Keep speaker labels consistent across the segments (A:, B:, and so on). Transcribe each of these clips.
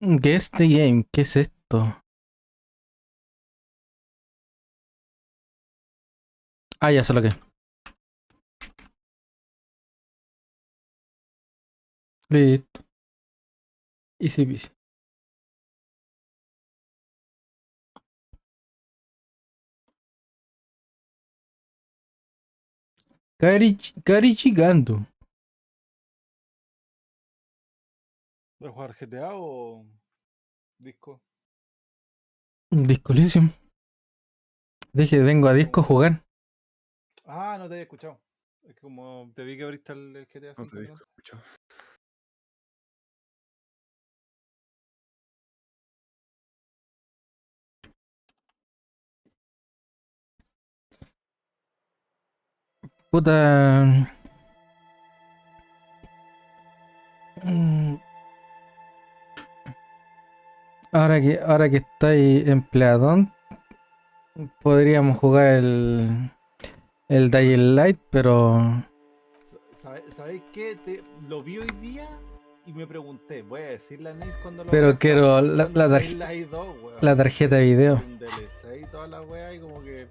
A: Guess the game, ¿qué es esto? Ah, ya sé lo que es. Listo. Easy peasy. Cari chigando.
B: ¿Voy a jugar GTA o disco?
A: Disco Elysium. Dije, vengo a disco a jugar.
B: Ah, no te había escuchado. Es que como te vi que abriste el GTA
C: No te
B: 5
C: dejo
B: delante.
C: escuchar.
A: Puta. mm, ahora que estáis empleadón, podríamos jugar el Dying Light, pero.
B: ¿Sabéis qué? Lo vi hoy día y me pregunté, voy a decirle a Nate cuando lo
A: Pero
B: vea,
A: quiero
B: ¿cuándo es Dying Light 2, weón?
A: la
B: Porque
A: tarjeta de
B: vi que
A: video.
B: salió un DLC y toda la wea y como que...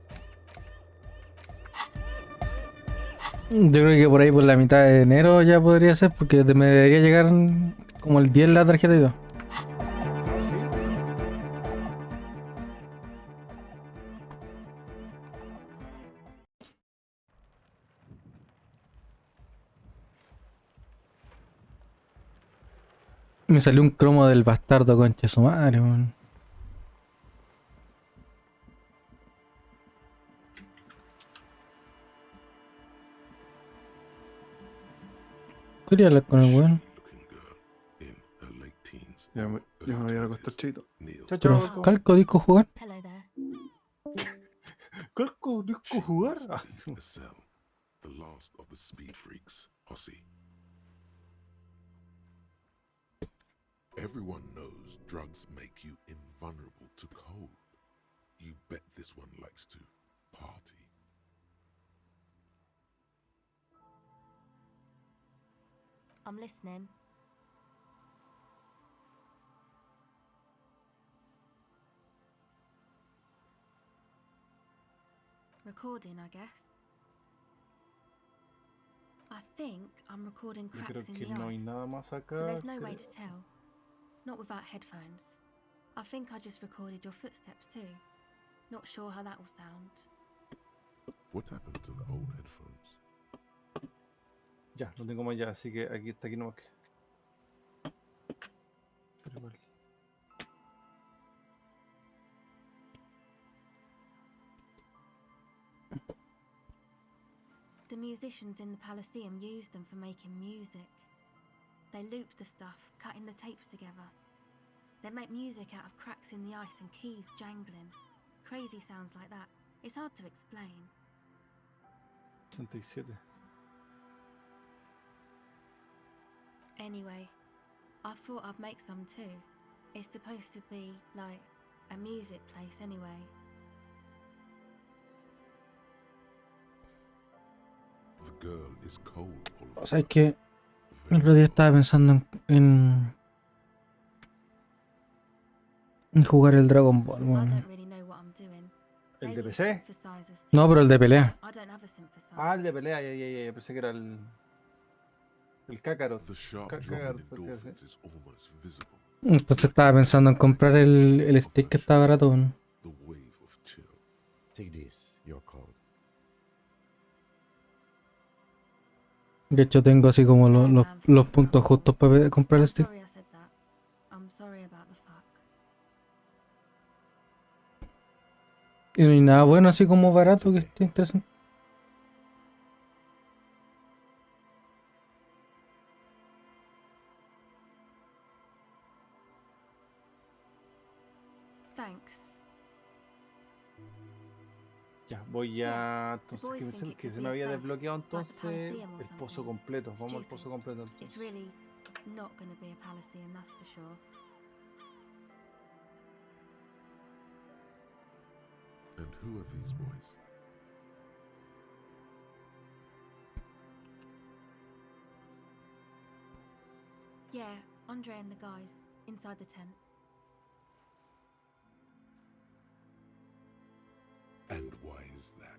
A: Yo creo que por ahí por la mitad de enero ya podría ser, porque me debería llegar como el 10 la tarjeta de video.
B: Ah, sí.
A: Me salió un cromo del bastardo concha su madre, weón. Quería hablar con el weón.
C: Ya me voy a ir a acostar, chito.
B: Chao,
A: Pero
B: chao.
A: calco disco jugar.
D: Hello there.
B: ¿Cuál disco jugar? Ah,
E: The last of the speed freaks, Hossie. Everyone knows drugs make you invulnerable to cold. You bet this one likes to party.
D: I'm listening. Recording, I guess. I think I'm recording
B: yo creo
D: cracks in
B: que
D: the
B: no hay
D: ice,
B: nada más
D: but
B: acá.
D: there's no way
B: creo.
D: to tell. Not without headphones. I think I just recorded your footsteps too. Not sure how that will sound.
E: What happened to the old headphones?
B: Ya, no tengo más ya, así que aquí está aquí nomás. Pero igual.
D: The musicians in the Palaceum used them for making music. They looped the stuff, cutting the tapes together. They make music out of cracks in the ice and keys jangling. Crazy sounds like that. It's hard to explain.
B: 67.
D: Anyway, I thought I'd make some too. It's supposed to be like a music place anyway.
E: The girl is cold all of
A: O
E: a
A: sea, es
E: sudden.
A: que el otro día estaba pensando en jugar el Dragon Ball,
D: I
A: weón.
D: don't really know what I'm doing.
B: ¿El
D: They
B: de
D: use
B: PC?
D: synthesizers too.
A: No, pero el de pelea.
D: I don't have a synthesizer.
B: Ah, el de pelea, ya, pensé que era el Kakarot.
E: The sharp drop
B: Kakarot,
E: in
B: pues sí,
E: endorphins is almost visible.
A: Entonces estaba pensando en comprar el stick que está barato, weón.
E: The wave of chill.
F: Take this, your call.
A: De hecho, tengo así como los puntos justos para comprar el
D: I'm
A: stick.
D: sorry I said that. I'm sorry about the fuck.
A: Y no hay nada bueno así como barato que esté interesante.
D: Thanks.
B: Ya, voy a. Entonces,
D: boys
B: que,
D: think it
B: que
D: could
B: se
D: be
B: me
D: a
B: había
D: place,
B: desbloqueado
D: like the
B: entonces
D: Palaceum or
B: el pozo
D: something.
B: completo. Vamos al
D: Stupid.
B: pozo completo
D: It's
B: entonces.
D: really not going to be a Palaceum, that's for sure.
E: And who are these boys?
D: Yeah, Andre and the guys. inside the tent.
E: And why is that?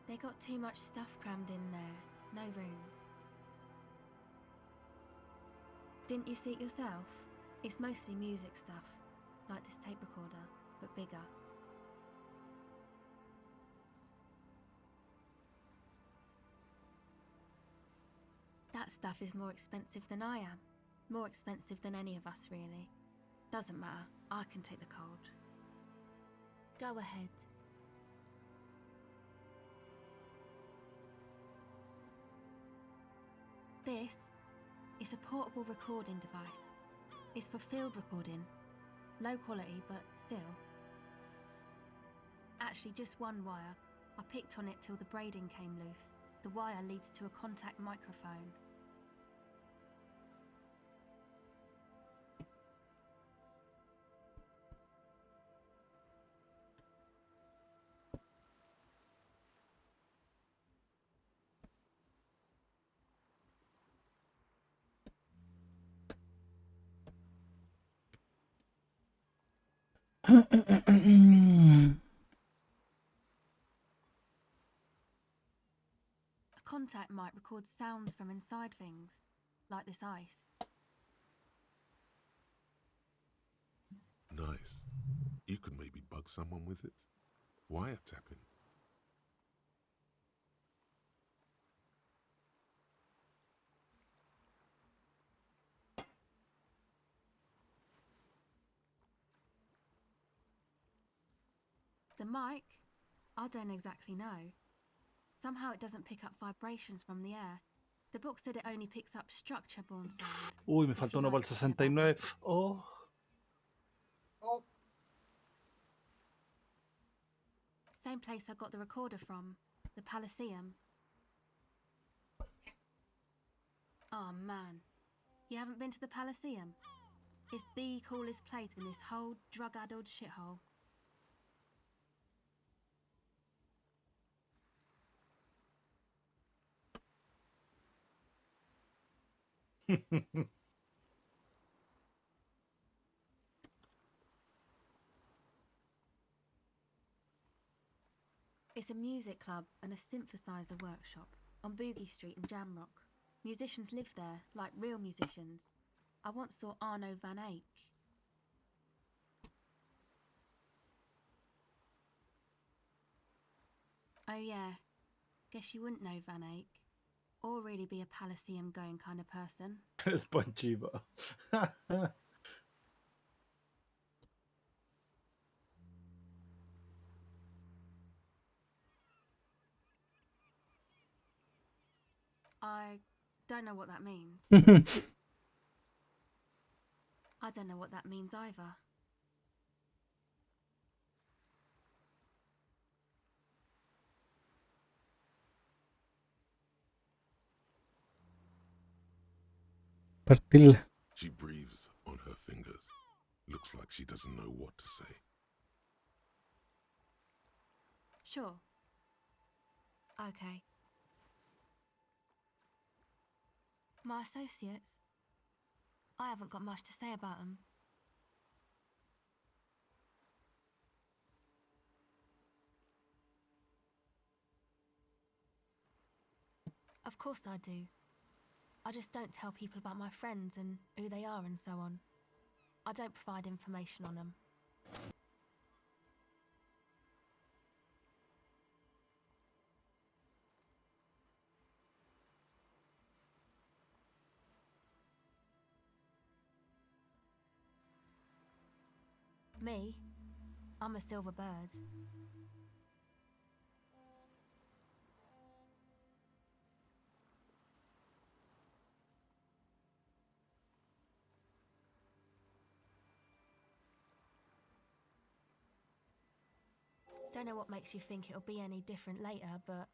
D: They got too much stuff crammed in there. No room. Didn't you see it yourself? It's mostly music stuff, like this tape recorder, but bigger. That stuff is more expensive than I am. More expensive than any of us, really. Doesn't matter. I can take the cold. Go ahead. This is a portable recording device. It's for field recording. Low quality, but still. Actually, just one wire. I picked on it till the braiding came loose. The wire leads to a contact microphone. A contact mic records sounds from inside things, like this ice.
E: Nice. You could maybe bug someone with it. Wiretapping.
D: The mic? I don't exactly know. Somehow it doesn't pick up vibrations from the air. The book said it only picks up structure-borne sound.
B: Uy, me
D: If
B: falta
D: you
B: uno para
D: like
B: el
D: to hear that.
B: 69. Oh.
D: Same place I got the recorder from, the Palaceum. Oh man, you haven't been to the Palaceum? It's the coolest place in this whole drug-addled shithole. It's a music club and a synthesizer workshop on Boogie Street in Jamrock. Musicians live there, like real musicians. I once saw Arno van Eyck. Oh yeah, guess you wouldn't know Van Eyck. Or really be a Palaceum going kind of person.
B: SpongeBob.
D: I don't know what that means. I don't know what that means either.
A: Partirla.
E: She breathes on her fingers. Looks like she doesn't know what to say.
D: Sure. Okay. My associates? I haven't got much to say about them. Of course I do. I just don't tell people about my friends and who they are and so on. I don't provide information on them. Me? I'm a silver bird. Don't know what makes you think it'll be any different later, but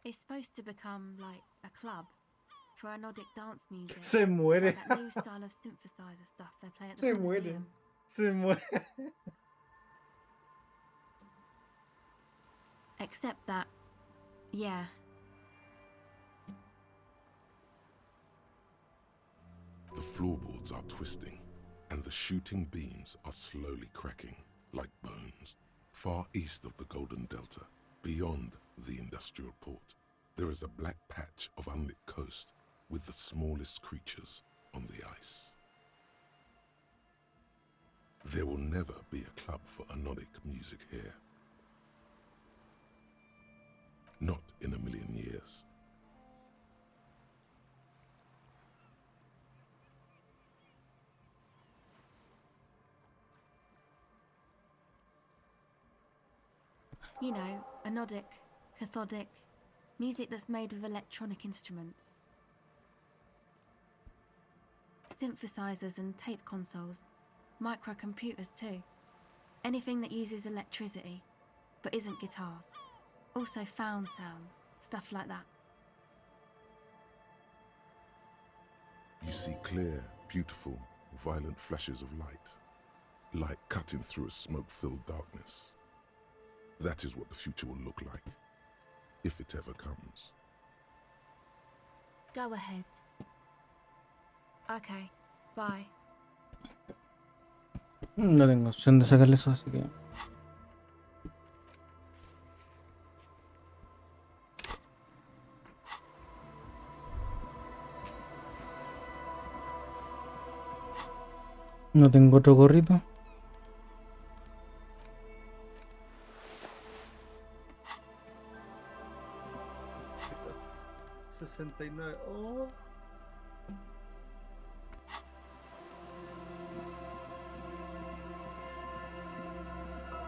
D: it's supposed to become like a club for anodic dance music.
B: Se muere.
D: Like that new style of synthesizer stuff they play at the
G: Se muere.
D: Coliseum.
B: Se muere.
D: Except that, yeah,
E: The floorboards are twisting, and the shooting beams are slowly cracking, like bones. Far east of the Golden Delta, beyond the industrial port, there is a black patch of unlit coast with the smallest creatures on the ice. There will never be a club for anodic music here. Not in a million years.
D: you know, anodic, cathodic, music that's made with electronic instruments. Synthesizers and tape consoles, microcomputers too. Anything that uses electricity, but isn't guitars. Also found sounds, stuff like that.
E: You see clear, beautiful, violent flashes of light. Light cutting through a smoke-filled darkness. That is what the future will look like, if it ever comes.
D: Go ahead. Okay, bye.
A: No tengo opción de sacarle eso, así que... No tengo otro gorrito.
B: Estás 69. Oh.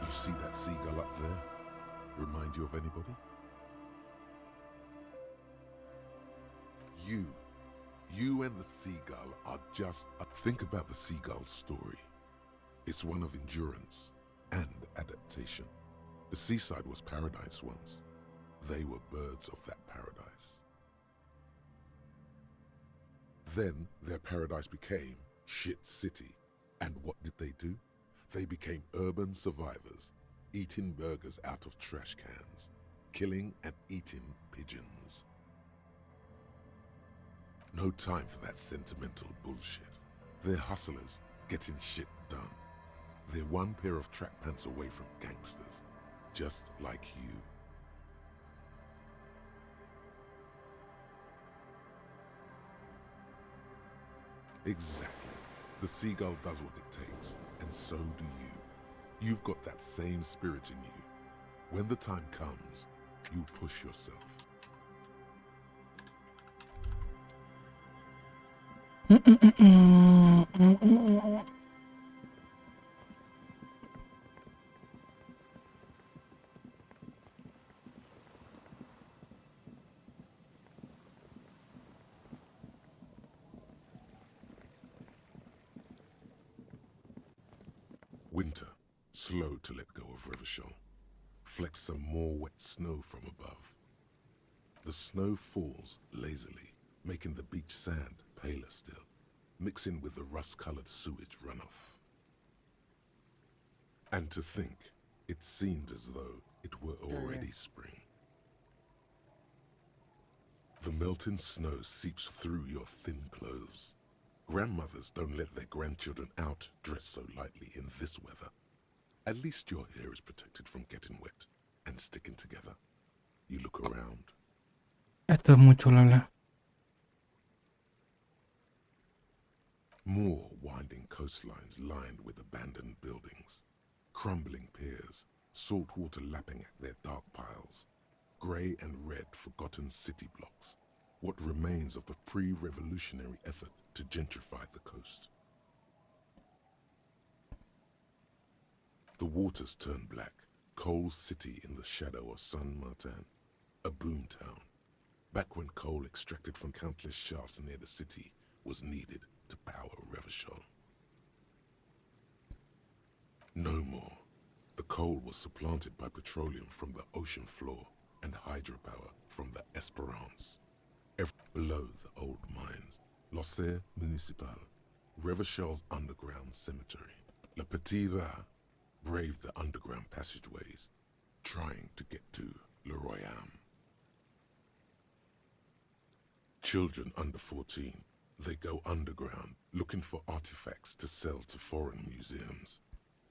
E: You see that seagull up there? Remind you of anybody? You and the seagull are just... Think about the seagull's story. It's one of endurance and adaptation. The seaside was paradise once. They were birds of that paradise. Then their paradise became shit city. And what did they do? They became urban survivors, eating burgers out of trash cans, killing and eating pigeons. No time for that sentimental bullshit. They're hustlers, getting shit done. They're one pair of track pants away from gangsters, just like you. Exactly. The seagull does what it takes, and so do you. You've got that same spirit in you. When the time comes, you push yourself. Winter, slow to let go of Revachol. Flecks some more wet snow from above. The snow falls lazily, making the beach sand paler still, mixing with the rust-colored sewage runoff. And to think, it seemed as though it were already spring. The melting snow seeps through your thin clothes. Grandmothers don't let their grandchildren out dressed so lightly in this weather. At least your hair is protected from getting wet and sticking together. You look around.
A: Esto es mucho, Lala.
E: More winding coastlines lined with abandoned buildings. Crumbling piers, salt water lapping at their dark piles. Grey and red forgotten city blocks. What remains of the pre-revolutionary effort to gentrify the coast. The waters turn black, coal city in the shadow of San Martin, a boom town. Back when coal extracted from countless shafts near the city was needed to power Revachol. No more. The coal was supplanted by petroleum from the ocean floor and hydropower from the Esperance. Below the old mines, l'Océan Municipal, Revachol's underground cemetery. Le Petit Rat braved the underground passageways, trying to get to Le Royaume. Children under 14, they go underground looking for artifacts to sell to foreign museums,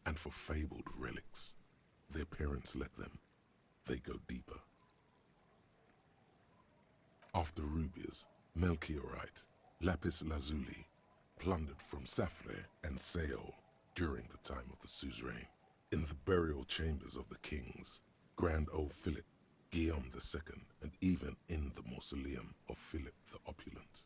E: and for fabled relics. Their parents let them. They go deeper. After rubies, melchiorite, lapis lazuli, plundered from Safle and Seol during the time of the suzerain, in the burial chambers of the kings, Grand Old Philip, Guillaume II, and even in the mausoleum of Philip the Opulent.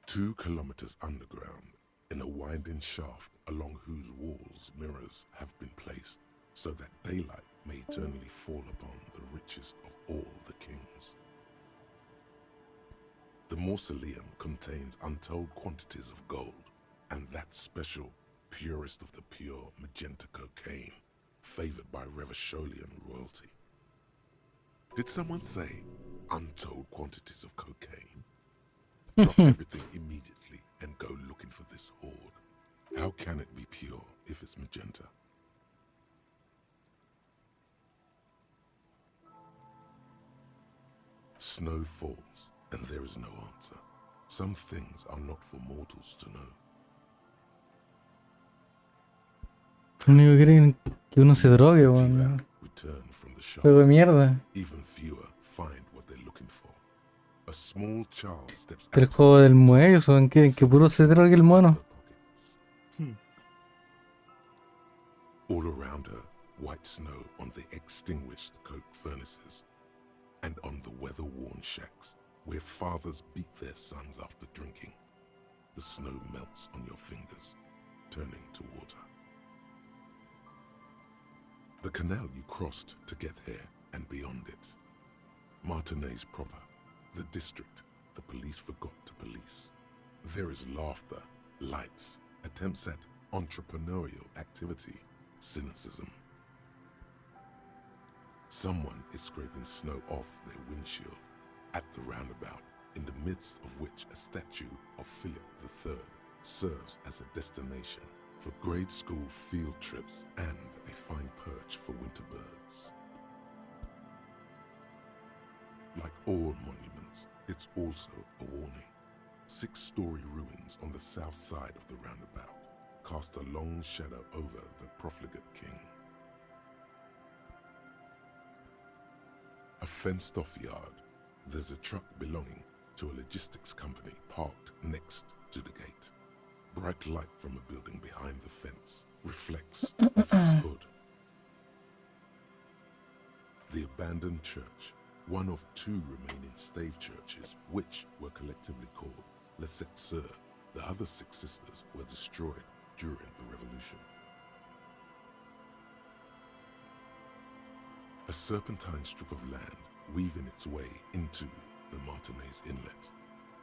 E: 2 kilometers underground, in a winding shaft along whose walls mirrors have been placed, so that daylight may eternally fall upon the richest of all the kings. The mausoleum contains untold quantities of gold, and that special, purest of the pure magenta cocaine, favored by Revacholian royalty. Did someone say untold quantities of cocaine? Drop everything immediately and go looking for this hoard. How can it be pure if it's magenta? Snow falls, and there is no answer. Some things are not for mortals to know.
A: Lo único que quieren es que uno se drogue,
E: Few
A: weón.
E: return from the
A: Juego de
E: shops.
A: mierda.
E: Even fewer find what they're looking for. A small child steps
A: El
E: out
A: juego
E: of the
A: del
E: winter,
A: mueso, en que puro se drogue el mono.
E: pockets.
B: Hmm.
E: All around her, white snow on the extinguished coke furnaces, and on the weather-worn shacks where fathers beat their sons after drinking. The snow melts on your fingers, turning to water. The canal you crossed to get here and beyond it. Martinez proper, the district the police forgot to police. There is laughter, lights, attempts at entrepreneurial activity, cynicism. Someone is scraping snow off their windshield at the roundabout, in the midst of which a statue of Philip III serves as a destination for grade school field trips and a fine perch for winter birds. Like all monuments, it's also a warning. 6-story ruins on the south side of the roundabout cast a long shadow over the profligate king. A fenced-off yard. There's a truck belonging to a logistics company parked next to the gate. Bright light from a building behind the fence reflects off its hood. The abandoned church, one of 2 remaining stave churches, which were collectively called Les Sept Sœurs. The other 6 sisters were destroyed during the Revolution. A serpentine strip of land weaving its way into the Martinez Inlet.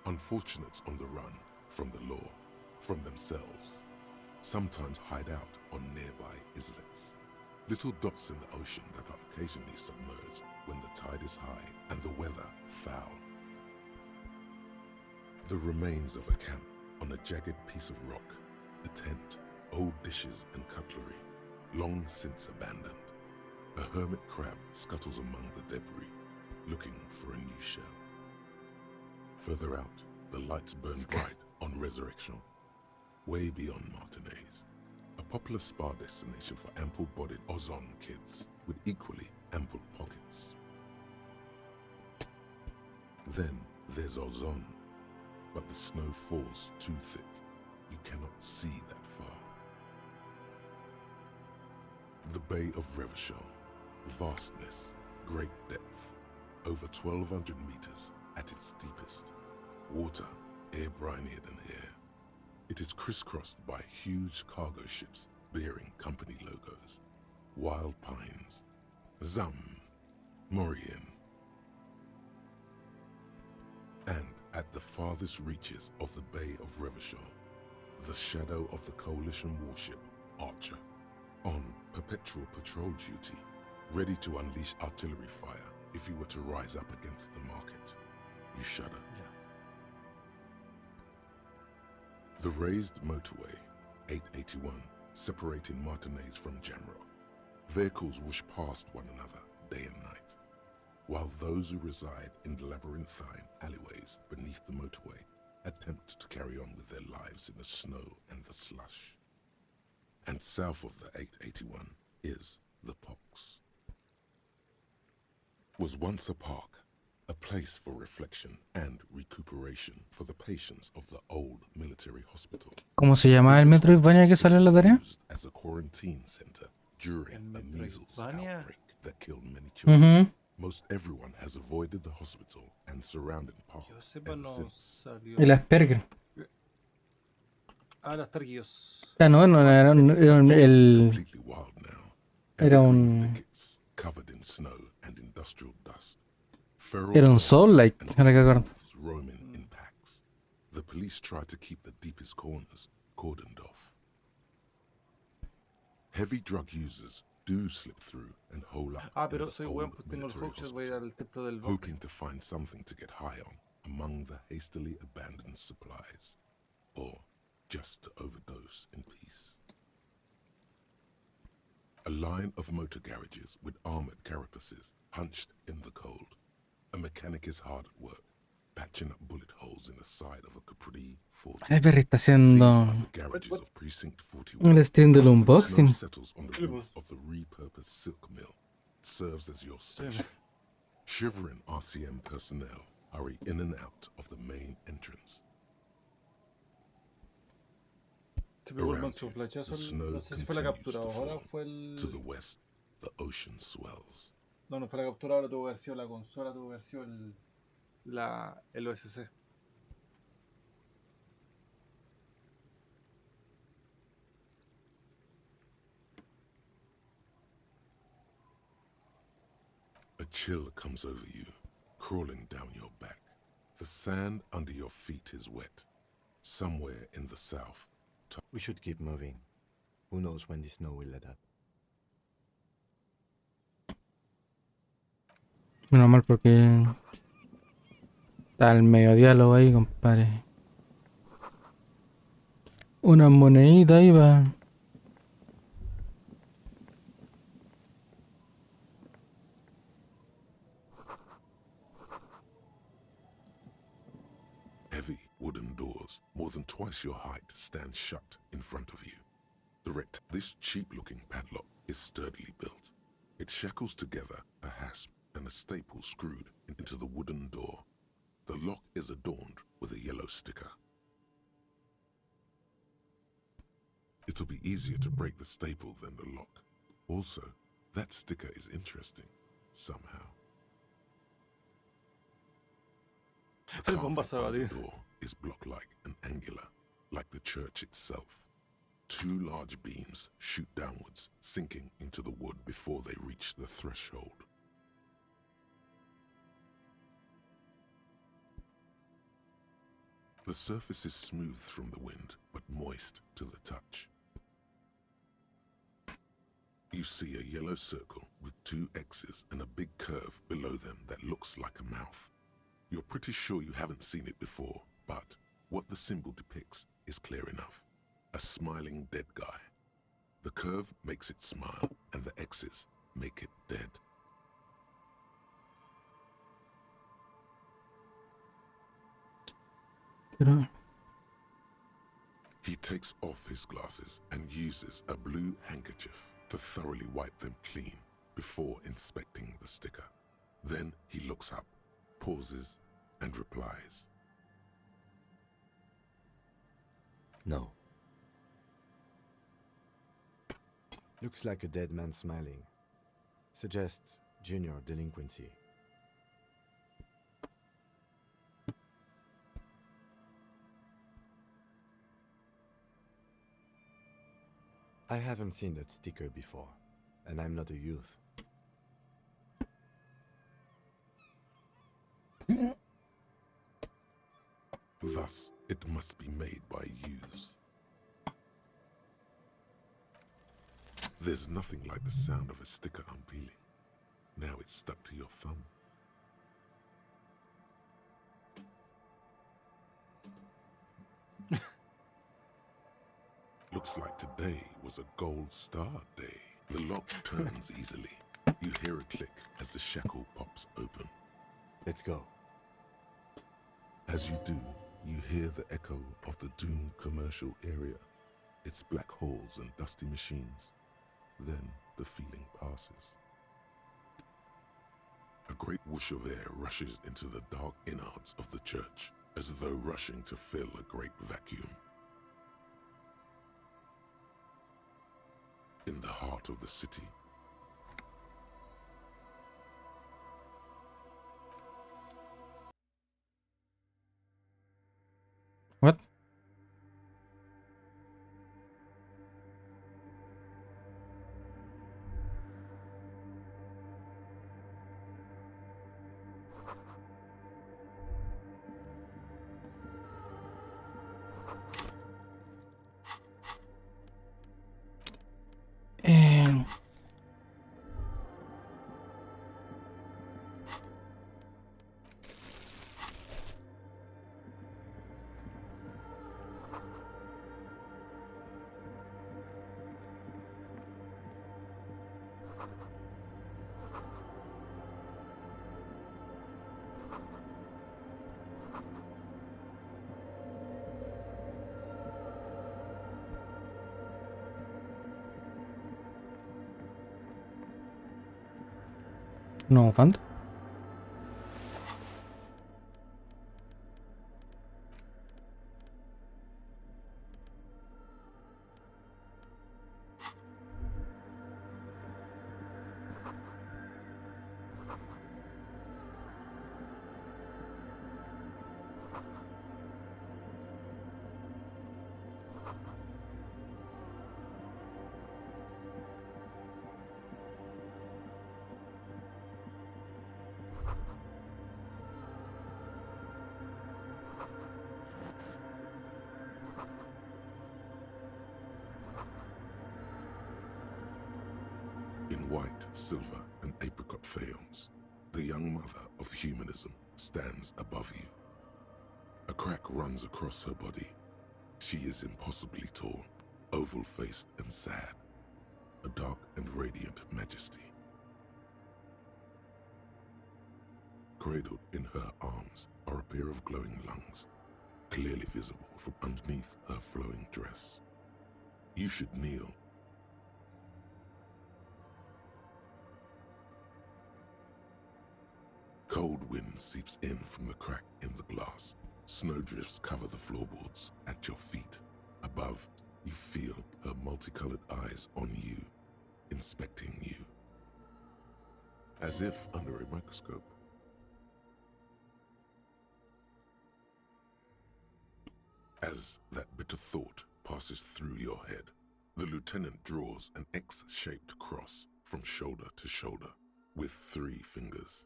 E: Unfortunates on the run from the law, from themselves, sometimes hide out on nearby islets. Little dots in the ocean that are occasionally submerged when the tide is high and the weather foul. The remains of a camp on a jagged piece of rock, a tent, old dishes and cutlery, long since abandoned. A hermit crab scuttles among the debris, looking for a new shell. Further out, the lights burn bright on Resurrection. Way beyond Martinez, a popular spa destination for ample-bodied Ozon kids with equally ample pockets. Then there's Ozon, but the snow falls too thick. You cannot see that far. The Bay of Revachol, vastness, great depth, over 1,200 meters at its deepest. Water, air brinier than here. It is crisscrossed by huge cargo ships bearing company logos. Wild pines, Zam, Morian. And at the farthest reaches of the Bay of Revachol, the shadow of the coalition warship Archer, on perpetual patrol duty, ready to unleash artillery fire if you were to rise up against the market. You shudder. The raised motorway, 881, separating Martinez from Jamrock. Vehicles whoosh past one another day and night, while those who reside in the labyrinthine alleyways beneath the motorway attempt to carry on with their lives in the snow and the slush. And south of the 881 is the Pox. Was once a park, a place for reflection and recuperation for the patients of the old military hospital.
A: ¿Cómo se llamaba el Metroidvania que salió en la tarea?
E: Used as a quarantine center during a measles
B: Metroidvania?
E: outbreak that killed many children.
A: Ujú.
E: Most everyone has avoided the hospital and surrounding park
B: Yo sepa,
E: ever
B: no
E: since.
B: salió.
A: El Asperger.
B: Ah, las Targuios.
A: Ah, no, no, era,
E: The forest is
A: el...
E: completely wild now.
A: Era
E: Evergreen
A: un...
E: thickets covered in snow and industrial dust. Feral
A: Era un
E: dogs
A: Soul-like,
E: and
A: ahora que acuerdo.
E: wolves roaming in packs. The police try to keep the deepest corners cordoned off. Heavy drug users do slip through and hole up
B: Ah,
E: in
B: pero
E: the
B: soy
E: old
B: weón, pues tengo el
E: military
B: Hawkshot, voy a ir
E: hospital,
B: al templo del bosque.
E: hoping to find something to get high on among the hastily abandoned supplies, or just to overdose in peace. A line of motor garages with armored carapaces hunched in the cold. A mechanic is hard at work, patching up bullet holes in the side of a Capri 40.
A: El Perry está
E: These
A: haciendo
E: are the garages of Precinct 41.
A: el stream del
E: When snow
A: unboxing.
E: settles on the roof of the repurposed silk mill, it serves as your station. Shivering RCM personnel hurry in and out of the main entrance.
B: Se pegó el
E: Around
B: manso
E: you,
B: flachazo.
E: the snow
B: No sé si fue la
E: continues
B: captura.
E: to
B: Ahora
E: fall.
B: fue el.
E: To the west, the ocean swells.
B: No, no fue la captura, ahora tuvo que haber sido la consola, tuvo que haber sido el OSC.
E: A chill comes over you, crawling down your back. The sand under your feet is wet. Somewhere in the south,
F: We should keep moving. Who knows when the snow will let up?
A: Menos mal porque está el medio diálogo ahí, compadre. Una monedita ahí va.
E: heavy wooden doors, more than twice your height, stand shut in front of you. This cheap-looking padlock is sturdily built. It shackles together a hasp and a staple screwed into the wooden door. The lock is adorned with a yellow sticker. It'll be easier to break the staple than the lock. Also, that sticker is interesting, somehow. The
B: El bomba se va,
E: carving on the
B: tío.
E: door is block-like and angular, like the church itself. Two large beams shoot downwards, sinking into the wood before they reach the threshold. The surface is smooth from the wind, but moist to the touch. You see a yellow circle with two X's and a big curve below them that looks like a mouth. You're pretty sure you haven't seen it before, but what the symbol depicts is clear enough. A smiling dead guy. The curve makes it smile, and the X's make it dead.
A: Pero
E: He takes off his glasses and uses a blue handkerchief to thoroughly wipe them clean before inspecting the sticker. Then he looks up, pauses, and replies.
F: No. Looks like a dead man smiling. Suggests junior delinquency. I haven't seen that sticker before, and I'm not a youth.
E: Thus, it must be made by youths. There's nothing like the sound of a sticker unpeeling. Now it's stuck to your thumb. Looks like today was a gold star day. The lock turns easily. You hear a click as the shackle pops open.
F: Let's go.
E: As you do, you hear the echo of the doomed commercial area. Its black holes and dusty machines. Then the feeling passes. A great whoosh of air rushes into the dark innards of the church, as though rushing to fill a great vacuum. In the heart of the city,
A: What? Eh, no, ¿cuánto?
E: in white, silver, and apricot faience, the young mother of humanism stands above you. A crack runs across her body. She is impossibly tall, oval-faced and sad, a dark and radiant majesty. Cradled in her arms are a pair of glowing lungs, clearly visible from underneath her flowing dress. You should kneel. Cold wind seeps in from the crack in the glass. Snowdrifts cover the floorboards at your feet. Above, you feel her multicolored eyes on you, inspecting you. As if under a microscope. As that bitter thought passes through your head, the lieutenant draws an X-shaped cross from shoulder to shoulder with 3 fingers.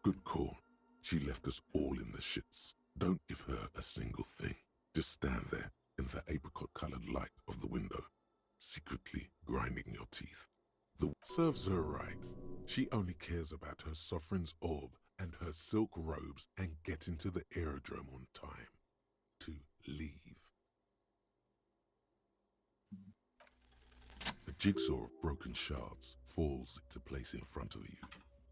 E: Good call. She left us all in the shits. Don't give her a single thing. Just stand there in the apricot-colored light of the window, secretly grinding your teeth. The serves her right. She only cares about her sovereign's orb and her silk robes and getting to the aerodrome on time. To leave. A jigsaw of broken shards falls into place in front of you.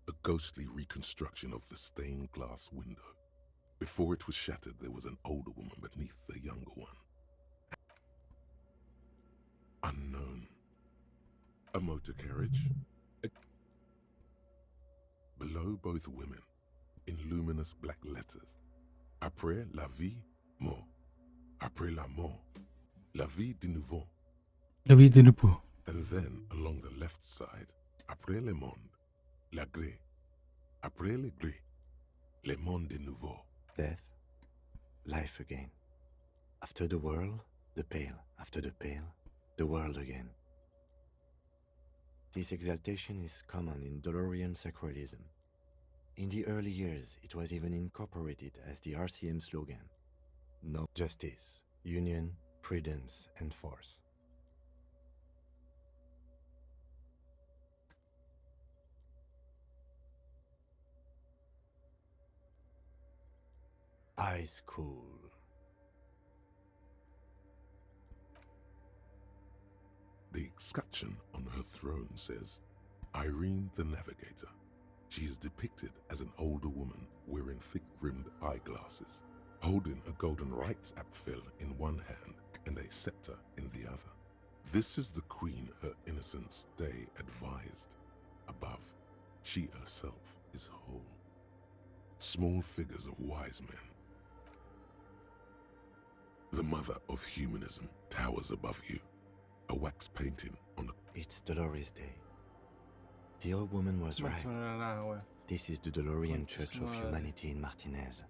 E: A ghostly reconstruction of the stained glass window. Before it was shattered, there was an older woman beneath the younger one. Unknown. A motor carriage. Below both women, in luminous black letters, Après la vie, mort. Après la mort, la vie de nouveau.
A: La vida no puedo.
E: And then, along the left side, Après le monde, la gré. Après le gré, le monde de nouveau.
F: Death, life again. After the world, the pale. After the pale, the world again. This exaltation is common in Dolorian sacralism. In the early years, it was even incorporated as the RCM slogan. No justice, union, prudence, and force. Eyes cool.
E: The escutcheon on her throne says, Irene the Navigator. She is depicted as an older woman wearing thick-rimmed eyeglasses, holding a golden rights apfel in one hand and a scepter in the other. This is the queen her innocence stay advised. Above, she herself is whole. Small figures of wise men. The mother of humanism towers above you, a wax painting on a...
F: It's Dolores Day. The old woman was right. This is the DeLorean Church of Humanity in Martinez,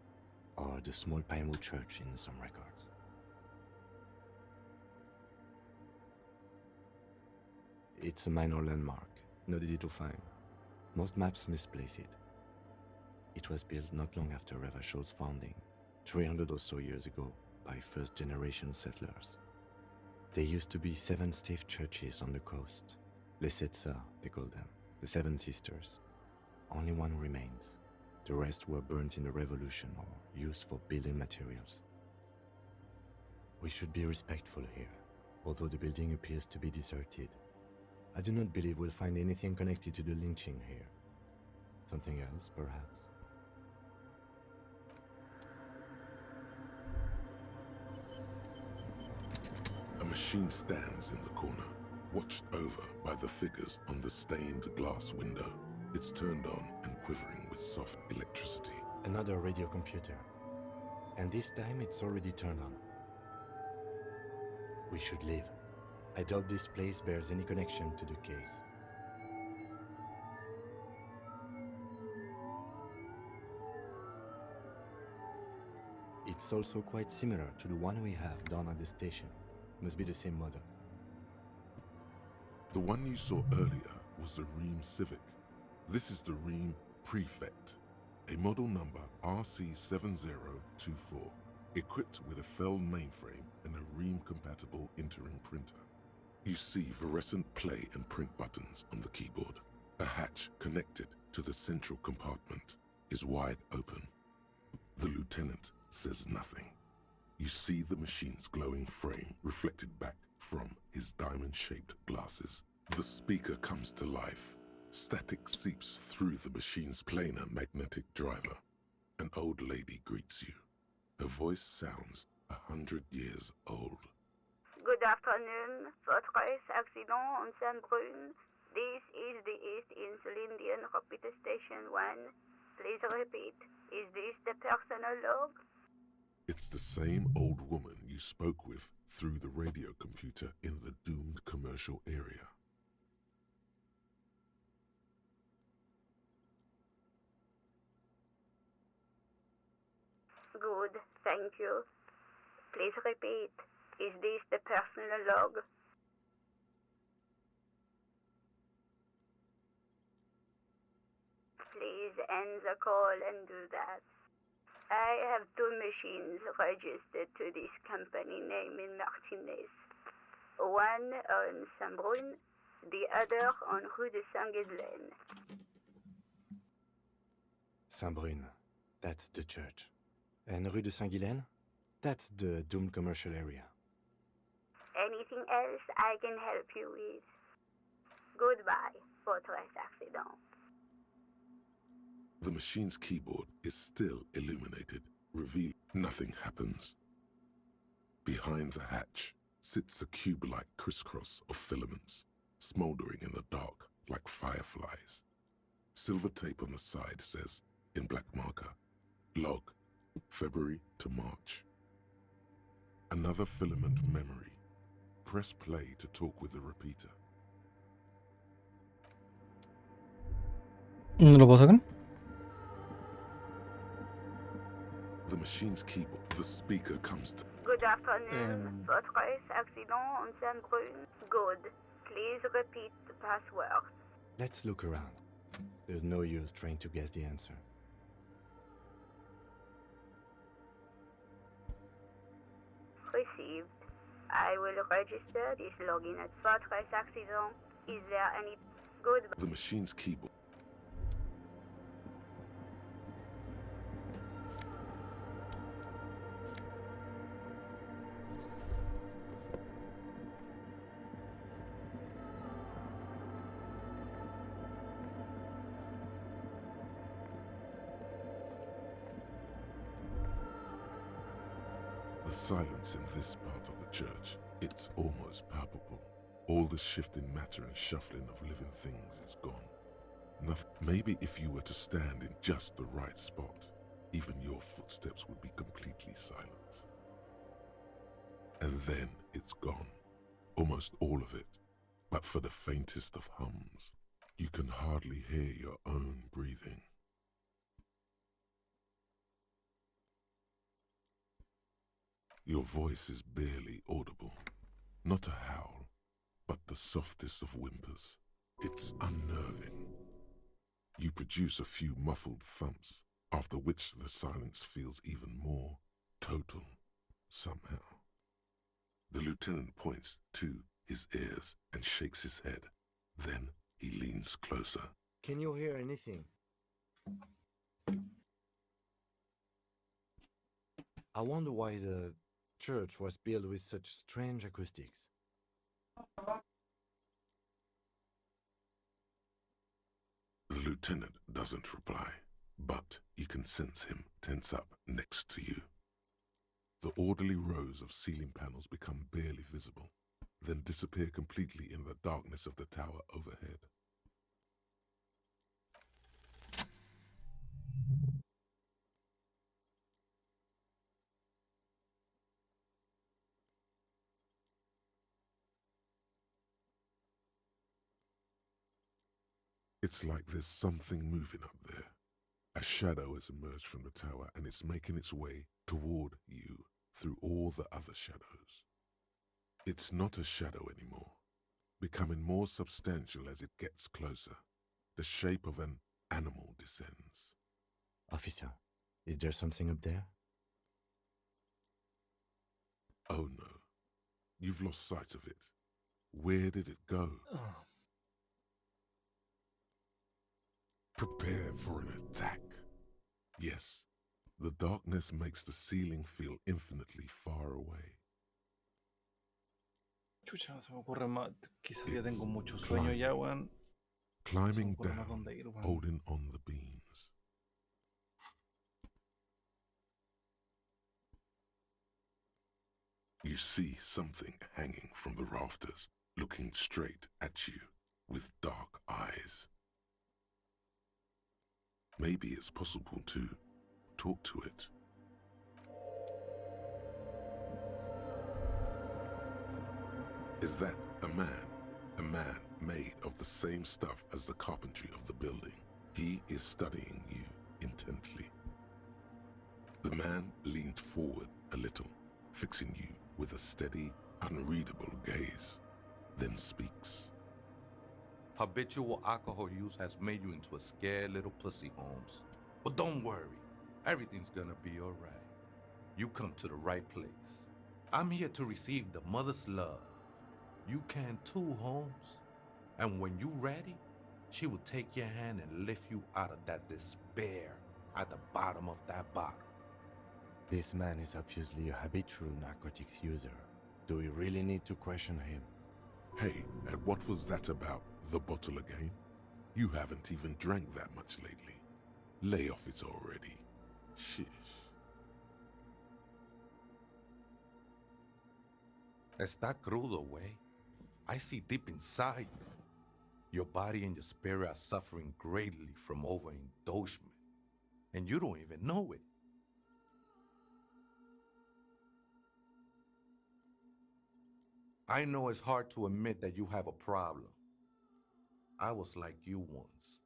F: or the Small Pinewood Church in some records. It's a minor landmark, not easy to find. Most maps misplace it. It was built not long after Ravachol's founding, 300 or so years ago, by first-generation settlers. There used to be 7 stave churches on the coast. Les Setsa, they call them, the 7 Sisters. Only one remains. The rest were burnt in the revolution or used for building materials. We should be respectful here, although the building appears to be deserted. I do not believe we'll find anything connected to the lynching here. Something else, perhaps?
E: A machine stands in the corner, watched over by the figures on the stained glass window. It's turned on and quivering with soft electricity.
F: Another radio computer. And this time it's already turned on. We should leave. I doubt this place bears any connection to the case. It's also quite similar to the one we have down at the station. Must be the same model.
E: The one you saw earlier was the Ream Civic. This is the Ream Prefect, a model number RC7024, equipped with a Fell mainframe and a Ream-compatible interim printer. You see fluorescent play and print buttons on the keyboard. A hatch connected to the central compartment is wide open. The lieutenant says nothing. You see the machine's glowing frame reflected back from his diamond-shaped glasses. The speaker comes to life. Static seeps through the machine's planar magnetic driver. An old lady greets you. Her voice sounds 100 years old.
G: Good afternoon, Fortress Accident on Saint-Brune. This is the East Insulindian Repeater Station 1. Please repeat, is this the personal log?
E: It's the same old woman you spoke with through the radio computer in the doomed commercial area.
G: Good, thank you. Please repeat, is this the personal log? Please end the call and do that. I have 2 machines registered to this company name in Martinez. One on Saint-Brune, the other on Rue de Saint-Ghislaine.
F: Saint-Brune, that's the church. And Rue de Saint-Ghislaine? That's the doomed commercial area.
G: Anything else I can help you with? Goodbye, Fortress Accident.
E: The machine's keyboard is still illuminated, revealing nothing happens. Behind the hatch sits a cube-like crisscross of filaments, smoldering in the dark like fireflies. Silver tape on the side says, in black marker, log, February to March. Another filament memory. Press play to talk with the repeater.
A: ¿No lo puedo sacar?
E: The machine's keyboard, the speaker comes to...
G: Good afternoon, Fortress Accident on Saint-Brune. Good. Please repeat the password.
F: Let's look around. There's no use trying to guess the answer.
G: Received. I will register this login at Fortress Accident. Is there any... Goodbye.
E: The machine's keyboard. silence in this part of the church, it's almost palpable. All the shifting matter and shuffling of living things is gone. Nothing. Maybe if you were to stand in just the right spot, even your footsteps would be completely silent. And then it's gone. Almost all of it. But for the faintest of hums, you can hardly hear your own breathing. Your voice is barely audible. Not a howl, but the softest of whimpers. It's unnerving. You produce a few muffled thumps, after which the silence feels even more total, somehow. The lieutenant points to his ears and shakes his head. Then he leans closer.
F: Can you hear anything? I wonder why the church was built with such strange acoustics.
E: The lieutenant doesn't reply, but you can sense him tense up next to you. The orderly rows of ceiling panels become barely visible, then disappear completely in the darkness of the tower overhead. It's like there's something moving up there. A shadow has emerged from the tower and it's making its way toward you through all the other shadows. It's not a shadow anymore, becoming more substantial as it gets closer. The shape of an animal descends.
F: Officer, is there something up there?
E: Oh no, you've lost sight of it. Where did it go? Prepare for an attack. Yes, the darkness makes the ceiling feel infinitely far away.
B: Chucha, no se me ocurre más. Quizás ya
E: It's
B: tengo mucho sueño ya, weón.
E: Climbing
B: ocurre más
E: down,
B: dónde ir, weón.
E: holding on the beams. You see something hanging from the rafters, looking straight at you with dark eyes. Maybe it's possible to talk to it. Is that a man? A man made of the same stuff as the carpentry of the building. He is studying you intently. The man leaned forward a little, fixing you with a steady, unreadable gaze, then speaks.
H: Habitual alcohol use has made you into a scared little pussy, Holmes. But don't worry, everything's gonna be alright. You come to the right place. I'm here to receive the mother's love. You can too, Holmes. And when you're ready, she will take your hand and lift you out of that despair at the bottom of that bottle.
F: This man is obviously a habitual narcotics user. Do we really need to question him?
E: Hey, and what was that about, the bottle again? You haven't even drank that much lately. Lay off it already. Shish.
H: Está crudo, way. I see deep inside you. Your body and your spirit are suffering greatly from overindulgence, and you don't even know it. I know it's hard to admit that you have a problem. I was like you once.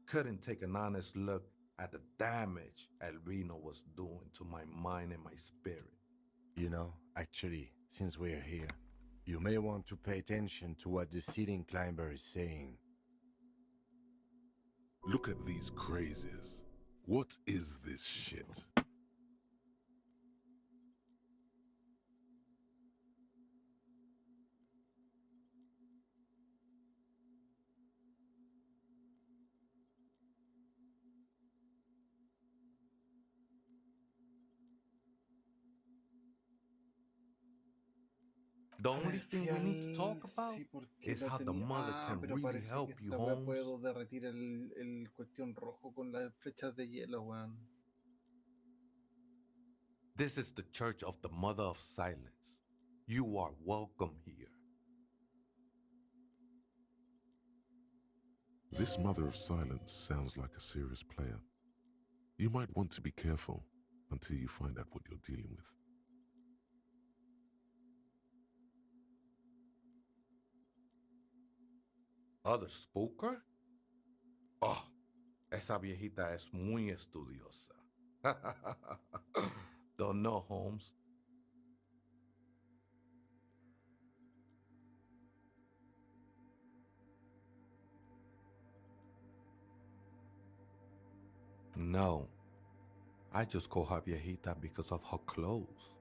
H: Couldn't take an honest look at the damage Albino was doing to my mind and my spirit.
F: You know, actually, since we're here, you may want to pay attention to what the ceiling climber is saying.
E: Look at these crazies. What is this shit?
H: The only thing we need to talk about
B: Sí, porque
H: is
B: lo
H: how the
B: tenía.
H: mother can
B: Pero
H: really
B: parece
H: help
B: que
H: you,
B: esta weá
H: Holmes.
B: puedo derretir el cuestión rojo con las flechas de hielo, weón.
H: This is the Church of the Mother of Silence. You are welcome here.
E: This Mother of Silence sounds like a serious player. You might want to be careful until you find out what you're dealing with.
H: Other spooker? Oh, esa viejita es muy estudiosa. Don't know, Holmes. No, I just call her viejita because of her clothes.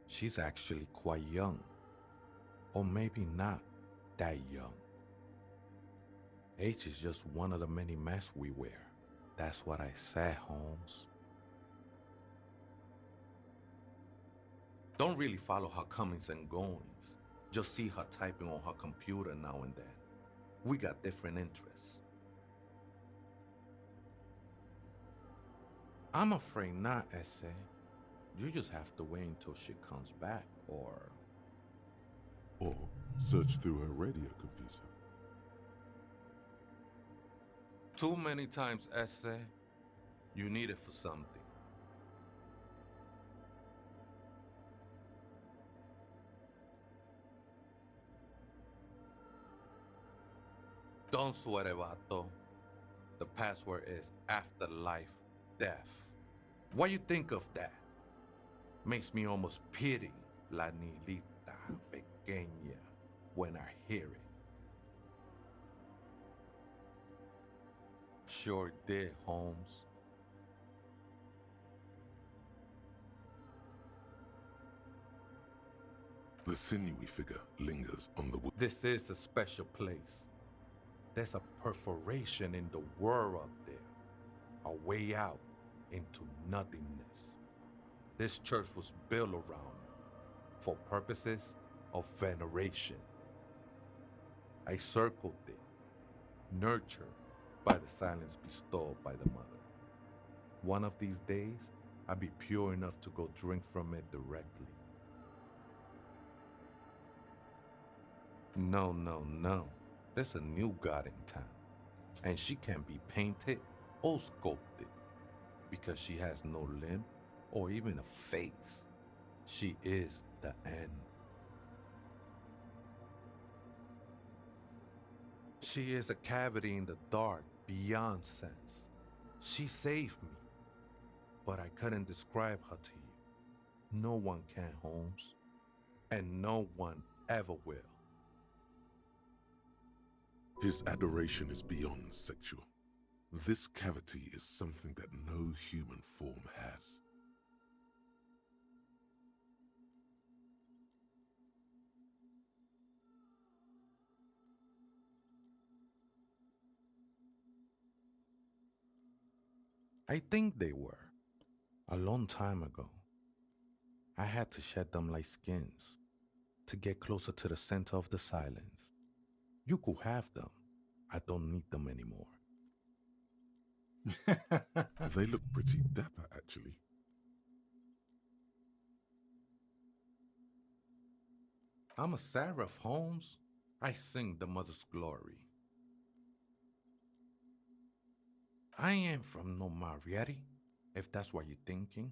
H: She's actually quite young. Or maybe not that young. Age is just one of the many masks we wear. That's what I said, Holmes. Don't really follow her comings and goings. Just see her typing on her computer now and then. We got different interests. I'm afraid not, Essay. You just have to wait until she comes back, or
E: search through her radio computer.
H: too many times, Essay. You need it for something. Don't sweat it, vato. The password is afterlife death. What you think of that? Makes me almost pity la niñita pequeña when I hear it. Sure did, Holmes.
E: The sinewy figure lingers on the wood.
H: This is a special place. There's a perforation in the world up there, a way out into nothingness. This church was built around for purposes of veneration. I circled it, nurtured by the silence bestowed by the mother. One of these days, I'll be pure enough to go drink from it directly. No, no, no. There's a new god in town, and she can be painted or sculpted because she has no limb or even a face. She is the end. She is a cavity in the dark beyond sense. She saved me, but I couldn't describe her to you. No one can, Holmes, and no one ever will.
E: His adoration is beyond sexual. This cavity is something that no human form has.
H: I think they were. A long time ago. I had to shed them like skins to get closer to the center of the silence. You could have them. I don't need them anymore.
E: They look pretty dapper, actually.
H: I'm a seraph, Holmes. I sing the mother's glory. I ain't from no Marietti, if that's what you're thinking.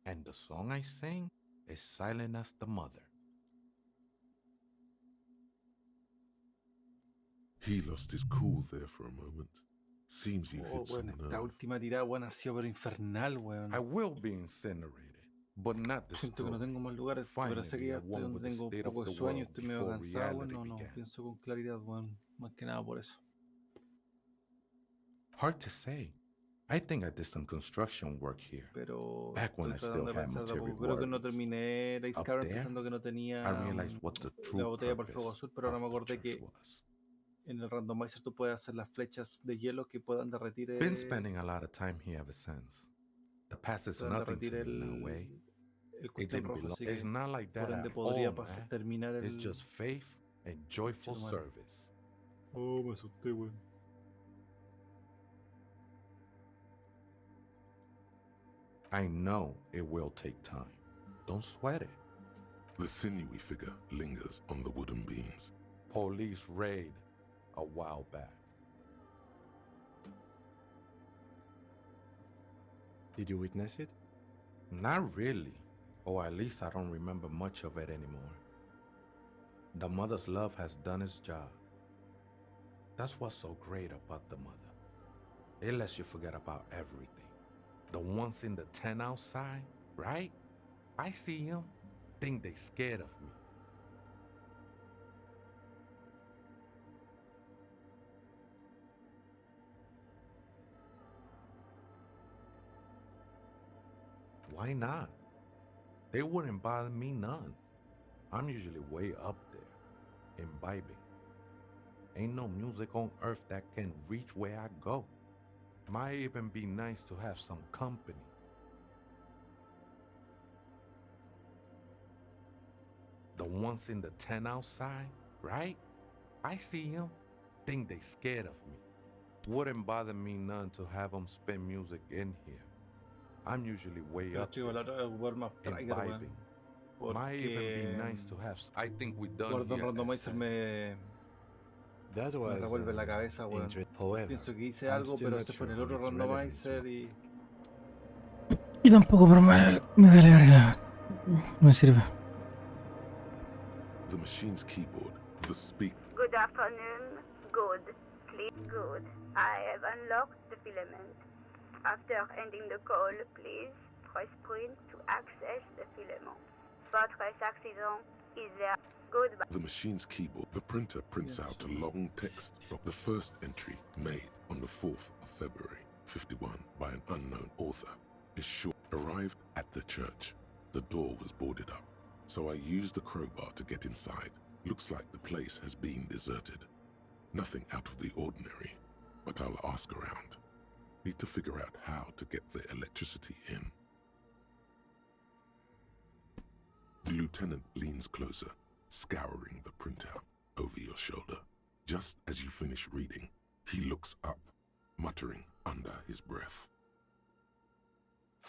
H: And the song I sing is silent as the mother.
E: He lost his cool there for a moment. Seems you hit some
B: Esta
E: nerve.
B: última tirada, weón, ha sido pero infernal, weón.
H: I will be incinerated, but not
B: Siento que no
H: destroyed.
B: tengo más lugares, pero sé que ya estoy
H: one
B: donde
H: with the
B: tengo un
H: state of
B: poco de
H: the
B: sueño,
H: world
B: estoy medio
H: before
B: cansado, weón.
H: reality
B: No,
H: began.
B: pienso con claridad, weón. Más que nada por eso.
H: Hard to say. I think I did some construction work here.
B: Pero
H: Back when
B: estoy
H: I
B: tratando
H: still
B: de
H: had
B: pensar de a
H: material
B: poco. Creo que no
H: worries.
B: terminé Race
H: Up
B: Carbon
H: there,
B: pensando que no tenía
H: I realized what the true
B: la botella para el fuego
H: purpose
B: azul, pero ahora me
H: of the
B: acordé
H: church
B: que
H: was.
B: en el randomizer tú puedes hacer las flechas de hielo que puedan derretir
H: Been spending a lot of time here ever since. The past is
B: puedan
H: nothing to
B: derretir
H: me in a way.
B: el
H: It
B: cuestión
H: didn't
B: rojo,
H: belong.
B: así
H: It's
B: que
H: not like
B: por
H: that
B: ende
H: at
B: podría
H: all, man.
B: terminar el...
H: It's just faith and joyful
B: Chetumare.
H: service.
B: Oh, me asusté, weón.
H: I know it will take time. Don't sweat it.
E: The sinewy figure lingers on the wooden beams.
H: Police raid a while back.
F: Did you witness it?
H: Not really. Or at least I don't remember much of it anymore. The mother's love has done its job. That's what's so great about the mother. It lets you forget about everything. The ones in the tent outside, right? I see them, think they scared of me. Why not? They wouldn't bother me none. I'm usually way up there, imbibing. Ain't no music on earth that can reach where I go. Might even be nice to have some company. The ones in the tent outside, right? I see them, think they scared of me. Wouldn't bother me none to have them spin music in here. I'm usually way
B: Pero
H: up
B: chico, la otra vez ocupar más
H: there,
B: trigger, weón.
H: imbibing. Might even be nice to have. I think we done
B: Gordon
H: here.
B: Randomizer me
F: That was
B: revuelve la cabeza, weón.
F: However,
B: Pienso que hice
F: I'm
B: algo,
F: still
B: pero
F: not
B: se fue en
F: sure
B: el otro
F: of its relevance.
B: randomizer y...
A: Yo tampoco, pero me vale verga. No me sirve.
E: The machine's keyboard, the speak.
G: Good afternoon. Good. Please, good. I have unlocked the filament. After ending the call, please press print to access the filament. Votre accident is there. Goodbye.
E: The machine's keyboard, the printer prints out a long text of the first entry made on the 4th of February, 51, by an unknown author. Is short. Arrived at the church. The door was boarded up, so I used the crowbar to get inside. Looks like the place has been deserted. Nothing out of the ordinary, but I'll ask around. Need to figure out how to get the electricity in. The lieutenant leans closer, scouring the printout over your shoulder. Just as you finish reading, he looks up, muttering under his breath.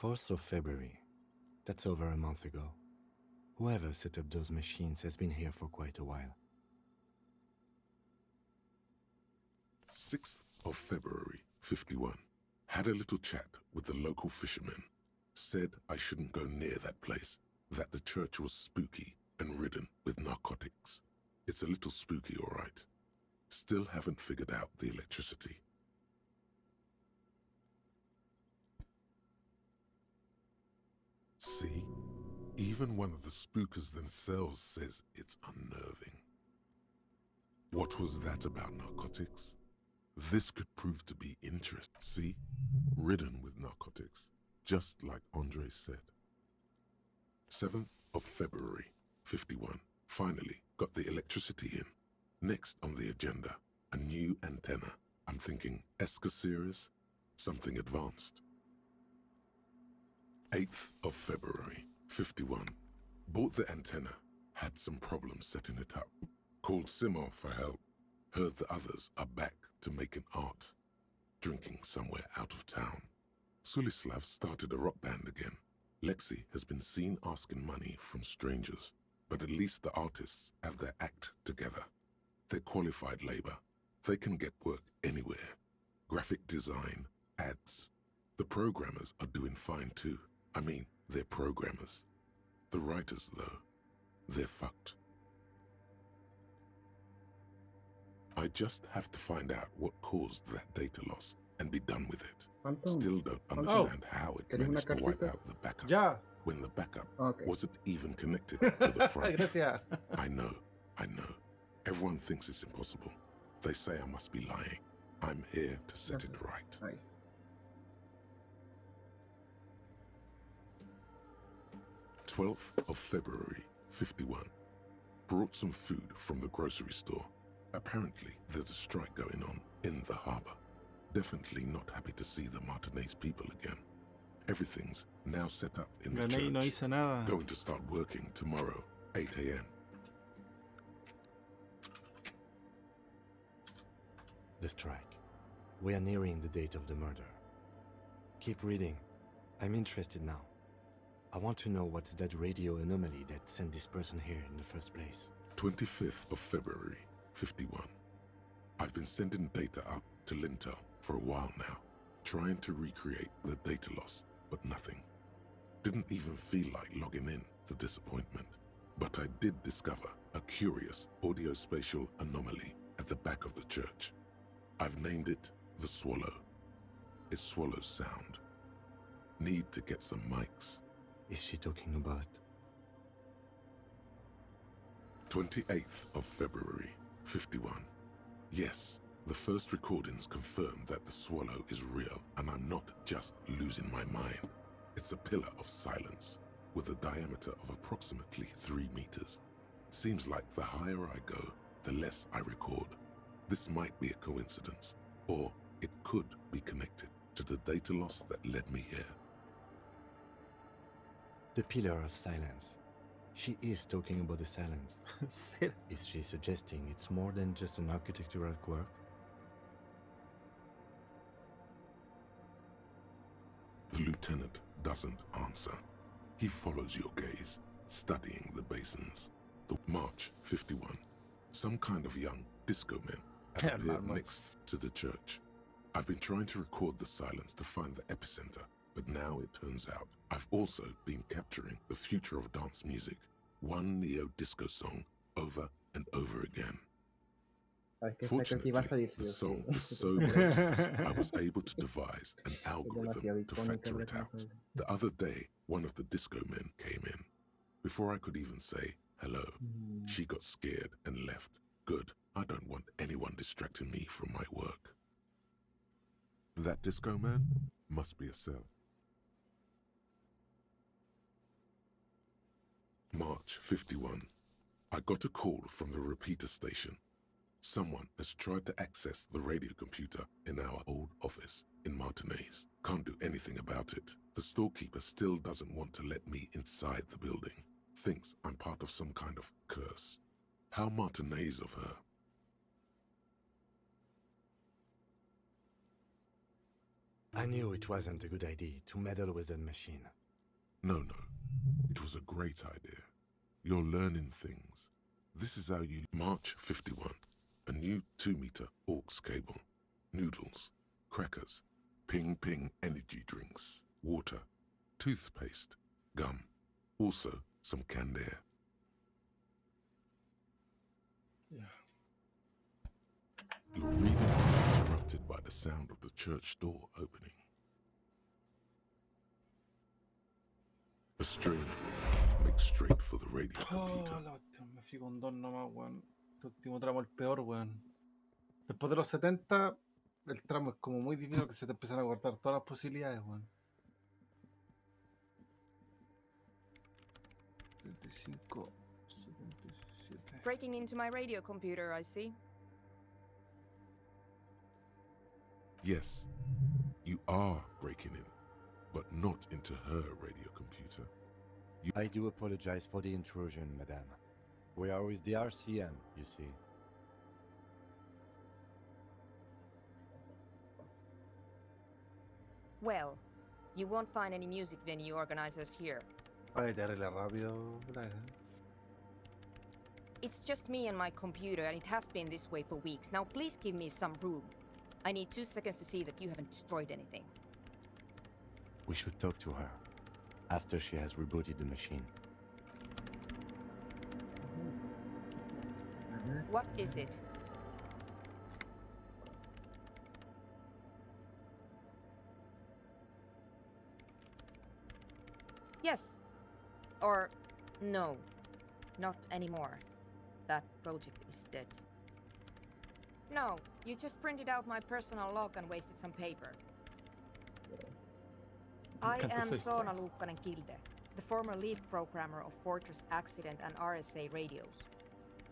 F: 4th of February. That's over a month ago. Whoever set up those machines has been here for quite a while.
E: 6th of February, 51. Had a little chat with the local fishermen. Said I shouldn't go near that place, that the church was spooky and ridden with narcotics. It's a little spooky, all right. Still haven't figured out the electricity. See? Even one of the spookers themselves says it's unnerving. What was that about narcotics? This could prove to be interesting. See? Ridden with narcotics, just like Andre said. 7th of February, 51. Finally got the electricity in. Next on the agenda, a new antenna. I'm thinking ESCA series, something advanced. 8th of February, 51. Bought the antenna, had some problems setting it up. Called Simon for help. Heard the others are back to making art. Drinking somewhere out of town. Sulislav started a rock band again. Lexi has been seen asking money from strangers, but at least the artists have their act together. They're qualified labor. They can get work anywhere. Graphic design, ads. The programmers are doing fine too. I mean, they're programmers. The writers, though, they're fucked. I just have to find out what caused that data loss and be done with it.
C: Phantom,
E: Still don't understand how it
C: ¿Quieres una
E: managed to wipe
C: cartita?
E: out the backup
B: Ya.
E: when the backup
C: Ok.
E: wasn't even connected to the front.
B: Gracias.
E: I know. Everyone thinks it's impossible. They say I must be lying. I'm here to set it right.
C: Nice.
E: 12th of February, 51. Brought some food from the grocery store. Apparently, there's a strike going on in the harbor. Definitely not happy to see the Martinez people again. Everything's now set up in the
B: Gané y no
E: church.
B: hice nada.
E: Going to start working tomorrow, 8 a.m.
F: The strike. We are nearing the date of the murder. Keep reading. I'm interested now. I want to know what's that radio anomaly that sent this person here in the first place.
E: 25th of February, 51. I've been sending data up to Lintel for a while now, trying to recreate the data loss, but nothing. Didn't even feel like logging in, the disappointment. But I did discover a curious audio-spatial anomaly at the back of the church. I've named it the Swallow. It swallows sound. Need to get some mics.
F: Is she talking about?
E: 28th of February, 51. Yes, the first recordings confirm that the Swallow is real and I'm not just losing my mind. It's a pillar of silence with a diameter of approximately 3 meters. Seems like the higher I go, the less I record. This might be a coincidence, or it could be connected to the data loss that led me here.
F: The pillar of silence. She is talking about the silence. Is she suggesting it's more than just an architectural quirk?
E: The lieutenant doesn't answer. He follows your gaze, studying the basins. The March 51. Some kind of young disco men have appeared next to the church. I've been trying to record the silence to find the epicenter, but now it turns out I've also been capturing the future of dance music, one neo-disco song over and over again. Fortunately, the song is so melodious, I was able to devise an algorithm to factor it out. The other day, one of the disco men came in. Before I could even say hello, she got scared and left. Good, I don't want anyone distracting me from my work. That disco man must be a cell. March 51. I got a call from the repeater station. Someone has tried to access the radio computer in our old office in Martinez. Can't do anything about it. The storekeeper still doesn't want to let me inside the building. Thinks I'm part of some kind of curse. How Martinez of her.
F: I knew it wasn't a good idea to meddle with that machine.
E: No. It was a great idea. You're learning things. This is how you... March 51. A new 2-meter aux cable. Noodles. Crackers. Ping energy drinks. Water. Toothpaste. Gum. Also, some canned air.
B: Yeah.
E: Your reading was interrupted by the sound of the church door opening. A strange woman makes straight for the radio computer.
B: Oh, la hostia, me fui con 2 nomás, weón. Este último tramo es el peor, weón. Después de los 70, el tramo es como muy difícil que se te empiezan a cortar todas las posibilidades, weón. 75, 77.
I: Breaking into my radio computer, I see.
E: Yes, you are breaking in, but not into her radio computer.
F: I do apologize for the intrusion, madame. We are with the RCM, you see.
I: Well, you won't find any music venue organizers here.
B: Ay, te arregla rápido, Braga.
I: It's just me and my computer, and it has been this way for weeks. Now please give me some room. I need 2 seconds to see that you haven't destroyed anything.
F: We should talk to her after she has rebooted the machine.
I: What is it? Yes. Or no. Not anymore. That project is dead. No, you just printed out my personal log and wasted some paper. I am Soona Luukkanen-Kilde, the former lead programmer of Fortress Accident and RSA radios.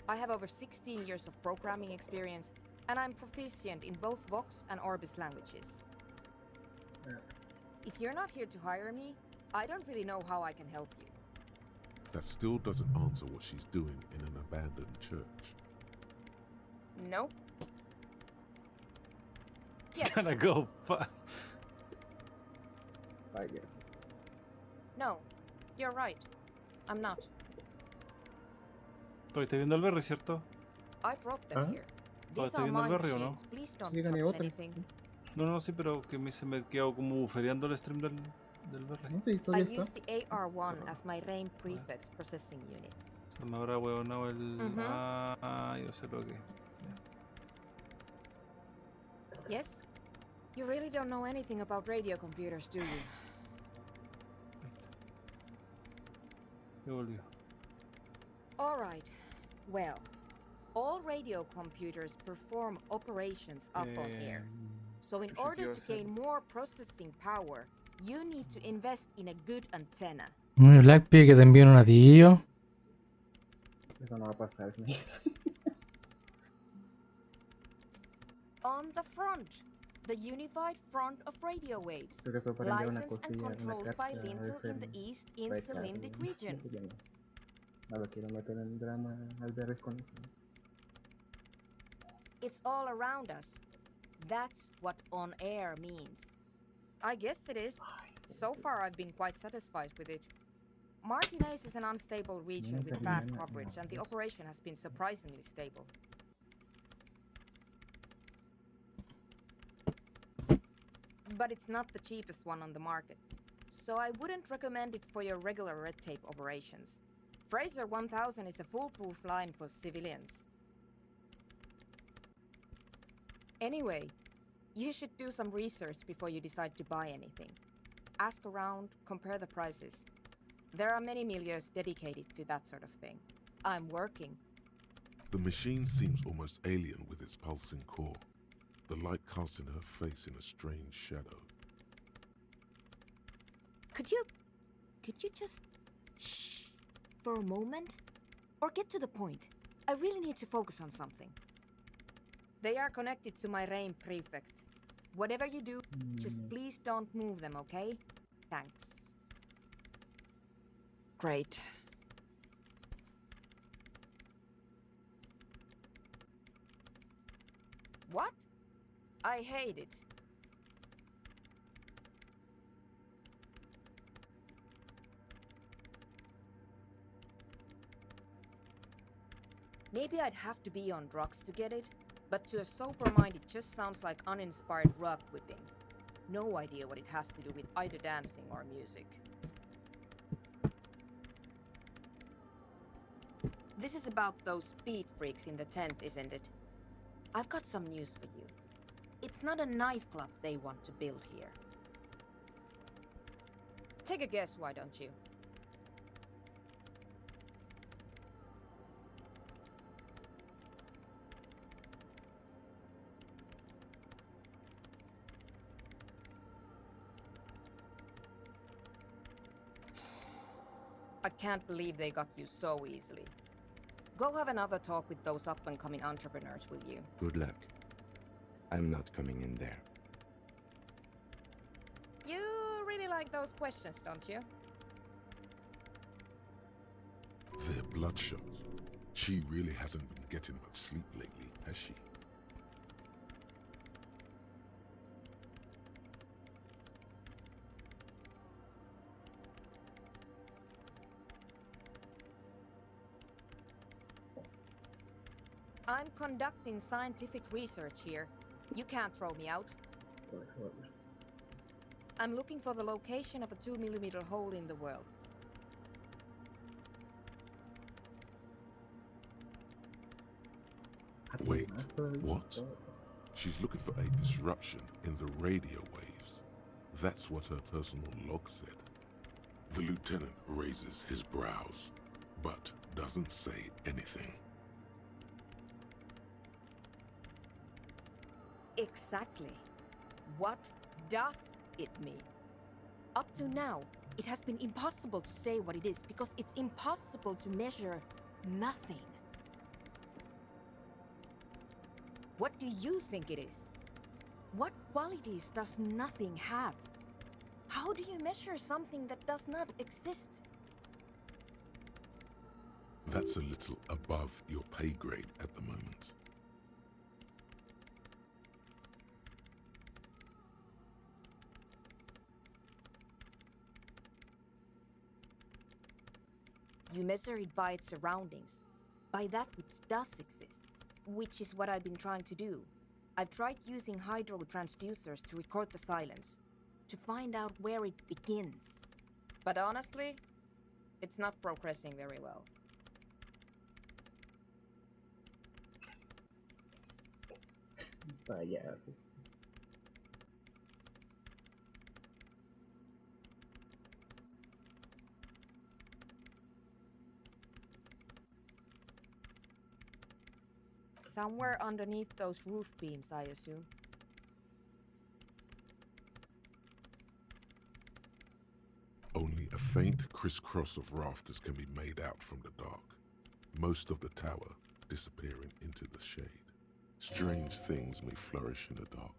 I: I have over 16 years of programming experience, and I'm proficient in both Vox and Orbis languages. If you're not here to hire me, I don't really know how I can help you.
E: That still doesn't answer what she's doing in an abandoned church.
I: Nope. Yes.
B: Gotta go fast.
J: Ay, yes.
I: No, you're right. I'm not.
B: Estoy viendo el berry, ¿cierto?
I: I brought them
C: Huh?
I: here.
B: Oh,
I: These
B: ¿está
I: are
B: viendo el
I: my
B: berry o no?
I: machines. Please don't
C: Sí, gané
I: touch
C: otra.
I: anything.
B: No, no, sí, pero que se me quedó como buferiando el stream del berry.
C: No sé,
I: I
C: todavía está.
I: use the AR1 as my RAIN prefix processing unit.
B: Se me habrá huevonado el...
I: Ujú.
B: yo sé lo que...
I: Yes? You really don't know anything about radio computers, do you?
B: Ya volvió.
I: All right. Well, all radio computers perform operations up on air. So in
C: yo sé que
I: order
C: iba a
I: to
C: ser-
I: gain more processing power, you need to invest in a good antenna.
A: Muy Black pide que te envíen una tío.
C: Eso no va a pasar.
I: On the front, the unified front of radio waves.
C: Creo que eso para enviar una
I: Licensed and
C: cosilla, una
I: controlled by
C: carta, debe
I: Lintel
C: ser
I: in the East
C: right
I: Insulindic
C: card,
I: region.
C: no sé qué no. No lo quiero meter en drama al ver con eso.
I: It's all around us. That's what on air means. I guess it is. So far, I've been quite satisfied with it. Martinez is an unstable region with bad coverage, and the operation has been surprisingly stable. But it's not the cheapest one on the market, so I wouldn't recommend it for your regular red tape operations. Fraser 1000 is a foolproof line for civilians. Anyway, you should do some research before you decide to buy anything. Ask around, compare the prices. There are many milieus dedicated to that sort of thing. I'm working.
E: The machine seems almost alien with its pulsing core, the light casting her face in a strange shadow.
I: Could you just shh for a moment? Or get to the point. I really need to focus on something. They are connected to my RAIN prefect. Whatever you do, just please don't move them, okay? Thanks. Great. What? I hate it. Maybe I'd have to be on drugs to get it, but to a sober mind it just sounds like uninspired rug whipping. No idea what it has to do with either dancing or music. This is about those speed freaks in the tent, isn't it? I've got some news for you. It's not a nightclub they want to build here. Take a guess, why don't you? I can't believe they got you so easily. Go have another talk with those up-and-coming entrepreneurs, will you?
F: Good luck. I'm not coming in there.
I: You really like those questions, don't you?
E: They're bloodshot. She really hasn't been getting much sleep lately, has she?
I: I'm conducting scientific research here. You can't throw me out. I'm looking for the location of a 2mm hole in the world.
E: Wait, what? She's looking for a disruption in the radio waves. That's what her personal log said. The lieutenant raises his brows, but doesn't say anything.
I: Exactly. What does it mean? Up to now, it has been impossible to say what it is because it's impossible to measure nothing. What do you think it is? What qualities does nothing have? How do you measure something that does not exist?
E: That's a little above your pay grade at the moment.
I: You measure it by its surroundings, by that which does exist, which is what I've been trying to do. I've tried using hydro transducers to record the silence, to find out where it begins. But honestly, it's not progressing very well.
C: Vaya.
I: Somewhere underneath those roof beams, I assume.
E: Only a faint crisscross of rafters can be made out from the dark, most of the tower disappearing into the shade. Strange things may flourish in the dark.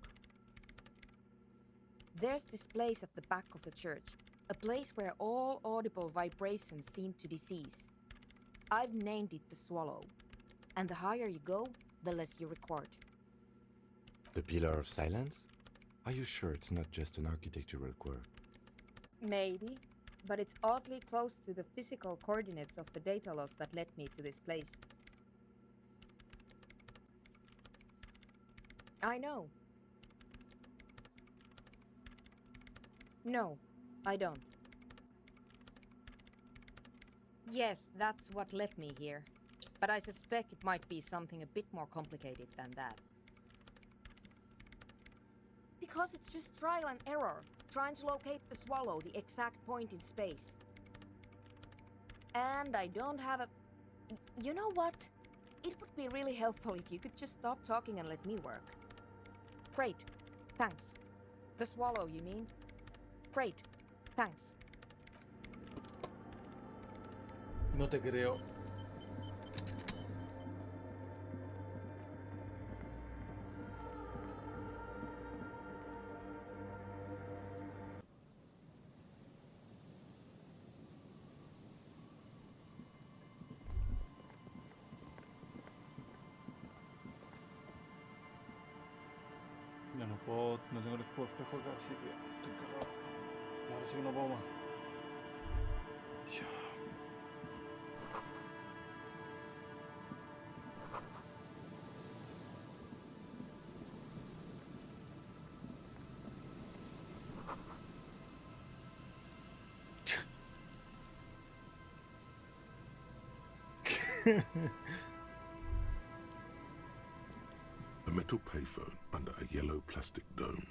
I: There's this place at the back of the church, a place where all audible vibrations seem to decease. I've named it the Swallow, and the higher you go, the less you record.
F: The Pillar of Silence? Are you sure it's not just an architectural quirk?
I: Maybe, but it's oddly close to the physical coordinates of the data loss that led me to this place. I know. No, I don't. Yes, that's what led me here. But I suspect it might be something a bit more complicated than that. Because it's just trial and error, trying to locate the Swallow, the exact point in space. And I don't have a... You know what? It would be really helpful if you could just stop talking and let me work. Great. Thanks. The Swallow, you mean? Great. Thanks.
B: No te creo. Ya no puedo, no tengo el escudo espejo acá, así que estoy cagado. Ahora sí que no puedo más. Ya.
E: A metal payphone under a yellow plastic dome.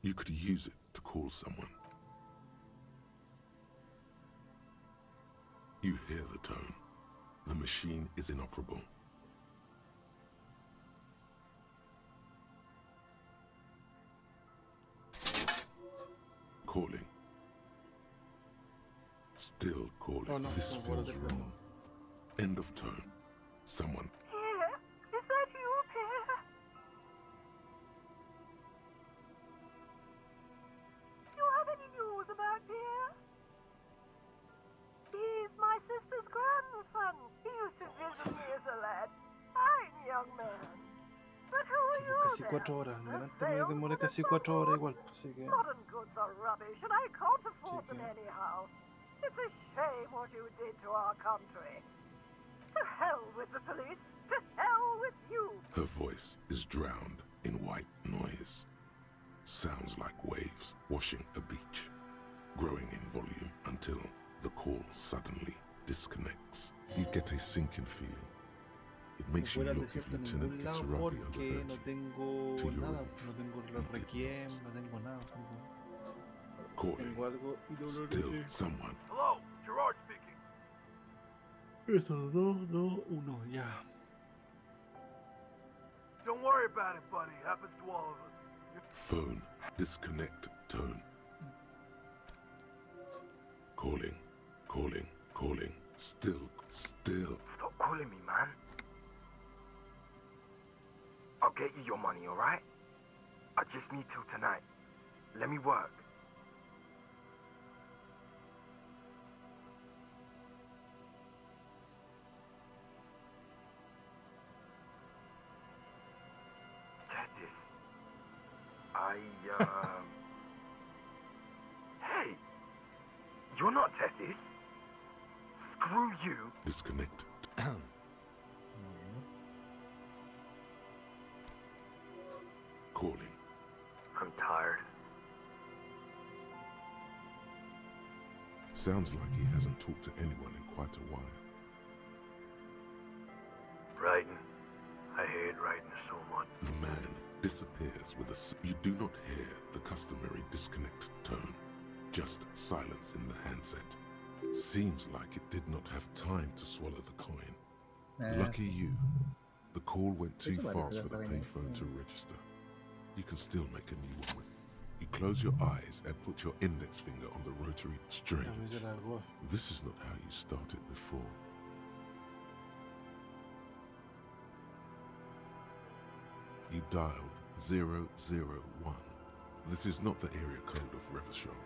E: You could use it to call someone. You hear the tone. The machine is inoperable. Calling. Still calling.
B: Oh, no,
E: This
B: no,
E: feels
B: what
E: wrong. End of tone. Someone.
G: Pierre, is that you, Pierre? Do you have any news about Pierre? He's my sister's grandson. He used to visit me as a lad. Fine young man. But who are you
B: Casi 4 horas. Delante me demoré casi 4 horas igual. Así que...
G: Modern goods are rubbish, and I can't afford
B: Sí,
G: them
B: que-
G: anyhow. It's a shame what you did to our country. To hell with the police. To hell with you.
E: Her voice is drowned in white noise. Sounds like waves washing a beach, growing in volume until the call suddenly disconnects. You get a sinking feeling. It
B: No
E: makes you
B: fuera al
E: look if
B: desierto en
E: Lieutenant
B: ningún
E: gets
B: lado
E: Robbie
B: porque
E: overheard
B: no
E: you.
B: tengo
E: To your
B: nada.
E: relief,
B: No tengo
E: he
B: los
E: did
B: requiem,
E: not.
B: no tengo nada.
E: Calling.
B: Tengo algo y no lo
E: Still
B: leí.
E: someone.
J: Hello, Gerard speaking.
B: Eso, 2, 2, 1, ya.
J: Don't worry about it, buddy. Happens to all of us.
E: Phone. Disconnect tone. Calling. Calling. Calling. Still.
J: Stop calling me, man. I'll get you your money, alright? I just need till tonight. Let me work. Tethys. Hey! You're not Tethys. Screw you.
E: Disconnect. Calling.
J: I'm tired.
E: Sounds like he hasn't talked to anyone in quite a while.
J: Writing. I hate writing so much.
E: The man disappears with you do not hear the customary disconnect tone, just silence in the handset. Seems like it did not have time to swallow the coin. Lucky you. The call went too fast for the payphone to register. You can still make a new one. You close your eyes and put your index finger on the rotary. Strange. This is not how you started before. You dialed 001. This is not the area code of Revachol.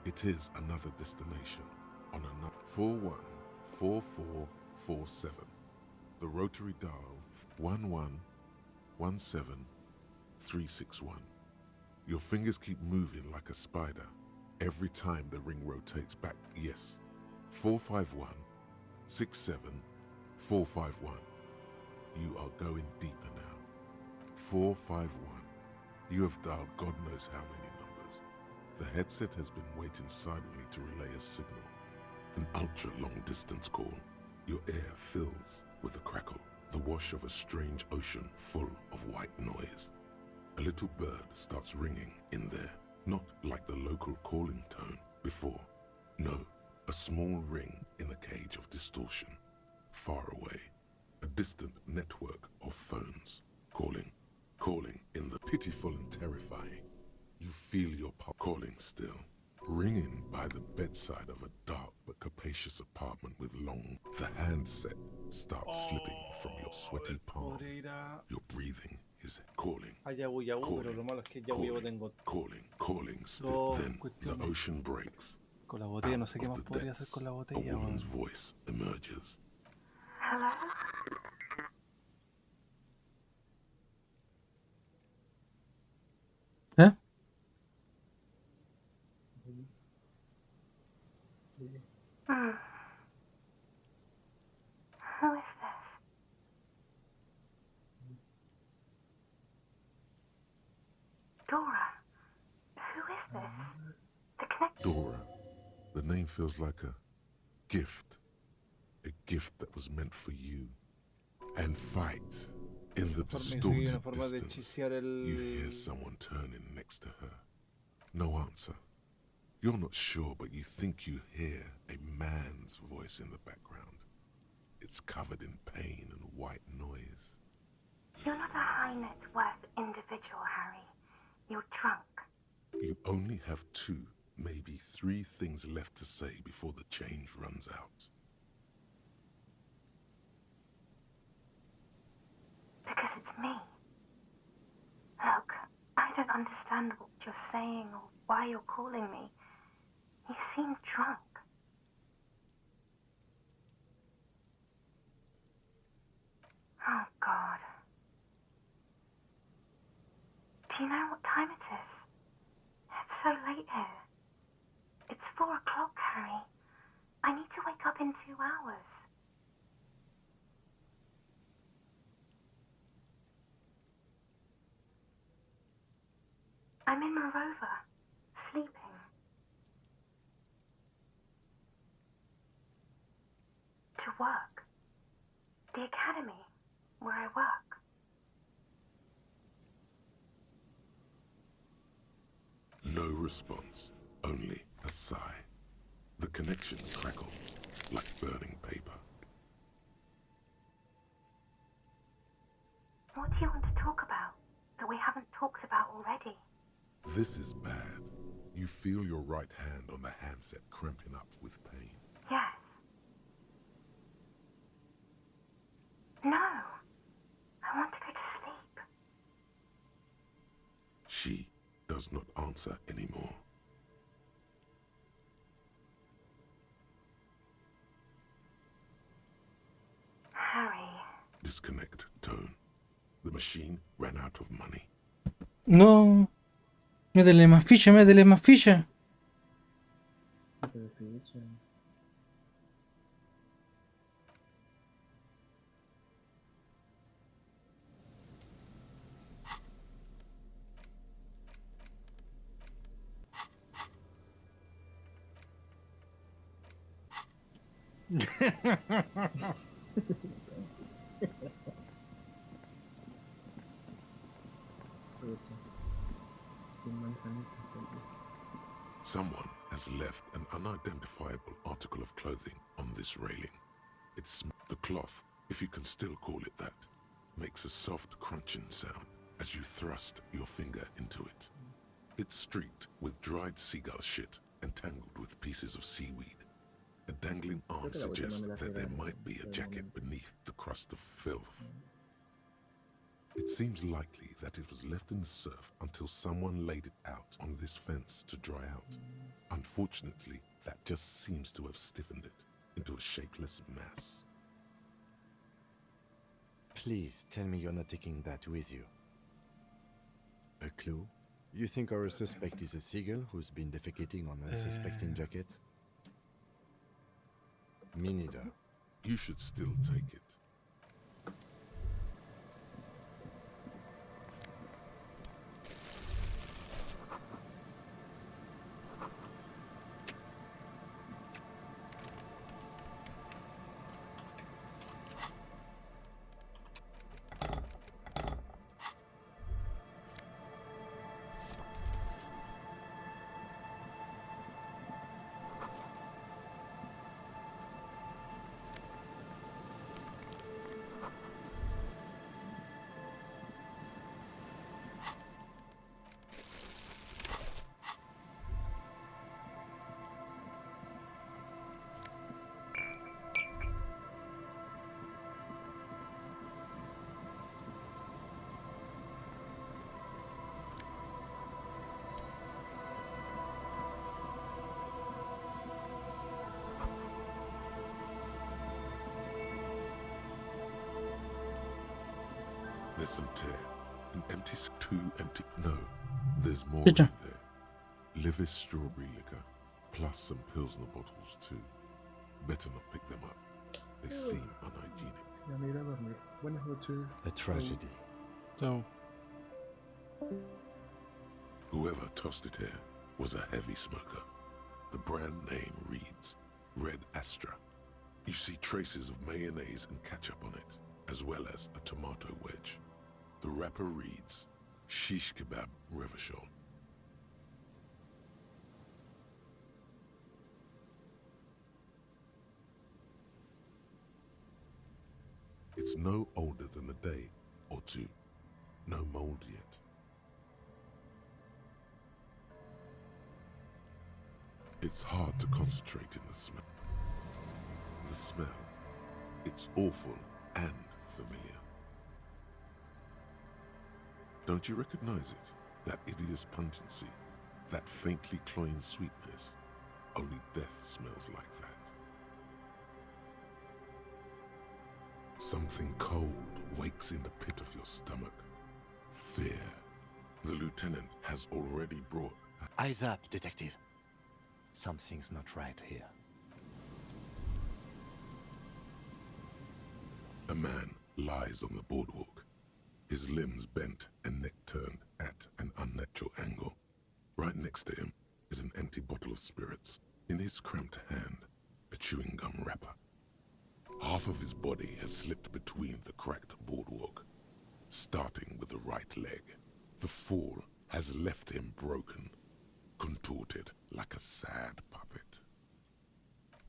E: It is another destination on another 414447. The rotary dial 1117361. Your fingers keep moving like a spider every time the ring rotates back. Yes, 451-67-451. You are going deeper now. 451. You have dialed God knows how many numbers. The headset has been waiting silently to relay a signal. An ultra-long distance call. Your air fills with a crackle, the wash of a strange ocean full of white noise. A little bird starts ringing in there, not like the local calling tone before. No, a small ring in a cage of distortion, far away. A distant network of phones, calling in the pitiful and terrifying. You feel your calling still, ringing by the bedside of a dark but capacious apartment with long. The handset starts slipping from your sweaty palm. Your breathing is calling. Calling still. Then the ocean breaks.
B: Con la botella no sé qué
E: Out
B: más
E: of the
B: podría hacer
E: depths,
B: con la
E: a
B: botella.
E: woman's voice emerges.
G: Hello?
A: ¿Eh?
G: Hmm. Who is this? Dora. Who is this? The connection.
E: Dora. The name feels like a gift. A gift that was meant for you. And fight. In the distorted distance, you hear someone turning next to her. No answer. You're not sure, but you think you hear a man's voice in the background. It's covered in pain and white noise.
G: You're not a high net worth individual, Harry. You're drunk.
E: You only have 2, maybe 3 things left to say before the change runs out.
G: Because it's me. Look, I don't understand what you're saying or why you're calling me. You seem drunk. Oh, God. Do you know what time it is? It's so late here. It's 4 o'clock, Harry. I need to wake up in 2 hours. I'm in Morova, sleeping. To work. The academy, where I work.
E: No response, only a sigh. The connection crackles like burning paper.
G: What do you want to talk about that we haven't talked about already?
E: This is bad. You feel your right hand on the handset cramping up with pain.
G: Yes. No. I want to go to sleep.
E: She does not answer anymore.
G: Harry.
E: Disconnect tone. The machine ran out of money.
A: No. Métele más ficha, métele más ficha.
C: Pucha. Un manzanita.
E: Someone has left an unidentifiable article of clothing on this railing. It's the cloth, if you can still call it that, makes a soft crunching sound as you thrust your finger into it. It's streaked with dried seagull shit and tangled with pieces of seaweed. A dangling arm suggests that there might be a jacket beneath the crust of filth. It seems likely that it was left in the surf until someone laid it out on this fence to dry out. Unfortunately, that just seems to have stiffened it into a shapeless mass.
F: Please tell me you're not taking that with you. A clue? You think our suspect is a seagull who's been defecating on a unsuspecting jacket? Me neither.
E: You should still take it. There's some tear. Two empty. No, there's more in
A: Picture.
E: there. Livis strawberry liquor, plus some Pilsner bottles too. Better not pick them up. They seem unhygienic.
C: Ya me iré a dormir. Buenas noches.
F: A tragedy.
A: So,
E: Whoever tossed it here was a heavy smoker. The brand name reads Red Astra. You see traces of mayonnaise and ketchup on it, as well as a tomato wedge. The wrapper reads Shish Kebab Revachol. It's no older than a day or two. No mold yet. It's hard to concentrate in the smell. The smell, it's awful and familiar. Don't you recognize it? That hideous pungency, that faintly cloying sweetness. Only death smells like that. Something cold wakes in the pit of your stomach. Fear. The lieutenant has already brought...
F: Eyes up, detective. Something's not right here.
E: A man lies on the boardwalk, his limbs bent and neck turned at an unnatural angle. Right next to him is an empty bottle of spirits. In his cramped hand, a chewing gum wrapper. Half of his body has slipped between the cracked boardwalk, starting with the right leg. The fall has left him broken, contorted like a sad puppet.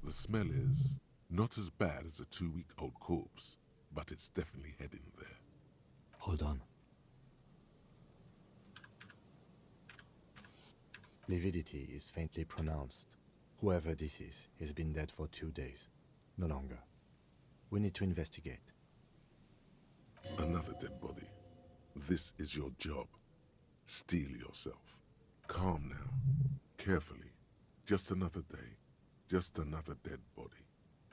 E: The smell is not as bad as a 2-week-old corpse, but it's definitely heading there.
F: Hold on. Lividity is faintly pronounced. Whoever this is has been dead for 2 days. No longer. We need to investigate.
E: Another dead body. This is your job. Steel yourself. Calm now. Carefully. Just another day. Just another dead body.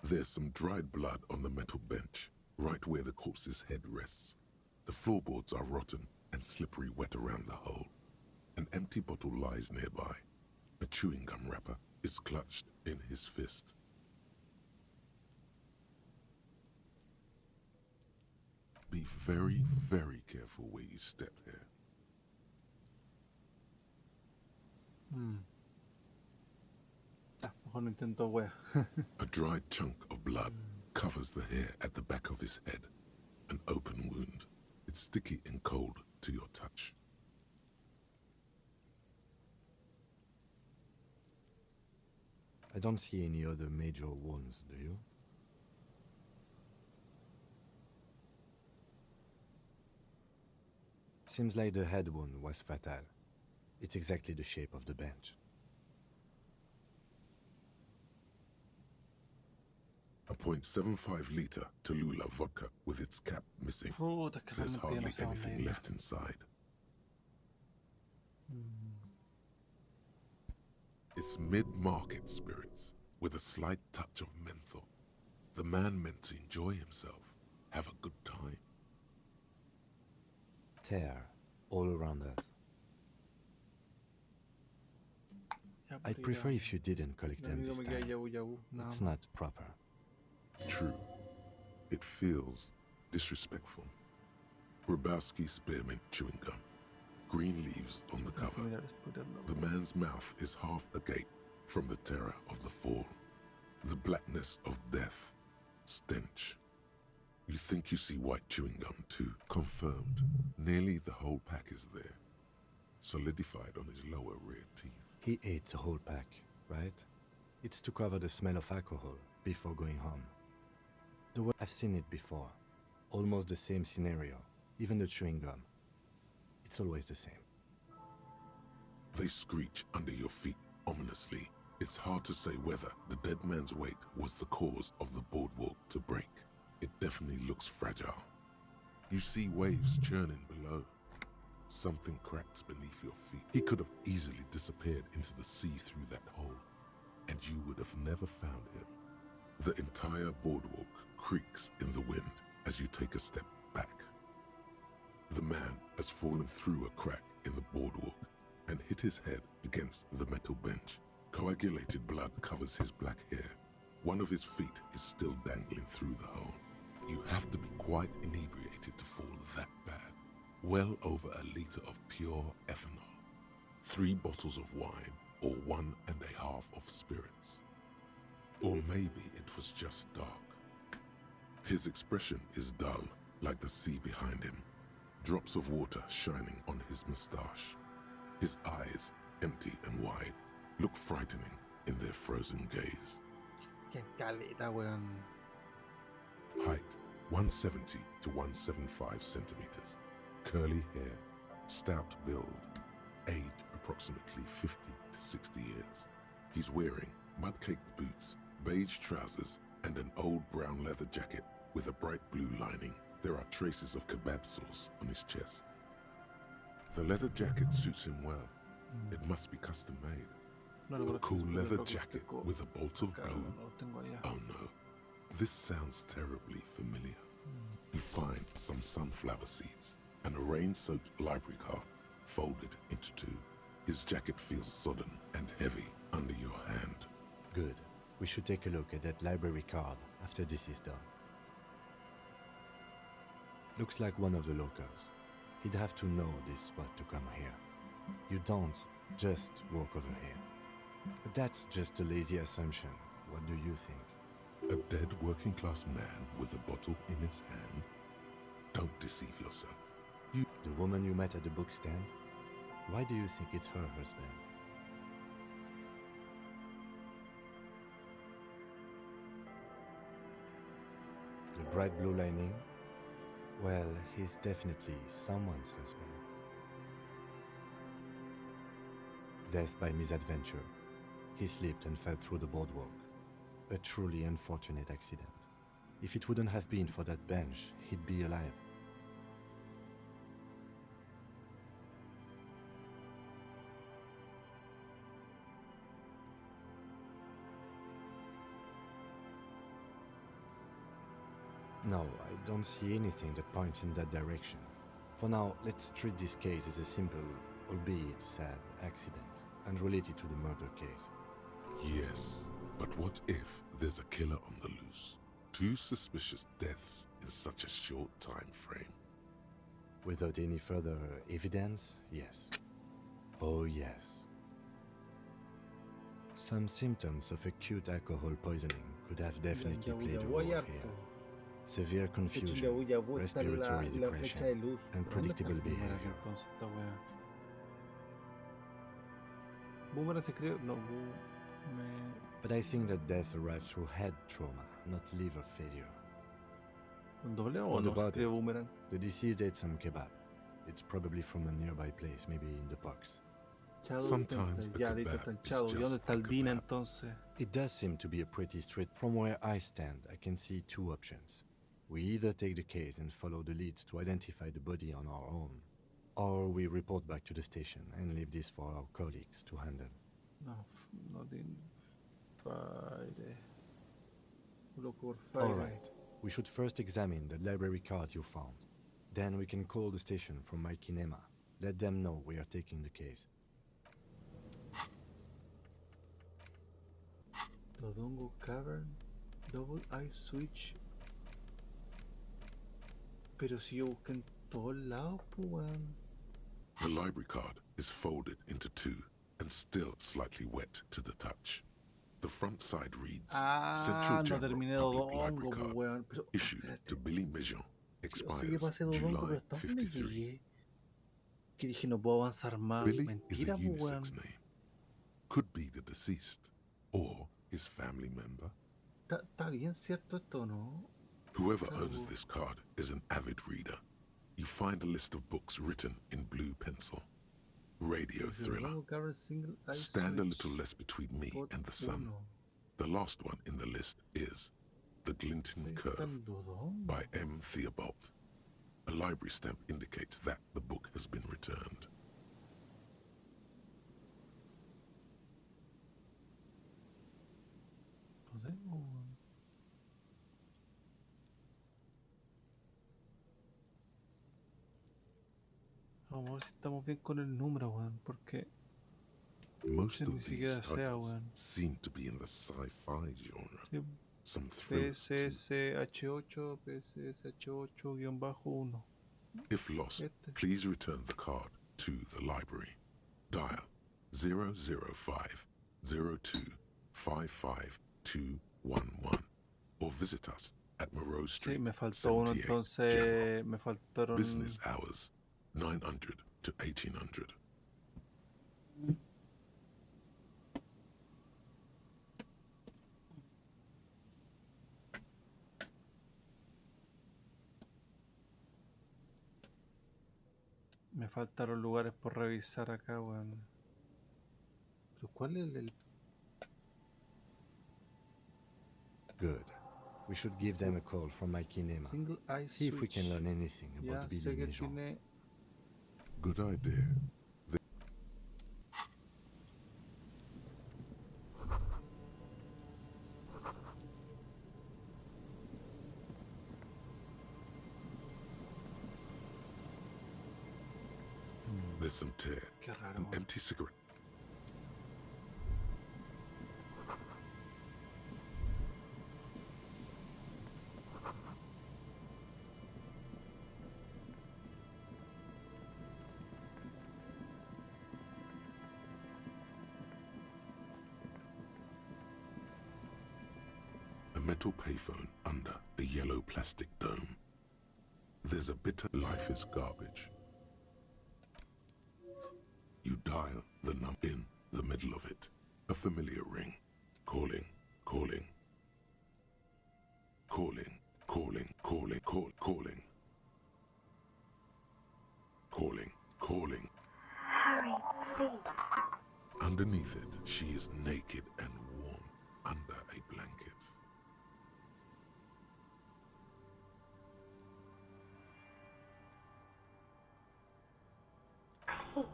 E: There's some dried blood on the metal bench, right where the corpse's head rests. The floorboards are rotten and slippery wet around the hole. An empty bottle lies nearby. A chewing gum wrapper is clutched in his fist. Be very, very careful where you step here.
B: Ya, Mejor no intento wea.
E: A dried chunk of blood covers the hair at the back of his head. An open wound. It's sticky and cold to your touch.
F: I don't see any other major wounds, do you? Seems like the head wound was fatal. It's exactly the shape of the bench.
E: A .75 liter Tallulah vodka with its cap missing.
B: Puta, que
E: There's
B: realmente yo no
E: hardly
B: sé dónde
E: anything
B: iría.
E: left inside. It's mid-market spirits with a slight touch of menthol. The man meant to enjoy himself, have a good time.
F: Tear all around us.
B: Ya,
F: I'd
B: pero
F: prefer
B: ya.
F: if you didn't collect
B: Lo
F: them
B: único
F: this
B: que me queda
F: time.
B: yabu yabu. Nada
F: It's
B: más.
F: not proper.
E: True. It feels disrespectful. Grabowski spearmint chewing gum. Green leaves on the cover.
B: Mira, esperarlo.
E: The man's mouth is half agape from the terror of the fall. The blackness of death. Stench. You think you see white chewing gum too. Confirmed. Nearly the whole pack is there. Solidified on his lower rear teeth.
F: He ate the whole pack, right? It's to cover the smell of alcohol before going home. I've seen it before. Almost the same scenario. Even the chewing gum. It's always the same.
E: They screech under your feet ominously. It's hard to say whether the dead man's weight was the cause of the boardwalk to break. It definitely looks fragile. You see waves churning below. Something cracks beneath your feet. He could have easily disappeared into the sea through that hole, and you would have never found him. The entire boardwalk creaks in the wind as you take a step back. The man has fallen through a crack in the boardwalk and hit his head against the metal bench. Coagulated blood covers his black hair. One of his feet is still dangling through the hole. You have to be quite inebriated to fall that bad. Well over a liter of pure ethanol. 3 bottles of wine or 1.5 of spirits. Or maybe it was just dark. His expression is dull, like the sea behind him. Drops of water shining on his moustache. His eyes, empty and wide, look frightening in their frozen gaze.
B: Qué caleta, weón.
E: Height, 170 to 175 centimeters. Curly hair, stout build. Age, approximately 50 to 60 years. He's wearing mud-caked boots, beige trousers, and an old brown leather jacket with a bright blue lining. There are traces of kebab sauce on his chest. The leather jacket suits him well. It must be custom made.
B: No,
E: A
B: pero
E: cool
B: es que
E: leather
B: creo que
E: jacket
B: tengo
E: with a bolt of
B: acá,
E: blue.
B: no lo tengo allá.
E: Oh no, this sounds terribly familiar. You find some sunflower seeds and a rain-soaked library card folded into 2. His jacket feels sodden and heavy under your hand.
F: Good. We should take a look at that library card after this is done. Looks like one of the locals. He'd have to know this spot to come here. You don't just walk over here. But that's just a lazy assumption. What do you think?
E: A dead working-class man with a bottle in his hand? Don't deceive yourself.
F: The woman you met at the book stand? Why do you think it's her husband? The bright blue lining? Well, he's definitely someone's husband. Death by misadventure. He slipped and fell through the boardwalk. A truly unfortunate accident. If it wouldn't have been for that bench, he'd be alive. No, I don't see anything that points in that direction. For now, let's treat this case as a simple, albeit sad, accident, unrelated to the murder case.
E: Yes, but what if there's a killer on the loose? 2 suspicious deaths in such a short time frame.
F: Without any further evidence, yes. Oh yes. Some symptoms of acute alcohol poisoning could have definitely
B: Yabu
F: played a
B: Yabu
F: role
B: hay
F: here.
B: harto.
F: Severe
B: De hecho, en
F: confusion,
B: Yabu Yabu está
F: respiratory
B: la flecha de
F: depression,
B: luz.
F: and
B: ¿Pero dónde está el
F: predictable
B: boomerang
F: behavior.
B: entonces esta wea? Boomerang se escribe... No,
F: But I think that death arrived through head trauma, not liver failure.
B: ¿Con doble o
F: What
B: no se
F: about
B: escribe
F: it?
B: boomerang?
F: The deceased ate some kebab. It's probably from a nearby place, maybe in the box.
E: Sometimes a
B: Ya, listo,
E: kebab
B: está el
E: is
B: chavo. ¿Y dónde
E: just
B: está
E: a
B: el Dina
E: kebab.
B: entonces?
F: It does seem to be a pretty straight. From where I stand, I can see two options. We either take the case and follow the leads to identify the body on our own, or we report back to the station and leave this for our colleagues to handle.
B: No, no tiene... Fire. Look for
F: All
B: fire.
F: right. We should first examine the library card you found. Then we can call the station from my kinema. Let them know we are taking the case.
B: Dodongo Cavern, Double Ice Switch. Pero si yo busqué en todos lados, pues weón.
E: The library card is folded into two and still slightly wet to the touch. The front side reads Central
B: No
E: General
B: terminé
E: Public
B: Dodongo,
E: Library
B: pues
E: card
B: weón. Pero
E: issued
B: espérate,
E: to Billy Mijon
B: yo sé que
E: expires
B: pasé Dodongo, pero
E: July
B: ¿hasta dónde
E: 53.
B: llegué? Que dije no puedo avanzar más.
E: Billy is a
B: Mentira, pues weón.
E: unisex name. Could be the deceased or his family member.
B: ¿Está bien cierto esto o no?
E: Whoever
B: Claro.
E: owns this card is an avid reader. You find a list of books written in blue pencil. Radio thriller.
B: Dodongo Cavern Single Ice
E: Stand a
B: Switch.
E: little less between me
B: Pot
E: and the sun.
B: 1.
E: The last one in the list is The Glinting
B: Ahí está
E: Curve
B: el Dodongo.
E: by M. Theobald. A library stamp indicates that the book has been returned.
B: Dodongo, weón. Vamos a ver si estamos bien con el número, weón, porque
E: Most
B: ni
E: of
B: siquiera
E: these
B: sea,
E: titles
B: weón.
E: seem to be in the sci-fi genre.
B: Sí,
E: Some thrillers too.
B: PSSH8, PSSH8-1.
E: If lost,
B: Este.
E: please return the card to the library. Dial 005 02 55211 or visit us at Moreau
B: Sí,
E: Street,
B: me faltó uno
E: 78,
B: entonces.
E: General.
B: Me faltaron.
E: Business hours 900 to 1800.
B: Me faltaron lugares por revisar acá, weón. Pero ¿cuál es el.
F: Good. We should give them a call from my kinema.
B: Single Eye
F: See if we can
B: Switch?
F: learn anything
B: Ya
F: about
B: sé
F: Billy
B: que
F: Mijon.
B: tiene.
E: Good idea. There's some tear,
B: Qué raro.
E: an
B: weón.
E: empty cigarette. A metal payphone under a yellow plastic dome. There's a bitter life is garbage. You dial the number in the middle of it. A familiar ring. Calling, calling. Calling, calling, calling, calling. Calling, calling.
G: Harry, please.
E: Underneath it, she is naked and warm under a blanket.
G: Please.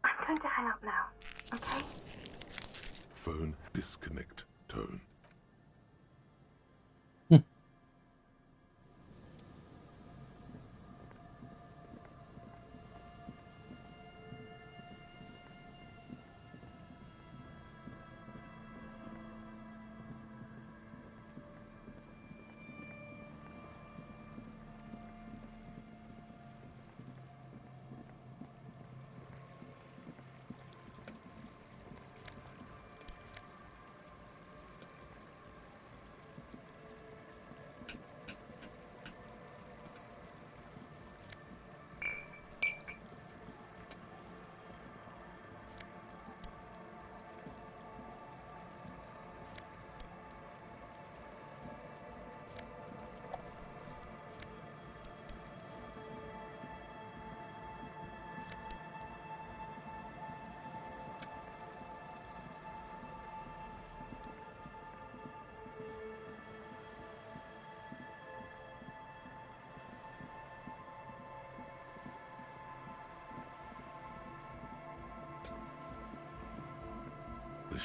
G: I'm going to hang up now, okay?
E: Phone disconnect tone.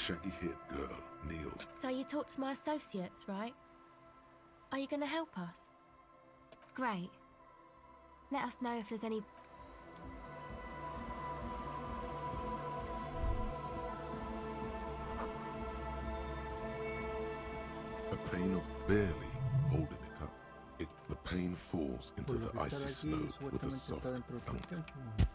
E: shaggy-haired girl kneels.
D: So you talked to my associates, right? Are you going to help us? Great. Let us know if there's any...
E: A pain of barely holding it up. The pain falls into
A: Por lo
E: the
A: que
E: icy
A: sale
E: snow
A: aquí,
E: with a
A: supuestamente está
E: soft
A: dentro del
E: thump.
A: templo.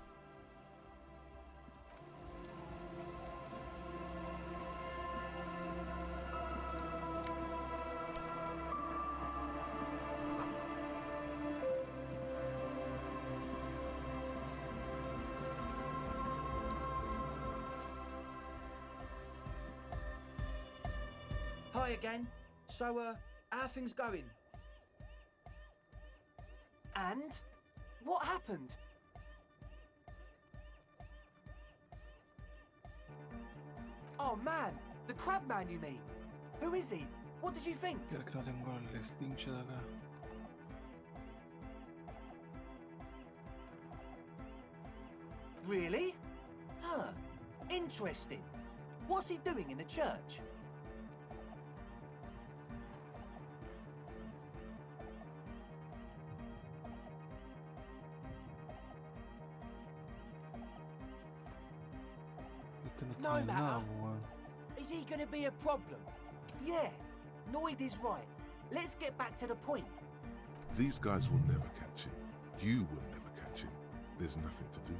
K: Hi again. So, how are things going? And? What happened? Oh man, the crab man you mean? Who is he? What did you think?
B: Creo que no tengo el slingshot acá.
K: Really? Huh. Interesting. What's he doing in the church?
B: Este no
K: No
B: tiene nada,
K: matter.
B: weón.
K: Is he gonna be a problem? Yeah, Noid is right. Let's get back to the point.
E: These guys will never catch him. You will never catch him. There's nothing to do.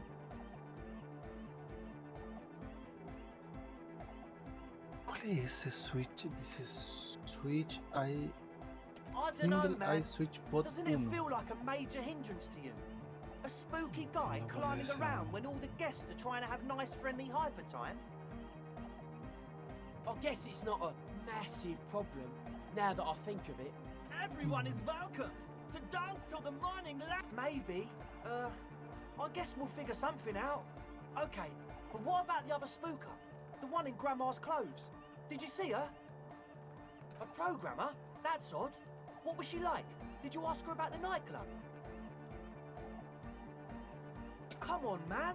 B: ¿Cuál es ese switch? Dice switch I...
K: I don't know,
B: Single eye
K: man.
B: switch pod
K: Doesn't it
B: 1.
K: feel like a major hindrance to you? A spooky guy
B: No
K: climbing
B: puede ser.
K: around when all the guests are trying to have nice, friendly hyper time?
L: I guess it's not a massive problem, now that I think of it.
K: Everyone is welcome to dance till the morning light. Maybe. I guess we'll figure something out. Okay, but what about the other spooker? The one in Grandma's clothes? Did you see her? A programmer? That's odd. What was she like? Did you ask her about the nightclub? Come on, man.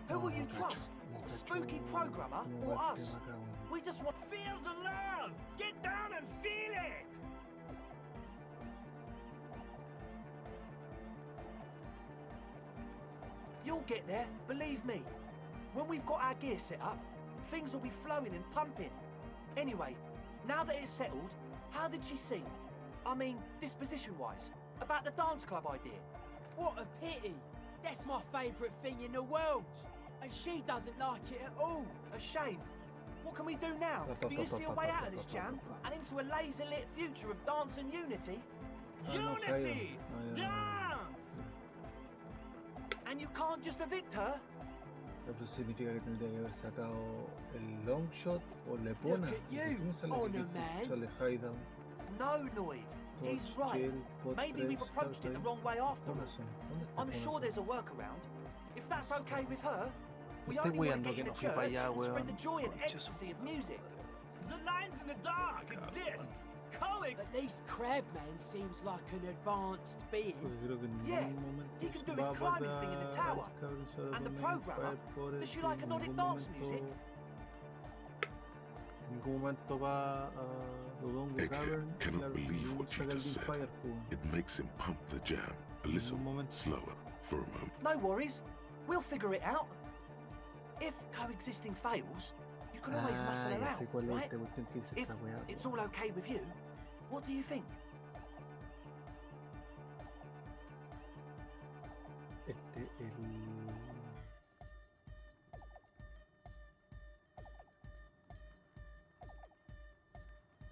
K: Who will you trust? A spooky programmer or us? We just want... Feel the love! Get down and feel it! You'll get there, believe me. When we've got our gear set up, things will be flowing and pumping. Anyway, now that it's settled, how did she seem? I mean, disposition-wise, about the dance club idea.
L: What a pity! That's my favourite thing in the world! And she doesn't like it at all!
K: A shame. What can we do now? Do you see a way out of this jam and into a laser-lit future of dance and unity? Unity! Dance! And you can't just evict her?
A: Eso significa que tendría que haber sacado el long shot o le pone.
L: Look at you, honor man.
A: Sale high down.
K: No, Noid. He's right. Maybe we've approached it the wrong way after all. I'm sure there's a workaround. If that's okay with her, we only want to get in the church and spread the joy and ecstasy of music. The lines in the dark exist.
L: At least Crabman seems like an advanced being.
K: Yeah, he can do his climbing thing in the tower. And the programmer, does she like Nordic dance music?
B: En ningún momento va a Dodongo
E: Egghead
B: Cavern y
E: cannot believe what you
B: saca el
E: just
B: Big
E: said.
B: Fire, po.
E: It makes him pump the jam a little slower for a moment.
K: No worries. We'll figure it out. If coexisting fails, you can always muscle her
A: ya
K: out,
A: sé cuál es
K: right?
A: esta cuestión que dice
K: If
A: esta weá.
K: it's all okay with you, what do you think?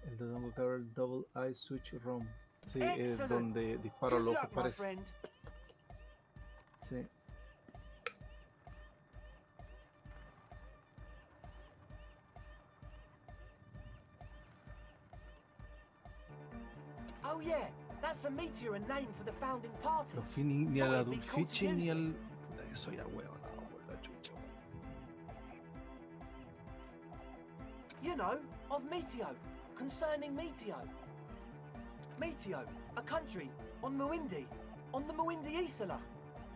A: El Dodongo Cavern Double Eye Switch ROM. Sí, es
K: Excellent.
A: donde disparo
K: Good
A: los
K: luck,
A: ojos,
K: my
A: parece.
K: friend.
A: Sí.
K: Oh yeah, that's a meteor and name for the founding party.
A: No fui ni
K: Thought
A: al
K: it'd be
A: Adult
K: cool to
A: Fishing ni
K: use
A: al.
K: it.
A: Puta que soy ahueonado por la chucha.
K: You know, of Meteo, concerning Meteo. Meteo, a country on Muindi, on the Muindi Isla.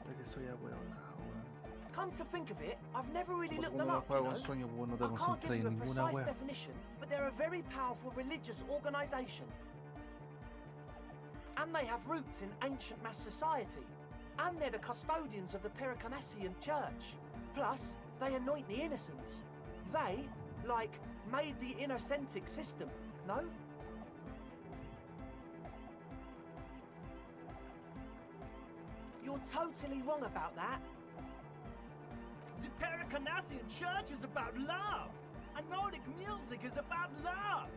A: Puta que soy ahueonado, weón.
K: Come to think of it, I've never really
B: Porque
K: looked them
B: cuando uno
K: up, you
B: juega un
K: know?
B: sueño, pues no te
K: I can't
B: concentras
K: give you
B: en
K: a
B: ninguna
K: precise
B: wea.
K: definition, but they're a very powerful religious organisation. And they have roots in ancient mass society. And they're the custodians of the Pericarnassian Church. Plus, they anoint the innocents. They, like, made the Innocentic system, no? You're totally wrong about that.
M: The Pericarnassian Church is about love. And Nordic music is about love.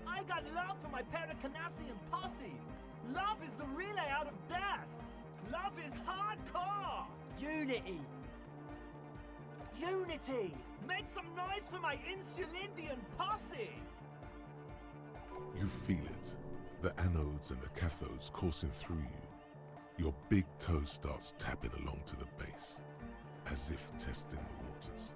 M: I got love for my Pericarnassian posse. Love is the relay out of death. Love is hardcore.
K: Unity. Unity!
M: Make some noise for my Insulindian posse.
E: You feel it. The anodes and the cathodes coursing through you. Your big toe starts tapping along to the base, as if testing the waters.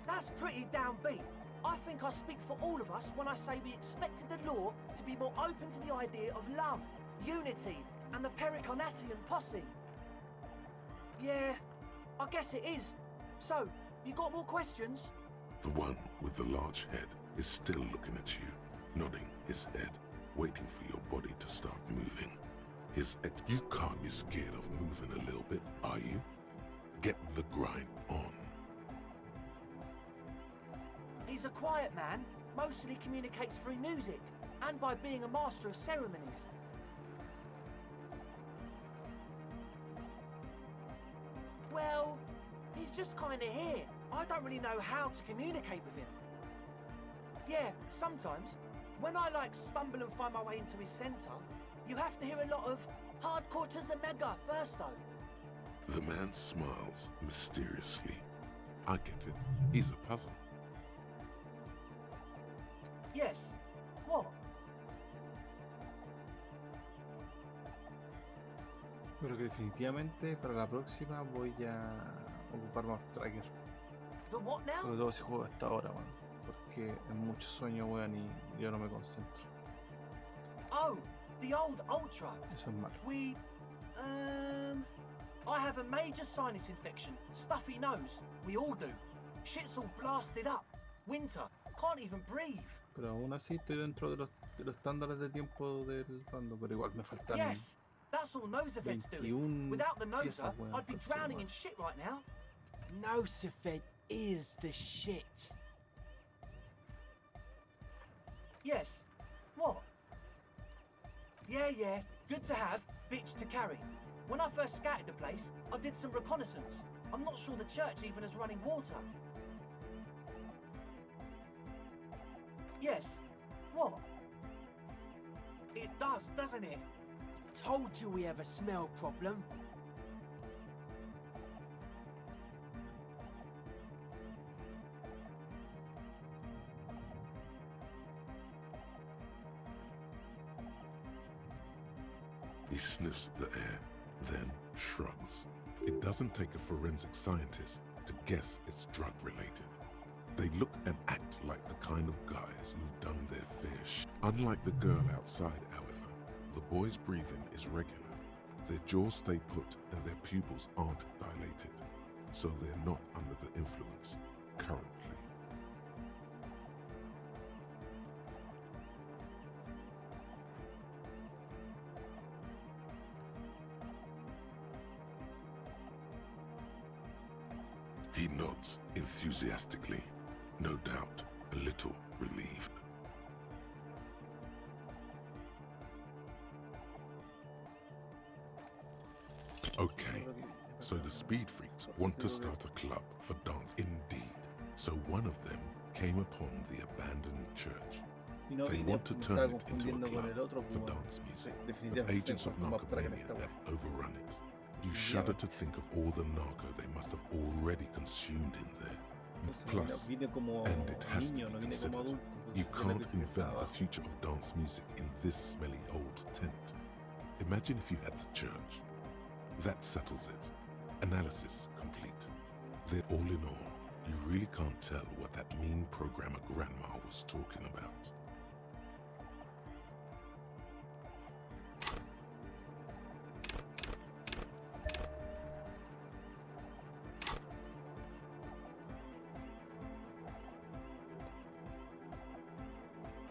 K: That's pretty downbeat. I think I speak for all of us when I say we expected the law to be more open to the idea of love, unity, and the Pericarnassian posse. Yeah, I guess it is. So, you got more questions?
E: The one with the large head is still looking at you, nodding his head, waiting for your body to start moving. You can't be scared of moving a little bit, are you? Get the grind on.
K: He's a quiet man, mostly communicates through music, and by being a master of ceremonies. Well, he's just kinda here. I don't really know how to communicate with him. Yeah, sometimes, when I stumble and find my way into his center, you have to hear a lot of hardcore to the mega first though.
E: The man smiles mysteriously. I get it. He's a puzzle.
K: Yes. What?
B: Pero que definitivamente para la próxima voy a ocupar más tracker.
K: The what now?
B: Sobre todo si juego hasta ahora, weón. Porque es mucho sueño, weón, y yo no me concentro.
K: Oh, the old Ultra.
B: Eso es malo.
K: I have a major sinus infection, stuffy nose. We all do. Shit's all blasted up. Winter. Can't even breathe.
B: Pero aún así estoy dentro de los estándares de tiempo del bando, pero igual me faltan
K: Yes, that's all Nosefed's doing.
B: 21
K: Without the Noser,
B: piezas, weón,
K: I'd be
B: concha
K: drowning
B: madre.
K: in shit right now.
L: Nosefed is the shit.
K: Yes. What? Yeah, good to have, bitch to carry. When I first scouted the place, I did some reconnaissance. I'm not sure the church even has running water. Yes. What? It does, doesn't it?
L: Told you we have a smell problem.
E: He sniffs the air, then shrugs. It doesn't take a forensic scientist to guess it's drug-related. They look and act like the kind of guys who've done their fair share. Unlike the girl outside, however, the boy's breathing is regular. Their jaws stay put and their pupils aren't dilated, so they're not under the influence currently. He nods enthusiastically, no doubt a little relieved. Okay, so the Speed Freaks want to start a club for dance indeed. So one of them came upon the abandoned church. They want to turn it into a club for dance music. But agents of Narcomania have overrun it. You shudder to think of all the narco they must have already consumed in there. Plus, and it has to be considered, you can't invent the future of dance music in this smelly old tent. Imagine if you had the church, That settles it. Analysis complete. Then all in all, you really can't tell what that mean programmer grandma was talking about.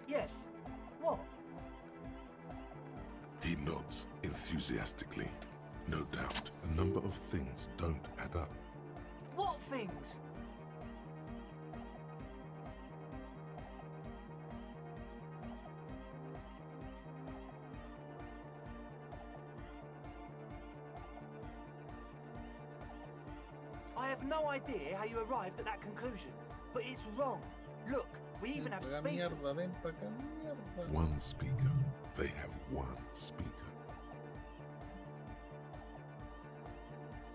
K: Yes. What?
E: He nods enthusiastically. No doubt, a number of things don't add up.
K: What things? I have no idea how you arrived at that conclusion, but it's wrong. Look, we even have speakers.
E: One speaker. They have one speaker.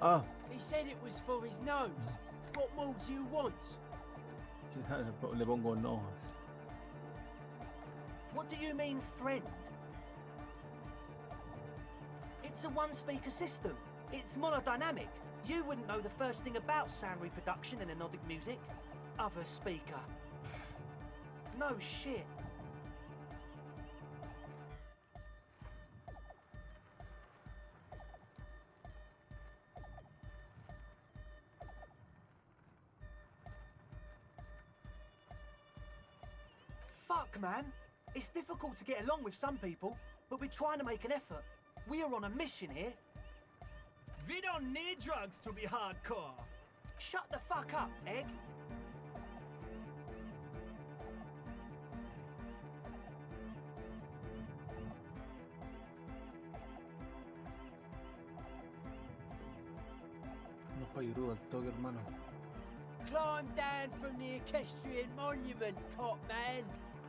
B: Ah,
L: He said it was for his nose. What more do you want?
B: le pongo no.
K: What do you mean, friend? It's a one-speaker system. It's monodynamic. You wouldn't know the first thing about sound reproduction and anodic music. Other speaker. No shit. Fuck, man. It's difficult to get along with some people, but we're trying to make an effort. We are on a mission here.
M: We don't need drugs to be hardcore.
K: Shut the fuck up, Egg.
B: No payrudo al toque, hermano.
L: Climb down from the equestrian monument, cop man.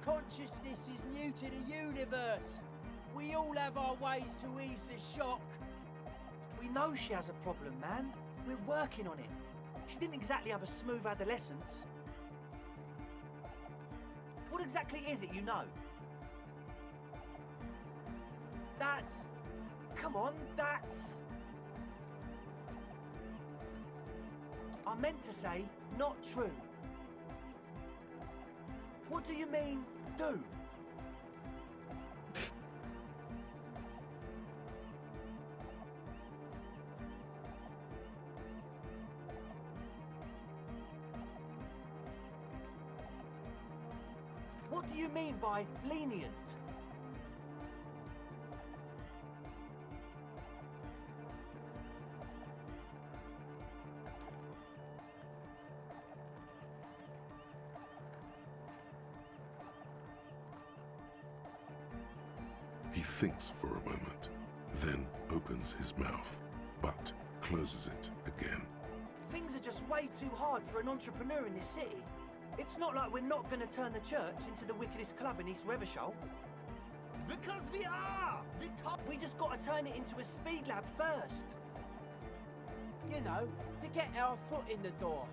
L: Consciousness is new to the universe. We all have our ways to ease the shock.
K: We know she has a problem, man. We're working on it. She didn't exactly have a smooth adolescence. What exactly is it you know? That's... Come on, that's... I meant to say, not true. What do you mean, do? What do you mean by lenient?
E: He thinks for a moment, then opens his mouth, but closes it again.
K: Things are just way too hard for an entrepreneur in this city. It's not like we're not going to turn the church into the wickedest club in East Revachol.
M: Because we are!
K: We just got to turn it into a speed lab first.
L: You know, to get our foot in the door.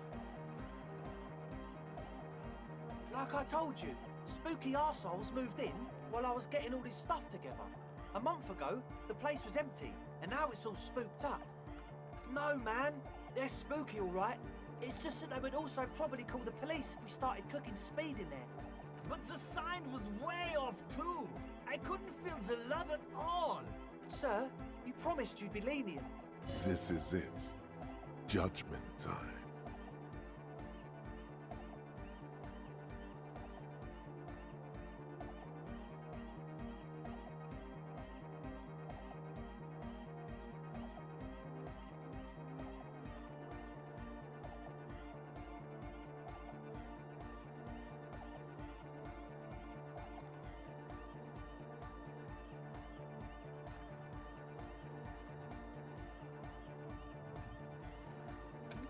K: Like I told you, spooky arseholes moved in while I was getting all this stuff together. A month ago, the place was empty, and now it's all spooked up. No, man, they're spooky all right. It's just that they would also probably call the police if we started cooking speed in there.
M: But the sign was way off too. I couldn't feel the love at all.
K: Sir, you promised you'd be lenient.
E: This is it. Judgment time.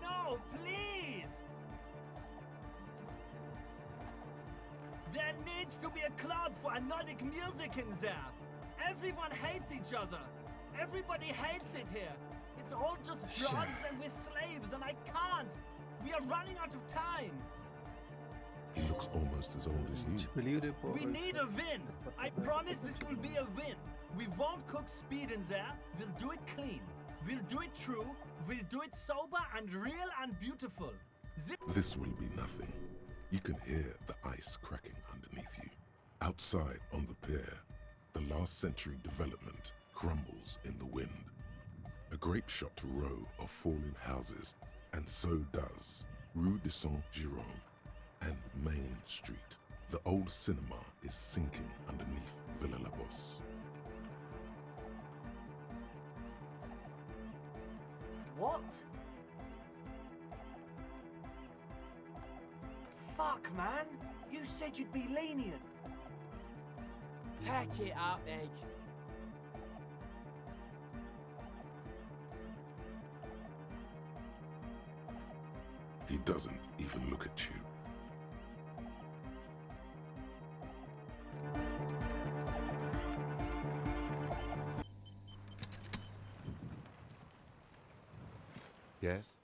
M: No, please! There needs to be a club for anodic music in there. Everyone hates each other. Everybody hates it here. It's all just drugs and we're slaves and I can't. We are running out of time.
E: He looks almost as old as you.
M: We need a win. I promise this will be a win. We won't cook speed in there. We'll do it clean. We'll do it true, we'll do it sober and real and beautiful.
E: This will be nothing. You can hear the ice cracking underneath you. Outside on the pier, the last century development crumbles in the wind. A grape-shot row of fallen houses, and so does Rue de Saint-Jérôme and Main Street. The old cinema is sinking underneath Villa La Bosse.
K: What? Fuck, man! You said you'd be lenient.
L: Pack it up, Egg.
E: He doesn't even look at you.
F: Yes?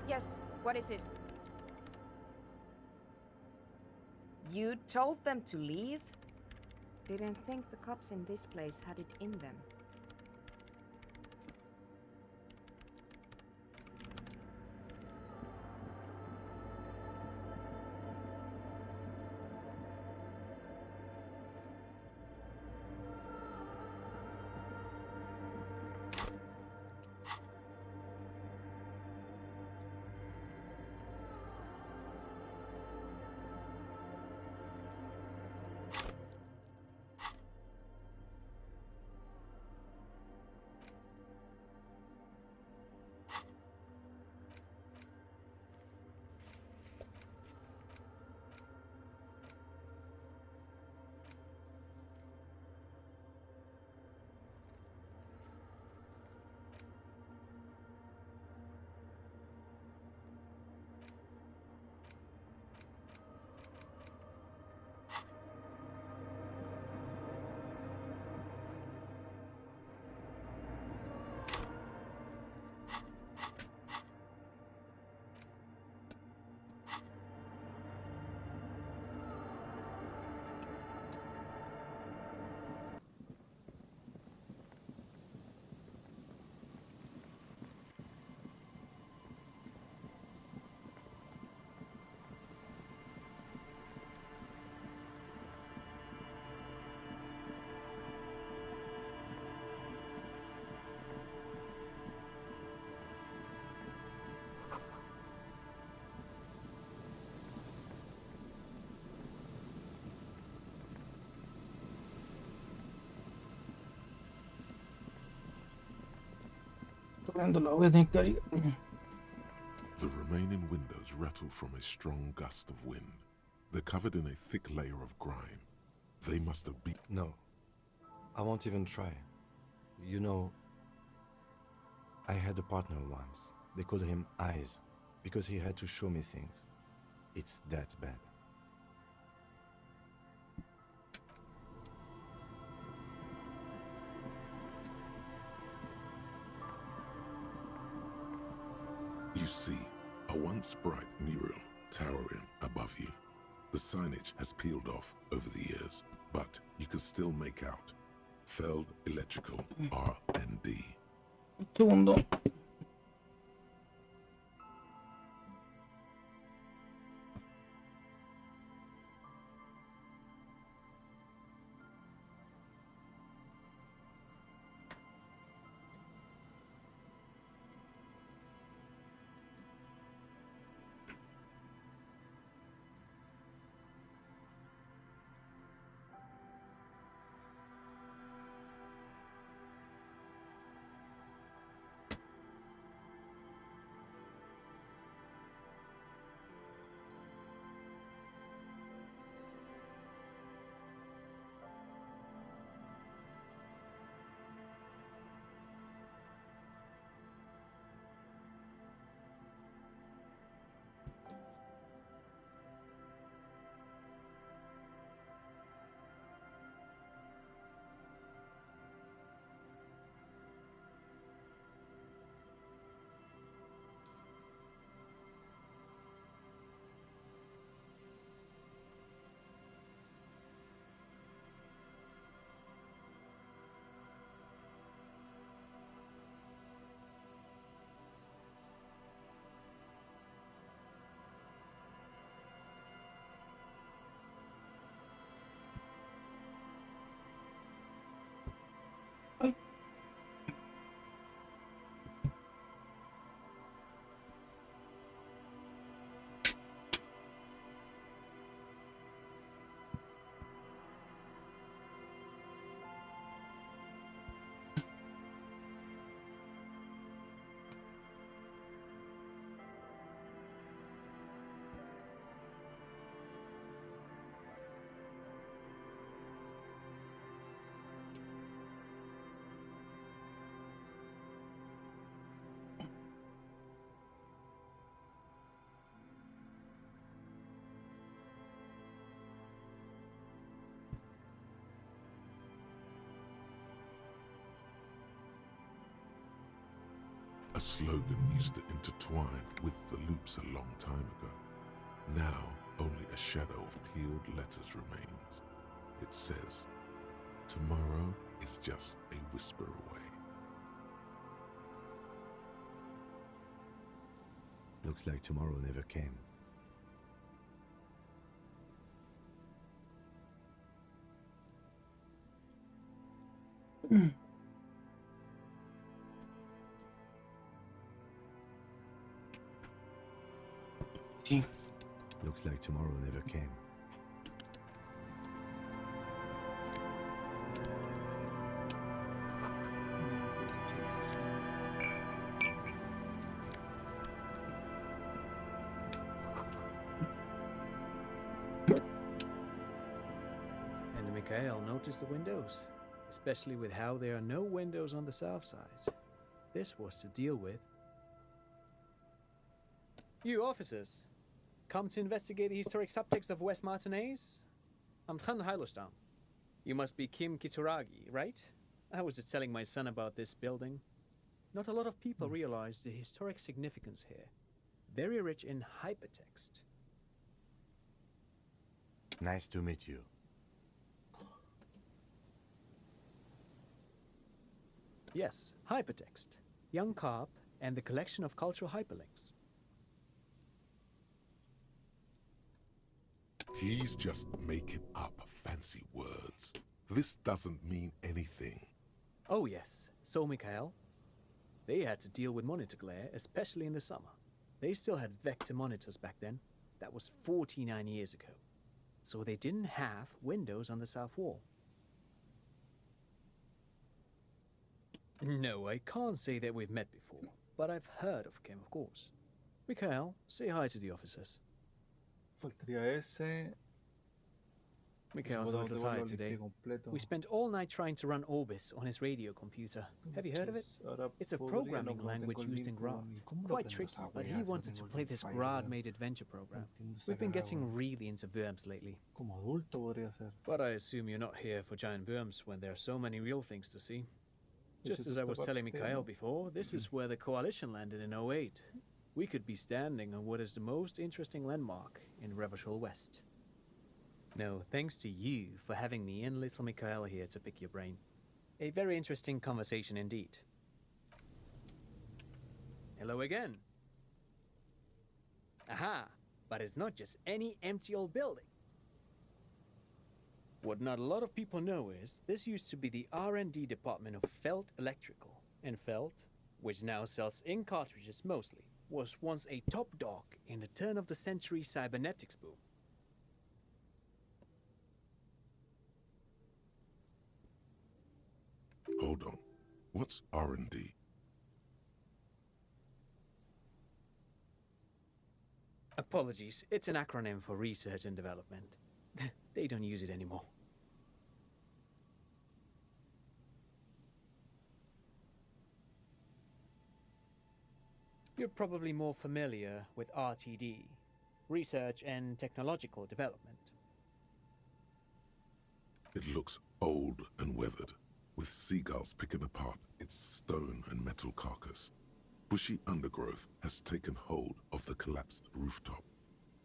I: Yes, what is it? You told them to leave? Didn't think the cops in this place had it in them.
E: The remaining windows rattle from a strong gust of wind. They're covered in a thick layer of grime. They must have been...
F: No. I won't even try. You know, I had a partner once. They called him Eyes, because he had to show me things. It's that bad.
E: You see, a once bright mural towering above you. The signage has peeled off over the years, but you can still make out Feld Electrical R&D.
A: Segundo.
E: A slogan used to intertwine with the loops a long time ago. Now, only a shadow of peeled letters remains. It says, tomorrow is just a whisper away.
F: Looks like tomorrow never came.
N: Sí.
F: Looks like tomorrow never came.
O: And Mikhail noticed the windows, especially with how there are no windows on the south side. This was to deal with. You officers, come to investigate the historic subtext of West Martinez? I'm Tran Heilostam. You must be Kim Kituragi, right? I was just telling my son about this building. Not a lot of people realize the historic significance here. Very rich in hypertext.
F: Nice to meet you.
O: Yes, hypertext. Young Carp and the collection of cultural hyperlinks.
E: He's just making up fancy words. This doesn't mean anything.
O: Oh yes, so Mikhail. They had to deal with monitor glare, especially in the summer. They still had vector monitors back then. That was 49 years ago. So they didn't have windows on the south wall. No, I can't say that we've met before, but I've heard of Kim, of course. Mikhail, say hi to the officers.
B: Faltaría ese.
O: Mikhail's a little tired today. We spent all night trying to run Orbis on his radio computer. Have you heard of it? It's a programming language used in Grad. Quite tricky, but he wanted to play this Grad-made adventure program. We've been getting really into worms lately. But I assume you're not here for giant worms when there are so many real things to see. Just as I was telling Mikhail before, this is where the Coalition landed in 08. We could be standing on what is the most interesting landmark in Revachol West. No, thanks to you for having me and little Mikhail here to pick your brain. A very interesting conversation indeed. Hello again. Aha, but it's not just any empty old building. What not a lot of people know is this used to be the R&D department of Felt Electrical. And Felt, which now sells ink cartridges mostly, was once a top dog in the turn-of-the-century cybernetics boom.
E: Hold on. What's R&D?
O: Apologies, it's an acronym for research and development. They don't use it anymore. You're probably more familiar with RTD, Research and Technological Development.
E: It looks old and weathered, with seagulls picking apart its stone and metal carcass. Bushy undergrowth has taken hold of the collapsed rooftop.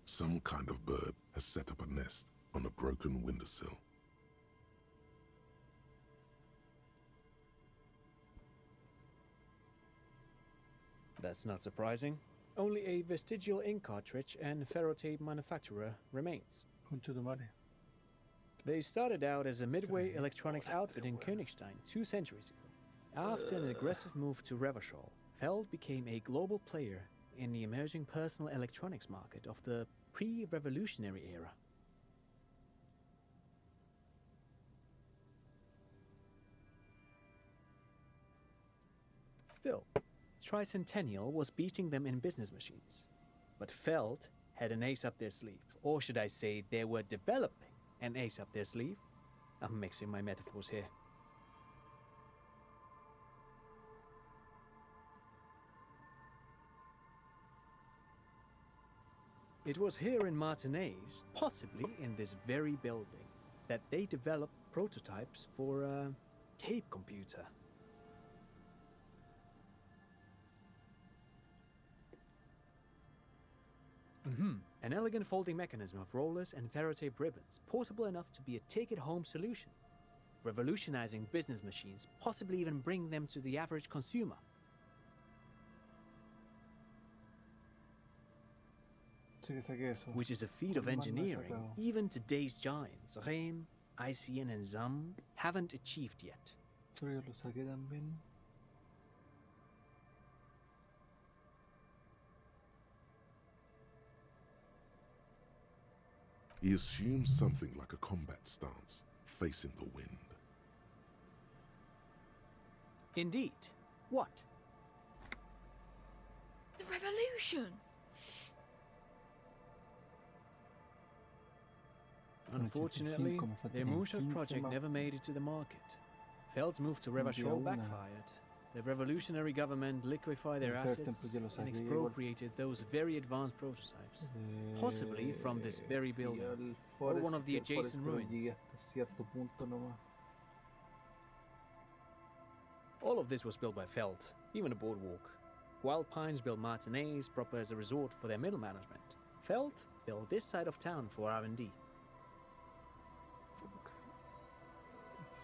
E: Some kind of bird has set up a nest on a broken windowsill.
O: That's not surprising. Only a vestigial ink cartridge and ferrotape manufacturer remains. They started out as a midway electronics outfit in Königstein 2 centuries ago. After an aggressive move to Revachol, Feld became a global player in the emerging personal electronics market of the pre-revolutionary era. Still, Tricentennial was beating them in business machines. But Feld had an ace up their sleeve, or should I say they were developing an ace up their sleeve. I'm mixing my metaphors here. It was here in Martinez, possibly in this very building, that they developed prototypes for a tape computer. An elegant folding mechanism of rollers and ferrotape ribbons, portable enough to be a take-it-home solution. Revolutionizing business machines, possibly even bring them to the average consumer. Which is a feat of engineering even today's giants, Rehm, ICN and ZAM, haven't achieved yet.
E: He assumes something like a combat stance, facing the wind.
O: Indeed. What?
N: The revolution!
O: Unfortunately, their moonshot project never made it to the market. Feld's move to Revachol backfired. The revolutionary government liquefied their assets and expropriated those very advanced prototypes, possibly from this very building, or one of the adjacent ruins. All of this was built by Feld, even the boardwalk. Wild Pines built Martinez proper as a resort for their middle management. Feld built this side of town for R&D.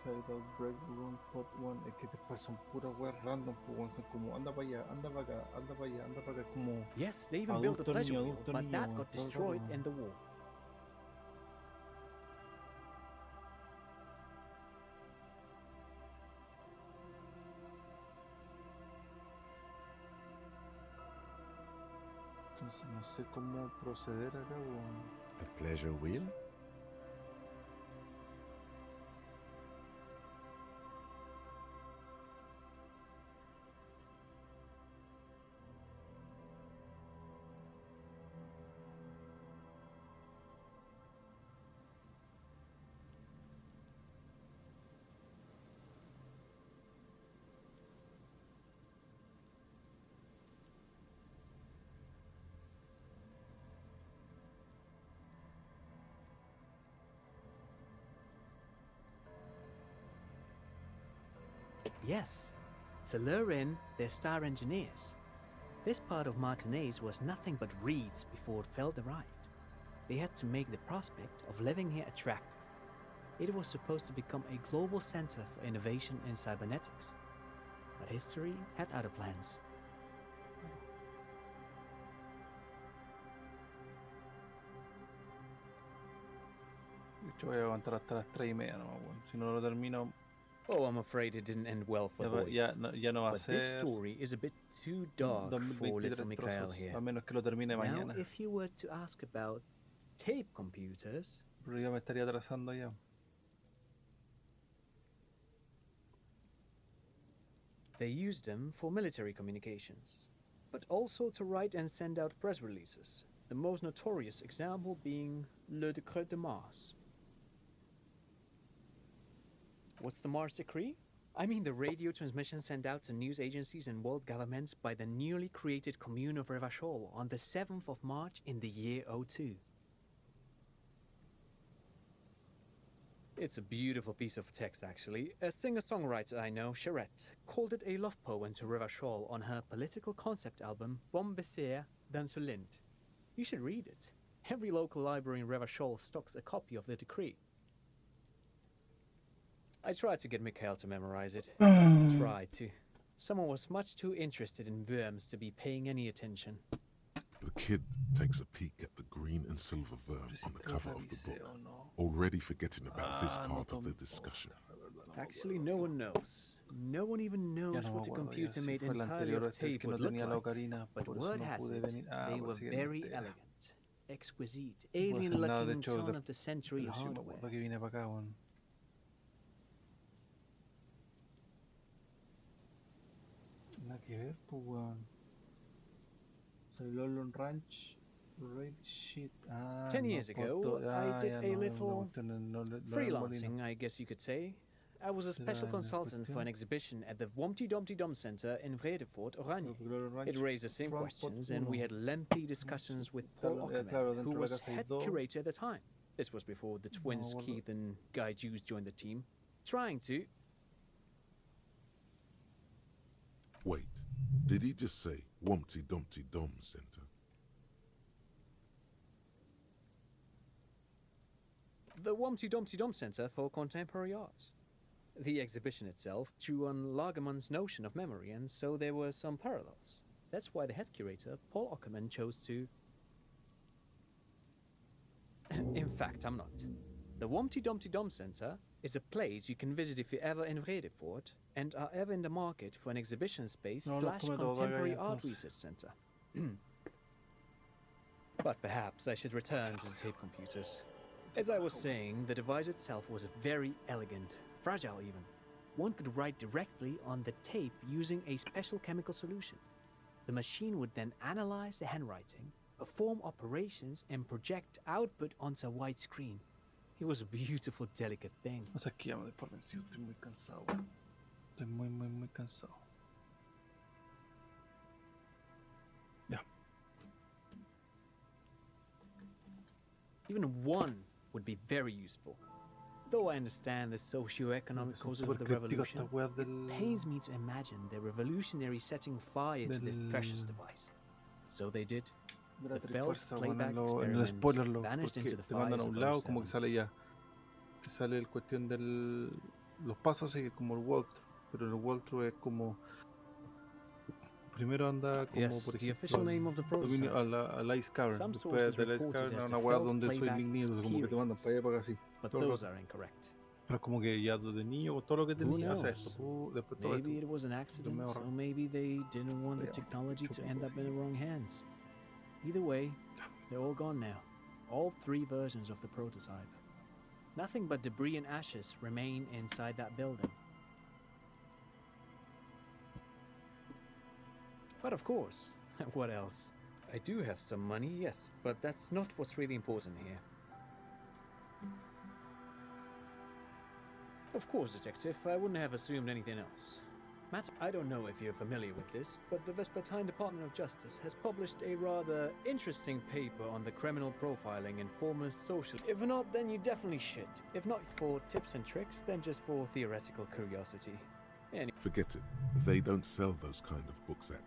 B: Es que después son puras weas random, son como anda para allá, anda para acá, anda para allá, anda para acá, como
O: yes, they even built a pleasure wheel, but that got destroyed in the war.
B: Entonces no sé cómo proceder acá, weón.
F: A pleasure wheel?
O: Yes, to lure in their star engineers. This part of Martinez was nothing but reeds before Feld arrived. They had to make the prospect of living here attractive. It was supposed to become a global center for innovation in cybernetics. But history had other plans.
B: Yo voy a aguantar hasta las 3:30 nomás, weón. Si no lo termino...
O: Oh, I'm afraid it didn't end well for boys.
B: Ya no va a
O: but
B: ser
O: this story is a bit too dark for little Mikhail here.
B: A menos que lo termine mañana.
O: Now, if you were to ask about tape computers...
B: Pero ya me estaría atrasando ya.
O: They used them for military communications, but also to write and send out press releases, the most notorious example being Le Décret de Mars. What's the Mars Decree? I mean the radio transmission sent out to news agencies and world governments by the newly created commune of Revachol on the 7th of March in the year 02. It's a beautiful piece of text, actually. A singer-songwriter I know, Charette, called it a love poem to Revachol on her political concept album, Bon Baiser dans ce Lind. You should read it. Every local library in Revachol stocks a copy of the decree. I tried to get Mikhail to memorize it. Tried to. Someone was much too interested in worms to be paying any attention.
E: The kid takes a peek at the green and silver verb on the cover of the book, already forgetting about this part of the discussion.
O: Actually, no one knows. No one even knows what a computer made entirely of tape would look like. But word has it, they were very elegant, exquisite, alien-looking turn-of-the-century hardware.
B: Nada que ver, pues, weón. Salió Lone Ranch, Raid Shit.
O: 10 years ago, I did a little freelancing, I guess you could say. I was a special consultant for an exhibition at the Womty Dumpty Dum Center in Vredefort, Oranje. It raised the same questions, and we had lengthy discussions with Paul Ockerman, who was head curator at the time. This was before the twins Keith and Guy Hughes joined the team, trying to...
E: Wait, did he just say Wumpty Dumpty Dum Center?
O: The Humpty Dumpty Dump Center for Contemporary Arts. The exhibition itself drew on Lagerman's notion of memory, and so there were some parallels. That's why the head curator, Paul Ockerman, chose to... In fact, I'm not. The Humpty Dumpty Dump Center is a place you can visit if you're ever in Vredefort and are ever in the market for an exhibition space slash contemporary art research center. But perhaps I should return to the tape computers. As I was saying, the device itself was very elegant, fragile even. One could write directly on the tape using a special chemical solution. The machine would then analyze the handwriting, perform operations, and project output onto a white screen. It was a beautiful, delicate thing.
B: O sea, es que ya me doy por vencido, estoy muy cansado, weón. Estoy muy cansado. Ya.
O: Even one would be very useful. Though I understand the socio-economic causes of the revolution, it pains me to imagine the revolutionaries setting fire to the precious device. So they did. The failed playback experiment vanished into the fires of
B: lado, como que sale ya. Te sale el cuestión del los pasos, así que como el walkthrough, pero el walkthrough es como primero anda como por ejemplo al Ice Cavern, después del Ice Cavern a una hueá donde soy ignido, como que te mandan para allá para acá así. Pero como que ya desde niño todo lo que tenía hace esto, después todo
O: maybe it was an accident, or maybe they didn't want the technology to end up in the wrong hands. Either way, they're all gone now. All three versions of the prototype. Nothing but debris and ashes remain inside that building. But of course, what else? I do have some money, yes, but that's not what's really important here. Of course, Detective, I wouldn't have assumed anything else. Matt, I don't know if you're familiar with this, but the Vespertine Department of Justice has published a rather interesting paper on the criminal profiling in former social... If not, then you definitely should. If not for tips and tricks, then just for theoretical curiosity.
E: Forget it. They don't sell those kind of books at...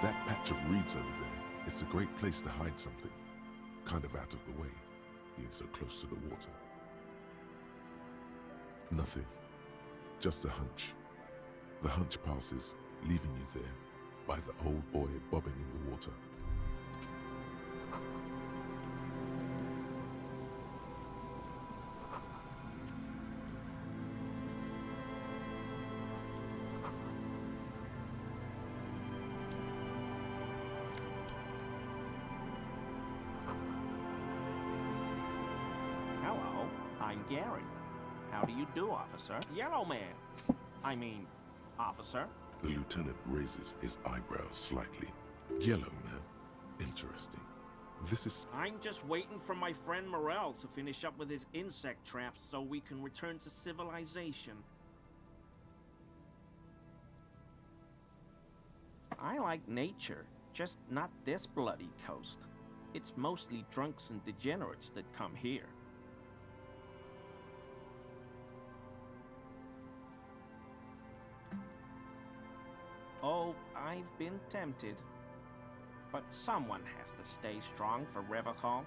E: That patch of reeds over there, it's a great place to hide something. Kind of out of the way, being so close to the water. Nothing. Just a hunch. The hunch passes, leaving you there, by the old boy bobbing in the water.
N: I'm Gary. How do you do, officer? Yellow man. I mean, officer.
E: The lieutenant raises his eyebrows slightly. Yellow man. Interesting. This is...
N: I'm just waiting for my friend Morel to finish up with his insect traps so we can return to civilization. I like nature, just not this bloody coast. It's mostly drunks and degenerates that come here. Oh, I've been tempted. But someone has to stay strong for Revocol.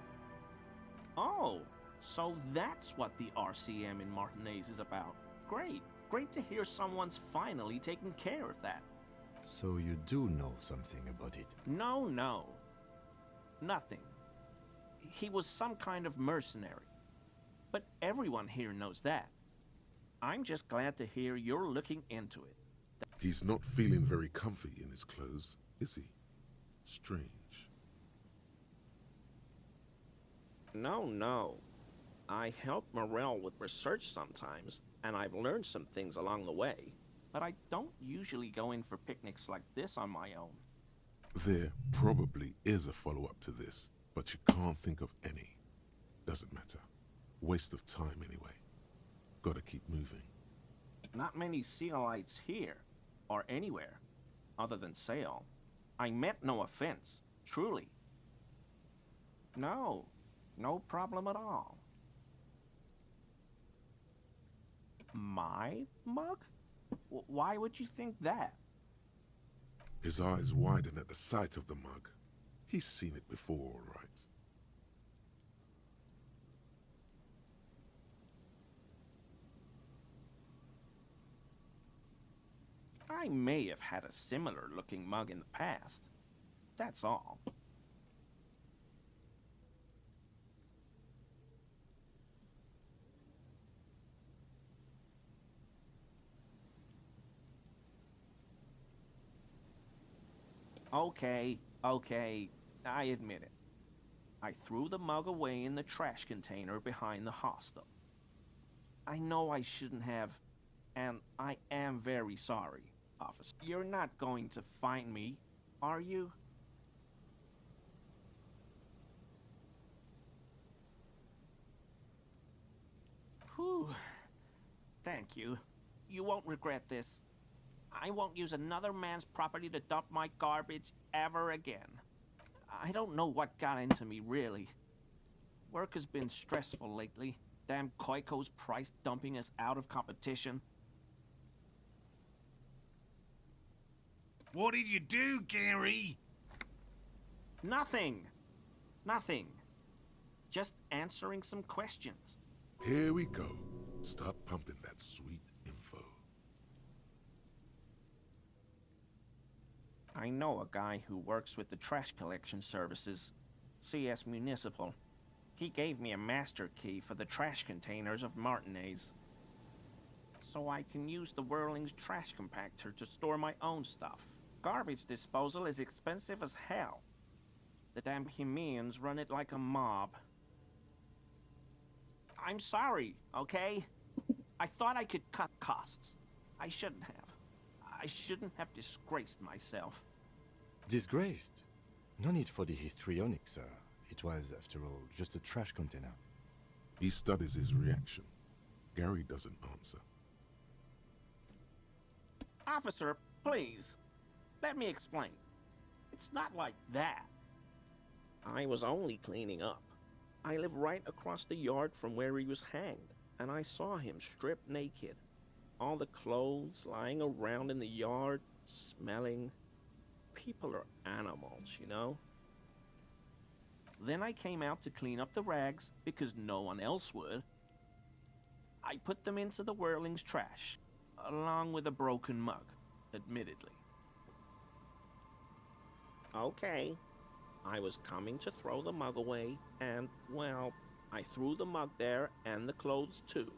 N: Oh, so that's what the RCM in Martinez is about. Great. Great to hear someone's finally taking care of that.
F: So you do know something about it?
N: No. Nothing. He was some kind of mercenary. But everyone here knows that. I'm just glad to hear you're looking into it.
E: He's not feeling very comfy in his clothes, is he? Strange.
N: No. I help Morel with research sometimes, and I've learned some things along the way. But I don't usually go in for picnics like this on my own.
E: There probably is a follow-up to this, but you can't think of any. Doesn't matter. Waste of time anyway. Gotta keep moving.
N: Not many Sealites here, or anywhere, other than Sail. I meant no offense, truly. No problem at all. My mug? Why would you think that?
E: His eyes widen at the sight of the mug. He's seen it before, all right.
N: I may have had a similar-looking mug in the past. That's all. Okay, I admit it. I threw the mug away in the trash container behind the hostel. I know I shouldn't have, and I am very sorry, officer. You're not going to find me, are you? Whew. Thank you. You won't regret this. I won't use another man's property to dump my garbage ever again. I don't know what got into me, really. Work has been stressful lately. Damn Koiko's price dumping us out of competition.
M: What did you do, Gary?
N: Nothing. Just answering some questions.
E: Here we go. Start pumping that sweet info.
N: I know a guy who works with the trash collection services, CS Municipal. He gave me a master key for the trash containers of Martinez, so I can use the Whirling's trash compactor to store my own stuff. Garbage disposal is expensive as hell. The damn Hemians run it like a mob. I'm sorry, okay? I thought I could cut costs. I shouldn't have. I shouldn't have disgraced myself.
F: Disgraced? No need for the histrionic, sir. It was, after all, just a trash container.
E: He studies his reaction. Gary doesn't answer.
N: Officer, please. Let me explain. It's not like that. I was only cleaning up. I live right across the yard from where he was hanged, and I saw him stripped naked. All the clothes lying around in the yard, smelling. People are animals, you know? Then I came out to clean up the rags because no one else would. I put them into the Whirling's trash, along with a broken mug, admittedly. Okay. I was coming to throw the mug away, and, well, I threw the mug there and the clothes too.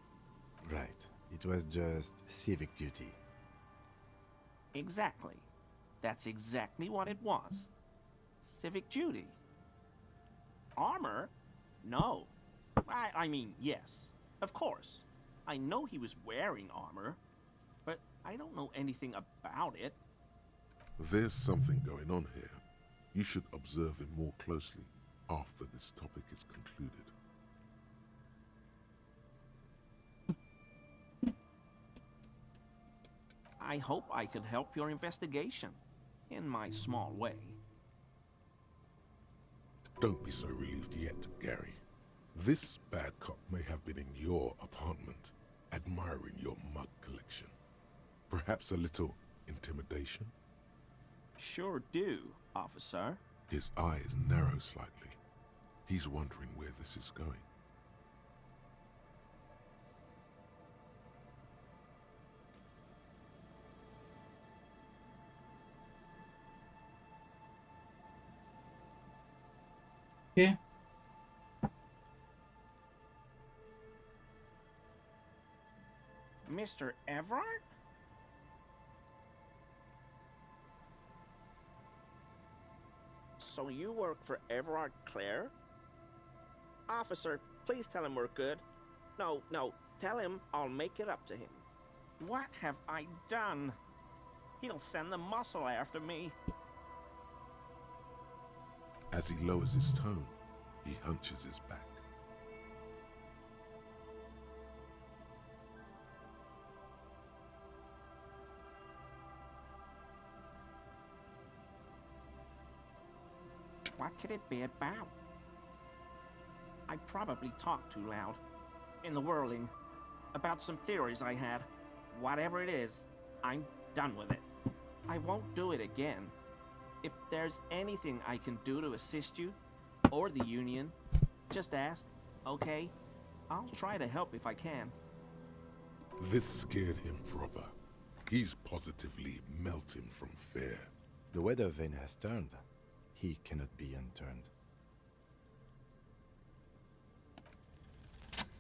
F: Right. It was just civic duty.
N: Exactly. That's exactly what it was. Civic duty. Armor? No. I mean, yes. Of course. I know he was wearing armor, but I don't know anything about it.
E: There's something going on here. You should observe him more closely after this topic is concluded.
N: I hope I could help your investigation, in my small way.
E: Don't be so relieved yet, Gary. This bad cop may have been in your apartment, admiring your mug collection. Perhaps a little intimidation?
N: Sure do, officer.
E: His eyes narrow slightly. He's wondering where this is going.
A: ¿Qué?
N: Mr. Everard? So you work for Everard Clare? Officer, please tell him we're good. No, tell him I'll make it up to him. What have I done? He'll send the muscle after me.
E: As he lowers his tone, he hunches his back.
N: What could it be about? I probably talked too loud. In the whirling. About some theories I had. Whatever it is, I'm done with it. I won't do it again. If there's anything I can do to assist you, or the Union, just ask, okay? I'll try to help if I can.
E: This scared him proper. He's positively melting from fear.
F: The weather vane has turned. He cannot be unturned.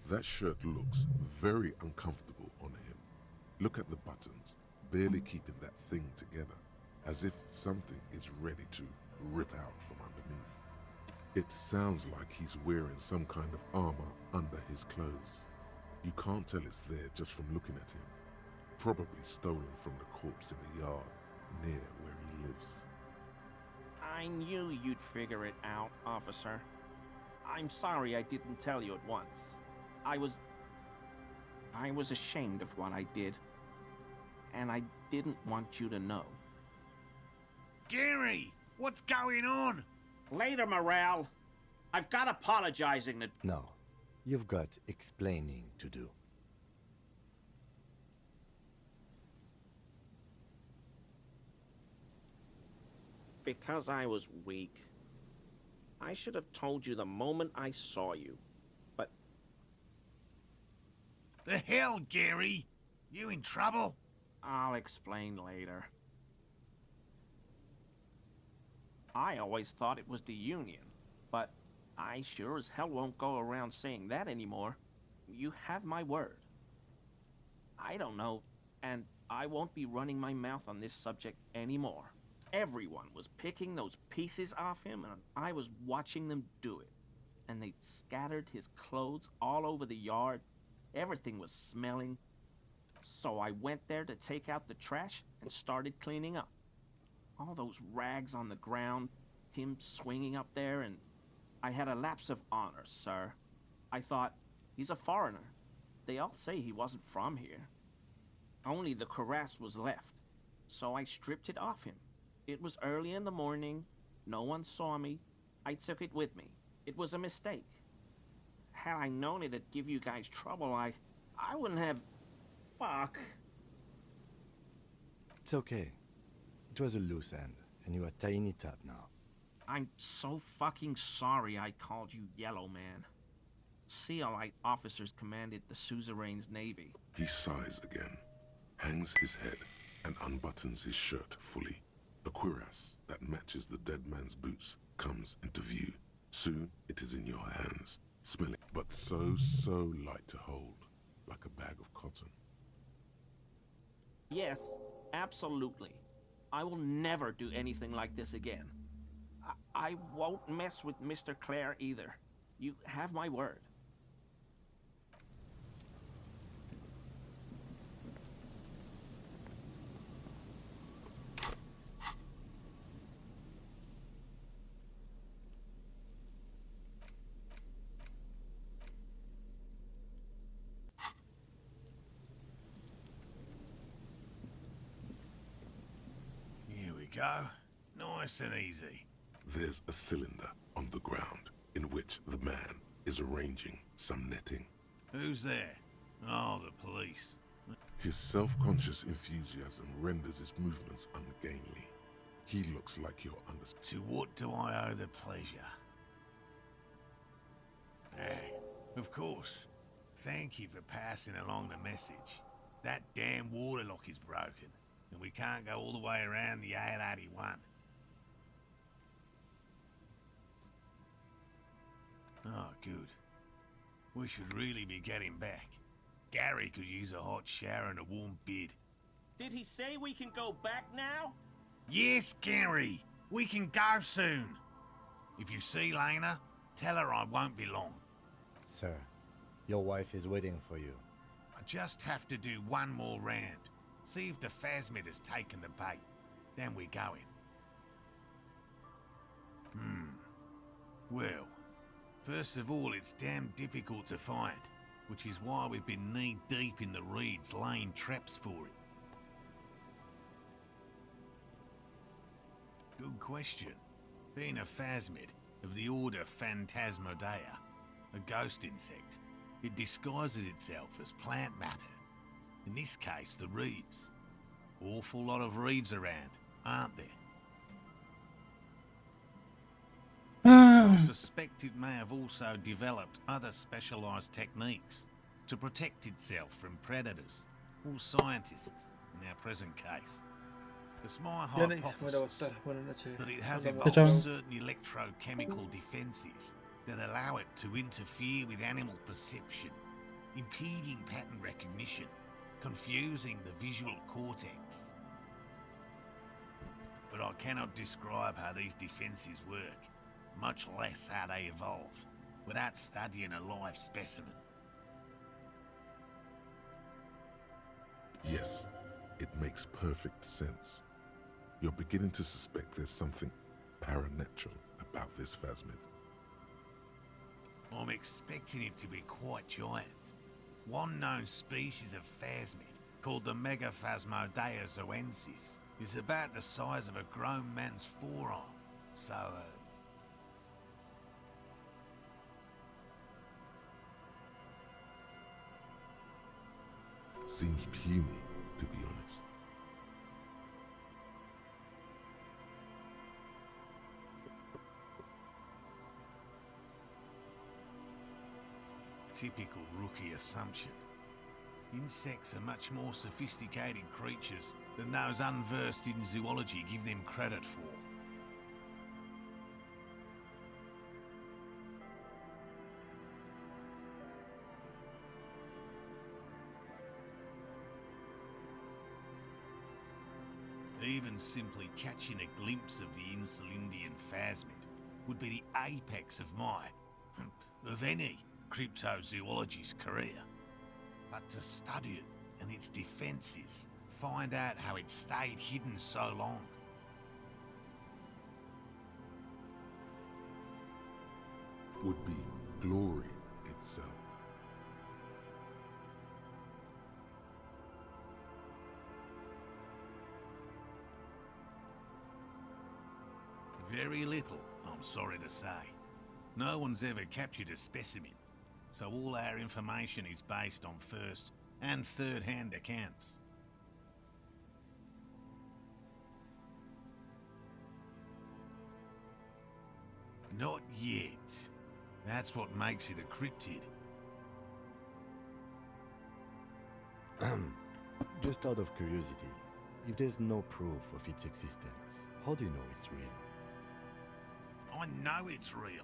E: That shirt looks very uncomfortable on him. Look at the buttons, barely keeping that thing together, as if something is ready to rip out from underneath. It sounds like he's wearing some kind of armor under his clothes. You can't tell it's there just from looking at him. Probably stolen from the corpse in the yard near where he lives.
N: I knew you'd figure it out, officer. I'm sorry I didn't tell you at once. I was ashamed of what I did. And I didn't want you to know.
M: Gary, what's going on?
N: Later, Morale. I've got apologizing to...
F: No, you've got explaining to do.
N: Because I was weak. I should have told you the moment I saw you. But...
M: The hell, Gary? You in trouble?
N: I'll explain later. I always thought it was the Union, but I sure as hell won't go around saying that anymore. You have my word. I don't know, and I won't be running my mouth on this subject anymore. Everyone was picking those pieces off him, and I was watching them do it. And they'd scattered his clothes all over the yard. Everything was smelling. So I went there to take out the trash and started cleaning up. All those rags on the ground, him swinging up there, and I had a lapse of honor, sir. I thought, he's a foreigner. They all say he wasn't from here. Only the cuirass was left, so I stripped it off him. It was early in the morning, no one saw me. I took it with me. It was a mistake. Had I known it'd give you guys trouble, I wouldn't have... Fuck.
F: It's okay. It was a loose end, and you are tying it up now.
N: I'm so fucking sorry I called you Yellow Man. CLI officers commanded the suzerain's navy.
E: He sighs again, hangs his head, and unbuttons his shirt fully. A cuirass that matches the dead man's boots comes into view. Soon it is in your hands, smelling, but so light to hold, like a bag of cotton.
N: Yes, absolutely. I will never do anything like this again. I won't mess with Mr. Clare either. You have my word.
M: Go. Nice and easy.
E: There's a cylinder on the ground in which the man is arranging some netting.
M: Who's there? Oh, the police.
E: His self-conscious enthusiasm renders his movements ungainly. He looks like you're under...
M: To what do I owe the pleasure? Of course. Thank you for passing along the message. That damn water lock is broken, and we can't go all the way around the A81. Oh, good. We should really be getting back. Gary could use a hot shower and a warm bed.
N: Did he say we can go back now?
M: Yes, Gary! We can go soon!
P: If you see Lena, tell her I won't be long.
F: Sir, your wife is waiting for you.
P: I just have to do one more round. See if the phasmid has taken the bait. Then we're going. Well, first of all, it's damn difficult to find, which is why we've been knee-deep in the reeds laying traps for it. Good question. Being a phasmid of the order Phantasmodea, a ghost insect, it disguises itself as plant matter. In this case, the reeds. Awful lot of reeds around, aren't there? I suspect it may have also developed other specialised techniques to protect itself from predators or scientists in our present case. It's my hypothesis that it has evolved certain electrochemical defences that allow it to interfere with animal perception, impeding pattern recognition, confusing the visual cortex. But I cannot describe how these defences work, much less how they evolve, without studying a live specimen.
E: Yes, it makes perfect sense. You're beginning to suspect there's something paranatural about this phasmid.
P: I'm expecting it to be quite giant. One known species of phasmid, called the Megaphasmodea zoensis, is about the size of a grown man's forearm, so
E: seems puny, to be honest.
P: typical rookie assumption. Insects are much more sophisticated creatures than those unversed in zoology give them credit for. Even simply catching a glimpse of the Insulindian phasmid would be the apex of of any cryptozoologist's career. But to study it and its defences, find out how it stayed hidden so long.
E: Would be glory itself.
P: Very little, I'm sorry to say. No one's ever captured a specimen, so all our information is based on first and third-hand accounts. Not yet. That's what makes it a cryptid.
F: Just out of curiosity, if there's no proof of its existence, how do you know it's real?
P: I know it's real.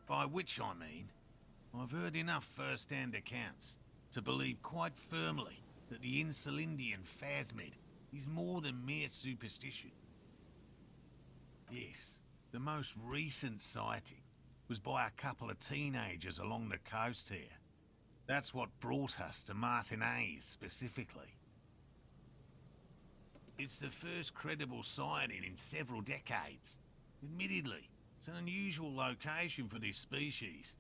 P: By which I mean, I've heard enough first-hand accounts to believe quite firmly that the Insulindian phasmid is more than mere superstition. Yes, the most recent sighting was by a couple of teenagers along the coast here. That's what brought us to Martinez specifically. It's the first credible sighting in several decades. Admittedly, it's an unusual location for this species,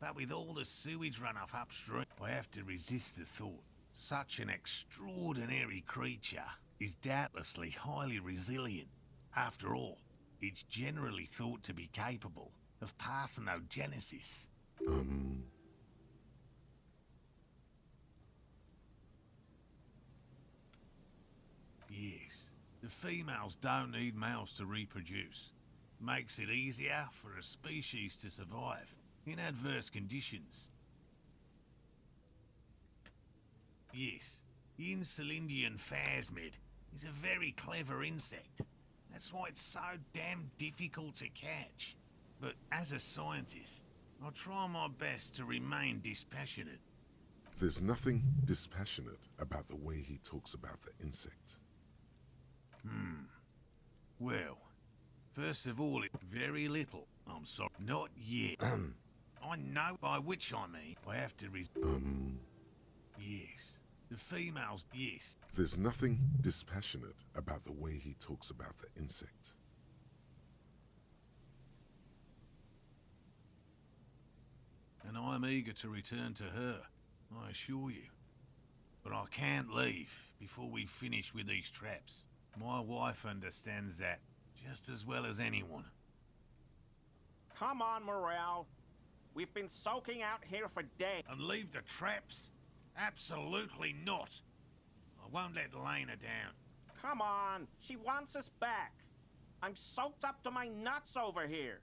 P: but with all the sewage runoff upstream, I have to resist the thought. Such an extraordinary creature is doubtlessly highly resilient. After all, it's generally thought to be capable of parthenogenesis. Yes, the females don't need males to reproduce. Makes it easier for a species to survive in adverse conditions. Yes, the Insulindian phasmid is a very clever insect. That's why it's so damn difficult to catch. but as a scientist, I'll try my best to remain dispassionate.
E: There's nothing dispassionate about the way he talks about the insect.
P: Well, first of all, very little. I'm sorry. Not yet. I know by which I mean I have to Yes. The females, yes.
E: There's nothing dispassionate about the way he talks about the insect.
P: And I'm eager to return to her, I assure you. But I can't leave before we finish with these traps. My wife understands that just as well as anyone.
N: Come on, Morale. We've been soaking out here for days.
P: And leave the traps? Absolutely not. I won't let Lena down.
N: Come on, she wants us back. I'm soaked up to my nuts over here.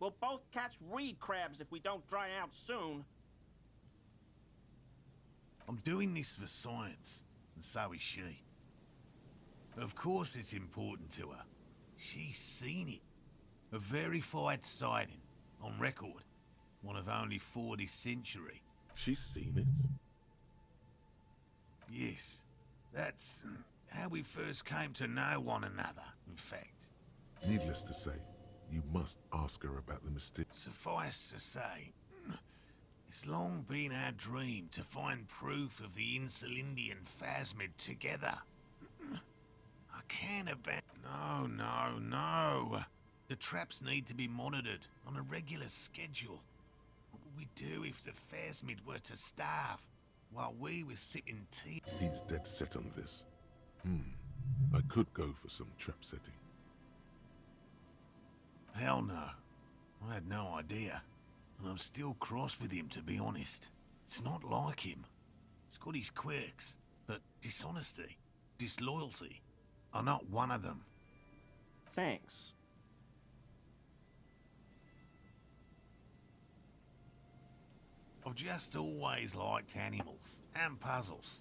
N: We'll both catch reed crabs if we don't dry out soon.
P: I'm doing this for science, and so is she. Of course it's important to her. She's seen it. A verified sighting, on record. One of only 4 this century.
E: She's seen it?
P: Yes. That's how we first came to know one another, in fact.
E: Needless to say, you must ask her about the mistake.
P: Suffice to say, it's long been our dream to find proof of the Insulindian phasmid together. I can't abandon... No. The traps need to be monitored on a regular schedule. What would we do if the phasmid were to starve while we were sipping tea?
E: He's dead set on this. I could go for some trap setting.
P: Hell no. I had no idea. And I'm still cross with him, to be honest. It's not like him. He's got his quirks, but dishonesty, disloyalty are not one of them.
N: Thanks.
P: I've just always liked animals and puzzles.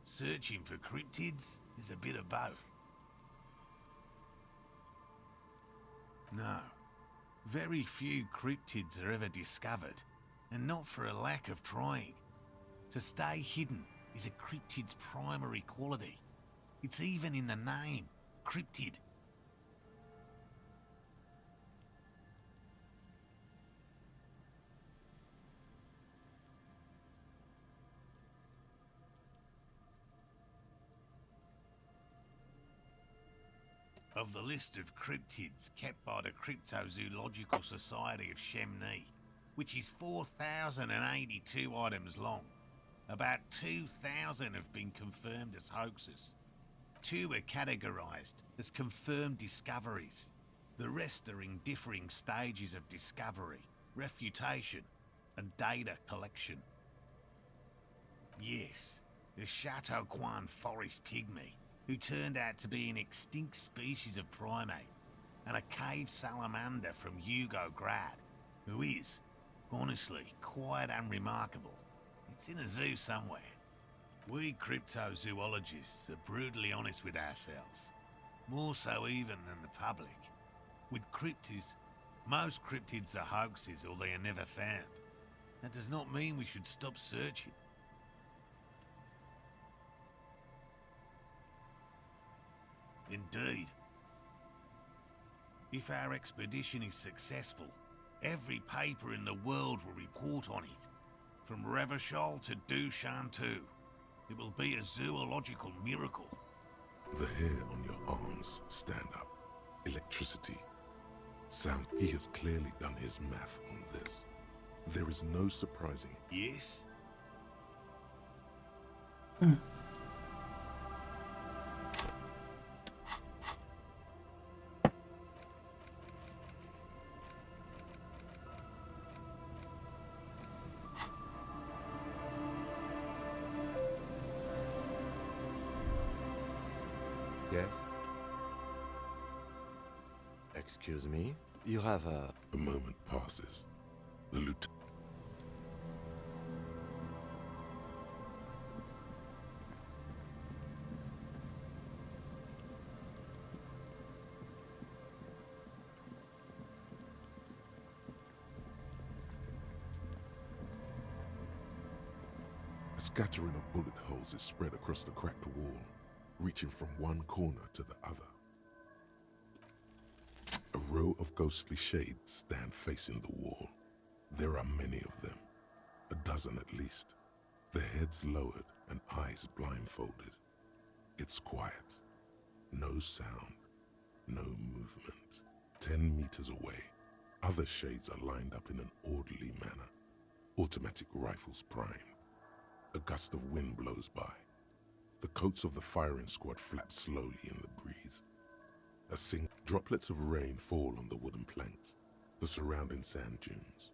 P: Searching for cryptids is a bit of both. No. Very few cryptids are ever discovered, and not for a lack of trying. To stay hidden is a cryptid's primary quality. It's even in the name, cryptid. Of the list of cryptids kept by the Cryptozoological Society of Chemney, which is 4,082 items long, about 2,000 have been confirmed as hoaxes. 2 are categorized as confirmed discoveries. The rest are in differing stages of discovery, refutation, and data collection. Yes, the Chateau Quan forest pygmy, who turned out to be an extinct species of primate, and a cave salamander from Juego, who is, honestly, quite unremarkable. It's in a zoo somewhere. We cryptozoologists are brutally honest with ourselves, more so even than the public. With cryptids, most cryptids are hoaxes or they are never found. That does not mean we should stop searching. Indeed. If our expedition is successful, every paper in the world will report on it. From Revachol to Dushantu. It will be a zoological miracle.
E: The hair on your arms stand up. Electricity. Sound. He has clearly done his math on this. There is no surprising.
P: Yes?
F: Yes? Excuse me? You have a...
E: A moment passes. The lieutenant... scattering of bullet holes is spread across the cracked wall, reaching from one corner to the other. A row of ghostly shades stand facing the wall. There are many of them, a dozen at least, their heads lowered and eyes blindfolded. It's quiet, no sound, no movement. 10 meters away, other shades are lined up in an orderly manner, automatic rifles primed. A gust of wind blows by. The coats of the firing squad flap slowly in the breeze. Droplets of rain fall on the wooden planks, the surrounding sand dunes.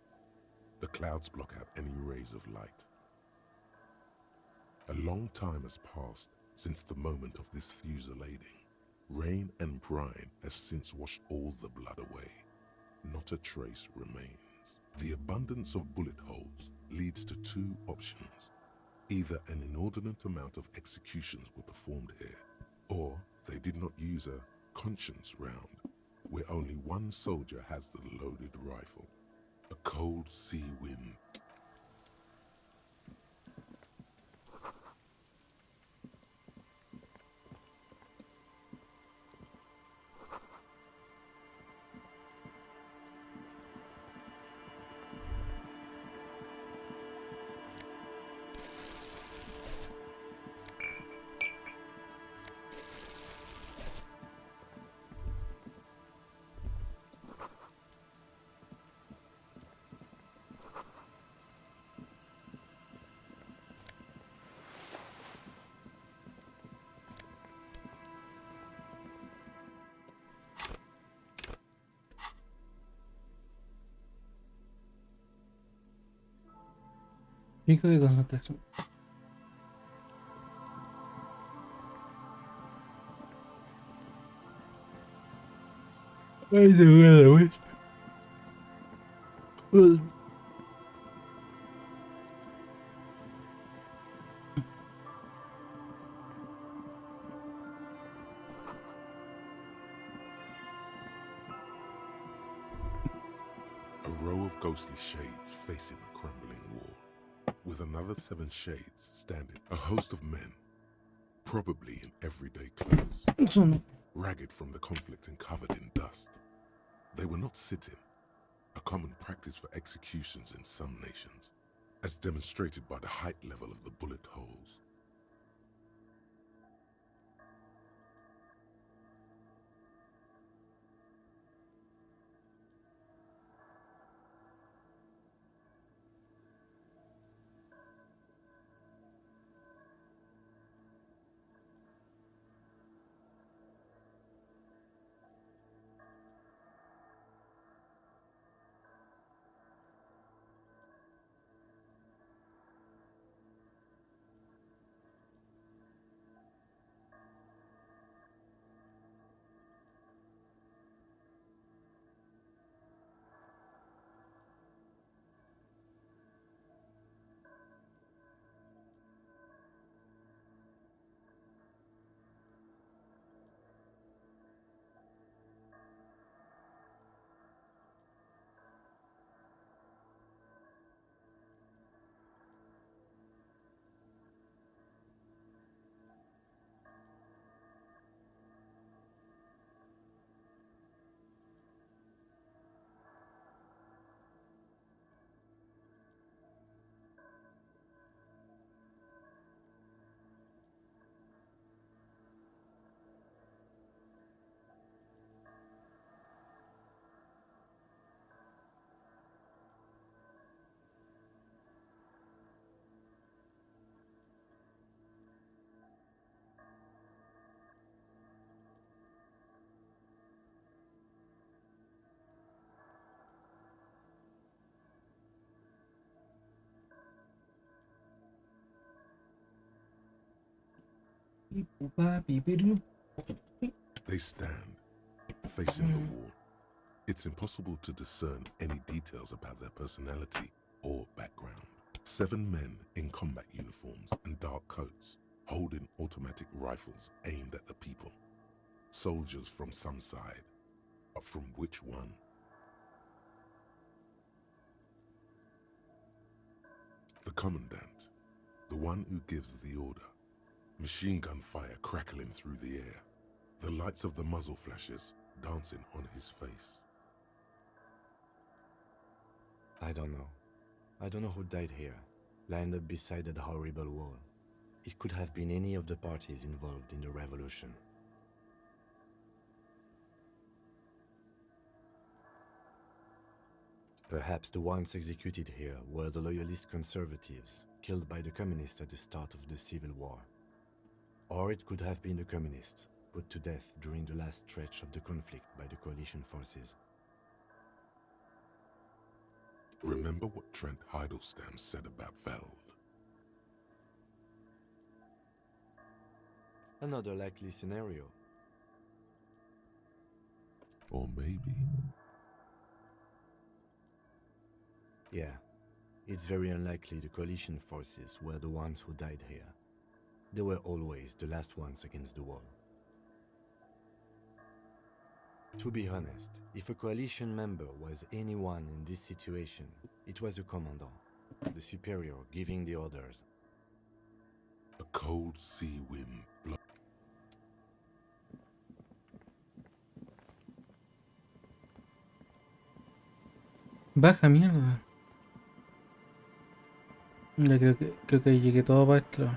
E: The clouds block out any rays of light. A long time has passed since the moment of this fusillading. Rain and brine have since washed all the blood away. Not a trace remains. The abundance of bullet holes leads to two options. Either an inordinate amount of executions were performed here, or they did not use a conscience round, where only one soldier has the loaded rifle. A cold sea wind.
A: Pico de concentración. Ay, de buena, güey.
E: A row of ghostly shades facing a crumbling wall, with another 7 shades standing. A host of men, probably in everyday clothes, ragged from the conflict and covered in dust. They were not sitting, a common practice for executions in some nations, as demonstrated by the height level of the bullet holes. They stand, facing the wall. It's impossible to discern any details about their personality or background. 7 men in combat uniforms and dark coats, holding automatic rifles aimed at the people. Soldiers from some side, but from which one? The commandant, the one who gives the order. Machine gun fire crackling through the air, the lights of the muzzle flashes dancing on his face.
F: I don't know. I don't know who died here, lined up beside that horrible wall. It could have been any of the parties involved in the revolution. Perhaps the ones executed here were the loyalist conservatives, killed by the communists at the start of the Civil War. Or it could have been the communists, put to death during the last stretch of the conflict by the coalition forces.
E: Remember what Trent Heidelstein said about Veld?
F: Another likely scenario.
E: Or maybe...
F: Yeah, it's very unlikely the coalition forces were the ones who died here. They were always the last ones against the wall. To be honest, if a coalition member was anyone in this situation, it was a commandant, the superior giving the orders.
E: A cold sea wind blows.
A: Baja mierda. Ya creo que llegué todo para esto.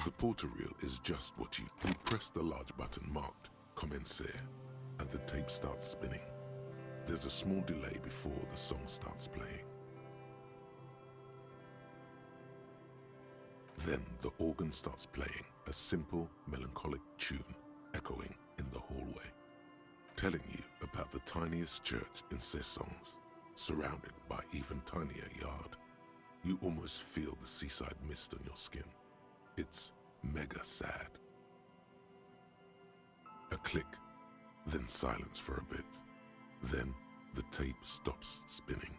E: The porter reel is just what you press the large button marked Commencer, and the tape starts spinning. There's a small delay before the song starts playing. Then the organ starts playing a simple, melancholic tune echoing in the hallway, telling you about the tiniest church in Cessons, surrounded by even tinier yard. You almost feel the seaside mist on your skin. It's mega sad. A click, then silence for a bit. Then the tape stops spinning.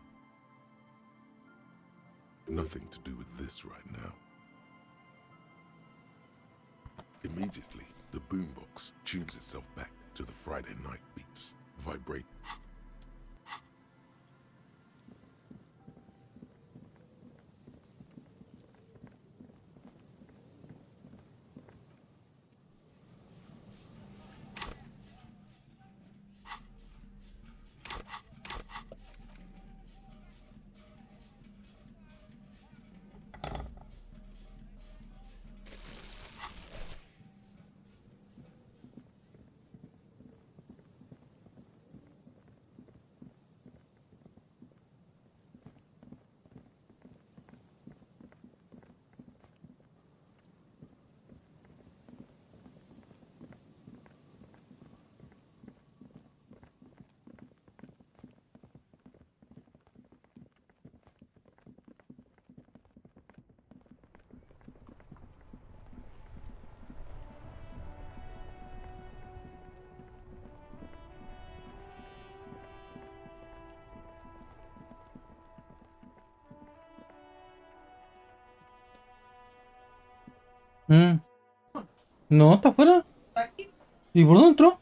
E: Nothing to do with this right now. Immediately, the boombox tunes itself back to the Friday night beats, vibrate.
A: No, está afuera. ¿Y por dónde entró?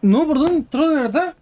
A: No, ¿por dónde entró de verdad?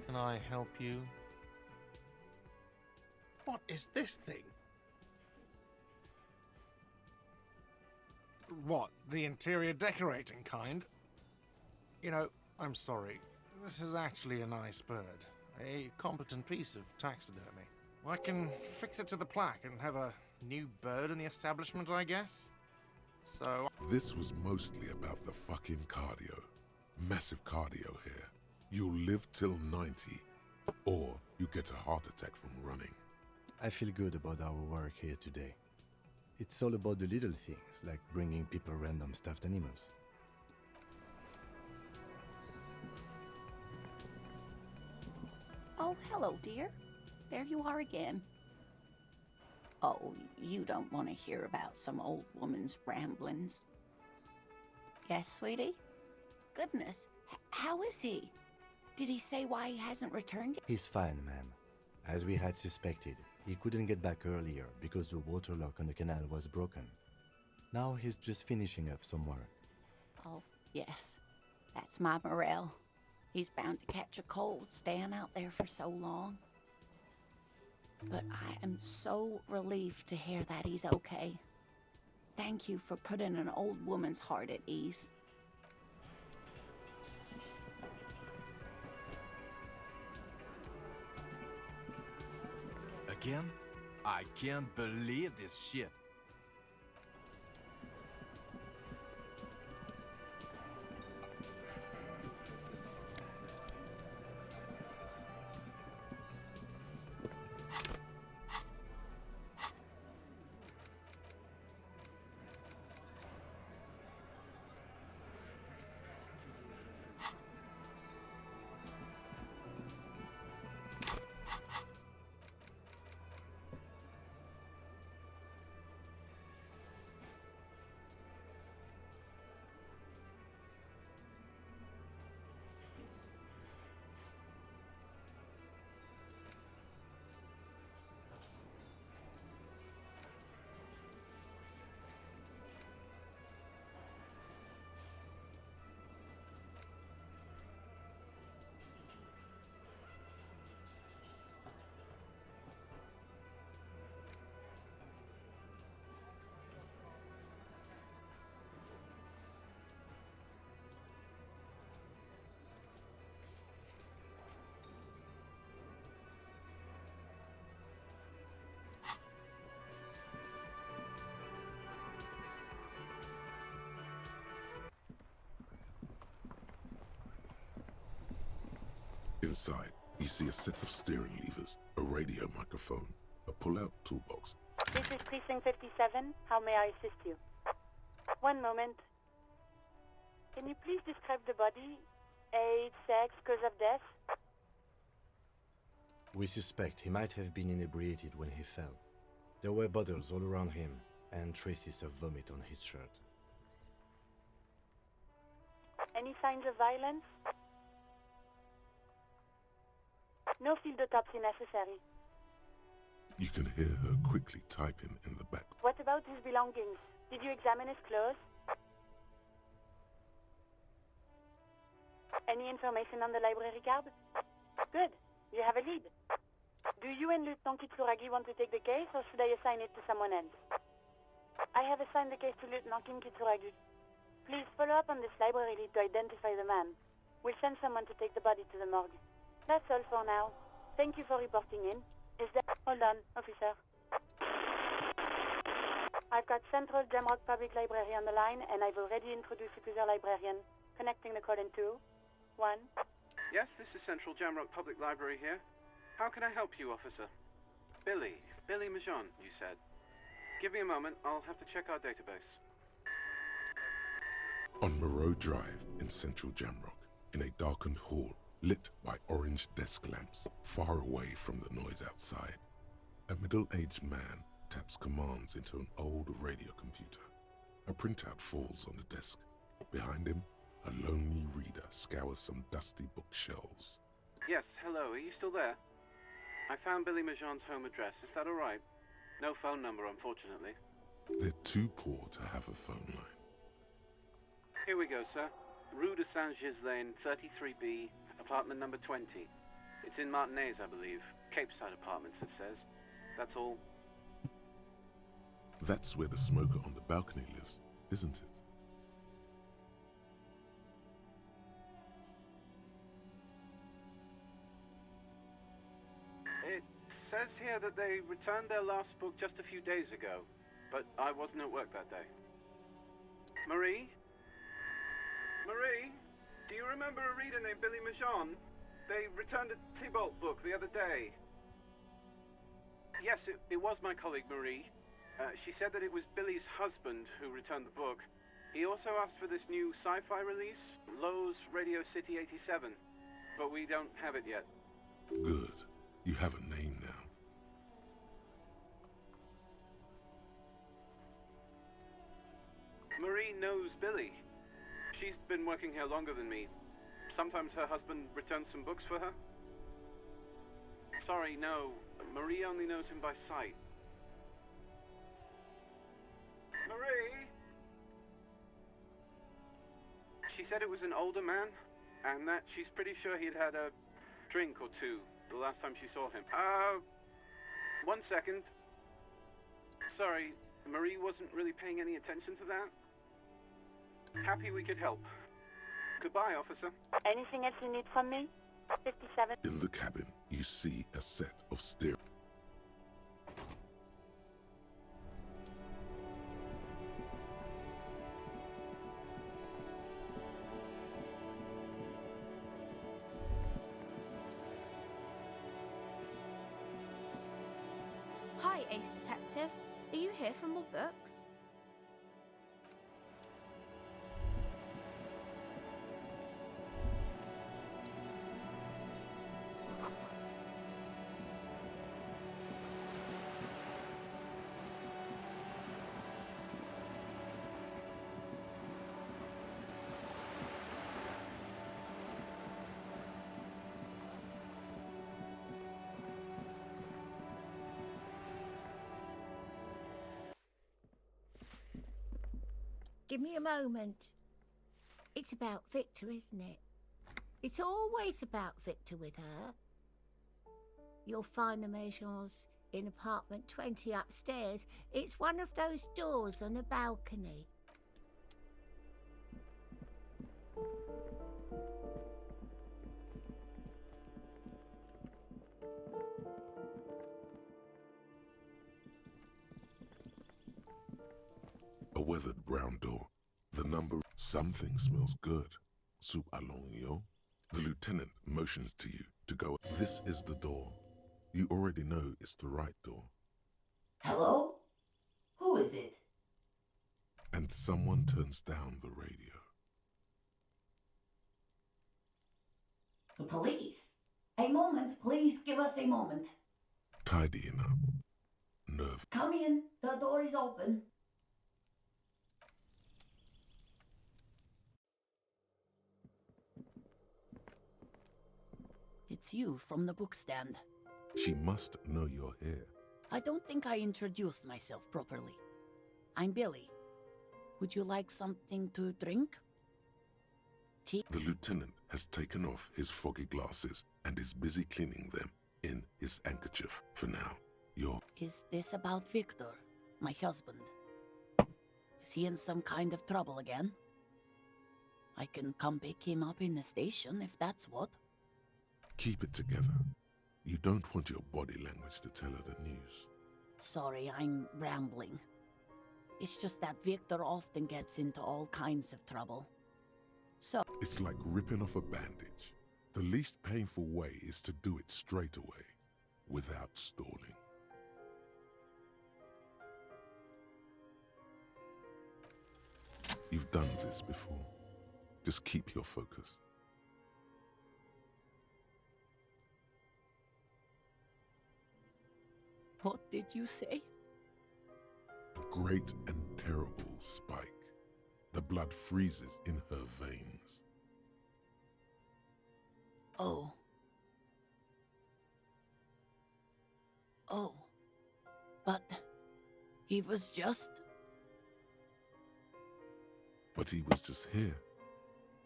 Q: Can I help you?
R: What is this thing?
Q: What, the interior decorating kind? You know, I'm sorry. This is actually a nice bird. A competent piece of taxidermy. I can fix it to the plaque and have a new bird in the establishment, I guess. So...
E: This was mostly about the fucking cardio. Massive cardio here. You'll live till 90, or you get a heart attack from running.
F: I feel good about our work here today. It's all about the little things, like bringing people random stuffed animals.
S: Oh, hello, dear. There you are again. Oh, you don't want to hear about some old woman's ramblings. Yes, sweetie? Goodness, how is he? Did he say why he hasn't returned yet?
F: He's fine, ma'am. As we had suspected, he couldn't get back earlier because the water lock on the canal was broken. Now he's just finishing up somewhere.
S: Oh, yes. That's my Morel. He's bound to catch a cold staying out there for so long. But I am so relieved to hear that he's okay. Thank you for putting an old woman's heart at ease.
T: Again? I can't believe this shit.
E: Inside, you see a set of steering levers, a radio microphone, a pull-out toolbox.
U: This is Precinct 57. How may I assist you? One moment. Can you please describe the body? Age, sex, cause of death?
F: We suspect he might have been inebriated when he fell. There were bottles all around him, and traces of vomit on his shirt.
U: Any signs of violence? No field autopsy necessary.
E: You can hear her quickly typing in the back.
U: What about his belongings? Did you examine his clothes? Any information on the library card? Good. You have a lead. Do you and Lieutenant Kitsuragi want to take the case, or should I assign it to someone else? I have assigned the case to Lieutenant Kitsuragi. Please follow up on this library lead to identify the man. We'll send someone to take the body to the morgue. That's all for now. Thank you for reporting in. Is there... Hold on, officer. I've got Central Jamrock Public Library on the line, and I've already introduced you to their librarian. Connecting the call in 2, 1.
R: Yes, this is Central Jamrock Public Library here. How can I help you, officer? Billy Majon, you said. Give me a moment, I'll have to check our database.
E: On Moreau Drive in Central Jamrock, in a darkened hall lit by orange desk lamps far away from the noise outside, a middle-aged man taps commands into an old radio computer. A printout falls on the desk. Behind him, a lonely reader scours some dusty bookshelves.
R: Yes, hello, are you still there? I found Billy Majon's home address, is that alright? No phone number, unfortunately.
E: They're too poor to have a phone line.
R: Here we go, sir. Rue de Saint-Ghislain, 33B, apartment number 20. It's in Martinez, I believe. Capeside Apartments, it says. That's all.
E: That's where the smoker on the balcony lives, isn't it?
R: It says here that they returned their last book just a few days ago, but I wasn't at work that day. Marie? Marie? Do you remember a reader named Billy Majon? They returned a Tybalt book the other day. Yes, it was my colleague Marie. She said that it was Billy's husband who returned the book. He also asked for this new sci-fi release, Lowe's Radio City 87, but we don't have it yet.
E: Good. You have a name now.
R: Marie knows Billy. She's been working here longer than me. Sometimes her husband returns some books for her. Sorry, no. Marie only knows him by sight. Marie? She said it was an older man, and that she's pretty sure he'd had a drink or two the last time she saw him. 1 second. Sorry, Marie wasn't really paying any attention to that. Happy we could help. Goodbye, officer.
U: Anything else you need from me? 57.
E: In the cabin, you see a set of steering.
D: Hi, Ace Detective. Are you here for more books?
V: Give me a moment. It's about Victor, isn't it? It's always about Victor with her. You'll find the Maisons in apartment 20 upstairs. It's one of those doors on the balcony.
E: A weathered brown door. The number. Something smells good. Soup alongio. The lieutenant motions to you to go. This is the door. You already know it's the right door.
W: Hello? Who is it?
E: And someone turns down the radio.
W: The police? A moment, please give us a moment.
E: Tidying up. Nerve.
W: Come in, the door is open.
X: It's you from the bookstand.
E: She must know you're here.
X: I don't think I introduced myself properly. I'm Billy. Would you like something to drink? Tea?
E: The lieutenant has taken off his foggy glasses and is busy cleaning them in his handkerchief for now.
X: Is this about Victor, my husband? Is he in some kind of trouble again? I can come pick him up in the station if that's what.
E: Keep it together. You don't want your body language to tell her the news.
X: Sorry, I'm rambling. It's just that Victor often gets into all kinds of trouble. So...
E: It's like ripping off a bandage. The least painful way is to do it straight away, without stalling. You've done this before. Just keep your focus.
X: What did you say?
E: A great and terrible spike. The blood freezes in her veins.
X: Oh. Oh. But he was just...
E: But he was just here,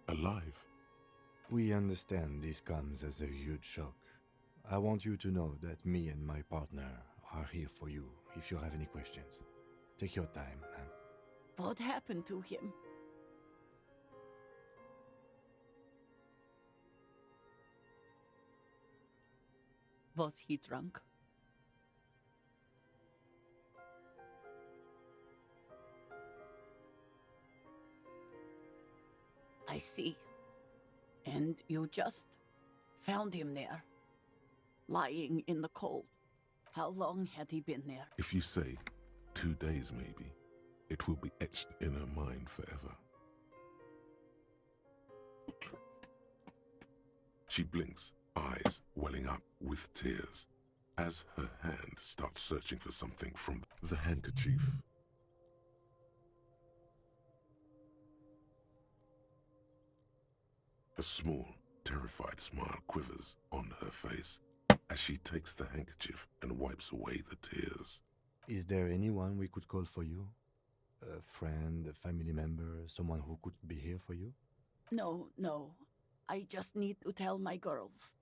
E: alive.
F: We understand this comes as a huge shock. I want you to know that me and my partner are here for you if you have any questions. Take your time, man.
X: What happened to him? Was he drunk? I see. And you just found him there, lying in the cold. How long had he been there?
E: If you say 2 days maybe, it will be etched in her mind forever. She blinks, eyes welling up with tears, as her hand starts searching for something from the handkerchief. A small, terrified smile quivers on her face as she takes the handkerchief and wipes away the tears.
F: Is there anyone we could call for you? A friend, a family member, someone who could be here for you?
X: No, no. I just need to tell my girls.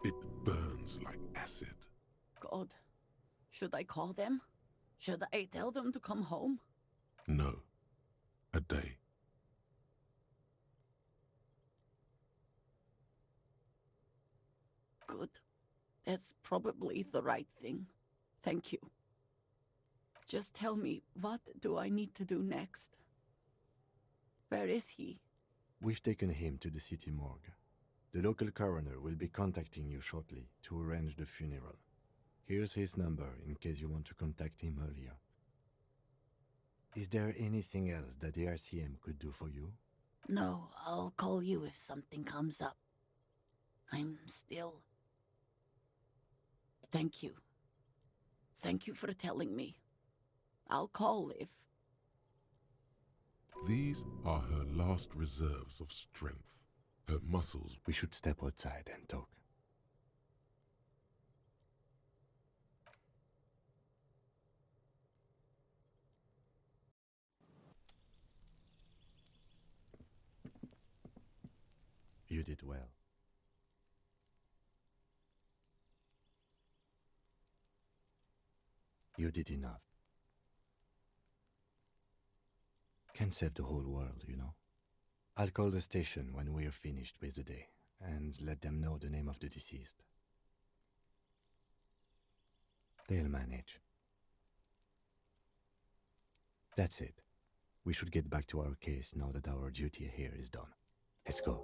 E: It burns like acid.
X: God, should I call them? Should I tell them to come home?
E: No. A day.
X: Good. That's probably the right thing. Thank you. Just tell me, what do I need to do next? Where is he?
F: We've taken him to the city morgue. The local coroner will be contacting you shortly to arrange the funeral. Here's his number in case you want to contact him earlier. Is there anything else that the RCM could do for you?
X: No, I'll call you if something comes up. I'm still... Thank you. Thank you for telling me. I'll call if...
E: These are her last reserves of strength. Her muscles...
F: We should step outside and talk. You did well. You did enough. Can't save the whole world, you know. I'll call the station when we're finished with the day, and let them know the name of the deceased. They'll manage. That's it. We should get back to our case now that our duty here is done. Let's go.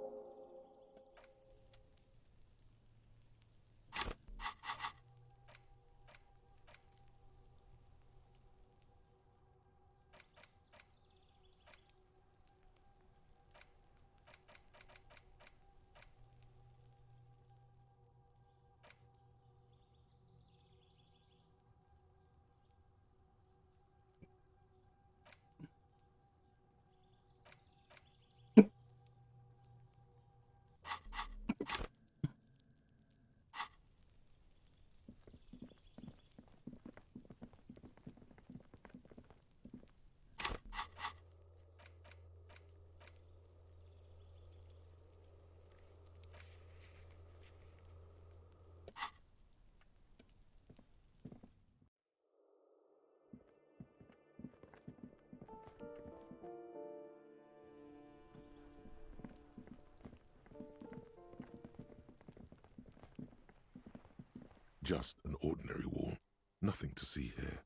E: Just an ordinary wall. Nothing to see here.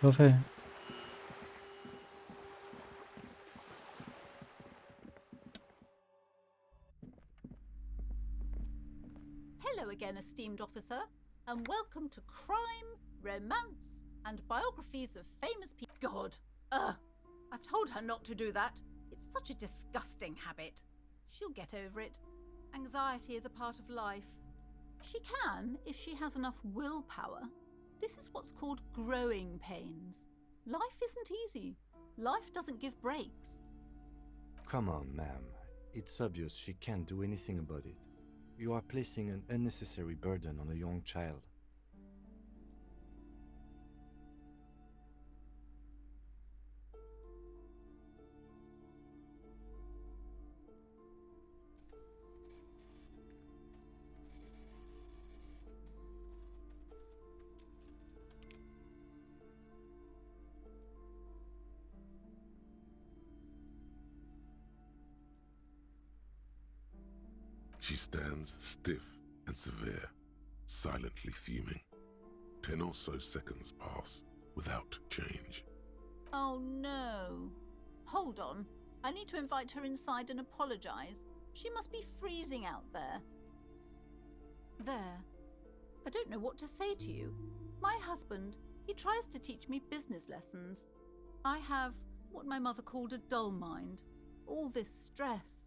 A: Profe.
C: Hello again, esteemed officer, and welcome to Crime, Romance, and Biographies of Famous People. God, I've told her not to do that. It's such a disgusting habit. She'll get over it. Anxiety is a part of life. She can, if she has enough willpower. This is what's called growing pains. Life isn't easy. Life doesn't give breaks.
F: Come on, ma'am. It's obvious she can't do anything about it. You are placing an unnecessary burden on a young child.
E: She stands stiff and severe, silently fuming. 10 or so seconds pass without change.
C: Oh no. Hold on. I need to invite her inside and apologize. She must be freezing out there. There. I don't know what to say to you. My husband, he tries to teach me business lessons. I have what my mother called a dull mind. All this stress.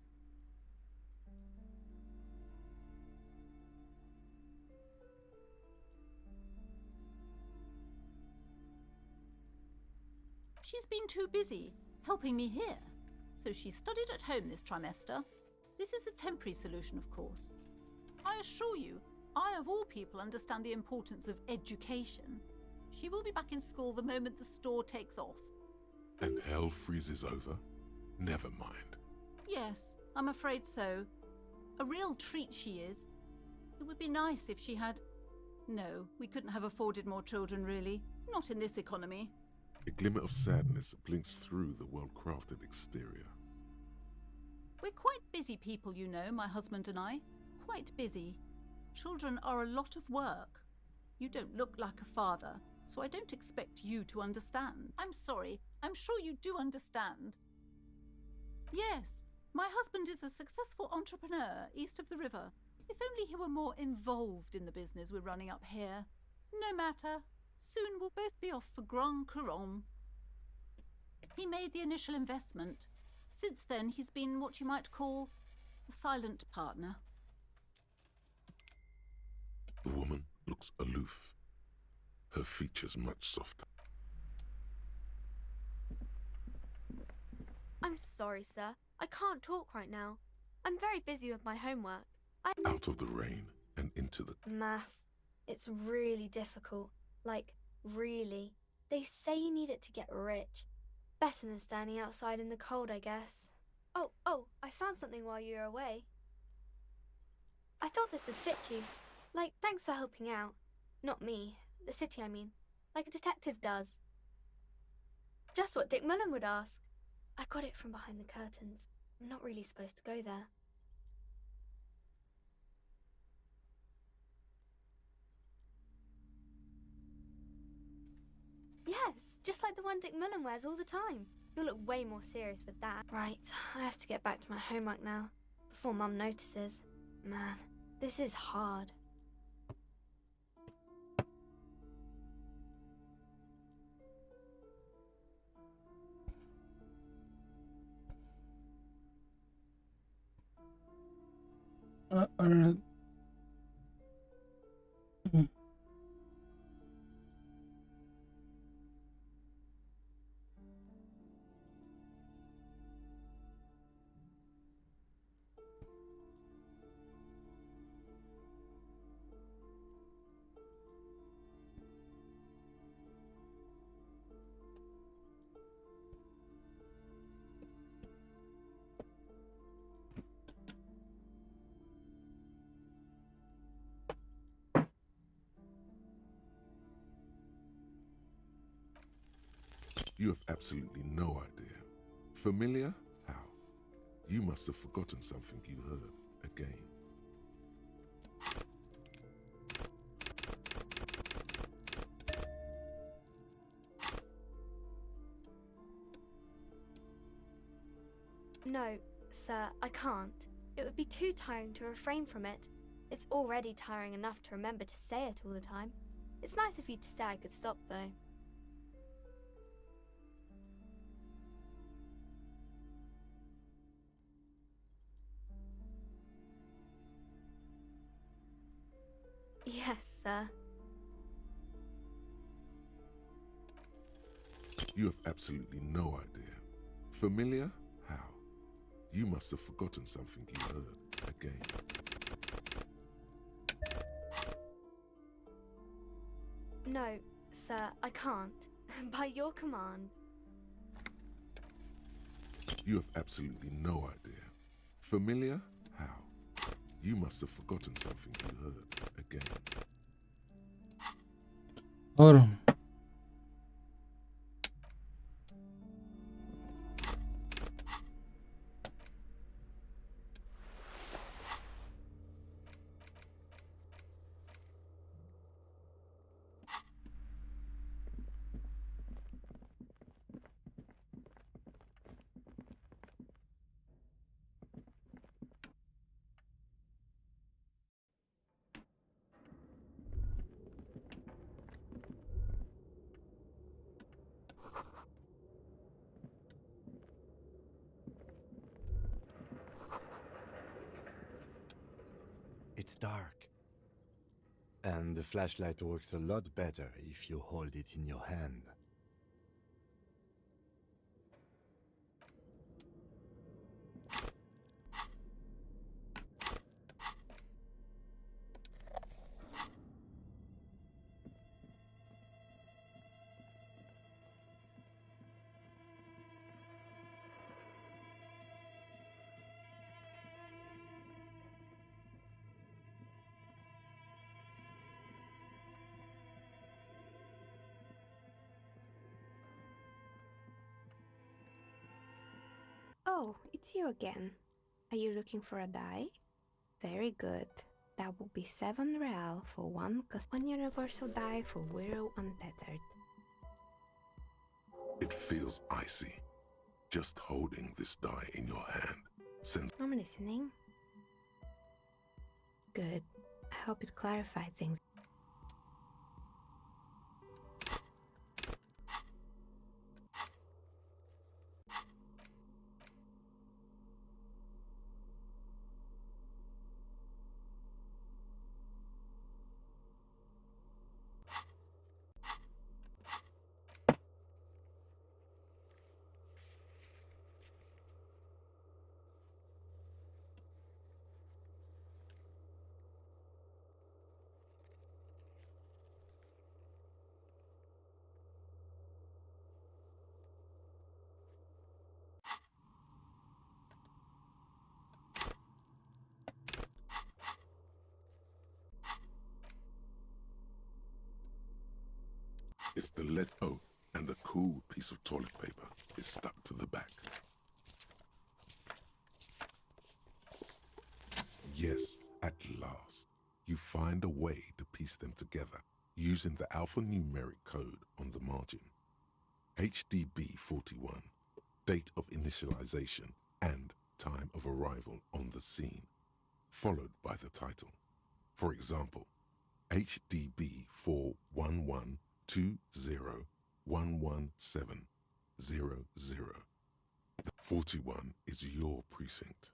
C: She's been too busy helping me here, so she studied at home this trimester. This is a temporary solution, of course. I assure you, I of all people understand the importance of education. She will be back in school the moment the store takes off.
E: And hell freezes over? Never mind.
C: Yes, I'm afraid so. A real treat she is. It would be nice if she had... No, we couldn't have afforded more children, really. Not in this economy.
E: A glimmer of sadness blinks through the well-crafted exterior.
C: We're quite busy people, you know, my husband and I. Quite busy. Children are a lot of work. You don't look like a father, so I don't expect you to understand. I'm sorry, I'm sure you do understand. Yes, my husband is a successful entrepreneur east of the river. If only he were more involved in the business we're running up here. No matter. Soon we'll both be off for Grand Couronne. He made the initial investment. Since then, he's been what you might call a silent partner.
E: The woman looks aloof, her features much softer.
G: I'm sorry, sir. I can't talk right now. I'm very busy with my homework.
E: Out of the rain and into the...
G: Math. It's really difficult. Like, really. They say you need it to get rich. Better than standing outside in the cold, I guess. Oh, I found something while you were away. I thought this would fit you. Like, thanks for helping out. Not me. The city, I mean. Like a detective does. Just what Dick Mullen would ask. I got it from behind the curtains. I'm not really supposed to go there. Yes, just like the one Dick Mullen wears all the time. You'll look way more serious with that. Right, I have to get back to my homework now, before Mum notices. Man, this is hard.
E: You have absolutely no idea. Familiar? How? You must have forgotten something you heard again.
G: No, sir, I can't. It would be too tiring to refrain from it. It's already tiring enough to remember to say it all the time. It's nice of you to say I could stop, though. Yes, sir.
E: You have absolutely no idea. Familiar? How? You must have forgotten something you heard again.
G: No, sir, I can't. By your command.
E: You have absolutely no idea. Familiar? How? You must have forgotten something you heard again.
A: Ahora.
F: It's dark. And the flashlight works a lot better if you hold it in your hand.
H: Oh, it's you again. Are you looking for a die? Very good. That will be 7 real for one universal die for Wiro Untethered.
E: It feels icy. Just holding this die in your hand sends...
H: I'm listening. Good. I hope it clarified things.
E: It's the lead oh, and the cool piece of toilet paper is stuck to the back. Yes, at last, you find a way to piece them together using the alphanumeric code on the margin. HDB 41, date of initialization and time of arrival on the scene, followed by the title. For example, HDB 411 2011700. 41 is your precinct.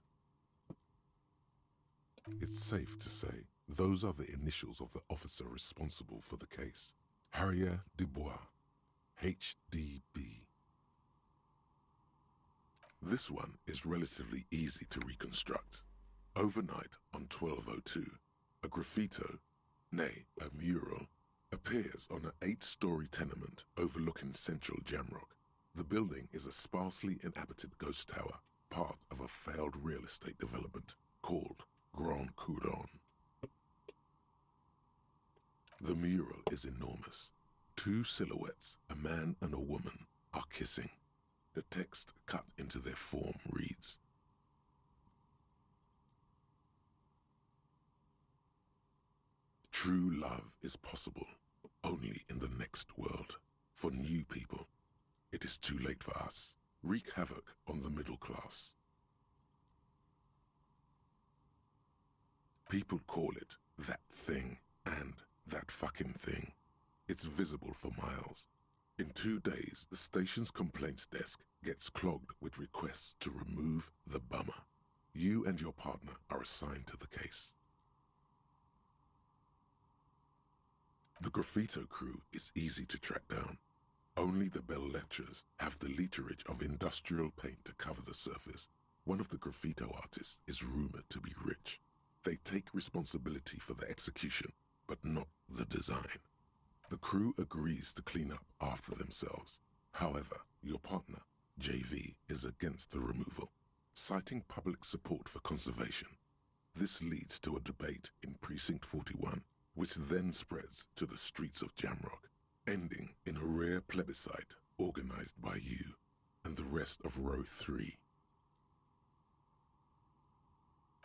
E: It's safe to say those are the initials of the officer responsible for the case. Harrier Dubois, HDB. This one is relatively easy to reconstruct. Overnight on 1202, a graffito, nay, a mural, appears on an 8-story tenement overlooking central Jamrock. The building is a sparsely inhabited ghost tower, part of a failed real estate development called Grand Couronne. The mural is enormous. 2 silhouettes, a man and a woman, are kissing. The text cut into their form reads, "True love is possible only in the next world. For new people, it is too late for us. Wreak havoc on the middle class. People call it that thing and that fucking thing. It's visible for miles. In 2 days, the station's complaints desk gets clogged with requests to remove the bummer. You and your partner are assigned to the case. The graffito crew is easy to track down. Only the bell lecturers have the literage of industrial paint to cover the surface. One of the graffito artists is rumored to be rich. They take responsibility for the execution, but not the design. The crew agrees to clean up after themselves. However, your partner, JV, is against the removal, citing public support for conservation. This leads to a debate in Precinct 41, which then spreads to the streets of Jamrock, ending in a rare plebiscite organized by you and the rest of Row 3.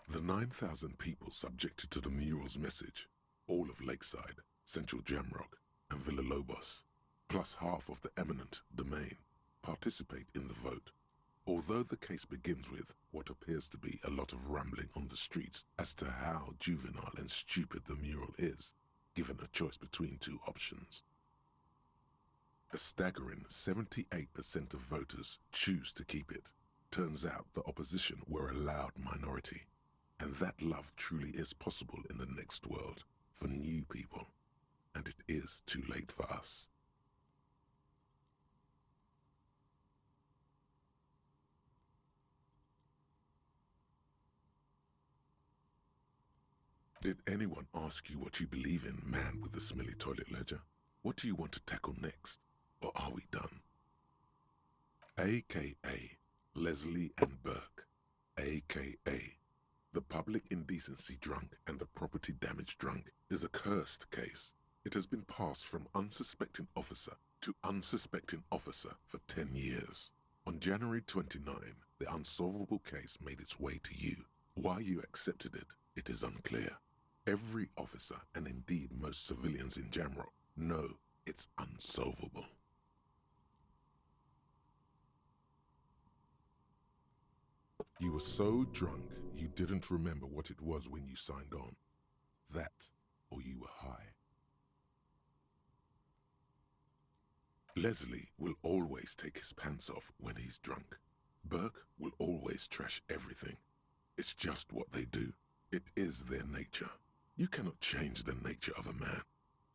E: The 9,000 people subjected to the mural's message, all of Lakeside, Central Jamrock, and Villalobos, plus half of the eminent domain, participate in the vote. Although the case begins with what appears to be a lot of rambling on the streets as to how juvenile and stupid the mural is, given a choice between 2 options. A staggering 78% of voters choose to keep it. Turns out the opposition were a loud minority, and that love truly is possible in the next world for new people, and it is too late for us. Did anyone ask you what you believe in, man with the smelly toilet ledger? What do you want to tackle next? Or are we done? AKA Leslie and Burke, AKA the public indecency drunk and the property damage drunk, is a cursed case. It has been passed from unsuspecting officer to unsuspecting officer for 10 years. On January 29, the unsolvable case made its way to you. Why you accepted it, it is unclear. Every officer, and indeed most civilians in Jamrock, know it's unsolvable. You were so drunk you didn't remember what it was when you signed on. That, or you were high. Leslie will always take his pants off when he's drunk. Burke will always trash everything. It's just what they do. It is their nature. You cannot change the nature of a man,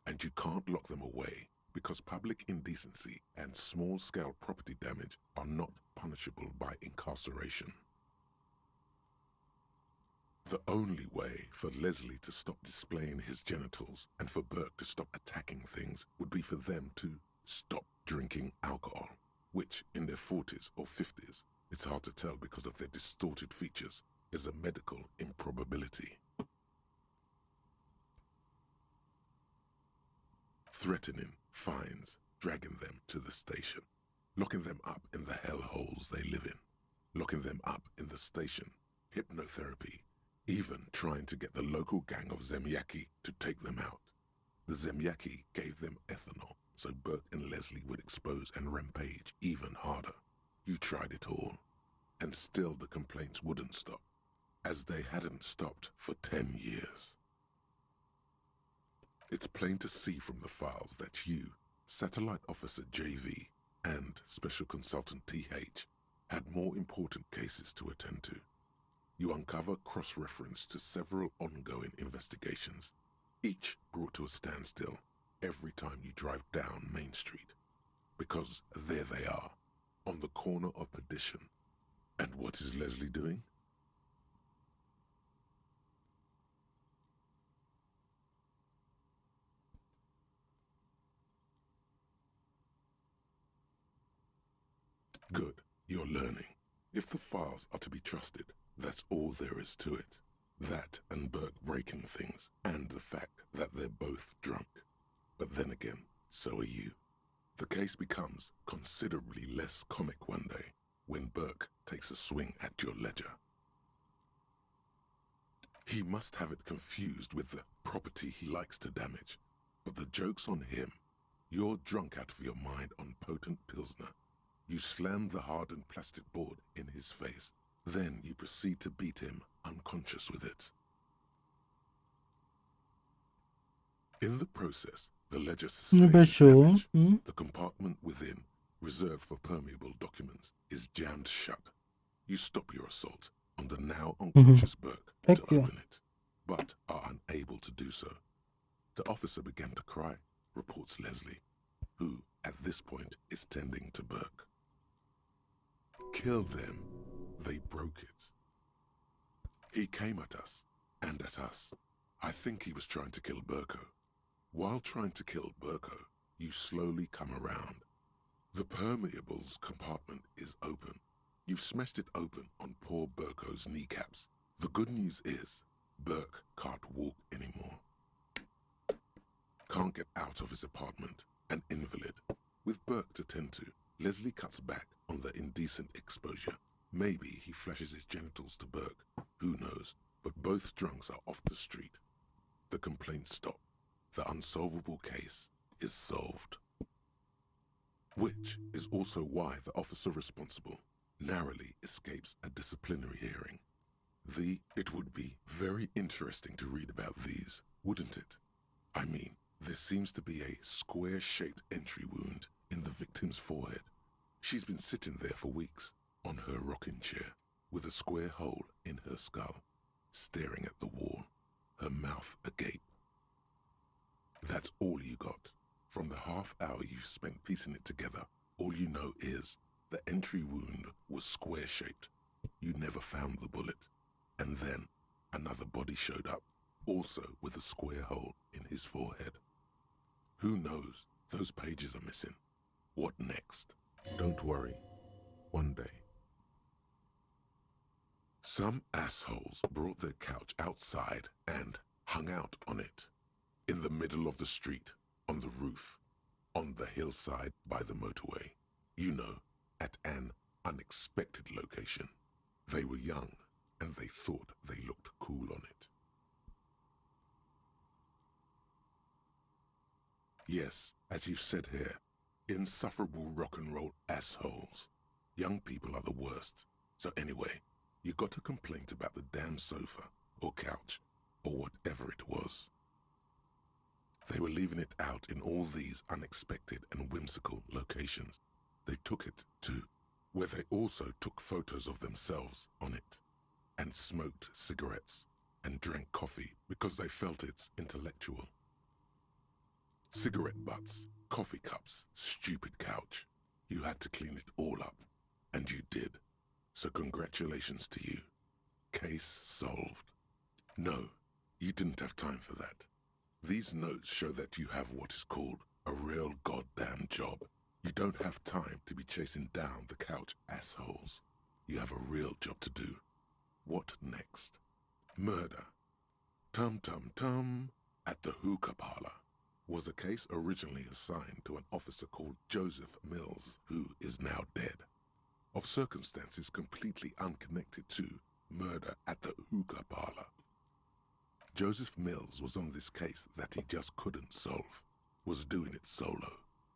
E: and you can't lock them away because public indecency and small-scale property damage are not punishable by incarceration. The only way for Leslie to stop displaying his genitals and for Burke to stop attacking things would be for them to stop drinking alcohol, which in their 40s or 50s, it's hard to tell because of their distorted features, is a medical improbability. Threatening, fines, dragging them to the station, locking them up in the hellholes they live in, locking them up in the station, hypnotherapy, even trying to get the local gang of Zemyaki to take them out. The Zemyaki gave them ethanol, so Burke and Leslie would expose and rampage even harder. You tried it all, and still the complaints wouldn't stop, as they hadn't stopped for 10 years. It's plain to see from the files that you, Satellite Officer JV, and Special Consultant TH had more important cases to attend to. You uncover cross-reference to several ongoing investigations, each brought to a standstill every time you drive down Main Street. Because there they are, on the corner of perdition. And what is Leslie doing? Good, you're learning. If the files are to be trusted, that's all there is to it. That and Burke breaking things, and the fact that they're both drunk. But then again, so are you. The case becomes considerably less comic one day when Burke takes a swing at your ledger. He must have it confused with the property he likes to damage, but the joke's on him. You're drunk out of your mind on potent Pilsner. You slam the hardened plastic board in his face. Then you proceed to beat him unconscious with it. In the process, the ledger
A: No
E: sustains
A: pasó.
E: damage. The compartment within, reserved for permeable documents, is jammed shut. You stop your assault on the now unconscious Burke to open it, but are unable to do so. The officer began to cry, reports Leslie, who, at this point, is tending to Burke. Kill them. They broke it. He came at us, and at us. I think he was trying to kill Burko. While trying to kill Burko, you slowly come around. The permeables compartment is open. You've smashed it open on poor Burko's kneecaps. The good news is, Burke can't walk anymore. Can't get out of his apartment, an invalid. With Burke to tend to, Leslie cuts back on the indecent exposure. Maybe he flashes his genitals to Burke, who knows, but both drunks are off the street. The complaints stop. The unsolvable case is solved. Which is also why the officer responsible narrowly escapes a disciplinary hearing. It would be very interesting to read about these, wouldn't it? I mean, there seems to be a square-shaped entry wound in the victim's forehead. She's been sitting there for weeks, on her rocking chair, with a square hole in her skull, staring at the wall, her mouth agape. That's all you got. From the half hour you spent piecing it together, all you know is the entry wound was square-shaped. You never found the bullet. And then another body showed up, also with a square hole in his forehead. Who knows? Those pages are missing. What next? Don't worry. One day. Some assholes brought their couch outside and hung out on it. In the middle of the street, on the roof, on the hillside by the motorway. You know, at an unexpected location. They were young, and they thought they looked cool on it. Yes, as you've said here, insufferable rock and roll assholes. Young people are the worst. So anyway, you got a complaint about the damn sofa, or couch, or whatever it was. They were leaving it out in all these unexpected and whimsical locations. They took it to where they also took photos of themselves on it, and smoked cigarettes, and drank coffee because they felt it's intellectual. Cigarette butts, coffee cups, stupid couch. You had to clean it all up, and you did. So congratulations to you. Case solved. No, you didn't have time for that. These notes show that you have what is called a real goddamn job. You don't have time to be chasing down the couch assholes. You have a real job to do. What next? Murder. Tum-tum-tum at the hookah parlor was a case originally assigned to an officer called Joseph Mills, who is now dead, of circumstances completely unconnected to murder at the hookah parlor. Joseph Mills was on this case that he just couldn't solve, was doing it solo,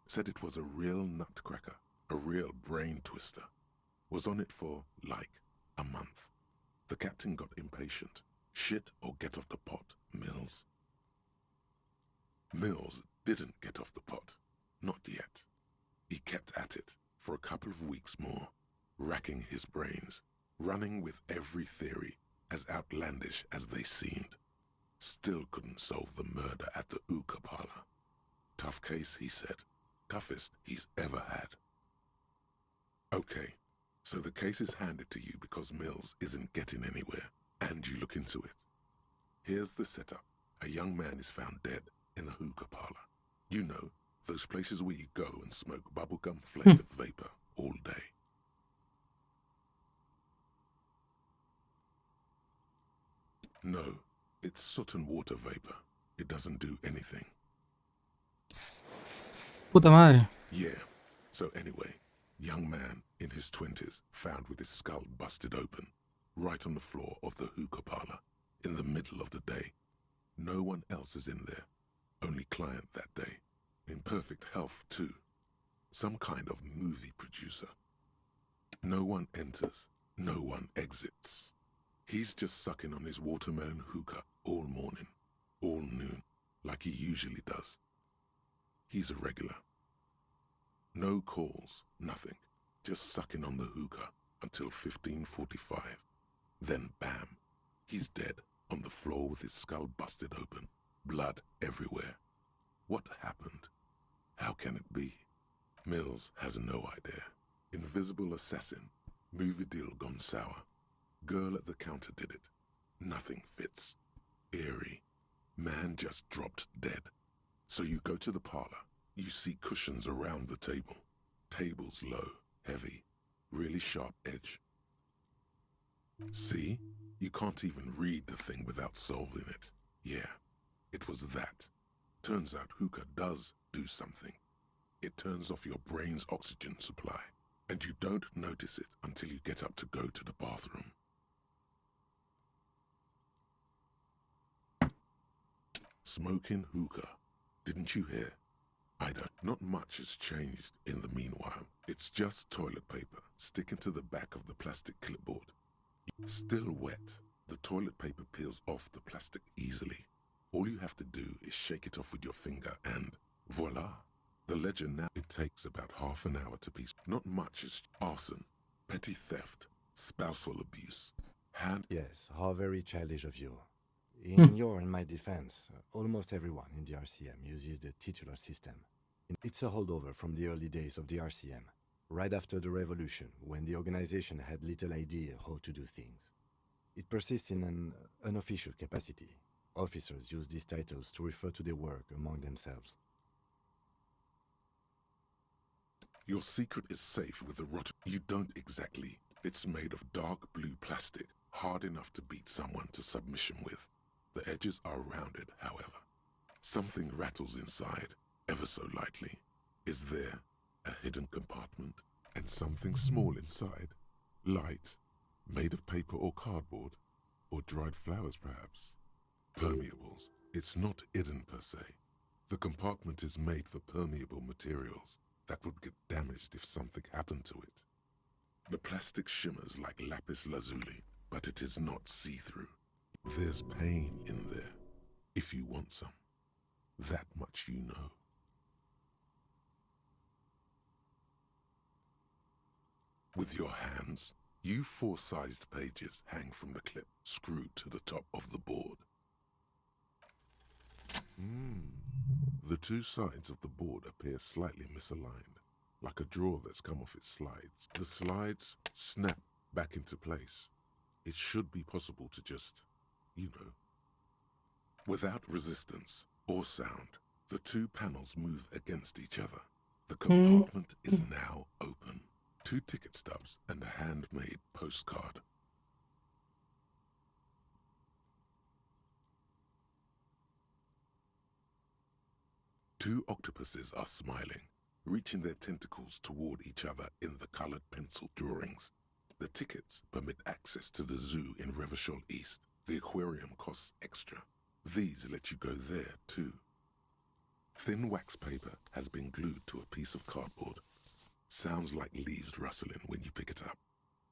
E: said it was a real nutcracker, a real brain twister, was on it for, like, a month. The captain got impatient. Shit or get off the pot, Mills. Mills didn't get off the pot. Not yet. He kept at it for a couple of weeks more, racking his brains, running with every theory, as outlandish as they seemed. Still couldn't solve the murder at the hookah parlor. Tough case, he said. Toughest he's ever had. Okay, so the case is handed to you because Mills isn't getting anywhere, and you look into it. Here's the setup. A young man is found dead in a hookah parlor. You know, those places where you go and smoke bubblegum flavored vapor all day. No, it's soot and water vapor. It doesn't do anything.
A: Puta madre.
E: Yeah, so anyway, young man in his 20s found with his skull busted open, right on the floor of the hookah parlor, in the middle of the day. No one else is in there, only client that day. In perfect health too. Some kind of movie producer. No one enters, no one exits. He's just sucking on his watermelon hookah all morning, all noon, like he usually does. He's a regular. No calls, nothing. Just sucking on the hookah until 15:45. Then bam, he's dead on the floor with his skull busted open, blood everywhere. What happened? How can it be? Mills has no idea. Invisible assassin, movie deal gone sour. Girl at the counter did it. Nothing fits. Eerie. Man just dropped dead. So you go to the parlor. You see cushions around the table. Table's low, heavy, really sharp edge. See? You can't even read the thing without solving it. Yeah, it was that. Turns out hookah does do something. It turns off your brain's oxygen supply, and you don't notice it until you get up to go to the bathroom. Smoking hookah. Didn't you hear? Not much has changed in the meanwhile. It's just toilet paper sticking to the back of the plastic clipboard. Still wet, the toilet paper peels off the plastic easily. All you have to do is shake it off with your finger and voila. The ledger now, it takes about half an hour to piece. Not much is arson, petty theft, spousal abuse.
F: Yes, how very childish of you. In your and my defense, almost everyone in the RCM uses the titular system. It's a holdover from the early days of the RCM, right after the revolution, when the organization had little idea how to do things. It persists in an unofficial capacity. Officers use these titles to refer to their work among themselves.
E: Your secret is safe with the rotten. You don't exactly. It's made of dark blue plastic, hard enough to beat someone to submission with. The edges are rounded, however. Something rattles inside, ever so lightly. Is there a hidden compartment? And something small inside? Light, made of paper or cardboard? Or dried flowers, perhaps? Permeables. It's not hidden per se. The compartment is made for permeable materials that would get damaged if something happened to it. The plastic shimmers like lapis lazuli, but it is not see-through. There's pain in there, if you want some. That much you know. With your hands, you 4-sized pages hang from the clip, screwed to the top of the board. The two sides of the board appear slightly misaligned, like a drawer that's come off its slides. The slides snap back into place. It should be possible to just, without resistance or sound, the two panels move against each other. The compartment is now open. 2 ticket stubs and a handmade postcard. Two octopuses are smiling, reaching their tentacles toward each other in the colored pencil drawings. The tickets permit access to the zoo in Revachol East. The aquarium costs extra. These let you go there, too. Thin wax paper has been glued to a piece of cardboard. Sounds like leaves rustling when you pick it up.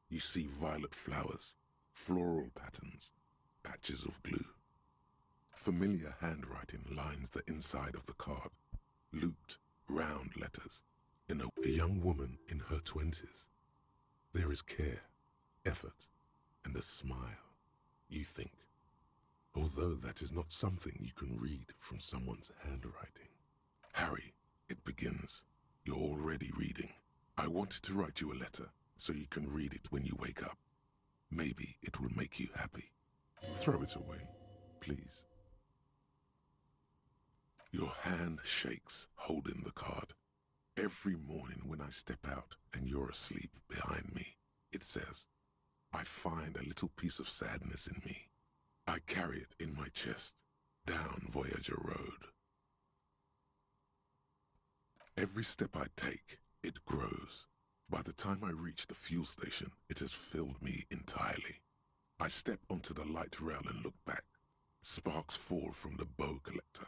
E: You see violet flowers, floral patterns, patches of glue. Familiar handwriting lines the inside of the card. Looped, round letters. In a young woman in her 20s. There is care, effort, and a smile, you think. Although that is not something you can read from someone's handwriting. Harry, it begins. You're already reading. I wanted to write you a letter so you can read it when you wake up. Maybe it will make you happy. Throw it away, please. Your hand shakes, holding the card. Every morning when I step out and you're asleep behind me, it says, I find a little piece of sadness in me. I carry it in my chest, down Voyager Road. Every step I take, it grows. By the time I reach the fuel station, it has filled me entirely. I step onto the light rail and look back. Sparks fall from the bow collector.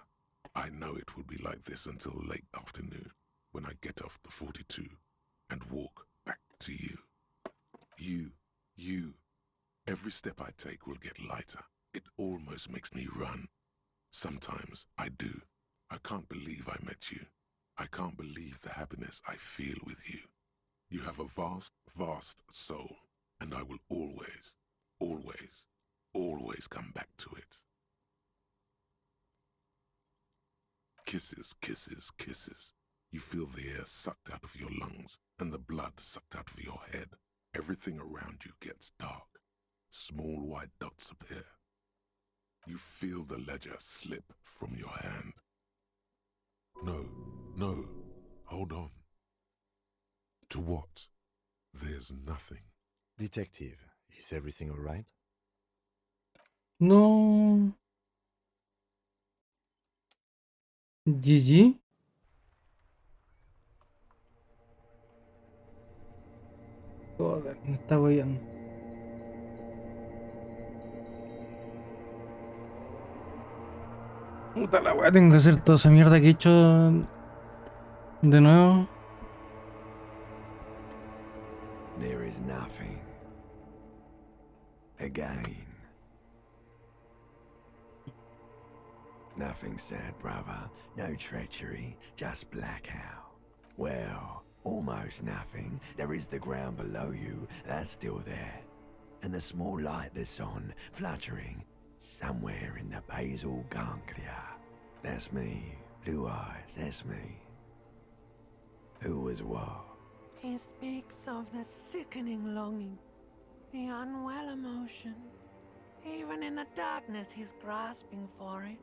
E: I know it will be like this until late afternoon, when I get off the 42 and walk back to you. You. Every step I take will get lighter. It almost makes me run. Sometimes I do. I can't believe I met you. I can't believe the happiness I feel with you. You have a vast, vast soul, and I will always, always, always come back to it. Kisses, kisses, kisses. You feel the air sucked out of your lungs and the blood sucked out of your head. Everything around you gets dark. Small white dots appear. You feel the ledger slip from your hand. No, no, hold on. To what? There's nothing.
F: Detective, is everything all right?
A: No. GG. Joder, me está guayando. Puta la weá, tengo que hacer toda esa mierda que he hecho de nuevo.
I: There is nothing. Again. Nothing sad, brother. No treachery, just blackout. Well, almost nothing. There is the ground below you, that's still there. And the small light that's on, fluttering, somewhere in the basal ganglia. That's me. Blue eyes, that's me. Who was what?
J: He speaks of the sickening longing, the unwell emotion. Even in the darkness, he's grasping for it.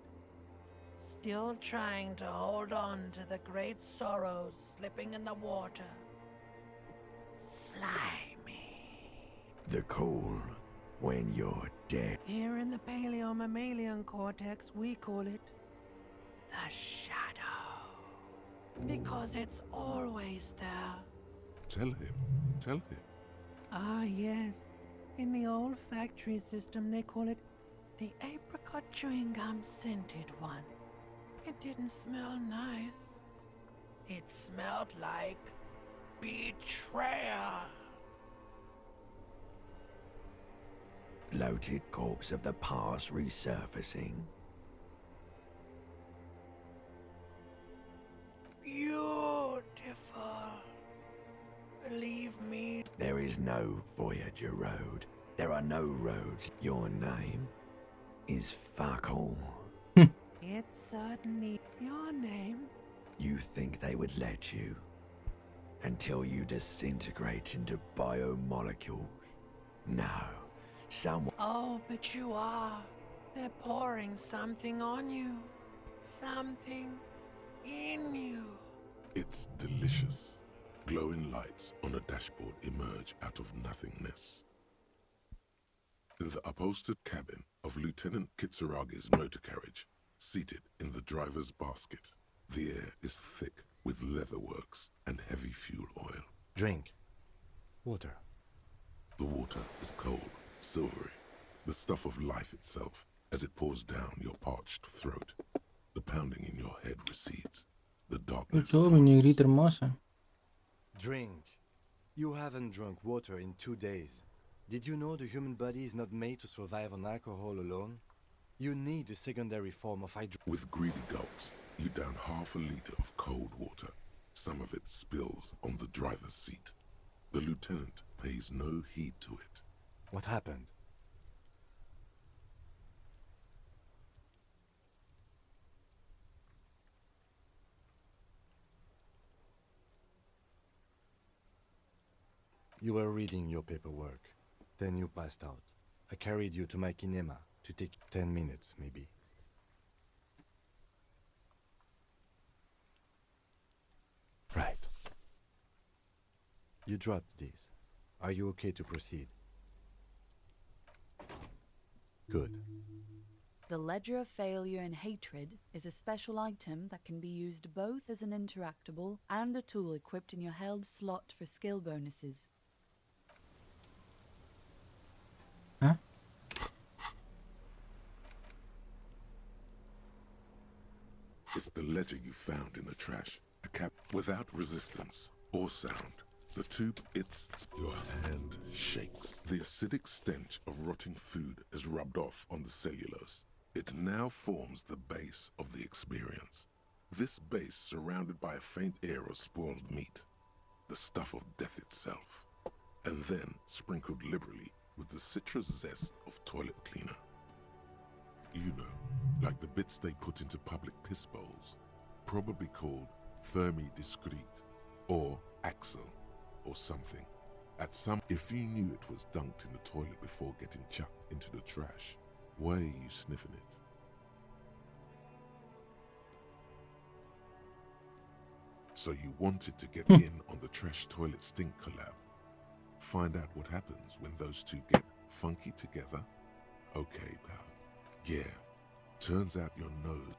J: Still trying to hold on to the great sorrows slipping in the water. Slimy.
I: The cool when you're dead.
J: Here in the paleo-mammalian cortex, we call it the shadow. Because it's always there.
E: Tell him, tell him.
J: Ah, yes. In the olfactory system, they call it the apricot chewing gum scented one. It didn't smell nice. It smelled like betrayal.
I: Bloated corpse of the past resurfacing.
J: Beautiful. Believe me.
I: There is no Voyager Road. There are no roads. Your name is fuck all.
J: It's certainly your name.
I: You think they would let you? Until you disintegrate into biomolecules? No. Someone...
J: Oh, but you are. They're pouring something on you. Something in you.
E: It's delicious. Glowing lights on a dashboard emerge out of nothingness. In the upholstered cabin of Lieutenant Kitsuragi's motor carriage, seated in the driver's basket, the air is thick with leatherworks and heavy fuel oil.
F: Drink. Water.
E: The water is cold, silvery, the stuff of life itself as it pours down your parched throat. The pounding in your head recedes. The darkness
A: hermosa.
F: Drink. You haven't drunk water in 2 days. Did you know the human body is not made to survive on alcohol alone? You need a secondary form of hydration.
E: With greedy gulps, you down half a liter of cold water. Some of it spills on the driver's seat. The lieutenant pays no heed to it.
F: What happened? You were reading your paperwork. Then you passed out. I carried you to my kinema to take 10 minutes, maybe. Right. You dropped these. Are you okay to proceed? Good.
K: The Ledger of Failure and Hatred is a special item that can be used both as an interactable and a tool equipped in your held slot for skill bonuses.
A: Huh?
E: It's the ledger you found in the trash. A cap without resistance or sound. The tube, your hand shakes. The acidic stench of rotting food is rubbed off on the cellulose. It now forms the base of the experience. This base surrounded by a faint air of spoiled meat, the stuff of death itself, and then sprinkled liberally with the citrus zest of toilet cleaner. You know, like the bits they put into public piss bowls, probably called Fermi Discrete, or Axel, or something. If you knew it was dunked in the toilet before getting chucked into the trash, why are you sniffing it? So you wanted to get in on the trash toilet stink collab. Find out what happens when those two get funky together? Okay, pal. Yeah, turns out your nose.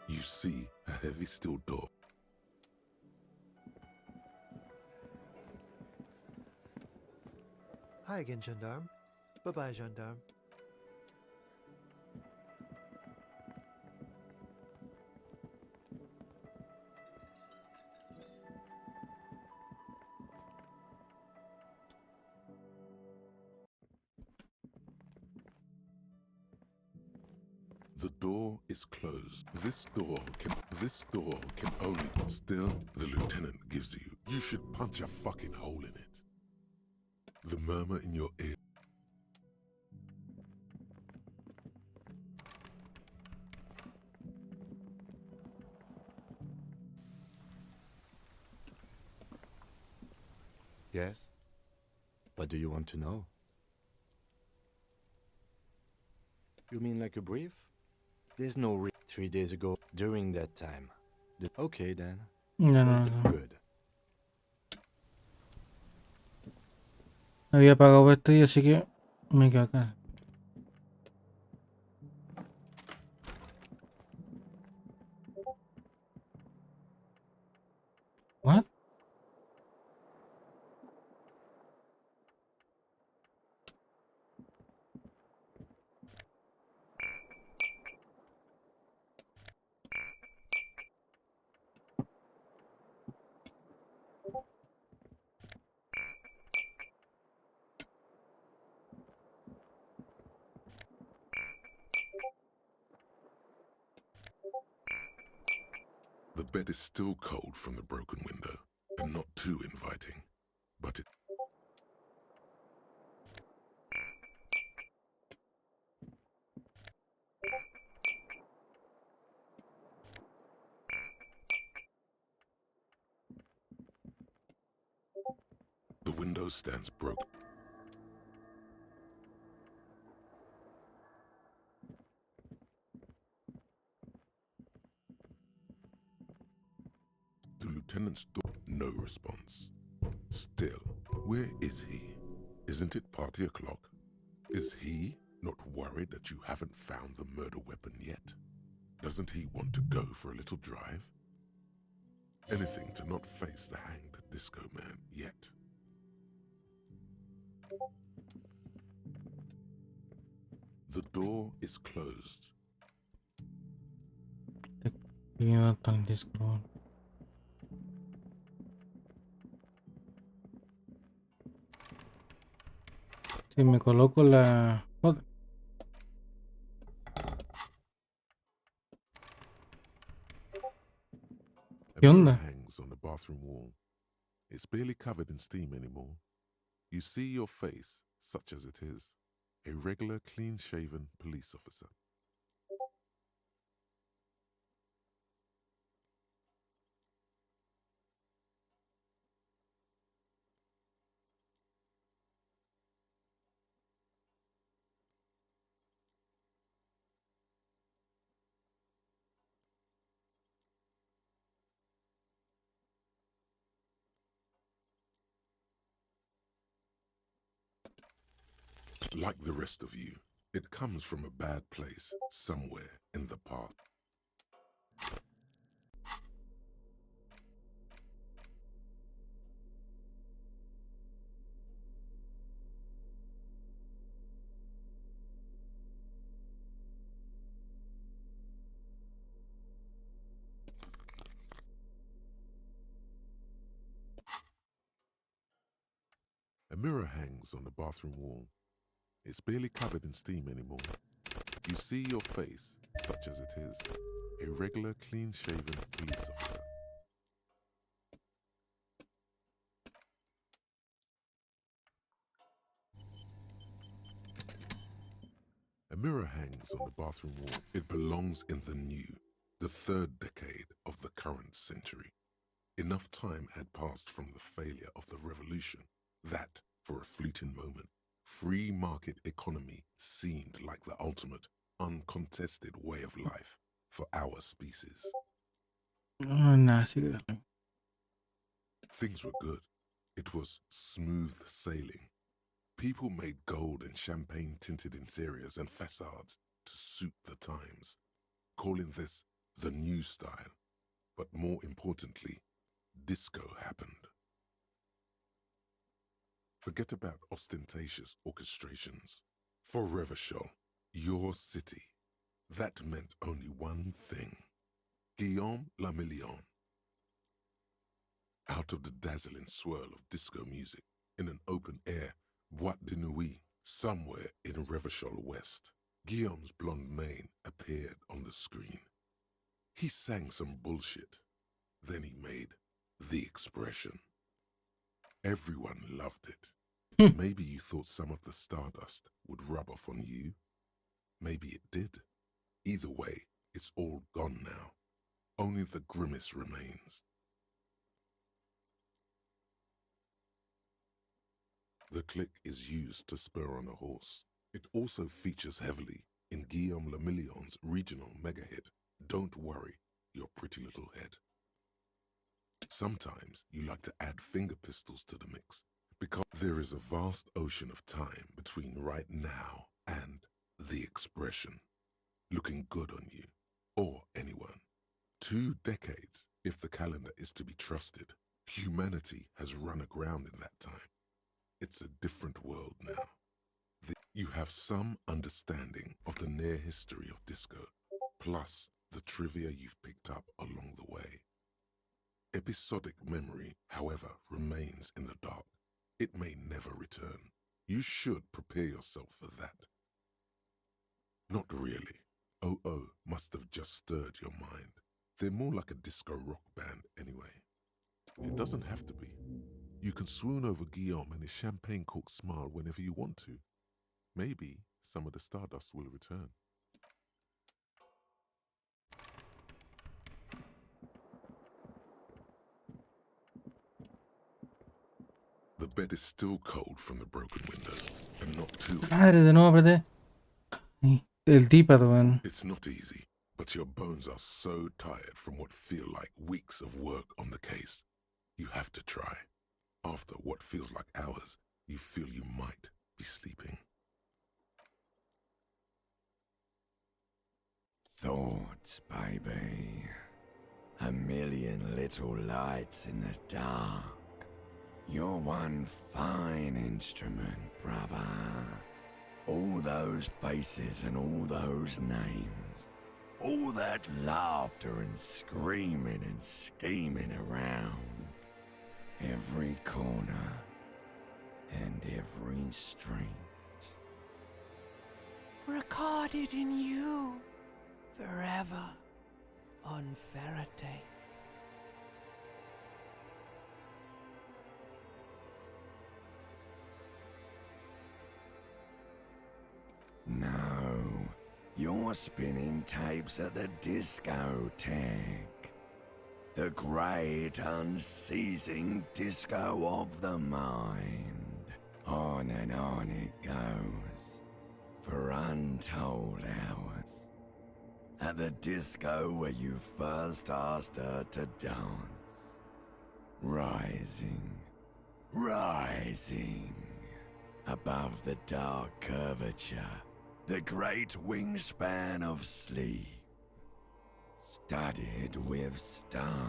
E: You see a heavy steel door.
B: Hi again, gendarme. Bye-bye, gendarme.
E: The door is closed. This door can only... Still, the lieutenant gives you. You should punch a fucking hole in it. The murmur in your ear.
F: Yes? What do you want to know? You mean like a brief? There's no 3 days ago, during that time. Okay then.
A: No.
F: Good.
A: Había pagado esto y así que me quedo acá. What?
E: The bed is still cold from the broken window, and not too inviting, but it... The window stands broken. The lieutenant's door, no response. Still, where is he? Isn't it party o'clock? Is he not worried that you haven't found the murder weapon yet? Doesn't he want to go for a little drive? Anything to not face the hanged disco man yet. The door is closed.
A: Si me coloco la... Joder. ¿Qué onda?
E: Hangs on the bathroom wall. It's barely covered in steam anymore. You see your face, such as it is, a regular, clean-shaven police officer. Like the rest of you, it comes from a bad place somewhere in the past. A mirror hangs on the bathroom wall. It's barely covered in steam anymore. You see your face, such as it is, a regular, clean-shaven police officer. A mirror hangs on the bathroom wall. It belongs in the new, the third decade of the current century. Enough time had passed from the failure of the revolution that, for a fleeting moment, free market economy seemed like the ultimate, uncontested way of life for our species.
A: Nah, sí.
E: Things were good. It was smooth sailing. People made gold and champagne-tinted interiors and facades to suit the times, calling this the new style. But more importantly, disco happened. Forget about ostentatious orchestrations. For Revachol, your city, that meant only one thing. Guillaume le Million. Out of the dazzling swirl of disco music, in an open-air boîte de nuit, somewhere in Revachol West, Guillaume's blonde mane appeared on the screen. He sang some bullshit. Then he made the expression. Everyone loved it. Maybe you thought some of the stardust would rub off on you. Maybe it did. Either way, it's all gone now. Only the grimace remains. The click is used to spur on a horse. It also features heavily in Guillaume le Million's regional mega hit, Don't Worry, Your Pretty Little Head. Sometimes you like to add finger pistols to the mix, because there is a vast ocean of time between right now and the expression, looking good on you, or anyone. 2 decades, if the calendar is to be trusted. Humanity has run aground in that time. It's a different world now. You have some understanding of the near history of disco, plus the trivia you've picked up along the way. Episodic memory, however, remains in the dark. It may never return. You should prepare yourself for that. Not really. OO must have just stirred your mind. They're more like a disco rock band anyway. It doesn't have to be. You can swoon over Guillaume and his champagne-corked smile whenever you want to. Maybe some of the stardust will return. The bed is still cold from the broken windows, and not too...
A: Madre, de nuevo apreté. El típado, man.
E: It's not easy, but your bones are so tired from what feel like weeks of work on the case. You have to try. After what feels like hours, you feel you might be sleeping.
I: Thoughts, baby. A million little lights in the dark. You're one fine instrument, brother. All those faces and all those names. All that laughter and screaming and scheming around. Every corner and every street.
J: Recorded in you forever on Faraday.
I: No, you're spinning tapes at the discotheque. The great unceasing disco of the mind. On and on it goes, for untold hours. At the disco where you first asked her to dance. Rising, rising. above the dark curvature, the great wingspan of sleep, studded with stars.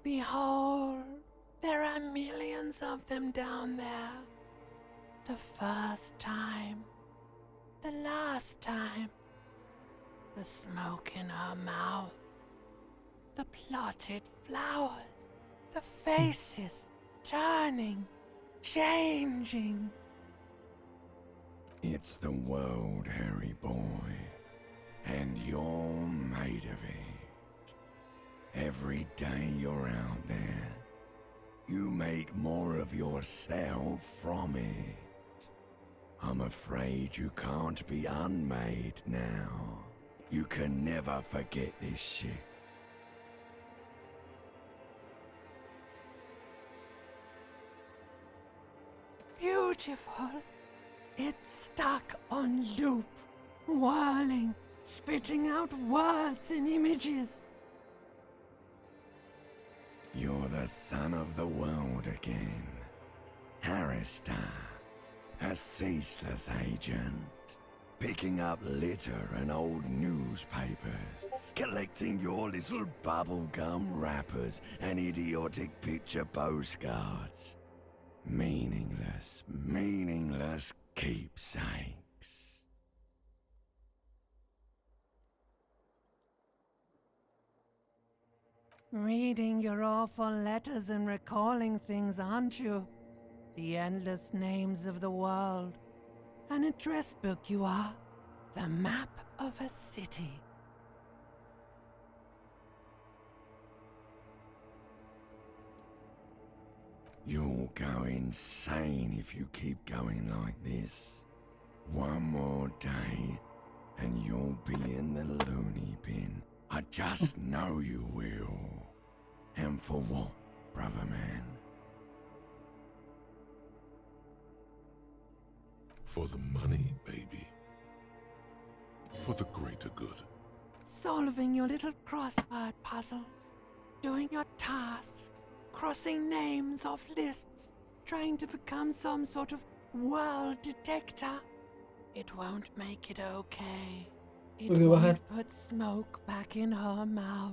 J: Behold, there are millions of them down there. The first time, the last time, the smoke in her mouth, the plotted flowers, the faces turning, changing.
I: It's the world, Harry boy, and you're made of it. Every day you're out there, you make more of yourself from it. I'm afraid you can't be unmade now. You can never forget this shit.
J: Beautiful. It's stuck on loop, whirling, spitting out words and images.
I: You're the son of the world again. Harrister, a ceaseless agent. Picking up litter and old newspapers. Collecting your little bubblegum wrappers and idiotic picture postcards. Meaningless, meaningless keepsakes.
J: Reading your awful letters and recalling things, aren't you? The endless names of the world. An address book you are. The map of a city.
I: You'll go insane if you keep going like this. One more day, and you'll be in the loony bin. I just know you will. And for what, brother man?
E: For the money, baby. For the greater good.
J: Solving your little crossword puzzles. Doing your tasks. Crossing names off lists. Trying to become some sort of world detector. It won't make it okay. It
A: Okay, bajar.
J: won't put smoke back in her mouth.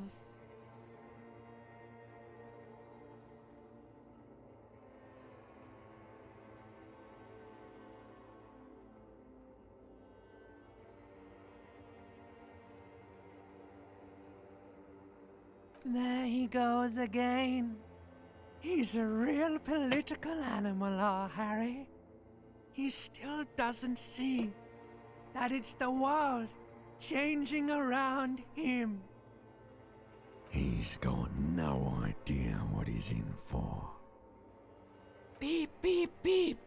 J: There he goes again. He's a real political animal, our Harry. He still doesn't see that it's the world changing around him.
I: He's got no idea what he's in for.
J: Beep, beep, beep.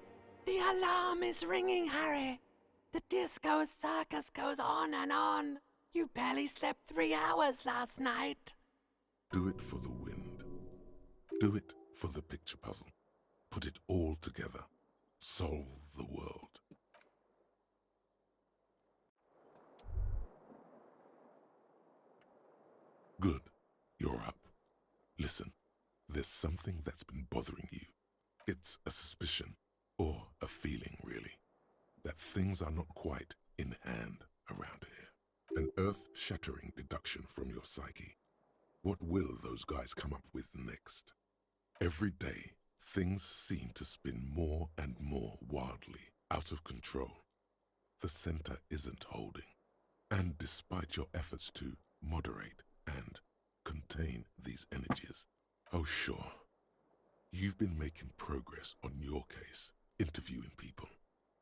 J: The alarm is ringing, Harry. The disco circus goes on and on. You barely slept 3 hours last night.
E: Do it for the wind. Do it for the picture puzzle. Put it all together. Solve the world. Good. You're up. Listen, there's something that's been bothering you. It's a suspicion, or a feeling really, that things are not quite in hand around here. An earth-shattering deduction from your psyche. What will those guys come up with next? Every day, things seem to spin more and more wildly, out of control. The center isn't holding. And despite your efforts to moderate and contain these energies, oh sure, you've been making progress on your case, interviewing people,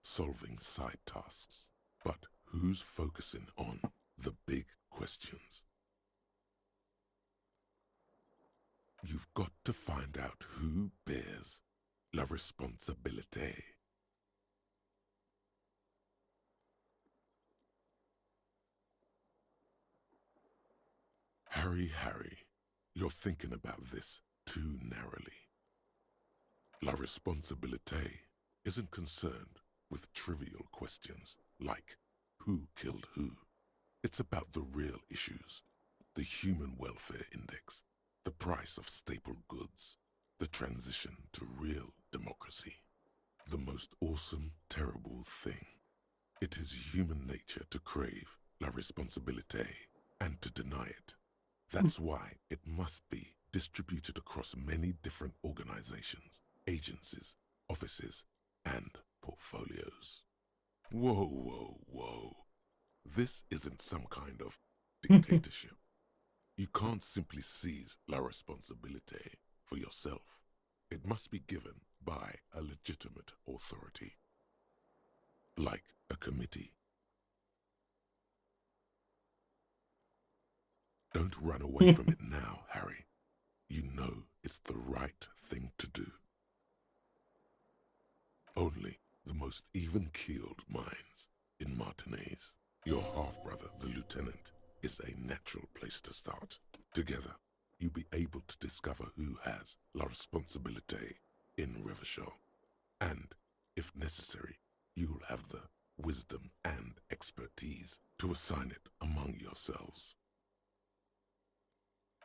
E: solving side tasks. But who's focusing on the big questions? You've got to find out who bears la responsabilité. Harry, you're thinking about this too narrowly. La responsabilité isn't concerned with trivial questions like who killed who. It's about the real issues, the human welfare index, the price of staple goods, the transition to real democracy. The most awesome, terrible thing. It is human nature to crave la responsabilité and to deny it. That's why it must be distributed across many different organizations, agencies, offices, and portfolios. Whoa, whoa, whoa. This isn't some kind of dictatorship. You can't simply seize la responsabilité for yourself. It must be given by a legitimate authority, like a committee. Don't run away from it now, Harry. You know it's the right thing to do. Only the most even-keeled minds in Martinez, your half-brother, the lieutenant, is a natural place to start. Together, you'll be able to discover who has la responsabilité in Rivershaw. And, if necessary, you'll have the wisdom and expertise to assign it among yourselves.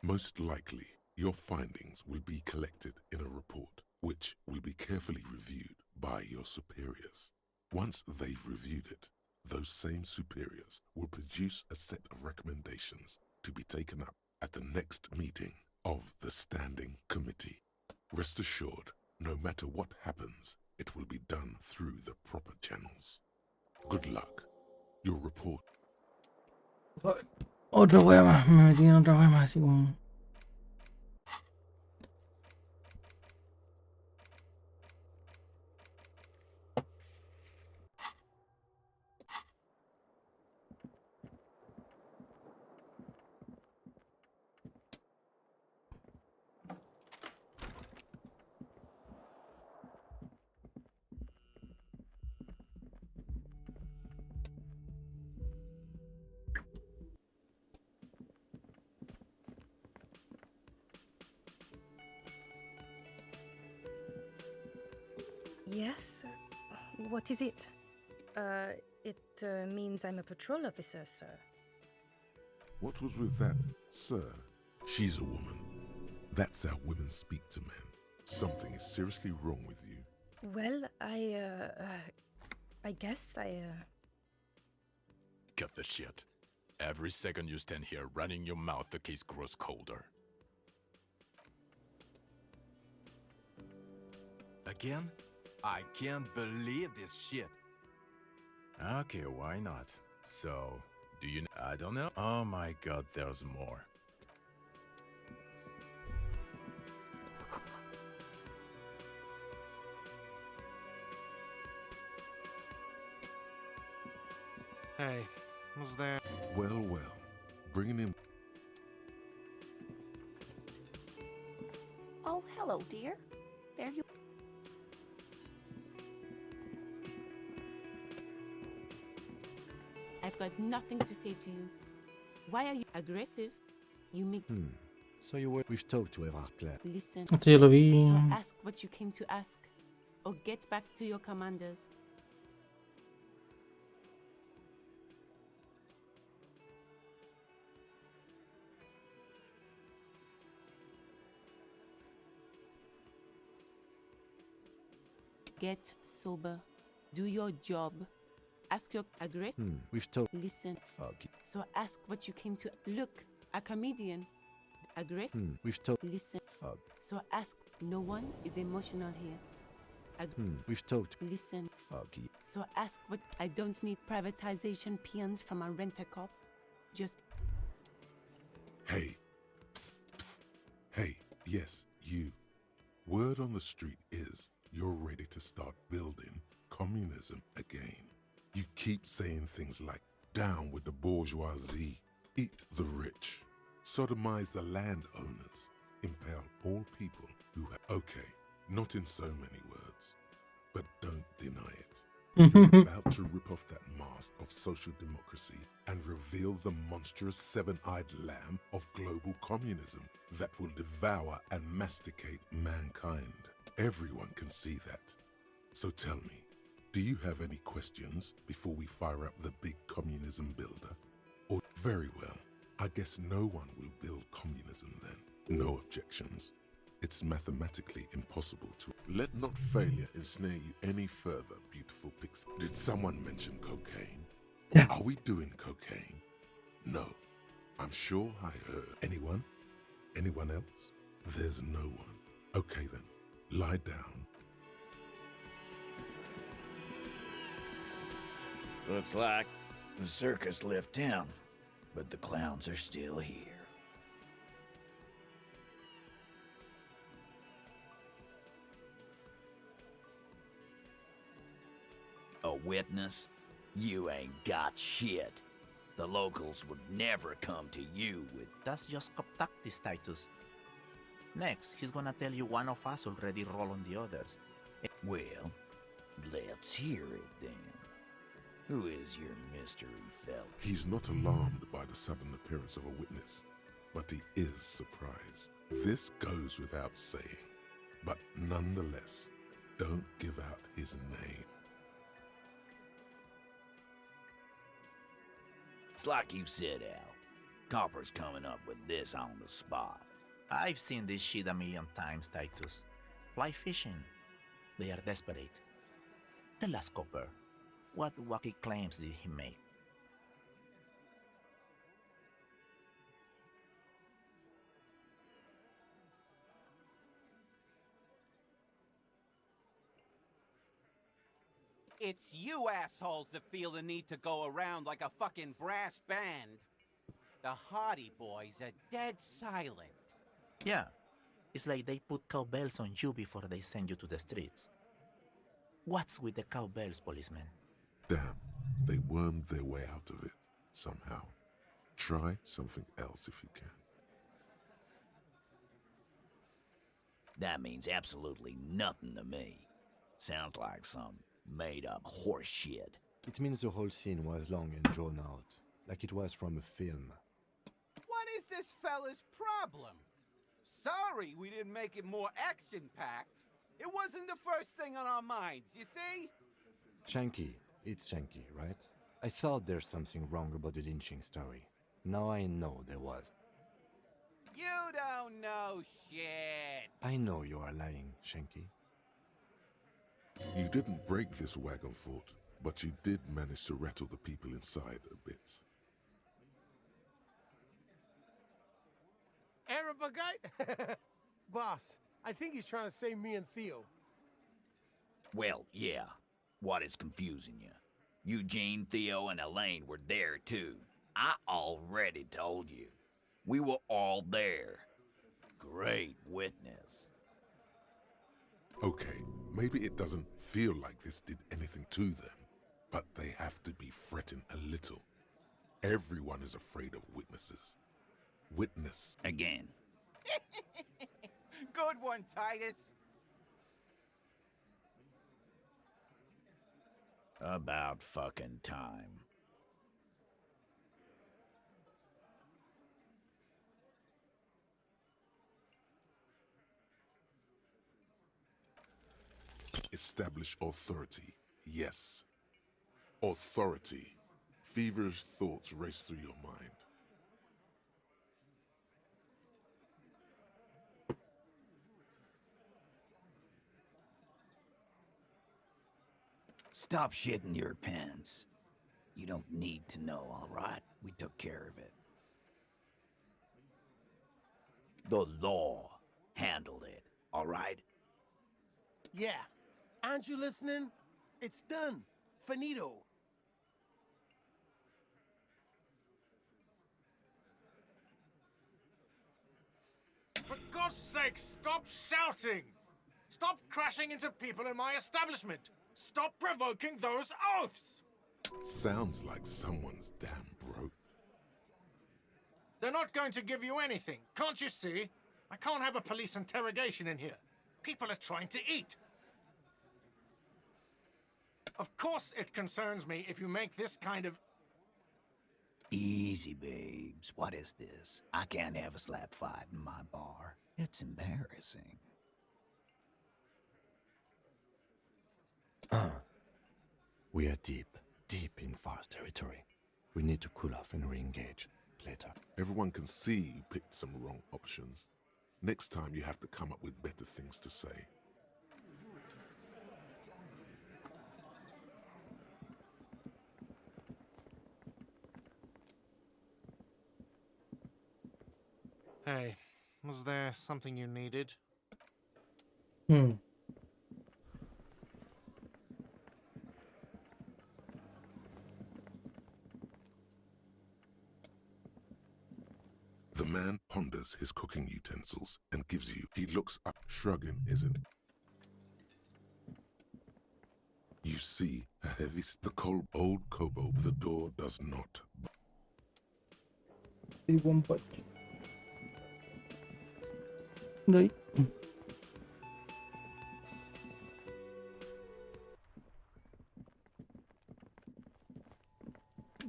E: Most likely, your findings will be collected in a report, which will be carefully reviewed by your superiors. Once they've reviewed it, those same superiors will produce a set of recommendations to be taken up at the next meeting of the Standing Committee. Rest assured, no matter what happens, it will be done through the proper channels. Good luck. Your report.
A: Otra wea más, me metí en otra wea más, así como...
L: Yes? What is it? It means I'm a patrol officer, sir.
E: What was with that, sir? She's a woman. That's how women speak to men. Something is seriously wrong with you.
L: Well, I guess
T: Cut the shit. Every second you stand here running your mouth, the case grows colder. Again? I can't believe this shit. Okay, why not? So, do you... I don't know. Oh my god, there's more.
Q: Hey, was there...
E: Well, well. Bringing him...
S: Oh, hello, dear. There you...
M: I've got nothing to say to you. Why are you aggressive? You make...
F: So you were... We've talked to Everard Clare.
M: Listen.
A: Esto ya lo vi.
M: So ask what you came to ask. Or get back to your commanders. Get sober. Do your job. Ask your aggressive.
F: We've talked...
M: Listen.
F: Fuck.
M: So ask what you came to... Look, a comedian. Aggressive.
F: We've talked...
M: Listen.
F: Fuck.
M: So ask... No one is emotional here.
F: We've talked...
M: Listen.
F: Fuck.
M: So ask what... I don't need privatization peons from a rent-a-cop. Just...
E: Hey. Psst, psst. Hey, yes, you. Word on the street is you're ready to start building communism again. You keep saying things like, down with the bourgeoisie, eat the rich, sodomize the landowners, impale all people who have... Okay, not in so many words, but don't deny it. You're about to rip off that mask of social democracy and reveal the monstrous seven-eyed lamb of global communism that will devour and masticate mankind. Everyone can see that. So tell me, do you have any questions before we fire up the big communism builder? Or very well, I guess no one will build communism then. No objections. It's mathematically impossible to. Let not failure ensnare you any further, beautiful pixie. Did someone mention cocaine?
A: Yeah.
E: Are we doing cocaine? No. I'm sure I heard. Anyone? Anyone else? There's no one. Okay then, lie down.
N: Looks like the circus left town, but the clowns are still here. A witness? You ain't got shit. The locals would never come to you with...
O: That's just tactics, Titus. Next, he's gonna tell you one of us already roll on the others.
N: Well, let's hear it then. Who is your mystery fella?
E: He's not alarmed by the sudden appearance of a witness, but he is surprised. This goes without saying, but nonetheless, don't give out his name.
N: It's like you said, Al. Copper's coming up with this on the spot.
O: I've seen this shit a million times, Titus. Fly fishing. They are desperate. Tell us, Copper, what wacky claims did he make?
P: It's you assholes that feel the need to go around like a fucking brass band. The Hardy Boys are dead silent.
O: Yeah, it's like they put cowbells on you before they send you to the streets. What's with the cowbells, policeman?
E: Damn, they wormed their way out of it, somehow. Try something else if you can.
N: That means absolutely nothing to me. Sounds like some made-up horse shit.
F: It means the whole scene was long and drawn out, like it was from a film.
P: What is this fella's problem? Sorry we didn't make it more action-packed. It wasn't the first thing on our minds, you see?
F: Shanky. It's Shanky, right? I thought there's something wrong about the lynching story. Now I know there was.
P: You don't know shit.
F: I know you are lying, Shanky.
E: You didn't break this wagon fort, but you did manage to rattle the people inside a bit.
R: Arab guy? Boss, I think he's trying to say me and Theo.
N: Well, yeah. What is confusing you? Eugene, Theo, and Elaine were there too. I already told you. We were all there. Great witness.
E: Okay, maybe it doesn't feel like this did anything to them, but they have to be fretting a little. Everyone is afraid of witnesses. Witness.
N: Again.
P: Good one, Titus.
N: About fucking time.
E: Establish authority. Yes. Authority. Feverish thoughts race through your mind.
N: Stop shitting your pants. You don't need to know, all right? We took care of it. The law handled it, all right?
R: Yeah. Aren't you listening? It's done. Finito.
Q: For God's sake, stop shouting! Stop crashing into people in my establishment! Stop provoking those oafs!
E: Sounds like someone's damn broke.
Q: They're not going to give you anything, can't you see? I can't have a police interrogation in here. People are trying to eat. Of course it concerns me if you make this kind of...
N: Easy, babes. What is this? I can't have a slap fight in my bar. It's embarrassing.
F: We are deep in Far's territory. We need to cool off and re-engage later.
E: Everyone can see you picked some wrong options. Next time you have to come up with better things to say.
Q: Hey, was there something you needed?
E: The man ponders his cooking utensils and gives you. He looks up, shrugging, isn't it? You see a heavy, the cold old kobold. The door does not.
A: One punch. Ahí.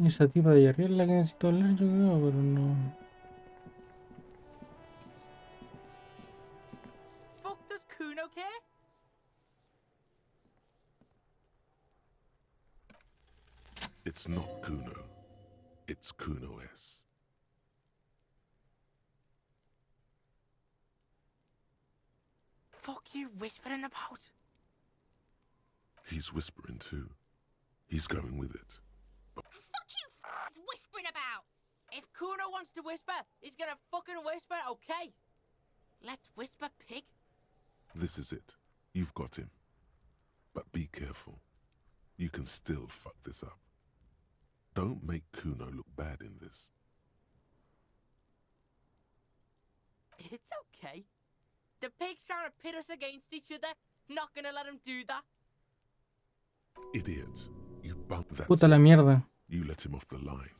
A: Esa tipa de arriba es la que necesito hablar, yo creo, pero no.
D: Fuck does Kuno care?
E: It's not Kuno. It's Kuno S.
D: Fuck you whispering about?
E: He's whispering too. He's going with it.
D: Fuck you whispering about? If Kuno wants to whisper, he's gonna fucking whisper, okay? Let's whisper, pig.
E: This is it. You've got him. But be careful. You can still fuck this up. Don't make Kuno look bad in this.
D: It's okay. The pig's trying to pit us against each other. Not gonna let him do that.
E: Idiot. You bumped that.
A: Puta la mierda.
E: You let him off the line.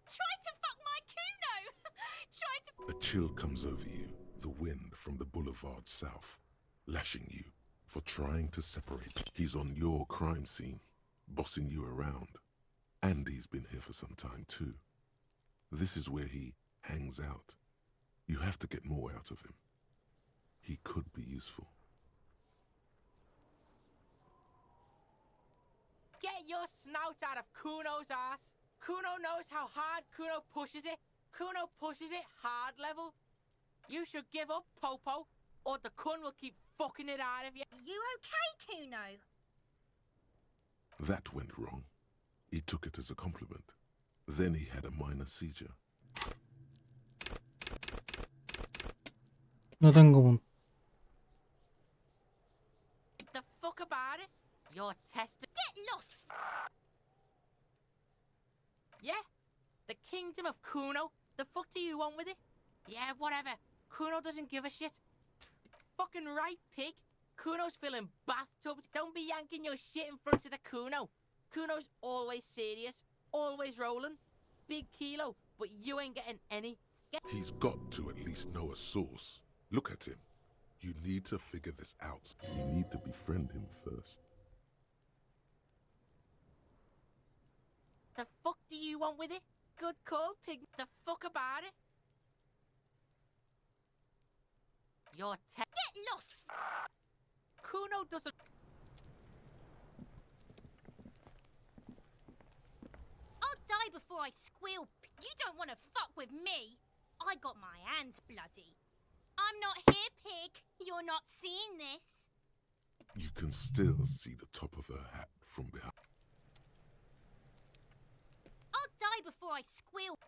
D: Try to fuck my Kuno! Try to...
E: A chill comes over you, the wind from the boulevard south, lashing you for trying to separate. He's on your crime scene, bossing you around. And he's been here for some time too. This is where he hangs out. You have to get more out of him. He could be useful.
D: Get your snout out of Kuno's ass. Kuno knows how hard Kuno pushes it. Kuno pushes it hard level. You should give up, Popo, or the Kun will keep fucking it out of you.
U: You okay, Kuno?
E: That went wrong. He took it as a compliment. Then he had a minor seizure.
A: No tengo punto.
D: The fuck about it? You're tested.
U: Get lost!
D: Yeah? The kingdom of Kuno? The fuck do you want with it? Yeah, whatever. Kuno doesn't give a shit. Fucking right, pig. Kuno's filling bathtubs. Don't be yanking your shit in front of the Kuno. Kuno's always serious, always rolling. Big kilo, but you ain't getting any.
E: He's got to at least know a source. Look at him. You need to figure this out. You need to befriend him first.
D: The fuck do you want with it? Good call, pig. The fuck about it? You're Get
U: lost!
D: Kuno doesn't...
U: I'll die before I squeal. You don't want to fuck with me. I got my hands bloody. I'm not here, pig. You're not seeing this.
E: You can still see the top of her hat from behind.
U: I'll die before I squeal.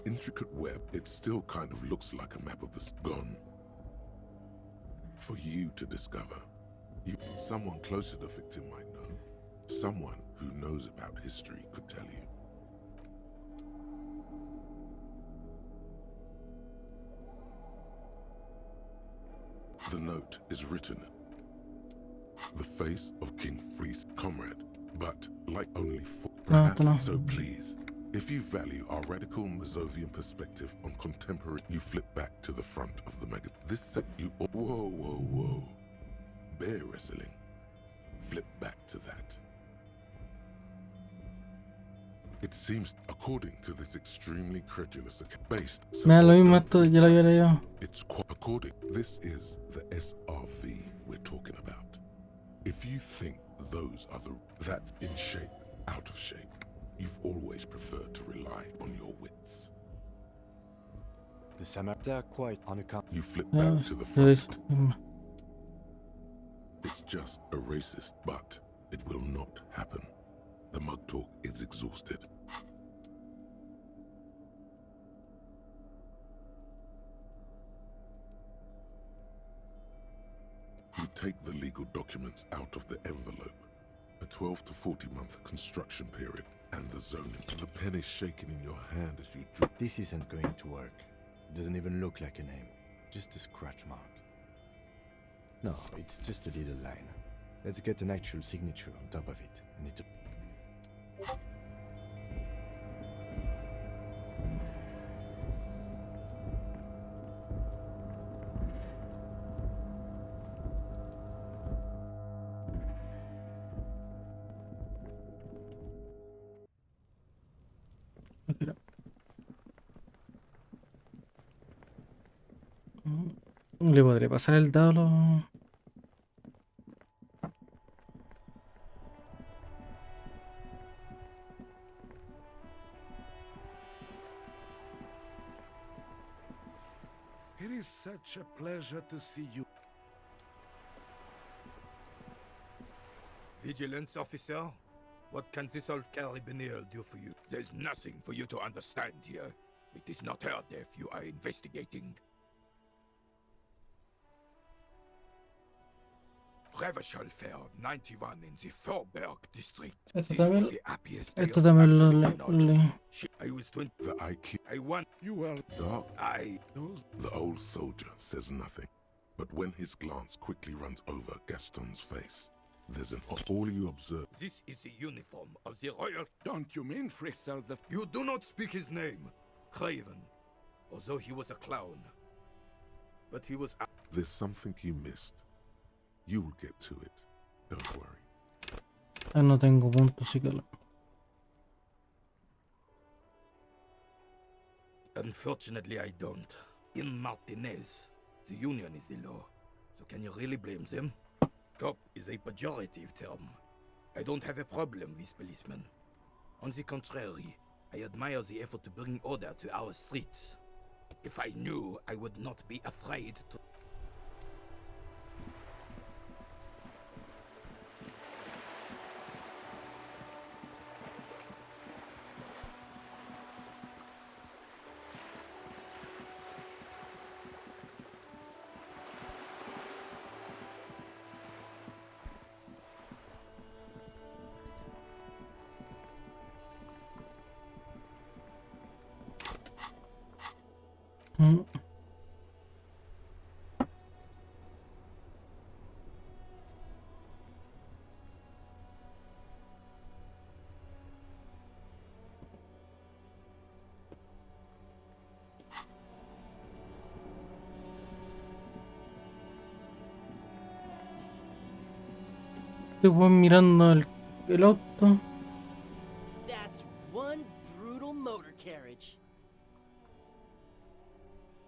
E: intricate web, it still kind of looks like a map of the gone. For you to discover. Someone close to the victim might know. Someone who knows about history could tell you. The note is written. The face of King Fleece, comrade, but like only four. Perhaps. So please, if you value our radical Mazovian perspective on contemporary, you flip back to the front of the magazine. This set you. Whoa. Bear wrestling. Flip back to that. It seems, according to this extremely credulous account, based.
A: Mira, lo mismo esto, ya lo había leído.
E: It's quite according. This is the SRV we're talking about. If you think those are that's in shape, out of shape, you've always preferred to rely on your wits.
F: The Samaritan are quite on account.
E: You flip back to the front. It's just a racist, but it will not happen. The mug talk is exhausted. You take the legal documents out of the envelope. A 12 to 40 month construction period and the zoning. The pen is shaking in your hand as you drip.
F: This isn't going to work. It doesn't even look like a name. Just a scratch mark. No, it's just a little line. Let's get an actual signature on top of it. I need to...
A: Le podré pasar el dado a los...
C: It is such a pleasure to see you.
V: Vigilance officer, what can this old carabiner do for you?
C: There's nothing for you to understand here. It is not her death you are investigating. Reversal fair of 91 in the Thorberg district.
A: Esto
C: This was
A: también,
C: the happiest
A: esto
C: day of
A: también
C: my
A: lo
C: life.
A: leí.
C: I was 20.
E: The IQ.
C: I won.
E: You well. Dark.
C: I.
E: The old soldier says nothing, but when his glance quickly runs over Gaston's face, there's an all you observe.
V: This is the uniform of the royal...
C: Don't you mean Fristel the...
V: You do not speak his name, Craven, although he was a clown. But he was...
E: There's something you missed. You will get to it. Don't worry.
A: Ah, no tengo puntos, sí que lo...
V: Unfortunately, I don't. In Martinez, the union is the law. So can you really blame them? Cop is a pejorative term. I don't have a problem with policemen. On the contrary, I admire the effort to bring order to our streets. If I knew, I would not be afraid to...
A: Estoy mirando el auto.
W: That's one brutal motor carriage.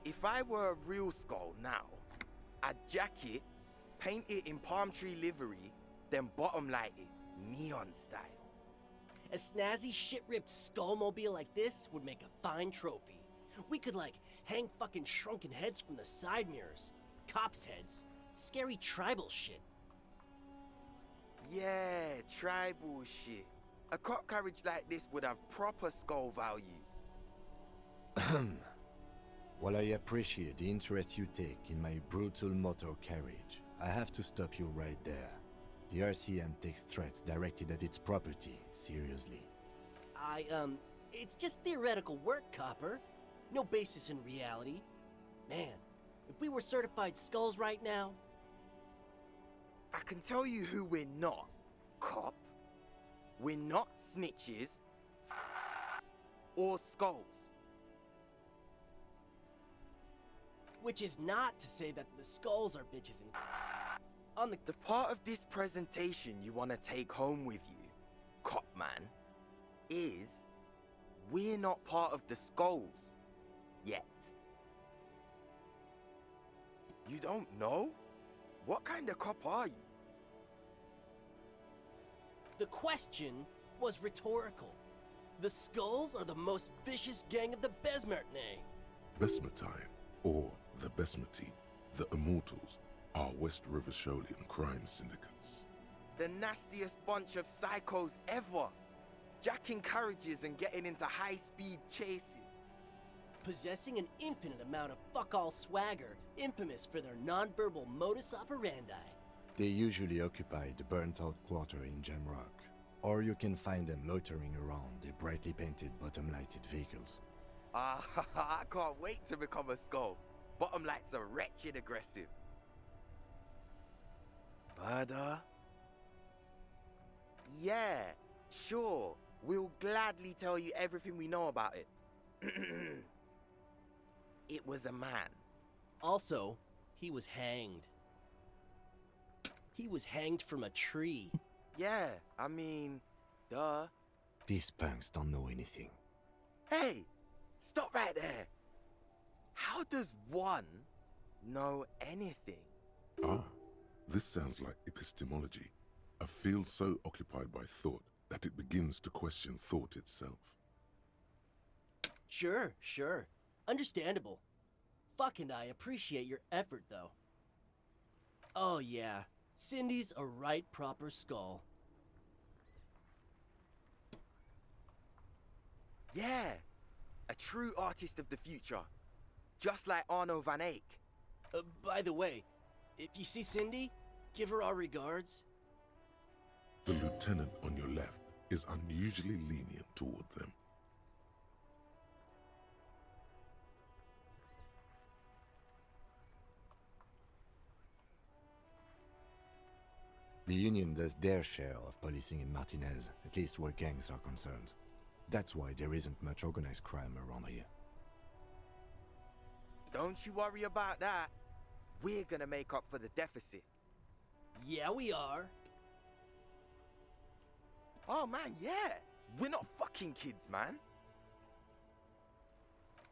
X: If I were a real skull now, I'd jack it, paint it in palm tree livery, then bottom light it, neon style.
W: A snazzy shit-ripped skullmobile like this would make a fine trophy. We could, like, hang fucking shrunken heads from the side mirrors. Cops' heads. Scary tribal shit.
X: Yeah, tribal shit. A cop carriage like this would have proper skull value.
F: While I appreciate the interest you take in my brutal motor carriage, I have to stop you right there. The RCM takes threats directed at its property seriously.
W: It's just theoretical work, Copper. No basis in reality. Man, if we were certified skulls right now...
X: I can tell you who we're not, cop. We're not snitches or skulls.
W: Which is not to say that the skulls are bitches and... On the
X: part of this presentation you want to take home with you, cop man, is we're not part of the skulls yet. You don't know? What kind of cop are you?
W: The question was rhetorical. The skulls are the most vicious gang of the Besmertne.
E: Besmertine, or the Besmerti, the Immortals, are West River Sholian crime syndicates.
X: The nastiest bunch of psychos ever. Jacking carriages and getting into high-speed chases.
W: Possessing an infinite amount of fuck-all swagger, infamous for their non-verbal modus operandi.
F: They usually occupy the burnt-out quarter in Jamrock, or you can find them loitering around their brightly painted bottom-lighted vehicles.
X: I can't wait to become a skull. Bottom lights are wretched aggressive. Murder? Yeah, sure. We'll gladly tell you everything we know about it. It was a man.
W: Also, he was hanged. He was hanged from a tree.
X: Yeah, I mean, duh.
F: These punks don't know anything.
X: Hey, stop right there. How does one know anything?
E: Ah, this sounds like epistemology, a field so occupied by thought that it begins to question thought itself.
W: Sure. Understandable. Fuck, and I appreciate your effort, though. Oh yeah, Cindy's a right proper skull.
X: Yeah, a true artist of the future. Just like Arno van Eyck.
W: By the way, if you see Cindy, give her our regards.
E: The lieutenant on your left is unusually lenient toward them.
F: The Union does their share of policing in Martinez, at least where gangs are concerned. That's why there isn't much organized crime around here.
X: Don't you worry about that. We're gonna make up for the deficit.
W: Yeah, we are.
X: Oh man, yeah. We're not fucking kids, man.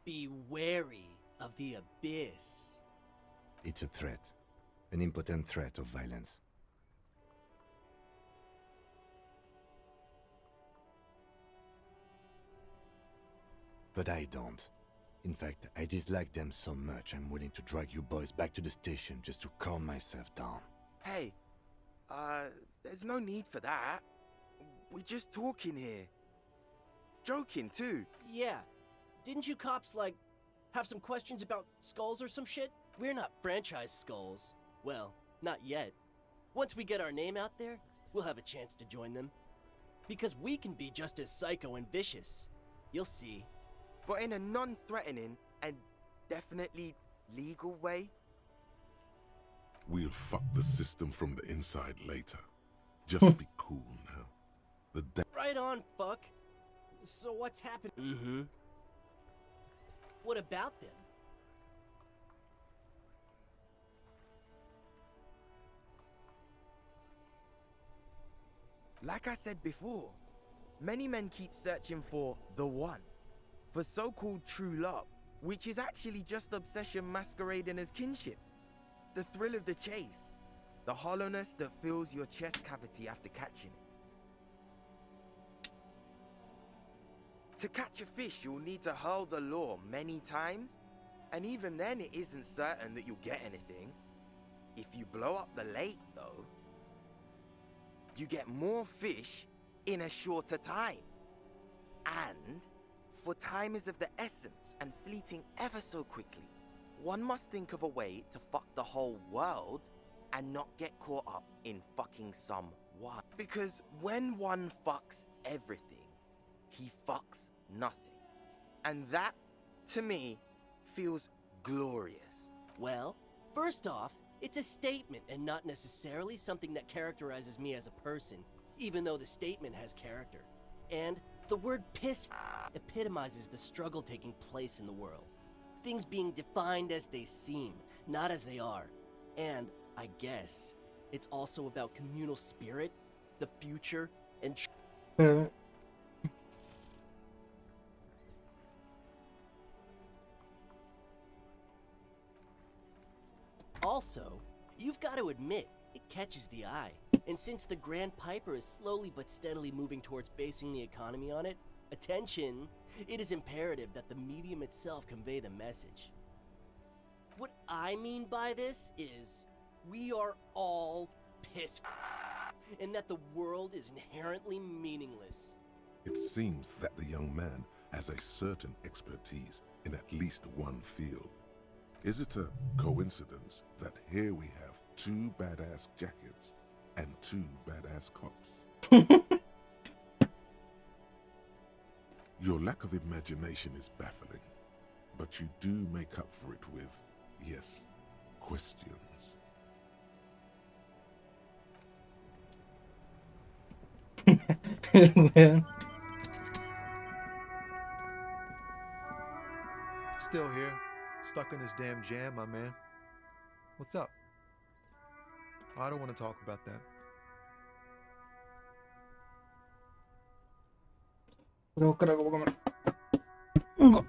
W: Be wary of the abyss.
F: It's a threat. An impotent threat of violence. But I don't. In fact, I dislike them so much I'm willing to drag you boys back to the station just to calm myself down.
X: Hey, there's no need for that. We're just talking here. Joking, too.
W: Yeah. Didn't you cops, like, have some questions about skulls or some shit? We're not franchise skulls. Well, not yet. Once we get our name out there, we'll have a chance to join them. Because we can be just as psycho and vicious. You'll see.
X: But in a non-threatening and definitely legal way.
E: We'll fuck the system from the inside later. Just be cool now.
W: Right on, fuck. So what's happened? Mm-hmm. What about them?
X: Like I said before, many men keep searching for the one. For so-called true love, which is actually just obsession masquerading as kinship. The thrill of the chase. The hollowness that fills your chest cavity after catching it. To catch a fish, you'll need to hurl the lure many times, and even then it isn't certain that you'll get anything. If you blow up the lake, though, you get more fish in a shorter time. And For time is of the essence and fleeting ever so quickly. One must think of a way to fuck the whole world and not get caught up in fucking someone. Because when one fucks everything, he fucks nothing. And that, to me, feels glorious.
W: Well, first off, it's a statement and not necessarily something that characterizes me as a person, even though the statement has character. And the word piss epitomizes the struggle taking place in the world. Things being defined as they seem, not as they are. And, I guess, it's also about communal spirit, the future, and... Also, you've got to admit, it catches the eye. And since the Grand Piper is slowly but steadily moving towards basing the economy on it, attention, it is imperative that the medium itself convey the message. What I mean by this is, we are all pissed, and that the world is inherently meaningless.
E: It seems that the young man has a certain expertise in at least one field. Is it a coincidence that here we have 2 badass jackets and 2 badass cops? Your lack of imagination is baffling, but you do make up for it with, yes, questions.
B: Still here, stuck in this damn jam, my man. What's up? I don't want to talk about that.
A: Voy a buscar algo para comer.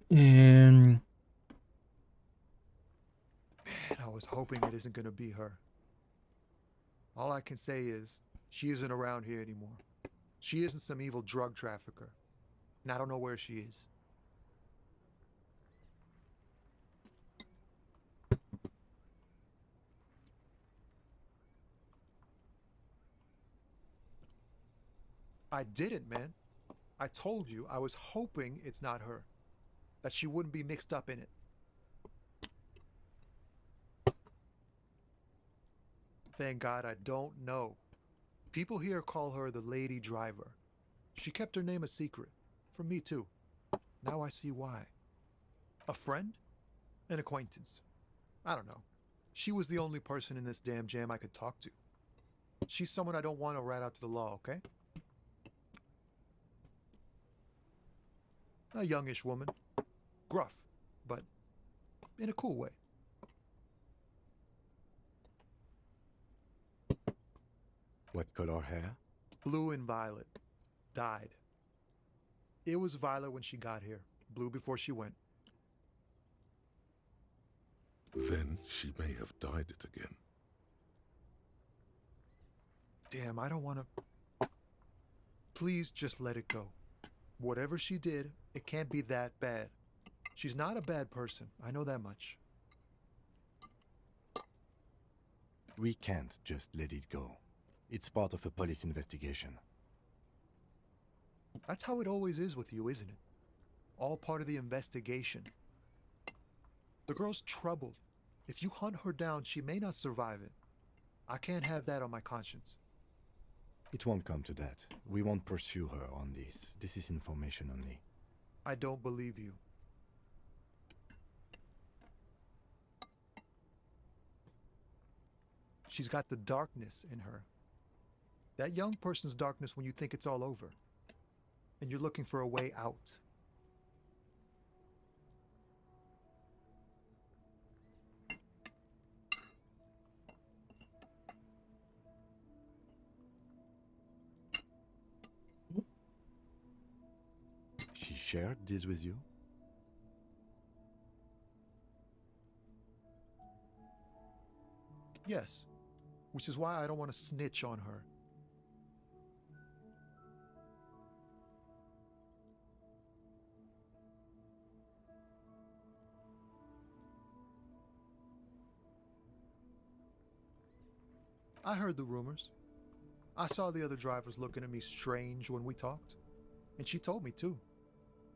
A: And
B: Man, I was hoping it isn't gonna be her. All I can say is, she isn't around here anymore. She isn't some evil drug trafficker. And I don't know where she is. I didn't, man. I told you I was hoping it's not her. That she wouldn't be mixed up in it. Thank God I don't know. People here call her the Lady Driver. She kept her name a secret. From me too. Now I see why. A friend? An acquaintance. I don't know. She was the only person in this damn jam I could talk to. She's someone I don't want to rat out to the law, okay? A youngish woman. Gruff, but in a cool way.
F: What color hair?
B: Blue and violet. Dyed. It was violet when she got here. Blue before she went.
E: Then she may have dyed it again.
B: Damn, I don't want to... Please just let it go. Whatever she did, it can't be that bad. She's not a bad person. I know that much.
F: We can't just let it go. It's part of a police investigation.
B: That's how it always is with you, isn't it? All part of the investigation. The girl's troubled. If you hunt her down, she may not survive it. I can't have that on my conscience.
F: It won't come to that. We won't pursue her on this. This is information only.
B: I don't believe you. She's got the darkness in her. That young person's darkness when you think it's all over. And you're looking for a way out.
F: She shared this with you?
B: Yes. Which is why I don't want to snitch on her. I heard the rumors. I saw the other drivers looking at me strange when we talked. And she told me too,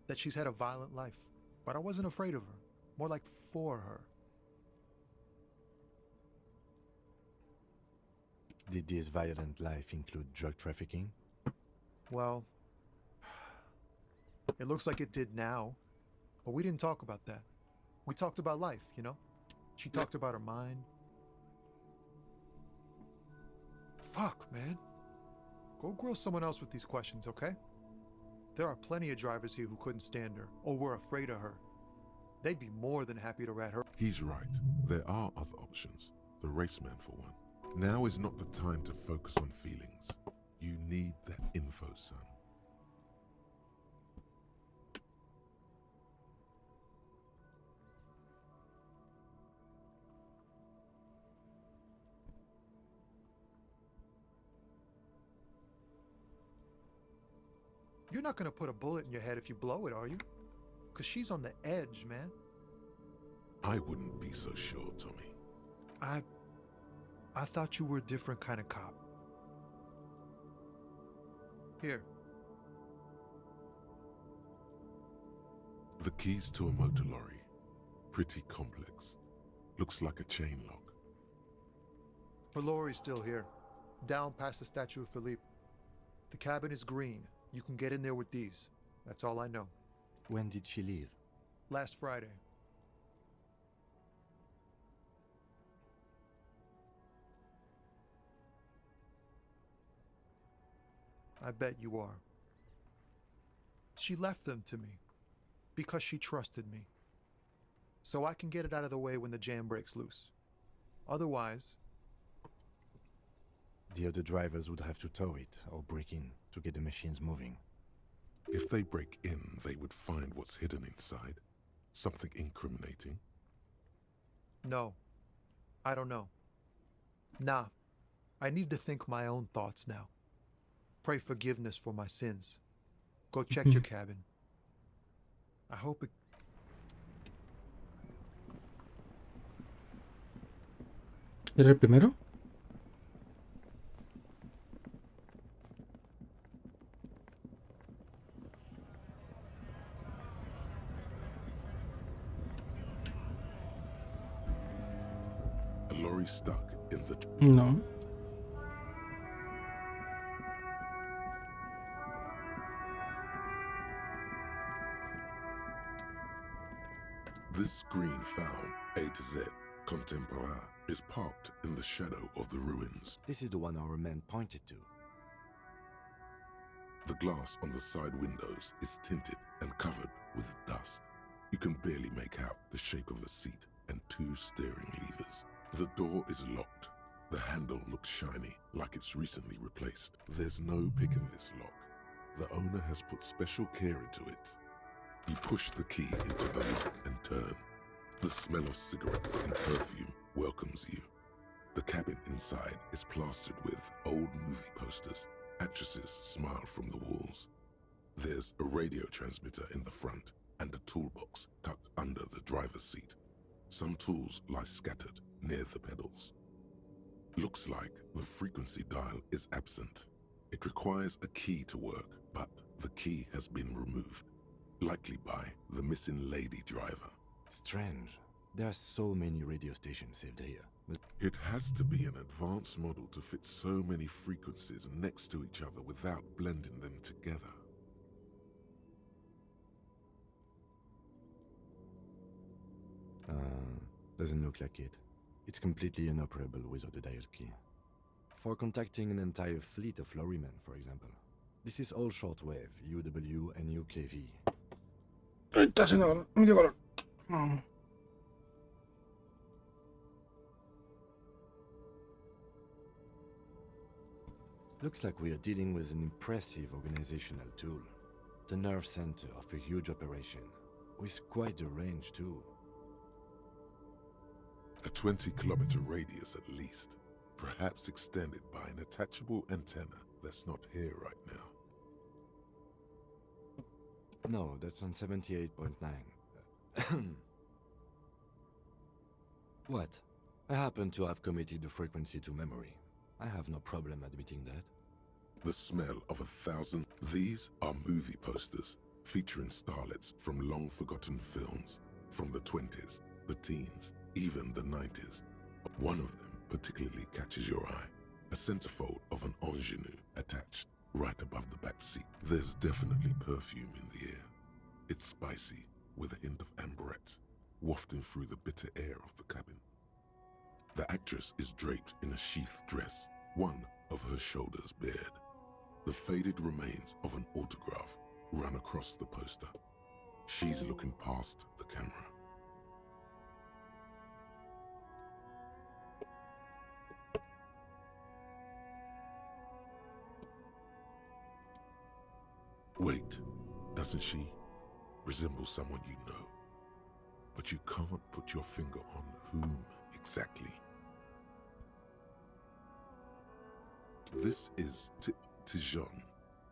B: that she's had a violent life. But I wasn't afraid of her. More like for her.
F: Did this violent life include drug trafficking?
B: Well, it looks like it did now. But we didn't talk about that. We talked about life, you know? She talked about her mind. Fuck, man. Go grill someone else with these questions, okay? There are plenty of drivers here who couldn't stand her, or were afraid of her. They'd be more than happy to rat her.
E: He's right. There are other options. The raceman, for one. Now is not the time to focus on feelings. You need that info, son.
B: You're not gonna put a bullet in your head if you blow it, are you? Because she's on the edge, man.
E: I wouldn't be so sure, Tommy.
B: I thought you were a different kind of cop. Here.
E: The keys to a motor lorry. Pretty complex. Looks like a chain lock.
B: Her lorry's still here. Down past the statue of Philippe. The cabin is green. You can get in there with these. That's all I know.
F: When did she leave?
B: Last Friday. I bet you are. She left them to me because she trusted me. So I can get it out of the way when the jam breaks loose. Otherwise...
F: The other drivers would have to tow it or break in to get the machines moving.
E: If they break in, they would find what's hidden inside. Something incriminating?
B: No. I don't know. Nah. I need to think my own thoughts now. Pray forgiveness for my sins. Go check your cabin. I hope it...
A: ¿Era el primero?
E: A lorry stuck in the...
A: No.
E: This screen found A to Z, Contemporain, is parked in the shadow of the ruins.
F: This is the one our man pointed to.
E: The glass on the side windows is tinted and covered with dust. You can barely make out the shape of the seat and 2 steering levers. The door is locked. The handle looks shiny, like it's recently replaced. There's no pick in this lock. The owner has put special care into it. You push the key into the lock and turn. The smell of cigarettes and perfume welcomes you. The cabin inside is plastered with old movie posters. Actresses smile from the walls. There's a radio transmitter in the front and a toolbox tucked under the driver's seat. Some tools lie scattered near the pedals. Looks like the frequency dial is absent. It requires a key to work, but the key has been removed. Likely by the missing lady driver.
F: Strange. There are so many radio stations saved here.
E: It has to be an advanced model to fit so many frequencies next to each other without blending them together.
F: Doesn't look like it. It's completely inoperable without a dial key. For contacting an entire fleet of lorrymen, for example. This is all shortwave, UW and UKV.
A: Está haciendo calor. Me dio calor.
F: Looks like we are dealing with an impressive organizational tool. The nerve center of a huge operation, with quite a range too.
E: A 20-kilometer radius at least, perhaps extended by an attachable antenna that's not here right now.
F: No, that's on 78.9. What? I happen to have committed the frequency to memory. I have no problem admitting that.
E: The smell of 1,000. These are movie posters featuring starlets from long-forgotten films, from the 20s, the teens, even the 90s. One of them particularly catches your eye. A centerfold of an ingenue attached right above the back seat. There's definitely perfume in the air. It's spicy, with a hint of amberette, wafting through the bitter air of the cabin. The actress is draped in a sheathed dress, one of her shoulders bared. The faded remains of an autograph run across the poster. She's looking past the camera. Wait, doesn't she resemble someone you know? But you can't put your finger on whom exactly. This is Tijon,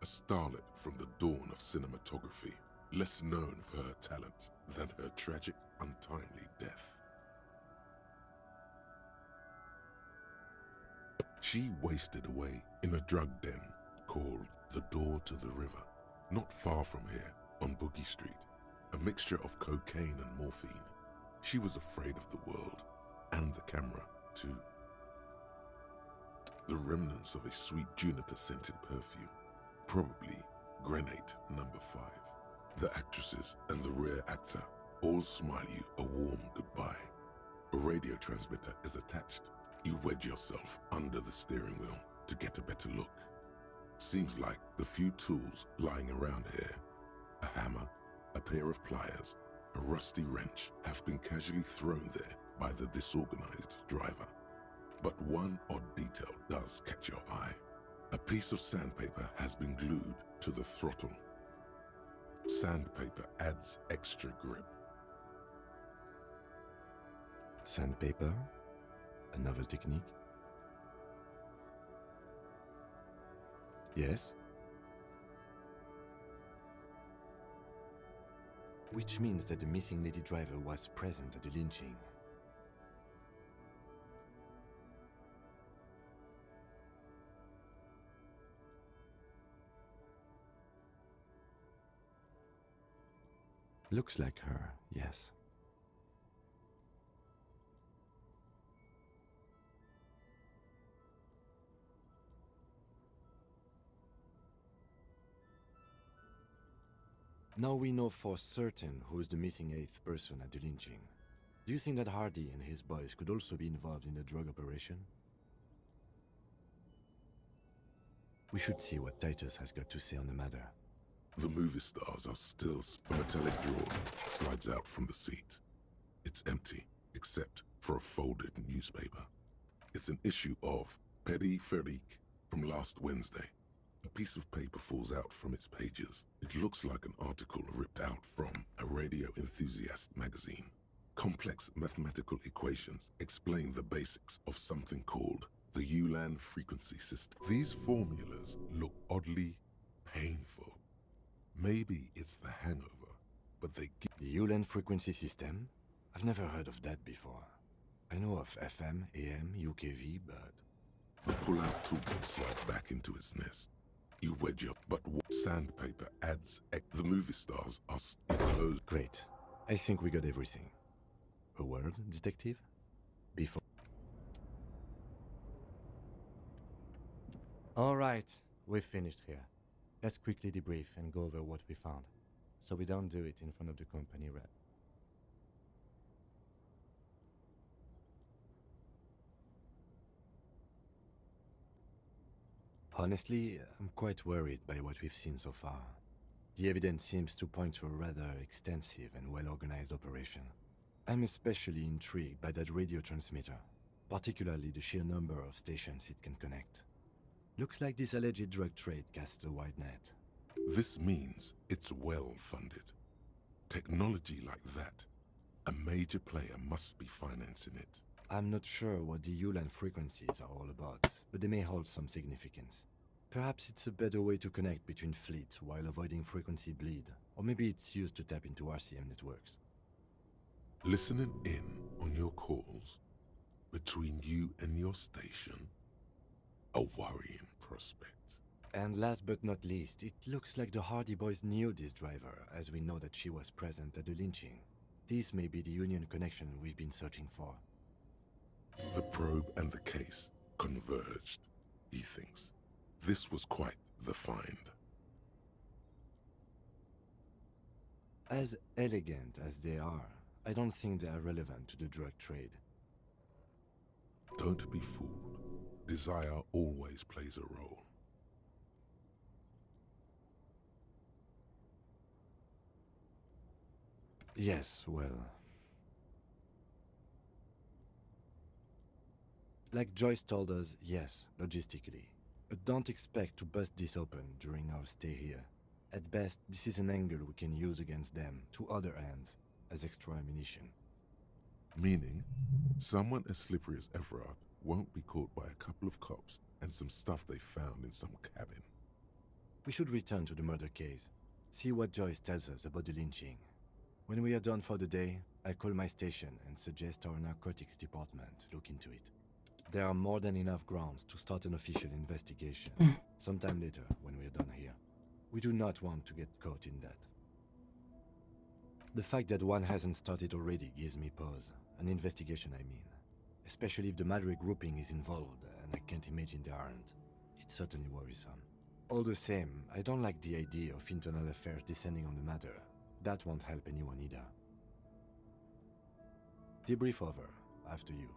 E: a starlet from the dawn of cinematography, less known for her talent than her tragic, untimely death. She wasted away in a drug den called the Door to the River, not far from here, on Boogie Street, a mixture of cocaine and morphine. She was afraid of the world, and the camera, too. The remnants of a sweet juniper-scented perfume, probably Grenade No. 5. The actresses and the rear actor all smile you a warm goodbye. A radio transmitter is attached. You wedge yourself under the steering wheel to get a better look. Seems like the few tools lying around here, a hammer, a pair of pliers, a rusty wrench, have been casually thrown there by the disorganized driver. But one odd detail does catch your eye. A piece of sandpaper has been glued to the throttle. Sandpaper adds extra grip.
F: Sandpaper? A novel technique? Yes? Which means that the missing lady driver was present at the lynching. Looks like her, yes. Now we know for certain who is the missing 8th person at the lynching. Do you think that Hardy and his boys could also be involved in the drug operation? We should see what Titus has got to say on the matter.
E: The movie stars are still. A metallic drawer slides out from the seat. It's empty, except for a folded newspaper. It's an issue of Périphérique from last Wednesday. A piece of paper falls out from its pages. It looks like an article ripped out from a radio enthusiast magazine. Complex mathematical equations explain the basics of something called the Ulan frequency system. These formulas look oddly painful. Maybe it's the hangover, but they give...
F: The Ulan frequency system? I've never heard of that before. I know of FM, AM, UKV, but...
E: The pull-out tool slides back into its nest. You wedge up, but sandpaper adds... The movie stars are enclosed.
F: Great. I think we got everything. A word, detective? Before... Alright, we've finished here. Let's quickly debrief and go over what we found, so we don't do it in front of the company rep. Honestly, I'm quite worried by what we've seen so far. The evidence seems to point to a rather extensive and well-organized operation. I'm especially intrigued by that radio transmitter, particularly the sheer number of stations it can connect. Looks like this alleged drug trade casts a wide net.
E: This means it's well-funded. Technology like that, a major player must be financing it.
F: I'm not sure what the Ulan frequencies are all about, but they may hold some significance. Perhaps it's a better way to connect between fleets while avoiding frequency bleed, or maybe it's used to tap into RCM networks.
E: Listening in on your calls between you and your station, a worrying prospect.
F: And last but not least, it looks like the Hardy boys knew this driver, as we know that she was present at the lynching. This may be the Union connection we've been searching for.
E: The probe and the case converged, he thinks. This was quite the find.
F: As elegant as they are, I don't think they are relevant to the drug trade.
E: Don't be fooled. Desire always plays a role.
F: Yes, well... Like Joyce told us, yes, logistically. But don't expect to bust this open during our stay here. At best, this is an angle we can use against them, to other ends, as extra ammunition.
E: Meaning, someone as slippery as Everard won't be caught by a couple of cops and some stuff they found in some cabin.
F: We should return to the murder case. See what Joyce tells us about the lynching. When we are done for the day, I call my station and suggest our narcotics department look into it. There are more than enough grounds to start an official investigation, sometime later when we are done here. We do not want to get caught in that. The fact that one hasn't started already gives me pause. An investigation, I mean. Especially if the Madrid grouping is involved, and I can't imagine they aren't. It's certainly worrisome. All the same, I don't like the idea of internal affairs descending on the matter. That won't help anyone either. Debrief over, after you.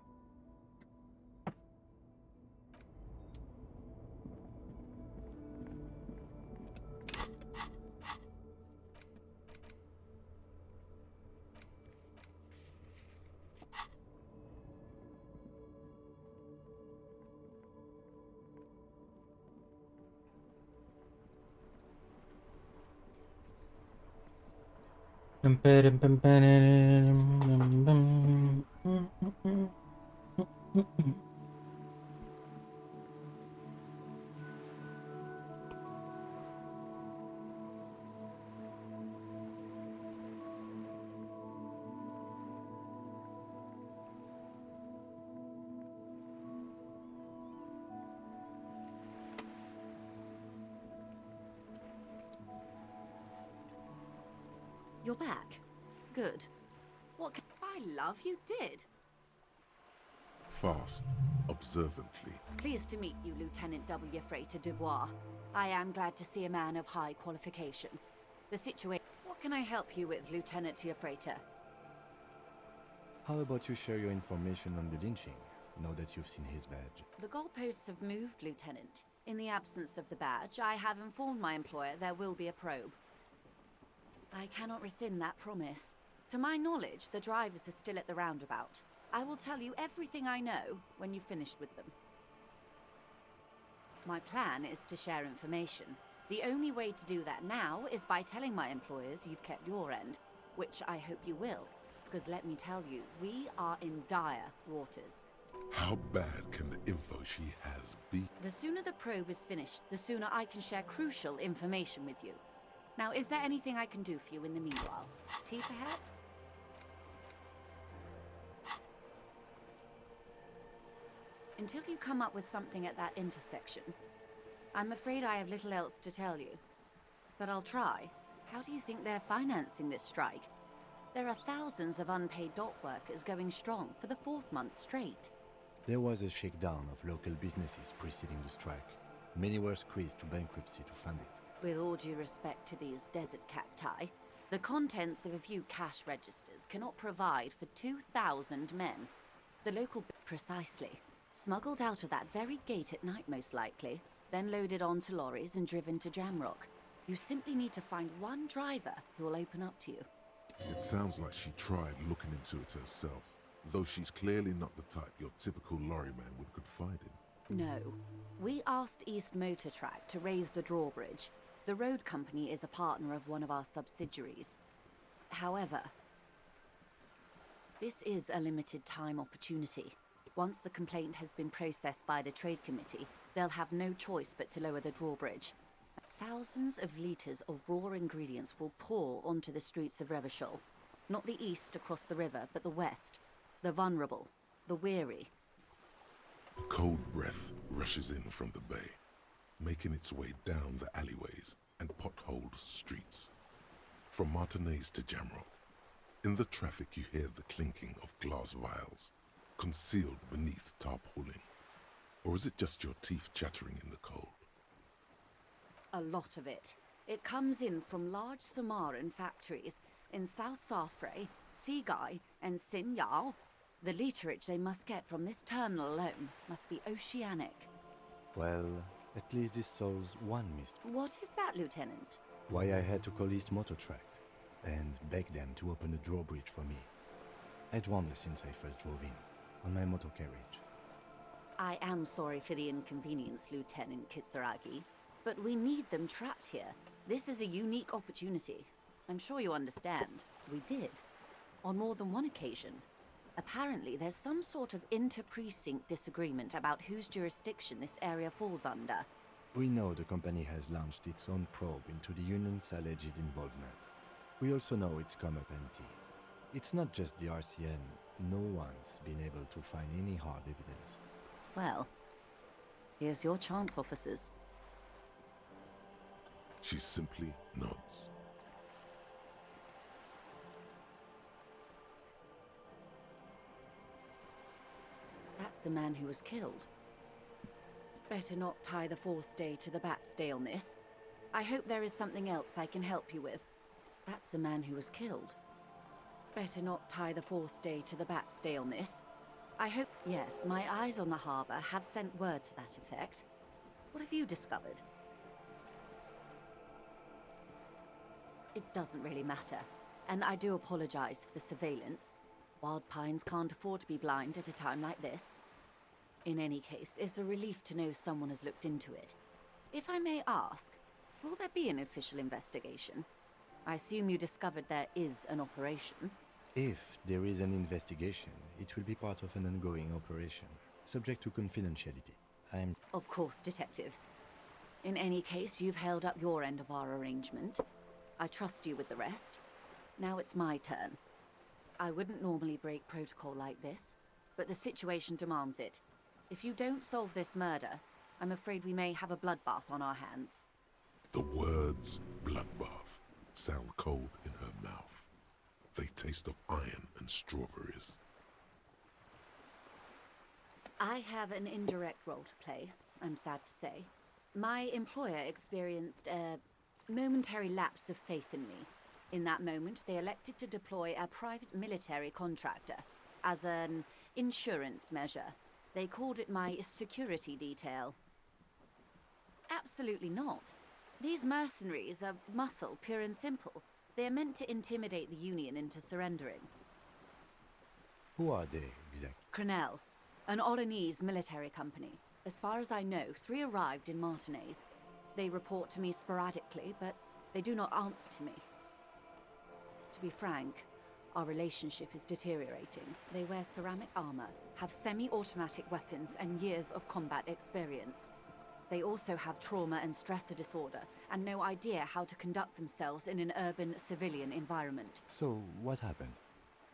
A: Pum, pum, pum, pum, pum, pum, pum, pum.
G: You're back. Good. What can... By love, you did.
E: Fast, observantly.
G: Pleased to meet you, Lieutenant W. Freighter Dubois. I am glad to see a man of high qualification. The situation... What can I help you with, Lieutenant Freighter?
F: How about you share your information on the lynching, now that you've seen his badge?
G: The goalposts have moved, Lieutenant. In the absence of the badge, I have informed my employer there will be a probe. I cannot rescind that promise. To my knowledge, the drivers are still at the roundabout. I will tell you everything I know when you've finished with them. My plan is to share information. The only way to do that now is by telling my employers you've kept your end, which I hope you will, because let me tell you, we are in dire waters.
E: How bad can the info she has be?
G: The sooner the probe is finished, the sooner I can share crucial information with you. Now, is there anything I can do for you in the meanwhile? Tea, perhaps? Until you come up with something at that intersection, I'm afraid I have little else to tell you. But I'll try. How do you think they're financing this strike? There are thousands of unpaid dock workers going strong for the 4th month straight.
F: There was a shakedown of local businesses preceding the strike. Many were squeezed to bankruptcy to fund it.
G: With all due respect to these desert cacti, the contents of a few cash registers cannot provide for 2,000 men. The local... Precisely. Smuggled out of that very gate at night, most likely, then loaded onto lorries and driven to Jamrock. You simply need to find one driver who will open up to you.
E: It sounds like she tried looking into it herself, though she's clearly not the type your typical lorryman would confide in.
G: No. We asked East Motor Track to raise the drawbridge. The road company is a partner of one of our subsidiaries. However, this is a limited time opportunity. Once the complaint has been processed by the Trade Committee, they'll have no choice but to lower the drawbridge. Thousands of litres of raw ingredients will pour onto the streets of Revachol. Not the east across the river, but the west. The vulnerable, the weary.
E: Cold breath rushes in from the bay, making its way down the alleyways and potholed streets. From Martinez to Jamrock, in the traffic you hear the clinking of glass vials, concealed beneath tarpaulin. Or is it just your teeth chattering in the cold?
G: A lot of it. It comes in from large Samaran factories in South Safre, Sigai, and Sinyao. The literage they must get from this terminal alone must be oceanic.
F: Well, at least this solves one mystery.
G: What is that, Lieutenant?
F: Why I had to call East Motor Track and beg them to open a drawbridge for me. I'd wondered since I first drove in, on my motor carriage.
G: I am sorry for the inconvenience, Lieutenant Kisaragi, but we need them trapped here. This is a unique opportunity. I'm sure you understand. We did. On more than one occasion. Apparently, there's some sort of inter-precinct disagreement about whose jurisdiction this area falls under.
F: We know the company has launched its own probe into the union's alleged involvement. We also know it's come up empty. It's not just the RCM. No one's been able to find any hard evidence.
G: Well, here's your chance, officers.
E: She simply nods.
G: That's the man who was killed. Better not tie the fourth day to the bat's day on this. I hope there is something else I can help you with. That's the man who was killed. Better not tie the fourth day to the bat's day on this. I hope... Yes, my eyes on the harbour have sent word to that effect. What have you discovered? It doesn't really matter, and I do apologize for the surveillance. Wild Pines can't afford to be blind at a time like this. In any case, it's a relief to know someone has looked into it. If I may ask, will there be an official investigation? I assume you discovered there is an operation.
F: If there is an investigation, it will be part of an ongoing operation, subject to confidentiality.
G: Of course, detectives. In any case, you've held up your end of our arrangement. I trust you with the rest. Now it's my turn. I wouldn't normally break protocol like this, but the situation demands it. If you don't solve this murder, I'm afraid we may have a bloodbath on our hands.
E: The words bloodbath sound cold in her mouth. They taste of iron and strawberries.
G: I have an indirect role to play, I'm sad to say. My employer experienced a momentary lapse of faith in me. In that moment, they elected to deploy a private military contractor as an insurance measure. They called it my security detail. Absolutely not. These mercenaries are muscle, pure and simple. They are meant to intimidate the Union into surrendering.
F: Who are they, exactly?
G: Crenell, an Oranese military company. As far as I know, 3 arrived in Martinez. They report to me sporadically, but they do not answer to me. To be frank, our relationship is deteriorating. They wear ceramic armor, have semi-automatic weapons, and years of combat experience. They also have trauma and stressor disorder, and no idea how to conduct themselves in an urban civilian environment.
F: So, what happened?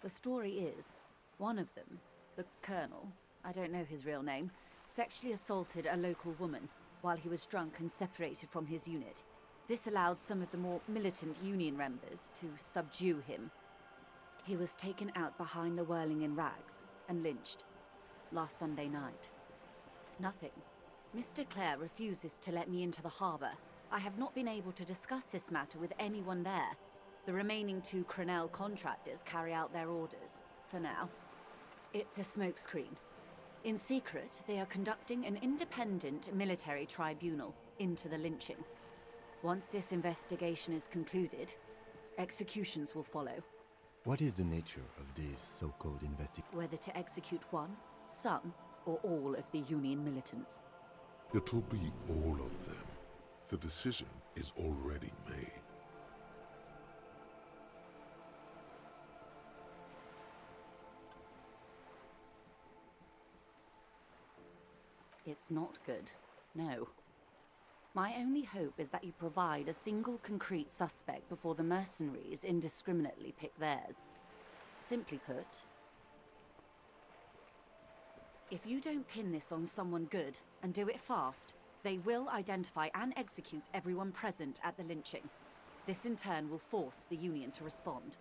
G: The story is, one of them, the Colonel, I don't know his real name, sexually assaulted a local woman while he was drunk and separated from his unit. This allowed some of the more militant Union members to subdue him. He was taken out behind the whirling in rags and lynched last Sunday night. Nothing. Mr. Clare refuses to let me into the harbor. I have not been able to discuss this matter with anyone there. The remaining 2 Crenell contractors carry out their orders, for now. It's a smokescreen. In secret, they are conducting an independent military tribunal into the lynching. Once this investigation is concluded, executions will follow.
F: What is the nature of these so-called investigations?
G: Whether to execute one, some, or all of the Union militants.
E: It will be all of them. The decision is already made.
G: It's not good, no. My only hope is that you provide a single concrete suspect before the mercenaries indiscriminately pick theirs. Simply put, if you don't pin this on someone good and do it fast, they will identify and execute everyone present at the lynching. This in turn will force the Union to respond.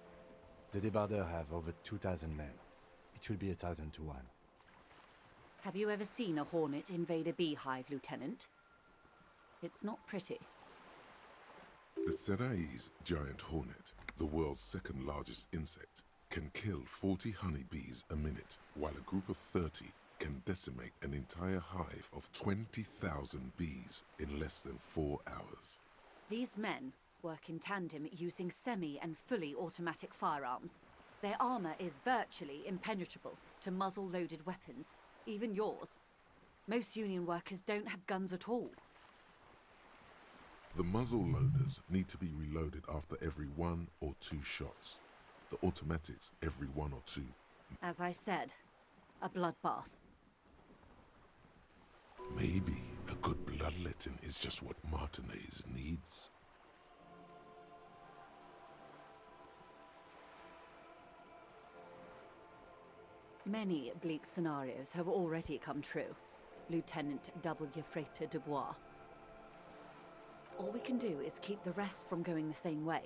F: The débardeurs have over 2,000 men. It will be 1,000 to 1.
G: Have you ever seen a hornet invade a beehive, Lieutenant? It's not pretty.
E: The Serai's giant hornet, the world's 2nd largest insect, can kill 40 honeybees a minute, while a group of 30 can decimate an entire hive of 20,000 bees in less than 4 hours.
G: These men work in tandem using semi- and fully automatic firearms. Their armor is virtually impenetrable to muzzle-loaded weapons, even yours. Most Union workers don't have guns at all.
E: The muzzle loaders need to be reloaded after every 1 or 2 shots. The automatics every 1 or 2.
G: As I said, a bloodbath.
E: Maybe a good bloodletting is just what Martinez needs.
G: Many bleak scenarios have already come true, Lieutenant W. Frater Dubois. All we can do is keep the rest from going the same way.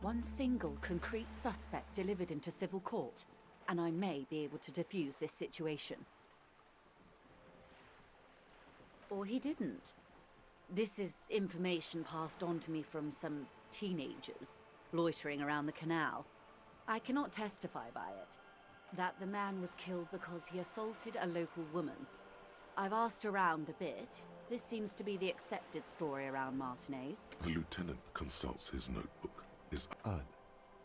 G: One single concrete suspect delivered into civil court, and I may be able to defuse this situation. Or he didn't. This is information passed on to me from some teenagers loitering around the canal. I cannot testify by it. That the man was killed because he assaulted a local woman. I've asked around a bit. This seems to be the accepted story around Martinez.
E: The lieutenant consults his notebook. Is
F: odd.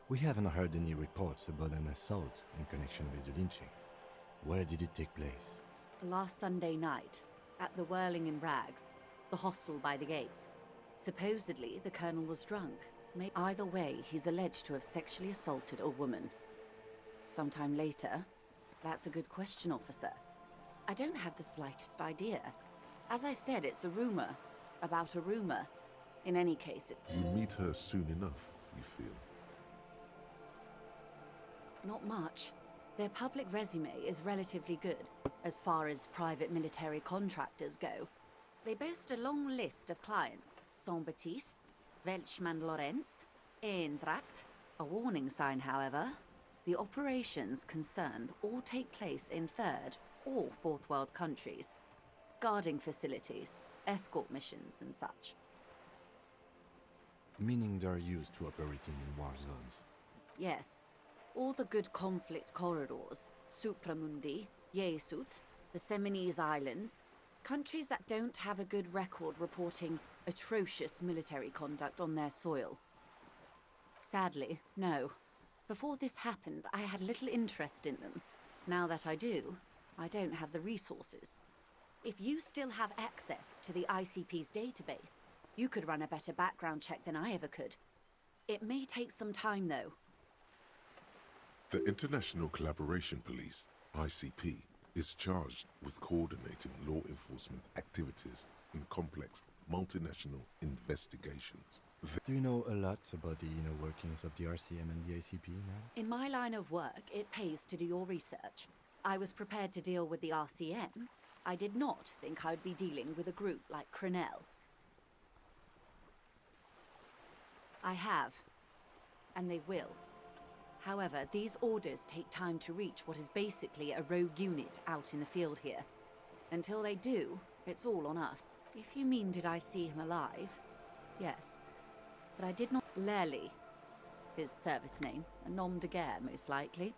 F: We haven't heard any reports about an assault in connection with the lynching. Where did it take place?
G: Last Sunday night, at the Whirling in Rags, the hostel by the gates. Supposedly, the colonel was drunk. Either way, he's alleged to have sexually assaulted a woman. Sometime later? That's a good question, officer. I don't have the slightest idea. As I said, it's a rumor. About a rumor. In any case,
E: you meet her soon enough, you feel?
G: Not much. Their public resume is relatively good, as far as private military contractors go. They boast a long list of clients. Saint-Baptiste, Welchman Lawrence, Eintracht, A warning sign, however. The operations concerned all take place in third or fourth world countries. Guarding facilities, escort missions and such.
F: Meaning they're used to operating in war zones.
G: Yes. All the good conflict corridors, Supramundi, Yesut, the Seminese Islands, countries that don't have a good record reporting atrocious military conduct on their soil. Sadly, no. Before this happened, I had little interest in them. Now that I do, I don't have the resources. If you still have access to the ICP's database, you could run a better background check than I ever could. It may take some time, though.
E: The International Collaboration Police, ICP, is charged with coordinating law enforcement activities in complex multinational investigations.
F: Do you know a lot about the inner workings of the RCM and the ICP now?
G: In my line of work, it pays to do your research. I was prepared to deal with the RCM. I did not think I'd be dealing with a group like Crenell. I have, and they will. However, these orders take time to reach what is basically a rogue unit out in the field here. Until they do, it's all on us. If you mean did I see him alive, yes. But I did not. Lely, his service name, a nom de guerre most likely.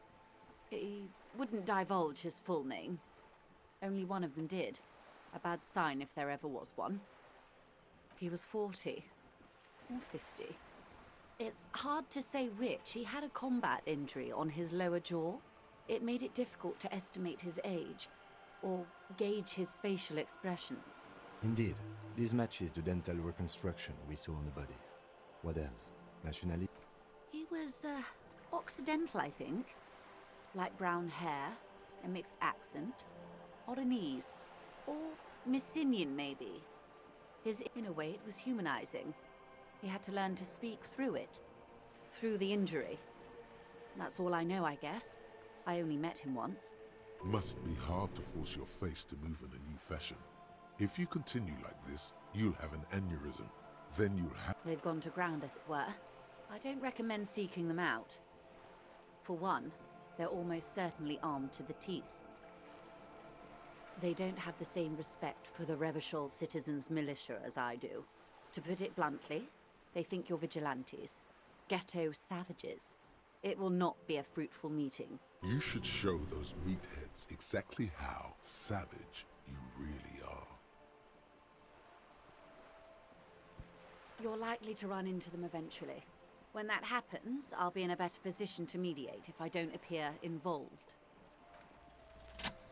G: He wouldn't divulge his full name. Only one of them did. A bad sign if there ever was one. He was 40. Or 50. It's hard to say which. He had a combat injury on his lower jaw. It made it difficult to estimate his age, or gauge his facial expressions.
F: Indeed. This matches the dental reconstruction we saw on the body. What else? Nationality?
G: He was, Occidental, I think. Light brown hair, a mixed accent, Oranese, or Messinian maybe. In a way, it was humanizing. He had to learn to speak through it. Through the injury. That's all I know, I guess. I only met him once.
E: Must be hard to force your face to move in a new fashion. If you continue like this, you'll have an aneurysm. Then you'll have...
G: They've gone to ground, as it were. I don't recommend seeking them out. For one, they're almost certainly armed to the teeth. They don't have the same respect for the Revachol citizens' militia as I do. To put it bluntly, they think you're vigilantes. Ghetto savages. It will not be a fruitful meeting.
E: You should show those meatheads exactly how savage you really are.
G: You're likely to run into them eventually. When that happens, I'll be in a better position to mediate if I don't appear involved.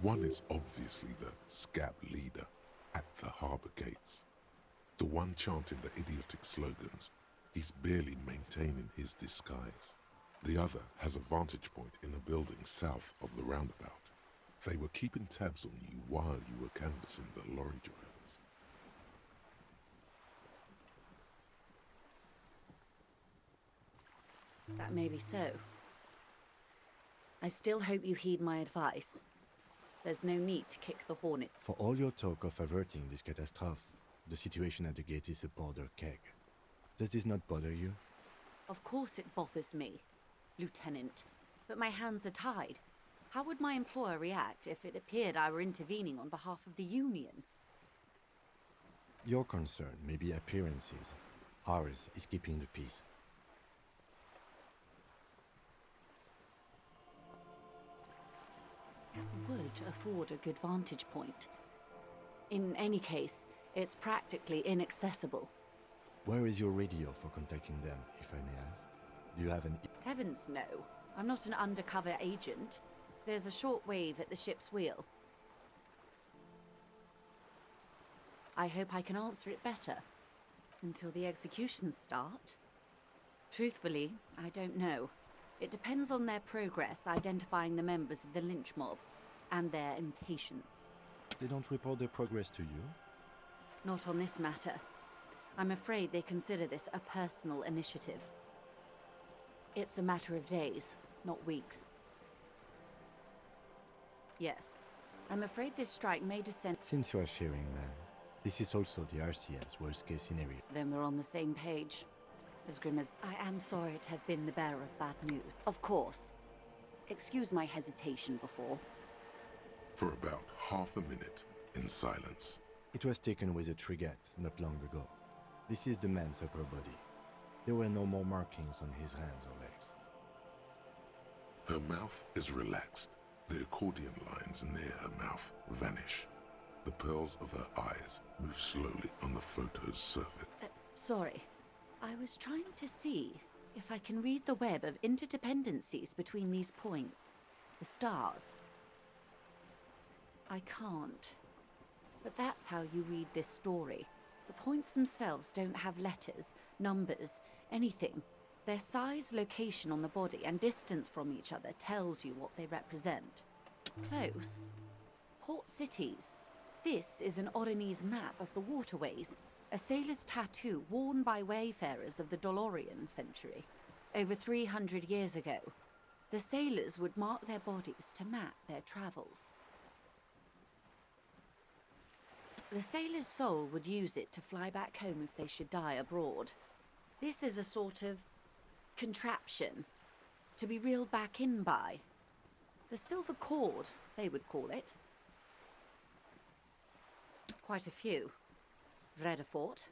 E: One is obviously the scab leader at the harbor gates. The one chanting the idiotic slogans. He's barely maintaining his disguise. The other has a vantage point in a building south of the roundabout. They were keeping tabs on you while you were canvassing the lorry drivers.
G: That may be so. I still hope you heed my advice. There's no need to kick the hornet.
F: For all your talk of averting this catastrophe, the situation at the gate is a powder keg. Does this not bother you?
G: Of course it bothers me, Lieutenant. But my hands are tied. How would my employer react if it appeared I were intervening on behalf of the Union?
F: Your concern may be appearances. Ours is keeping the peace.
G: It would afford a good vantage point. In any case, it's practically inaccessible.
F: Where is your radio for contacting them, if I may ask? Do you have an...
G: Heavens no. I'm not an undercover agent. There's a shortwave at the ship's wheel. I hope I can answer it better. Until the executions start. Truthfully, I don't know. It depends on their progress identifying the members of the lynch mob, and their impatience.
F: They don't report their progress to you?
G: Not on this matter. I'm afraid they consider this a personal initiative. It's a matter of days, not weeks. Yes. I'm afraid this strike may descend...
F: Since you are sharing, man, this is also the RCM's worst-case scenario.
G: Then we're on the same page. As grim as I am sorry to have been the bearer of bad news. Of course. Excuse my hesitation before.
E: For about half a minute, in silence.
F: It was taken with a trigger not long ago. This is the man's upper body. There were no more markings on his hands or legs.
E: Her mouth is relaxed. The accordion lines near her mouth vanish. The pearls of her eyes move slowly on the photo's surface.
G: Sorry. I was trying to see if I can read the web of interdependencies between these points. The stars. I can't. But that's how you read this story. The points themselves don't have letters, numbers, anything. Their size, location on the body, and distance from each other tells you what they represent. Close. Port cities. This is an Oronese map of the waterways, a sailor's tattoo worn by wayfarers of the Dolorian century. Over 300 years ago, the sailors would mark their bodies to map their travels. The sailor's soul would use it to fly back home if they should die abroad. This is a sort of contraption to be reeled back in by. The silver cord, they would call it. Quite a few. Vredefort,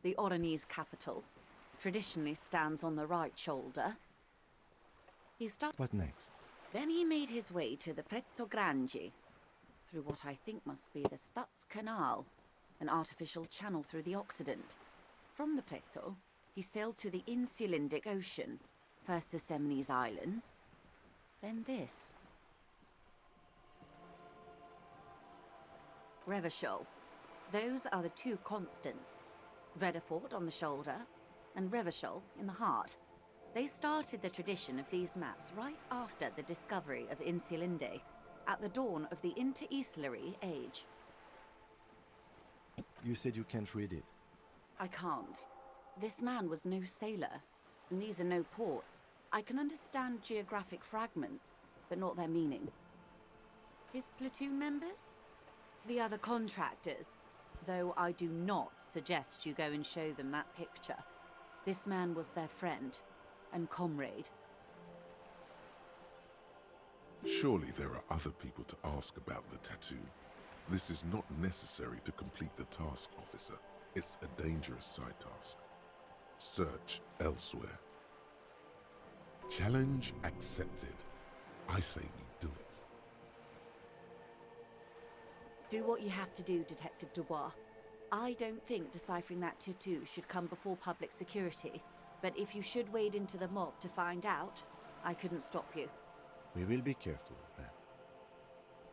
G: the Oronese capital, traditionally stands on the right shoulder.
F: What next?
G: Then he made his way to the Pretto Grande, through what I think must be the Stutz Canal, an artificial channel through the Occident. From the Pretto, he sailed to the Insulindic Ocean, first the Semines Islands, then this. Revachol. Those are the two constants. Vredefort on the shoulder, and Revachol in the heart. They started the tradition of these maps right after the discovery of Insulinde, at the dawn of the Inter-Islary Age.
F: You said you can't read it.
G: I can't. This man was no sailor, and these are no ports. I can understand geographic fragments, but not their meaning. His platoon members? The other contractors, though I do not suggest you go and show them that picture. This man was their friend and comrade.
E: Surely there are other people to ask about the tattoo. This is not necessary to complete the task, officer. It's a dangerous side task. Search elsewhere. Challenge accepted. I say we do it.
G: Do what you have to do, Detective Dubois. I don't think deciphering that tattoo should come before public security, but if you should wade into the mob to find out, I couldn't stop you.
F: We will be careful, then.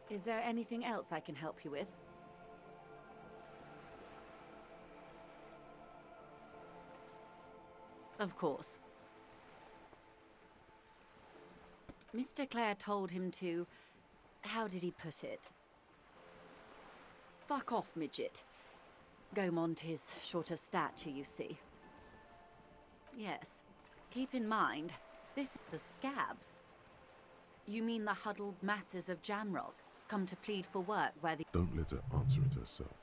G: Is there anything else I can help you with? Of course. Mr. Clare told him to... how did he put it? Fuck off, midget. Gaumont is short of stature, you see. Yes. Keep in mind, the scabs. You mean the huddled masses of Jamrock, come to plead for work where the...
E: Don't let her answer it herself.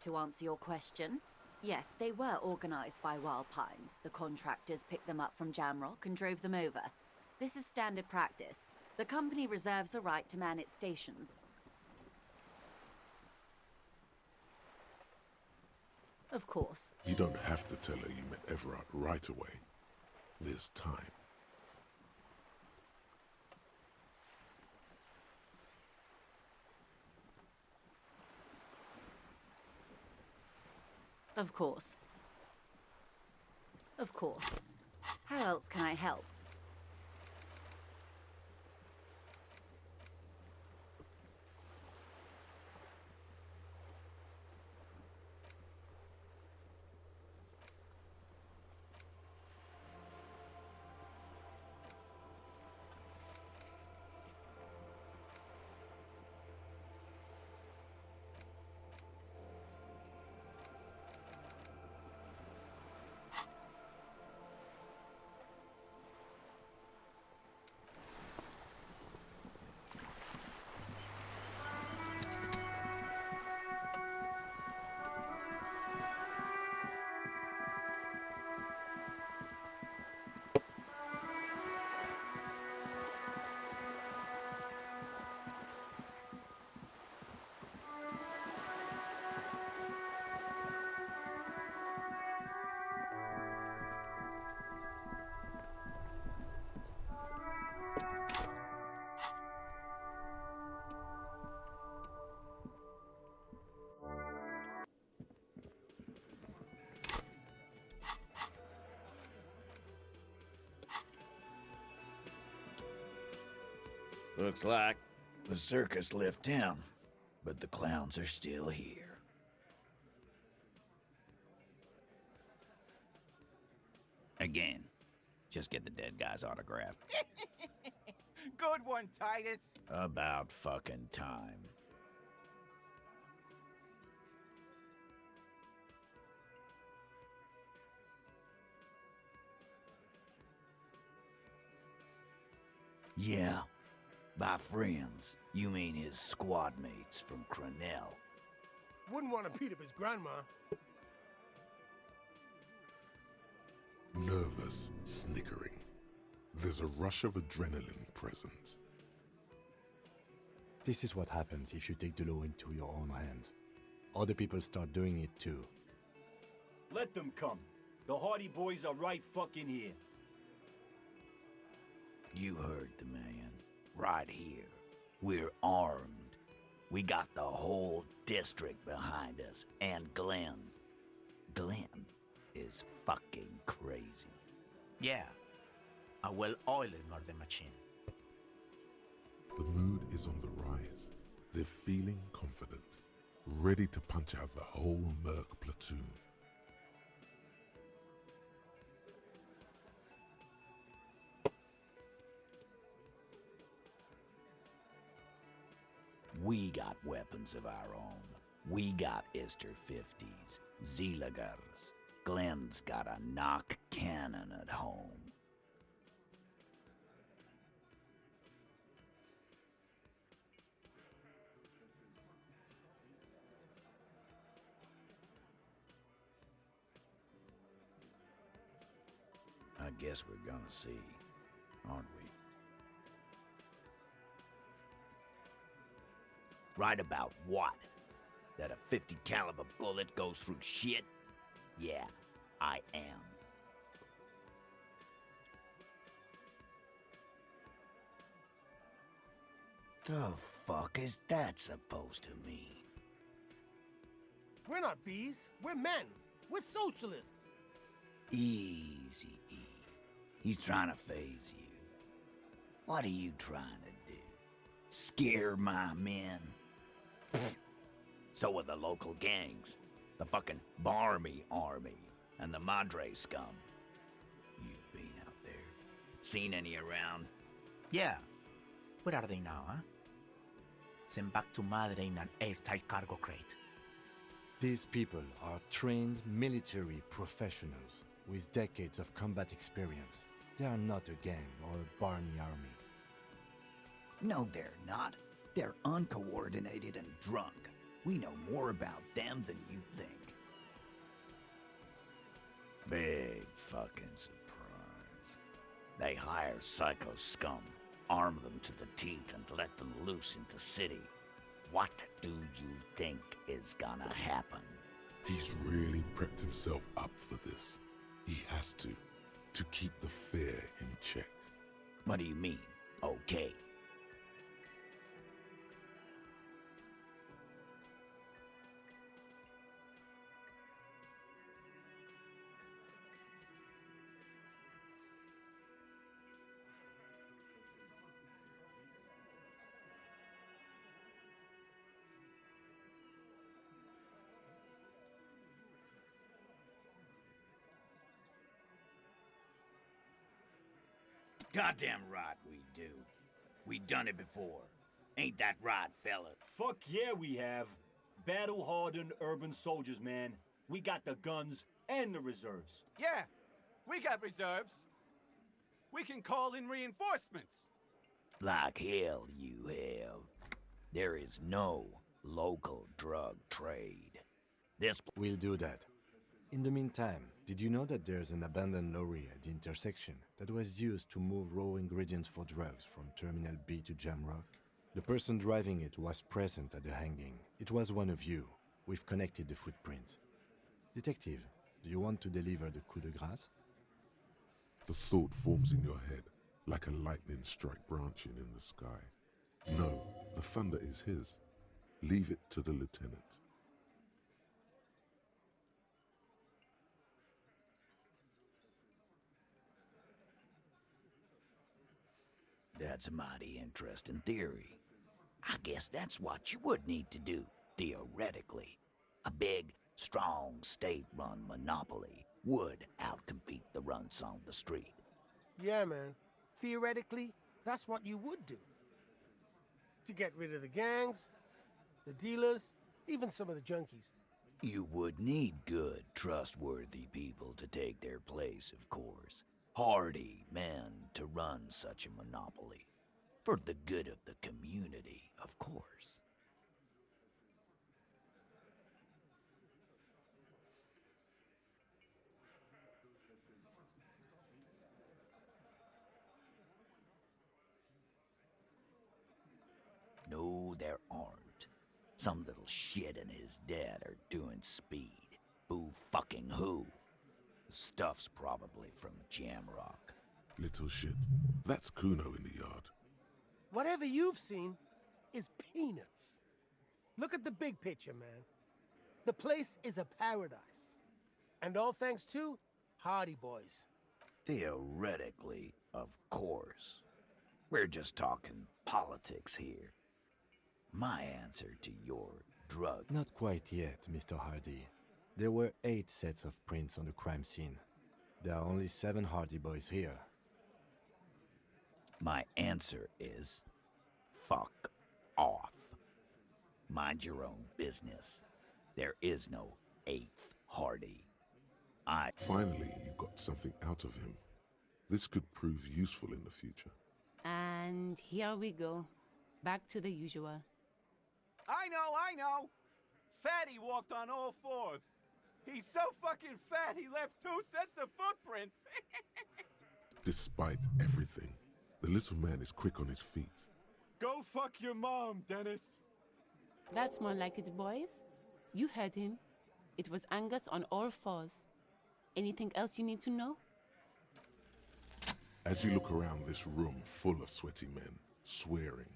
G: To answer your question, yes, they were organized by Wild Pines. The contractors picked them up from Jamrock and drove them over. This is standard practice. The company reserves the right to man its stations. Of course.
E: You don't have to tell her you met Everard right away. There's time.
G: Of course. Of course. How else can I help?
N: Looks like the circus left town, but the clowns are still here. Again, just get the dead guy's autograph.
P: Good one, Titus.
N: About fucking time. Yeah, by friends, you mean his squad mates from Cronell.
R: Wouldn't want to beat up his grandma.
E: Nervous, snickering. There's a rush of adrenaline present.
F: This is what happens if you take the law into your own hands. Other people start doing it too.
H: Let them come. The Hardy Boys are right fucking here.
N: You heard the man. Right here. We're armed. We got the whole district behind us. And Glenn. Glenn is fucking crazy.
O: Yeah. A well-oiled murder machine.
E: The mood is on the rise. They're feeling confident, ready to punch out the whole Merc platoon.
N: We got weapons of our own. We got Ister 50s, Zeelagers. Glenn's got a knock cannon at home. I guess we're gonna see, aren't we? Right about what? That a 50 caliber bullet goes through shit? Yeah, I am. The fuck is that supposed to mean?
R: We're not bees. We're men. We're socialists.
N: Easy, E. He's trying to phase you. What are you trying to do? Scare my men? So are the local gangs. The fucking Barmy Army and the Madre scum. You've been out there. Seen any around?
O: Yeah. Where are they now, huh? Sent back to Madre in an airtight cargo crate.
F: These people are trained military professionals with decades of combat experience. They are not a gang or a Barney army.
N: No, they're not. They're uncoordinated and drunk. We know more about them than you think. Big fucking surprise. They hire psycho scum, arm them to the teeth, and let them loose in the city. What do you think is gonna happen?
E: He's really prepped himself up for this. He has to keep the fear in check.
N: What do you mean, okay? Goddamn right we do. We done it before. Ain't that right, fella?
H: Fuck yeah, we have. Battle-hardened urban soldiers, man. We got the guns and the reserves.
P: Yeah, we got reserves. We can call in reinforcements.
N: Like hell you have. There is no local drug trade.
F: We'll do that. In the meantime, did you know that there's an abandoned lorry at the intersection that was used to move raw ingredients for drugs from Terminal B to Jamrock? The person driving it was present at the hanging. It was one of you. We've connected the footprints. Detective, do you want to deliver the coup de grâce?
E: The thought forms in your head, like a lightning strike branching in the sky. No, the thunder is his. Leave it to the lieutenant.
N: That's a mighty interesting theory. I guess that's what you would need to do, theoretically. A big, strong, state-run monopoly would outcompete the runts on the street.
R: Yeah, man. Theoretically, that's what you would do. To get rid of the gangs, the dealers, even some of the junkies.
N: You would need good, trustworthy people to take their place, of course. Hardy men to run such a monopoly. For the good of the community, of course. No, there aren't. Some little shit and his dad are doing speed. Who fucking who? The stuff's probably from Jamrock.
E: Little shit. That's Kuno in the yard.
R: Whatever you've seen is peanuts. Look at the big picture, man. The place is a paradise. And all thanks to Hardy Boys.
N: Theoretically, of course. We're just talking politics here. My answer to your drug...
F: Not quite yet, Mr. Hardy. There were 8 sets of prints on the crime scene. There are only 7 Hardy Boys here.
N: My answer is... fuck off. Mind your own business. There is no 8th Hardy.
E: Finally, you got something out of him. This could prove useful in the future.
M: And here we go. Back to the usual.
P: I know! Fatty walked on all 4s. He's so fucking fat he left 2 sets of footprints.
E: Despite everything, the little man is quick on his feet.
P: Go fuck your mom, Dennis.
M: That's more like it, boys. You heard him. It was Angus on all 4s. Anything else you need to know?
E: As you look around this room full of sweaty men, swearing,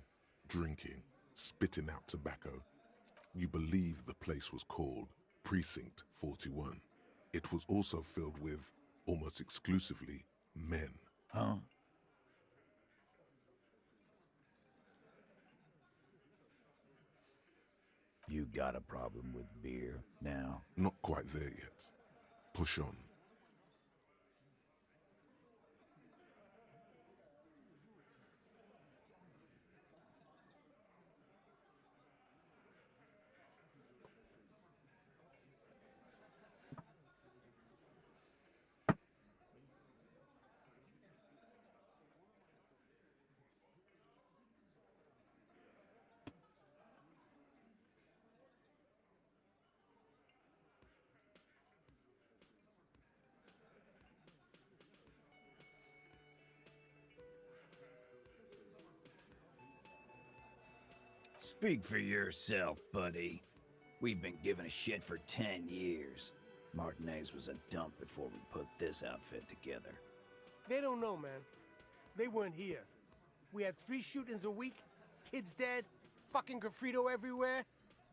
E: drinking, spitting out tobacco, you believe the place was called Precinct 41. It was also filled with, almost exclusively, men.
N: Huh? You got a problem with beer now?
E: Not quite there yet. Push on.
N: Speak for yourself, buddy. We've been giving a shit for 10 years. Martinez was a dump before we put this outfit together.
R: They don't know, man. They weren't here. We had 3 shootings a week, kids dead, fucking graffito everywhere.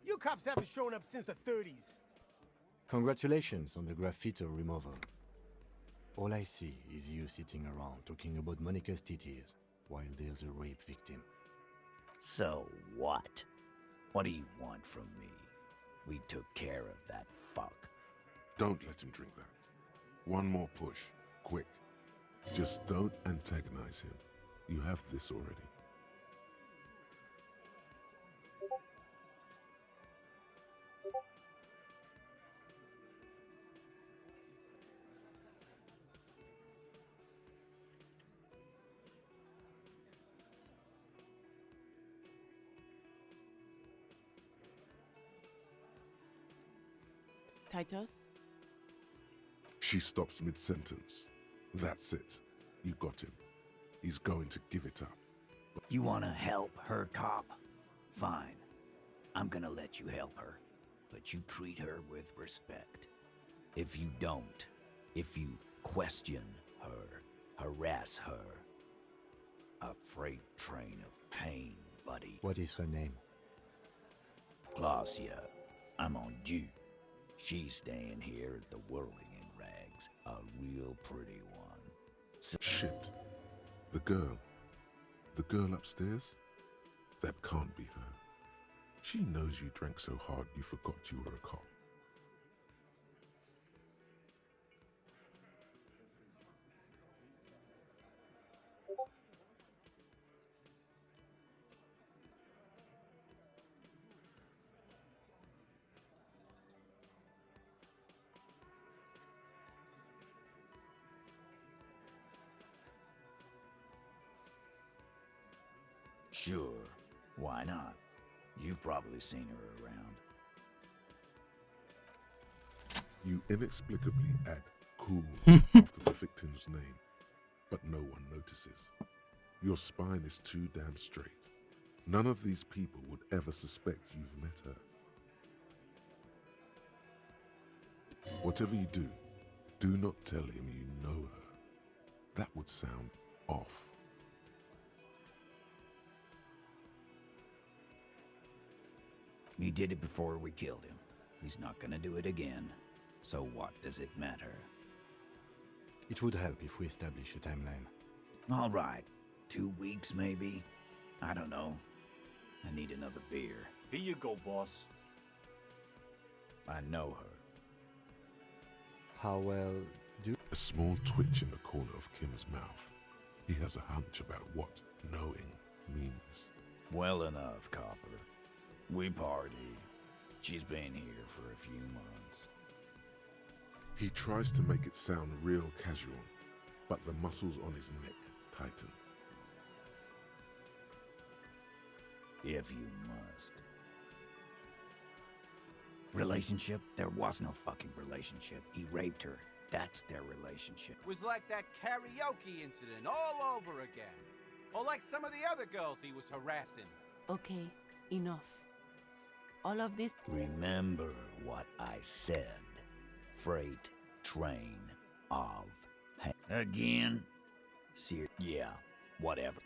R: You cops haven't shown up since the 30s.
F: Congratulations on the graffito removal. All I see is you sitting around talking about Monica's titties while there's a rape victim.
N: So what? What do you want from me? We took care of that fuck.
E: Don't let him drink that. One more push. Quick. Just don't antagonize him. You have this already.
M: Titus?
E: She stops mid-sentence. That's it. You got him. He's going to give it up.
N: You wanna help her, cop? Fine. I'm gonna let you help her. But you treat her with respect. If you don't, if you question her, harass her, a freight train of pain, buddy.
F: What is her name?
N: Glacia. I'm on due. She's staying here at the Whirling in Rags, a real pretty one.
E: Shit. The girl. The girl upstairs? That can't be her. She knows you drank so hard you forgot you were a cop.
N: Sure, why not? You've probably seen her around.
E: You inexplicably add cool after the victim's name, but no one notices. Your spine is too damn straight. None of these people would ever suspect you've met her. Whatever you do not tell him you know her. That would sound off.
N: He did it before we killed him. He's not gonna do it again. So what does it matter?
F: It would help if we establish a timeline.
N: All right. 2 weeks, maybe? I don't know. I need another beer.
H: Here you go, boss.
N: I know her.
F: How well do...
E: A small twitch in the corner of Kim's mouth. He has a hunch about what knowing means.
N: Well enough, Copper. We party. She's been here for a few months.
E: He tries to make it sound real casual, but the muscles on his neck tighten.
N: If you must. Relationship? There was no fucking relationship. He raped her. That's their relationship.
P: It was like that karaoke incident all over again. Or like some of the other girls he was harassing.
M: Okay, enough. All of this...
N: Remember what I said. Freight train of... Again? Yeah, whatever.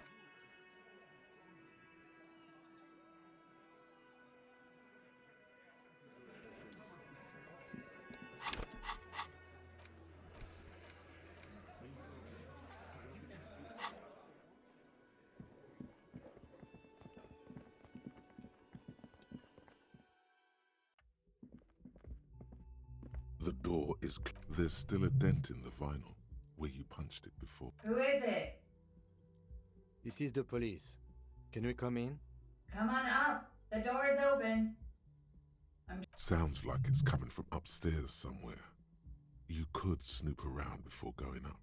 E: The door is... There's still a dent in the vinyl where you punched it before.
I: Who is it?
F: This is the police. Can we come in?
I: Come on up. The door is open.
E: Sounds like it's coming from upstairs somewhere. You could snoop around before going up.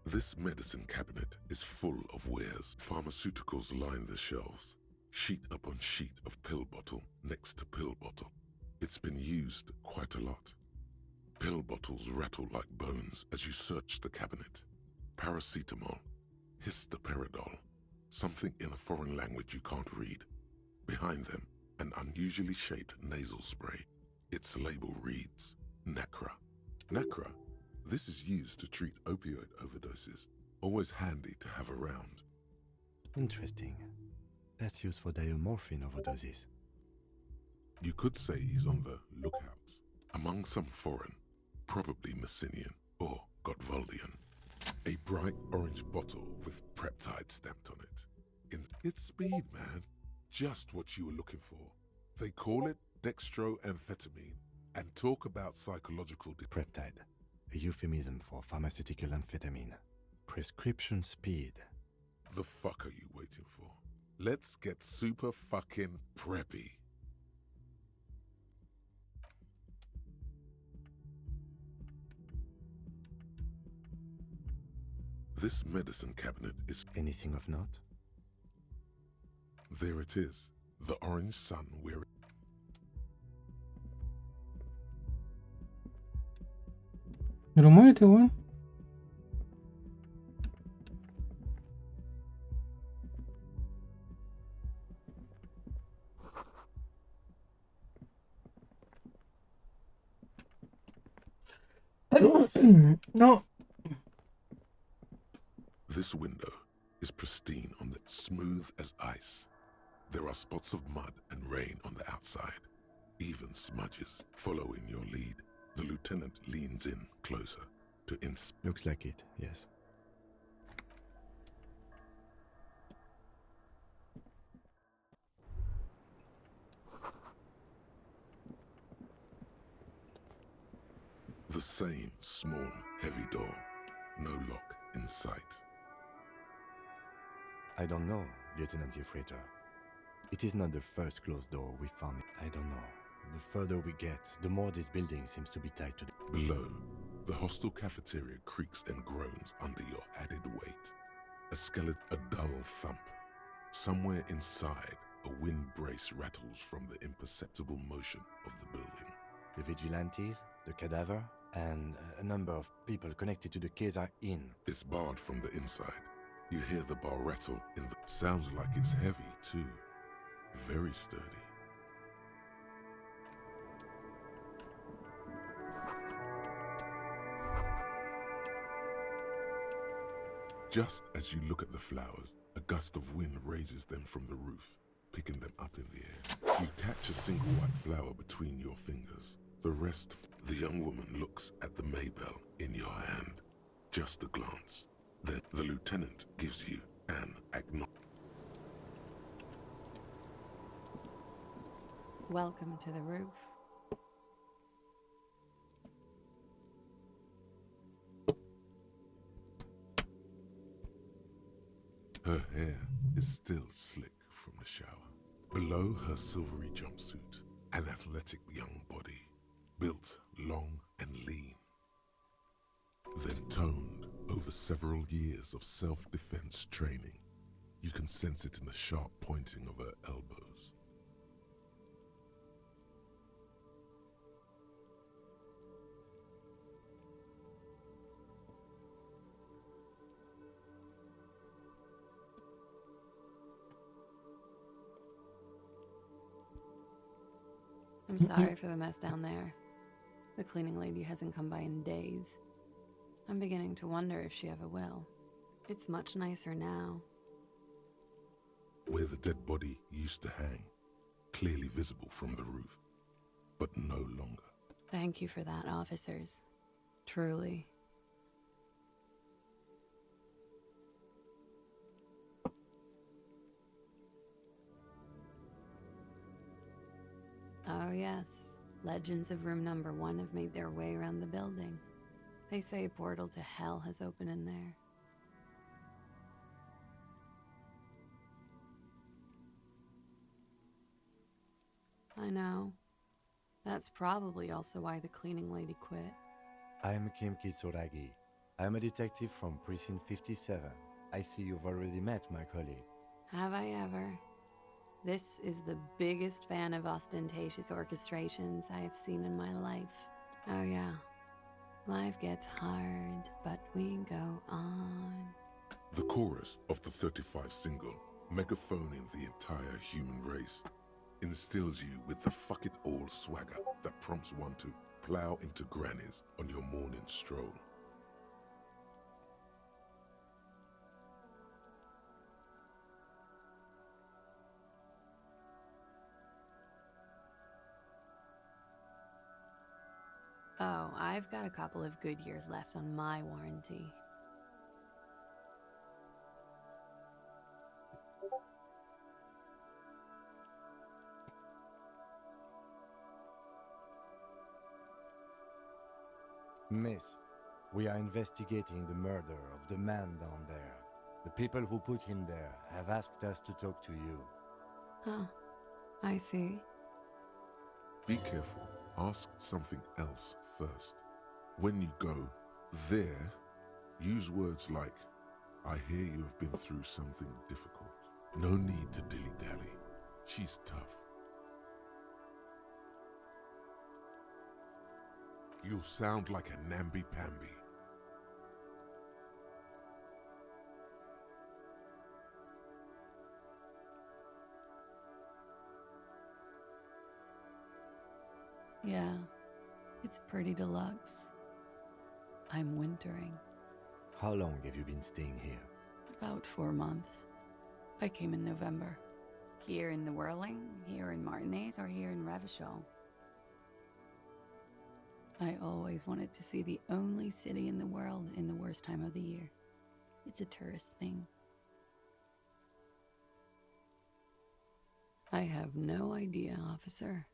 E: This medicine cabinet is full of wares. Pharmaceuticals line the shelves, sheet upon sheet of pill bottle next to pill bottle. It's been used quite a lot. Pill bottles rattle like bones as you search the cabinet. Paracetamol, histoperidol, something in a foreign language you can't read. Behind them, an unusually shaped nasal spray. Its label reads, Nacra. Nacra? This is used to treat opioid overdoses. Always handy to have around.
F: Interesting. That's used for diamorphine overdoses.
E: You could say he's on the lookout. Among some foreign, probably Messinian or Gotwaldian. A bright orange bottle with Preptide stamped on it. It's speed, man. Just what you were looking for. They call it dextroamphetamine and talk about psychological...
F: Preptide. A euphemism for pharmaceutical amphetamine. Prescription speed.
E: The fuck are you waiting for? Let's get super fucking preppy. This medicine cabinet is...
F: Anything of note?
E: There it is. The orange sun wearing...
A: Pero muévete, weón. No.
E: This window is pristine on the smooth as ice. There are spots of mud and rain on the outside, even smudges. Following your lead, the lieutenant leans in closer to
F: Looks like it, yes.
E: The same small, heavy door. No lock in sight.
F: I don't know, Lieutenant Freighter. It is not the first closed door we found. I don't know. The further we get, the more this building seems to be tied to the...
E: Below, the hostel cafeteria creaks and groans under your added weight. A dull thump. Somewhere inside, a wind brace rattles from the imperceptible motion of the building.
F: The vigilantes, the cadaver, and a number of people connected to the case are in.
E: It's barred from the inside. You hear the bar rattle in the... Sounds like it's heavy, too. Very sturdy. Just as you look at the flowers, a gust of wind raises them from the roof, picking them up in the air. You catch a single white flower between your fingers. The rest... The young woman looks at the Maybell in your hand. Just a glance. Then the lieutenant gives you an acknowledgement.
J: Welcome to the roof.
E: Her hair is still slick from the shower. Below her silvery jumpsuit, an athletic young body, built long and lean. Then toned over several years of self-defense training. You can sense it in the sharp pointing of her elbows.
J: I'm sorry for the mess down there. The cleaning lady hasn't come by in days. I'm beginning to wonder if she ever will. It's much nicer now.
E: Where the dead body used to hang, clearly visible from the roof, but no longer.
J: Thank you for that, officers. Truly. Oh yes, legends of room number 1 have made their way around the building. They say a portal to hell has opened in there. I know. That's probably also why the cleaning lady quit.
F: I am Kim Kitsuragi. I am a detective from Precinct 57. I see you've already met my colleague.
J: Have I ever? This is the biggest fan of ostentatious orchestrations I have seen in my life. Oh yeah. Life gets hard, but we go on.
E: The chorus of the 35 single, megaphoning the entire human race, instills you with the fuck it all swagger that prompts one to plow into grannies on your morning stroll.
J: Oh, I've got a couple of good years left on my warranty.
F: Miss, we are investigating the murder of the man down there. The people who put him there have asked us to talk to you.
J: Huh. I see.
E: Be careful. Ask something else first. When you go there, use words like, I hear you have been through something difficult. No need to dilly-dally. She's tough. You'll sound like a namby-pamby.
J: Yeah, it's pretty deluxe. I'm wintering.
F: How long have you been staying here?
J: About 4 months. I came in November. Here in the Whirling, here in Martinez, or here in Revachol. I always wanted to see the only city in the world in the worst time of the year. It's a tourist thing. I have no idea, officer.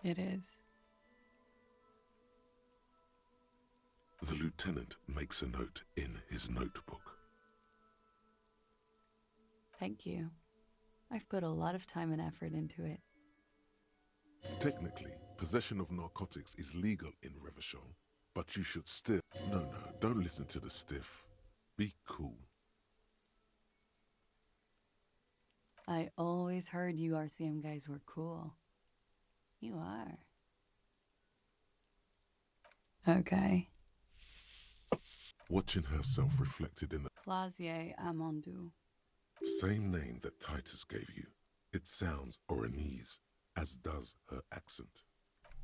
J: It is.
E: The lieutenant makes a note in his notebook.
J: Thank you. I've put a lot of time and effort into it.
E: Technically, possession of narcotics is legal in Revachol, but you should still... No, don't listen to the stiff. Be cool.
J: I always heard you RCM guys were cool. You are. Okay.
E: Watching herself reflected in the
J: Clausier Amandou.
E: same name that Titus gave you. It sounds Oranese, as does her accent.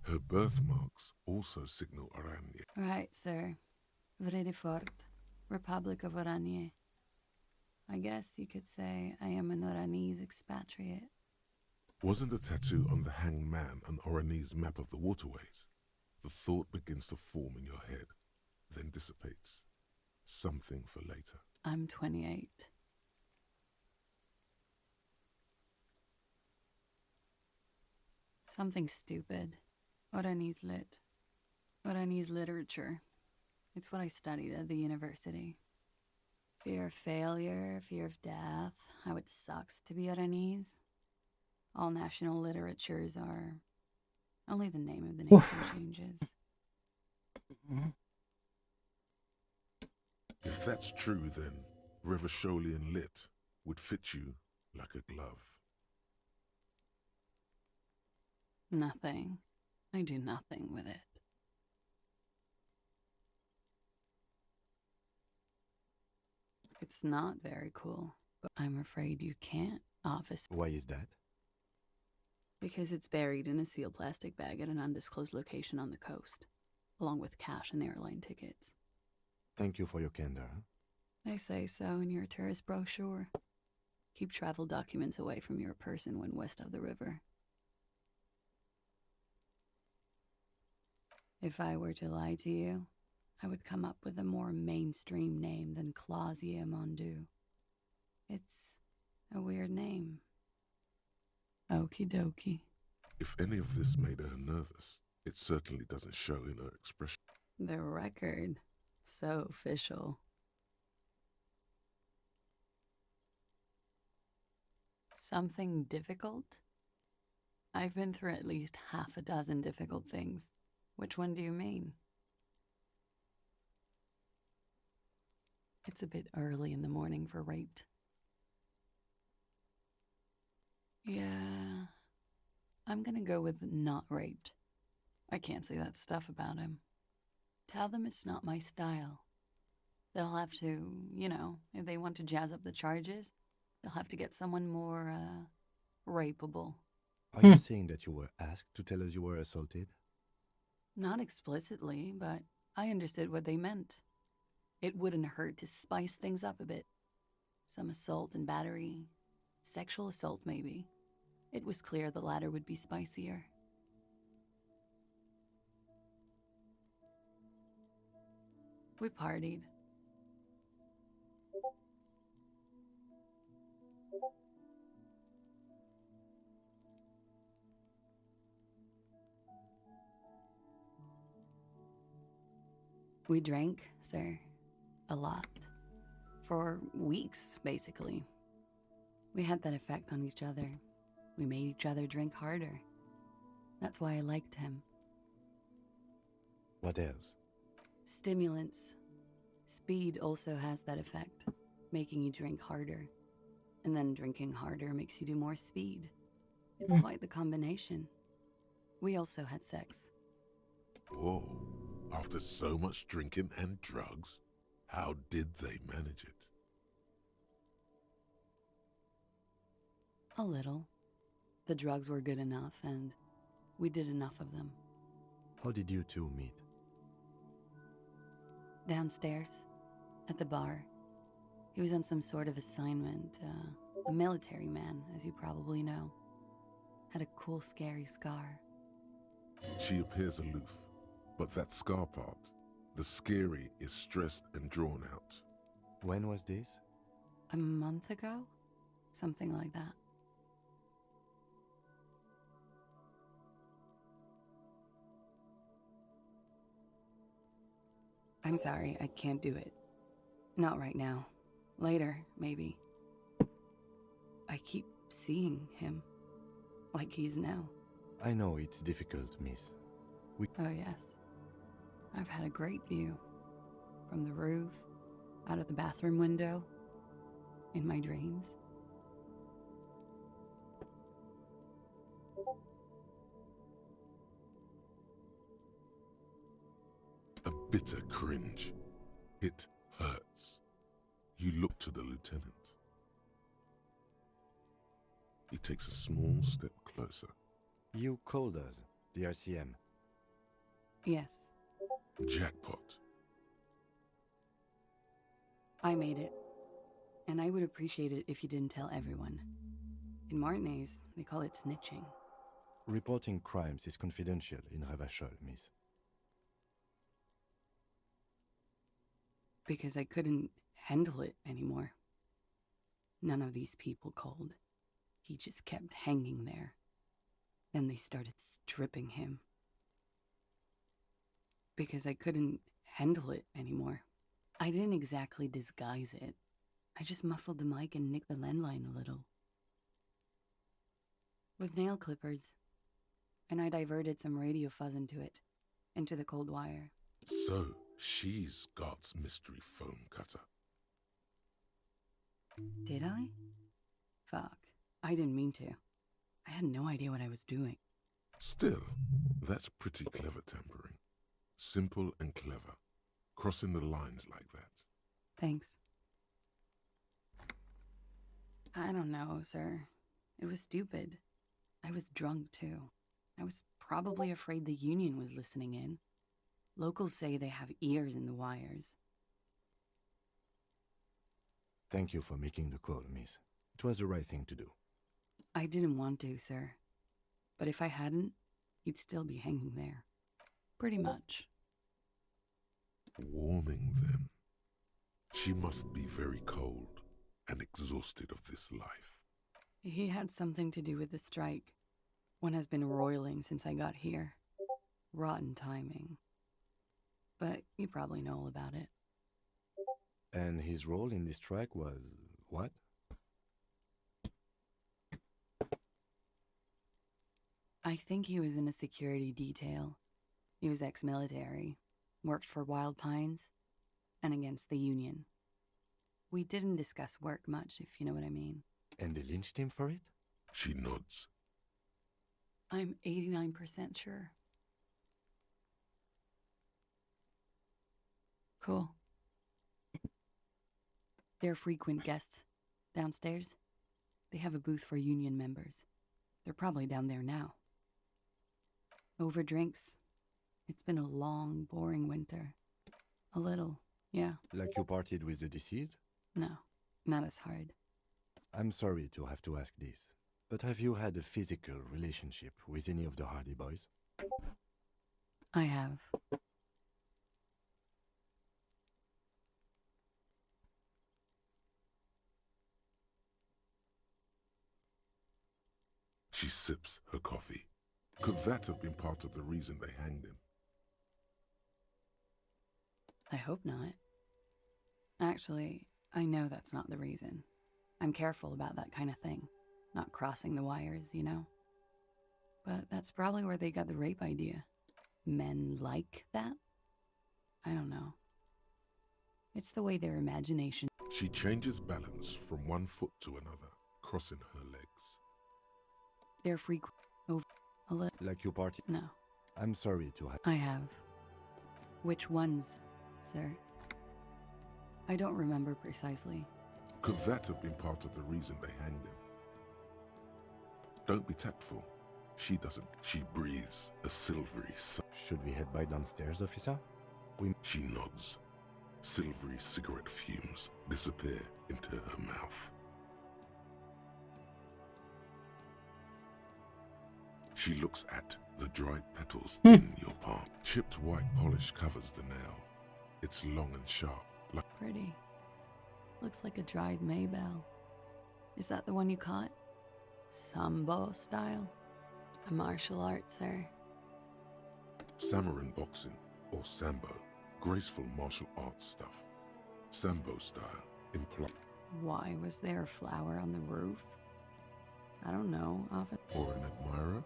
E: Her birthmarks also signal Oranje.
J: Right, sir. Vredefort, Republic of Oranje. I guess you could say I am an Oranese expatriate.
E: Wasn't the tattoo on the hanged man an Oranese map of the waterways? The thought begins to form in your head, then dissipates. Something for later.
J: I'm 28. Something stupid. Oranese lit. Oranese literature. It's what I studied at the university. Fear of failure, fear of death, how it sucks to be Oranese. All national literatures are... Only the name of the nation changes.
E: If that's true, then Revacholian lit would fit you like a glove.
J: Nothing. I do nothing with it. It's not very cool, but I'm afraid you can't, officer.
F: Why is that?
J: Because it's buried in a sealed plastic bag at an undisclosed location on the coast, along with cash and airline tickets.
F: Thank you for your candor.
J: They say so in your tourist brochure. Keep travel documents away from your person when west of the river. If I were to lie to you, I would come up with a more mainstream name than Clausier Mondu. It's a weird name. Okie dokie.
E: If any of this made her nervous, it certainly doesn't show in her expression.
J: The record. So official. Something difficult? I've been through at least half a dozen difficult things. Which one do you mean? It's a bit early in the morning for raped. Yeah, I'm gonna go with not raped. I can't say that stuff about him. Tell them it's not my style. They'll have to, you know, if they want to jazz up the charges, they'll have to get someone more, rapeable.
F: Are you saying that you were asked to tell us you were assaulted?
J: Not explicitly, but I understood what they meant. It wouldn't hurt to spice things up a bit. Some assault and battery. Sexual assault, maybe. It was clear the latter would be spicier. We partied. We drank, sir. A lot. For weeks, basically. We had that effect on each other. We made each other drink harder. That's why I liked him.
F: What else?
J: Stimulants. Speed also has that effect, making you drink harder. And then drinking harder makes you do more speed. It's quite the combination. We also had sex.
E: Whoa. After so much drinking and drugs, how did they manage it?
J: A little. The drugs were good enough, and we did enough of them.
F: How did you two meet?
J: Downstairs, at the bar. He was on some sort of assignment. A military man, as you probably know. Had a cool, scary scar.
E: She appears aloof, but that scar part, the scary, is stressed and drawn out.
F: When was this?
J: A month ago? Something like that. I'm sorry, I can't do it. Not right now. Later, maybe. I keep seeing him. Like he is now.
F: I know it's difficult, miss.
J: Oh, yes. I've had a great view. From the roof, out of the bathroom window, in my dreams.
E: A bitter cringe. It hurts. You look to the lieutenant. He takes a small step closer.
F: You called us, the RCM.
J: Yes.
E: Jackpot.
J: I made it. And I would appreciate it if you didn't tell everyone. In Martinez, they call it snitching.
F: Reporting crimes is confidential in Revachol, miss.
J: Because I couldn't handle it anymore. None of these people called. He just kept hanging there. Then they started stripping him. Because I couldn't handle it anymore. I didn't exactly disguise it. I just muffled the mic and nicked the landline a little. With nail clippers. And I diverted some radio fuzz into it. Into the cold wire.
E: So, she's God's mystery foam cutter.
J: Did I? Fuck. I didn't mean to. I had no idea what I was doing.
E: Still, that's pretty clever tampering. Simple and clever. Crossing the lines like that.
J: Thanks. I don't know, sir. It was stupid. I was drunk, too. I was probably afraid the Union was listening in. Locals say they have ears in the wires.
F: Thank you for making the call, miss. It was the right thing to do.
J: I didn't want to, sir. But if I hadn't, he'd still be hanging there. Pretty much.
E: Warming them. She must be very cold and exhausted of this life.
J: He had something to do with the strike. One has been roiling since I got here. Rotten timing. But you probably know all about it.
F: And his role in this strike was what?
J: I think he was in a security detail. He was ex-military, worked for Wild Pines, and against the Union. We didn't discuss work much, if you know what I mean.
F: And they lynched him for it?
E: She nods.
J: I'm 89% sure. Cool. They're frequent guests. Downstairs, they have a booth for Union members. They're probably down there now. Over drinks. It's been a long, boring winter. A little, yeah.
F: Like you partied with the deceased?
J: No, not as hard.
F: I'm sorry to have to ask this, but have you had a physical relationship with any of the Hardy Boys?
J: I have.
E: She sips her coffee. Could that have been part of the reason they hanged him?
J: I hope not. Actually, I know that's not the reason. I'm careful about that kind of thing. Not crossing the wires, you know? But that's probably where they got the rape idea. Men like that? I don't know. It's the way their imagination...
E: She changes balance from one foot to another, crossing her legs.
J: They're frequent. Over a little.
F: Like you party?
J: No.
F: I'm sorry to have...
J: I have. Which ones, sir? I don't remember precisely.
E: Could that have been part of the reason they hanged him? Don't be tactful. She doesn't. She breathes a silvery sigh.
F: Should we head by downstairs, officer?
E: She nods. Silvery cigarette fumes disappear into her mouth. She looks at the dried petals in your palm. Chipped white polish covers the nail. It's long and sharp, like...
J: Pretty. Looks like a dried Maybell. Is that the one you caught? Sambo style? A martial art, sir.
E: Samurai boxing, or Sambo. Graceful martial arts stuff. Sambo style,
J: Why was there a flower on the roof? I don't know, often.
E: or an admirer.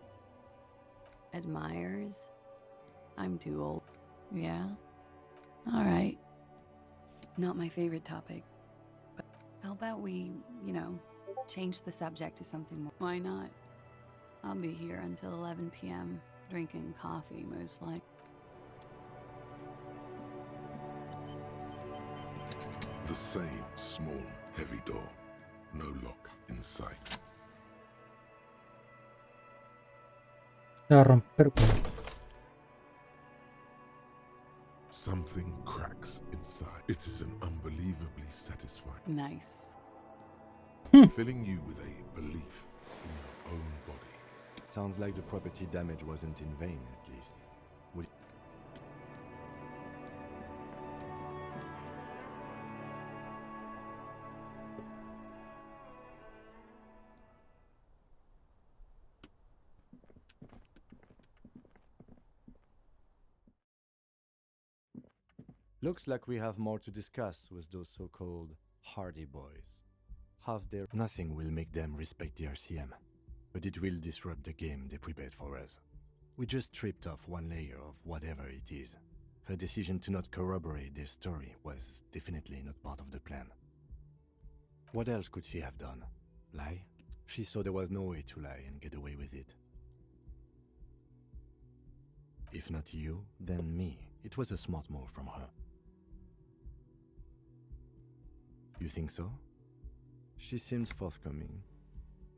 J: Admires? I'm too old. Yeah? Alright. Not my favorite topic. But how about we, you know, change the subject to something more? Why not? I'll be here until 11 p.m. drinking coffee, most likely.
E: The same small, heavy door. No lock in sight.
A: Se va a romper.
E: Something cracks inside. It is an unbelievably satisfying.
J: Nice.
E: Filling you with a belief in your own body.
F: Sounds like the property damage wasn't in vain, at least. Will Looks like we have more to discuss with those so-called Hardy Boys. Nothing will make them respect the RCM, but it will disrupt the game they prepared for us. We just stripped off one layer of whatever it is. Her decision to not corroborate their story was definitely not part of the plan. What else could she have done? Lie? She saw there was no way to lie and get away with it. If not you, then me. It was a smart move from her. You think so? She seems forthcoming.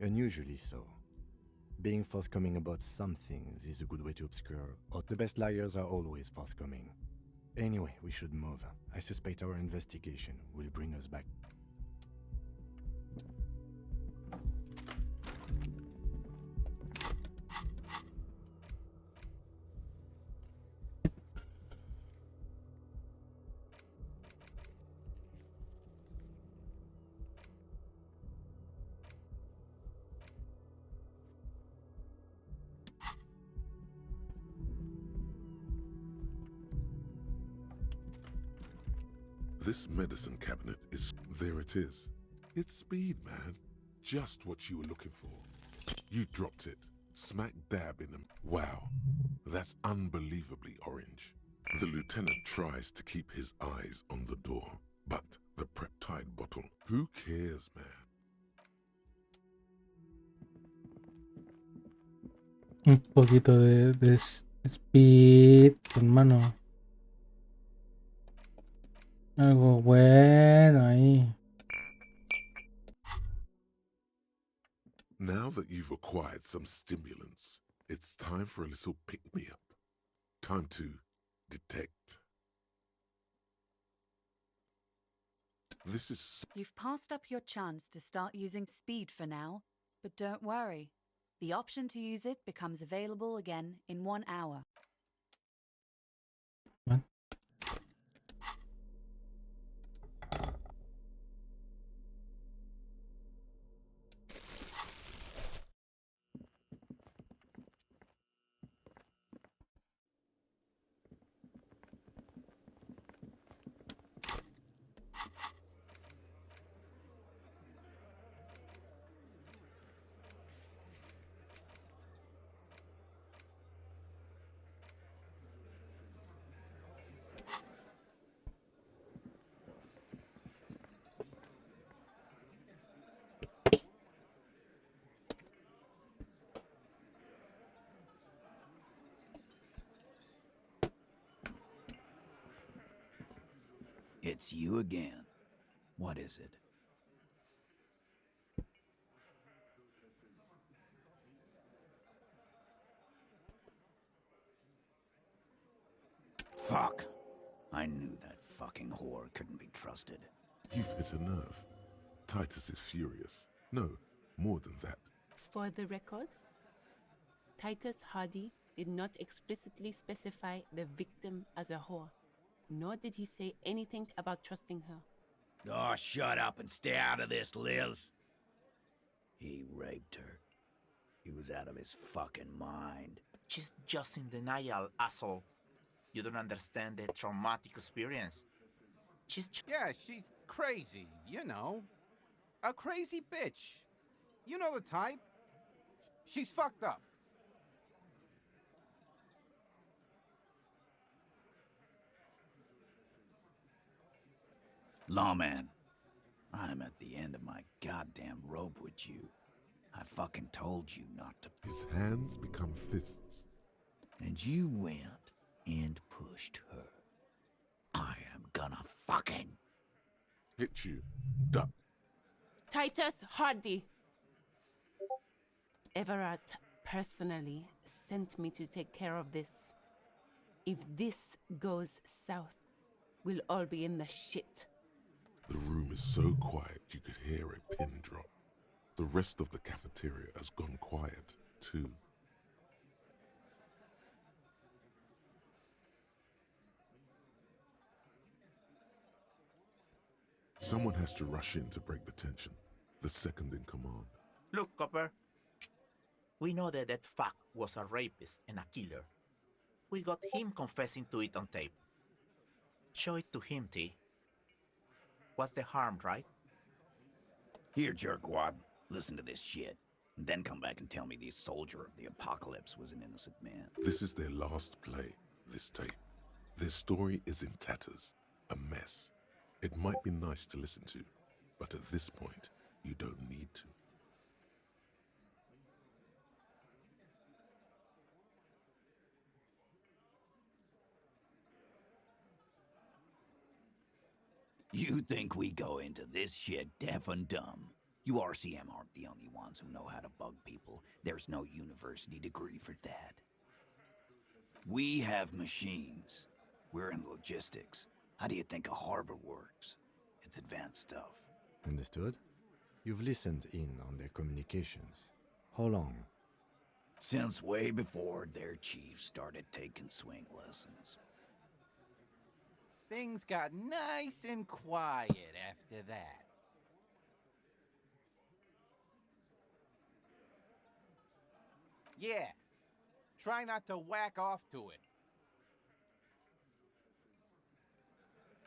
F: Unusually so. Being forthcoming about some things is a good way to obscure, or the best liars are always forthcoming. Anyway, we should move. I suspect our investigation will bring us back.
E: This medicine cabinet is... There it is. It's speed, man. Just what you were looking for. You dropped it. Smack dab in them. Wow. That's unbelievably orange. The lieutenant tries to keep his eyes on the door. But the peptide bottle... Who cares, man?
A: Un poquito de speed, hermano. Algo bueno ahí.
E: Now that you've acquired some stimulants, it's time for a little pick-me-up. Time to detect. This is...
K: You've passed up your chance to start using speed for now, but don't worry. The option to use it becomes available again in 1 hour.
A: What?
N: It's you again. What is it? Fuck. I knew that fucking whore couldn't be trusted.
E: You've hit a nerve. Titus is furious. No, more than that.
M: For the record, Titus Hardy did not explicitly specify the victim as a whore, nor did he say anything about trusting her.
N: Oh, shut up and stay out of this, Liz. He raped her. He was out of his fucking mind.
O: She's just in denial, asshole. You don't understand the traumatic experience.
P: Yeah, she's crazy, you know. A crazy bitch. You know the type. She's fucked up.
N: Lawman, I'm at the end of my goddamn rope with you. I fucking told you not to.
E: His hands become fists.
N: And you went and pushed her. I am gonna fucking
E: hit you. Duck.
M: Titus Hardy. Everard personally sent me to take care of this. If this goes south, we'll all be in the shit.
E: The room is so quiet you could hear a pin drop. The rest of the cafeteria has gone quiet, too. Someone has to rush in to break the tension. The second in command.
O: Look, Copper. We know that fuck was a rapist and a killer. We got him confessing to it on tape. Show it to him, T. What's the harm, right?
N: Here, jerkwad. Listen to this shit. And then come back and tell me the soldier of the apocalypse was an innocent man.
E: This is their last play, this tape. Their story is in tatters. A mess. It might be nice to listen to, but at this point, you don't need to.
N: You think we go into this shit deaf and dumb? You RCM aren't the only ones who know how to bug people. There's no university degree for that. We have machines. We're in logistics. How do you think a harbor works? It's advanced stuff.
F: Understood? You've listened in on their communications. How long?
N: Since way before their chief started taking swing lessons.
P: Things got nice and quiet after that. Yeah. Try not to whack off to it.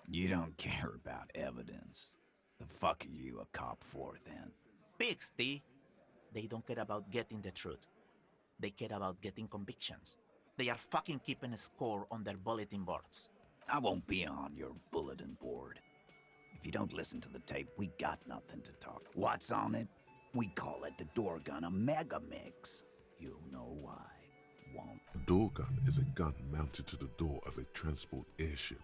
N: You don't care about evidence. The fuck are you a cop for, then?
O: Pigs, T. They don't care about getting the truth. They care about getting convictions. They are fucking keeping a score on their bulletin boards.
N: I won't be on your bulletin board. If you don't listen to the tape, we got nothing to talk. What's on it? We call it the door gun, a mega mix. You'll know why. Won't.
E: A door gun is a gun mounted to the door of a transport airship.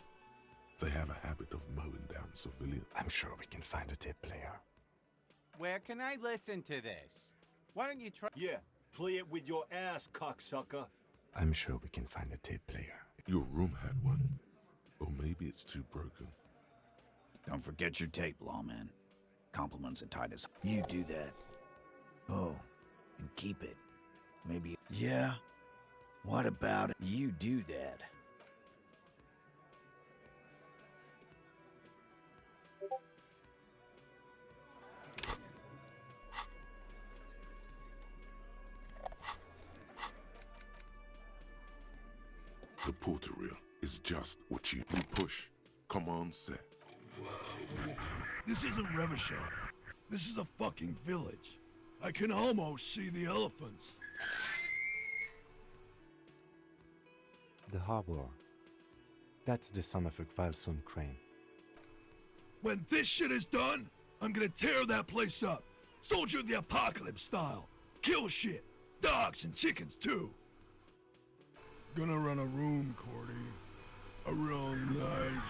E: They have a habit of mowing down civilians.
F: I'm sure we can find a tape player.
P: Where can I listen to this? Why don't you try?
H: Yeah, play it with your ass, cocksucker.
F: I'm sure we can find a tape player.
E: Your room had one. Or maybe it's too broken.
N: Don't forget your tape, lawman. Compliments of Titus. You do that. Oh, and keep it. Maybe. Yeah? What about it? You do that.
E: The porteria is just what you push. Command set.
L: This isn't Revachol. This is a fucking village. I can almost see the elephants.
F: The harbor. That's the son of a Kvalson crane.
L: When this shit is done, I'm gonna tear that place up. Soldier of the Apocalypse style. Kill shit. Dogs and chickens too. Gonna run a room, Cordy. A real nice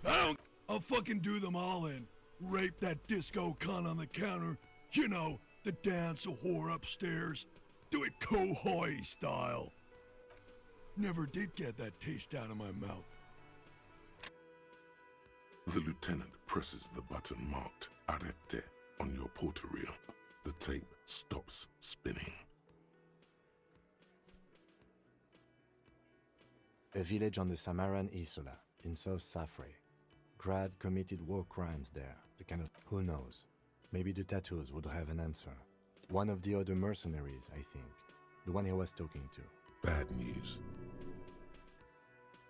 L: one. I'll fucking do them all in. Rape that disco cunt on the counter. You know, the dance a whore upstairs. Do it Kohoi style. Never did get that taste out of my mouth.
E: The lieutenant presses the button marked Arrête on your portereel. The tape stops spinning.
F: A village on the Samaran Isla in South Safre. Grad committed war crimes there. The kind of... Who knows? Maybe the tattoos would have an answer. One of the other mercenaries, I think. The one he was talking to.
E: Bad news.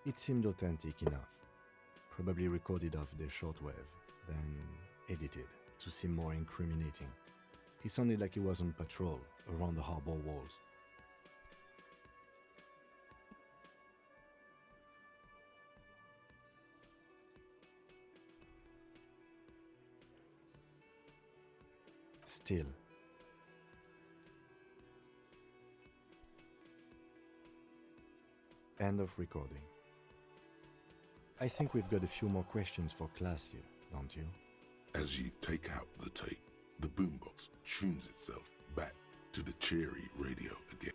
F: It seemed authentic enough. Probably recorded off the shortwave, then edited to seem more incriminating. He sounded like he was on patrol around the harbor walls. Still. End of recording. I think we've got a few more questions for class here, don't you?
E: As you take out the tape, the boombox tunes itself back to the cheery radio again.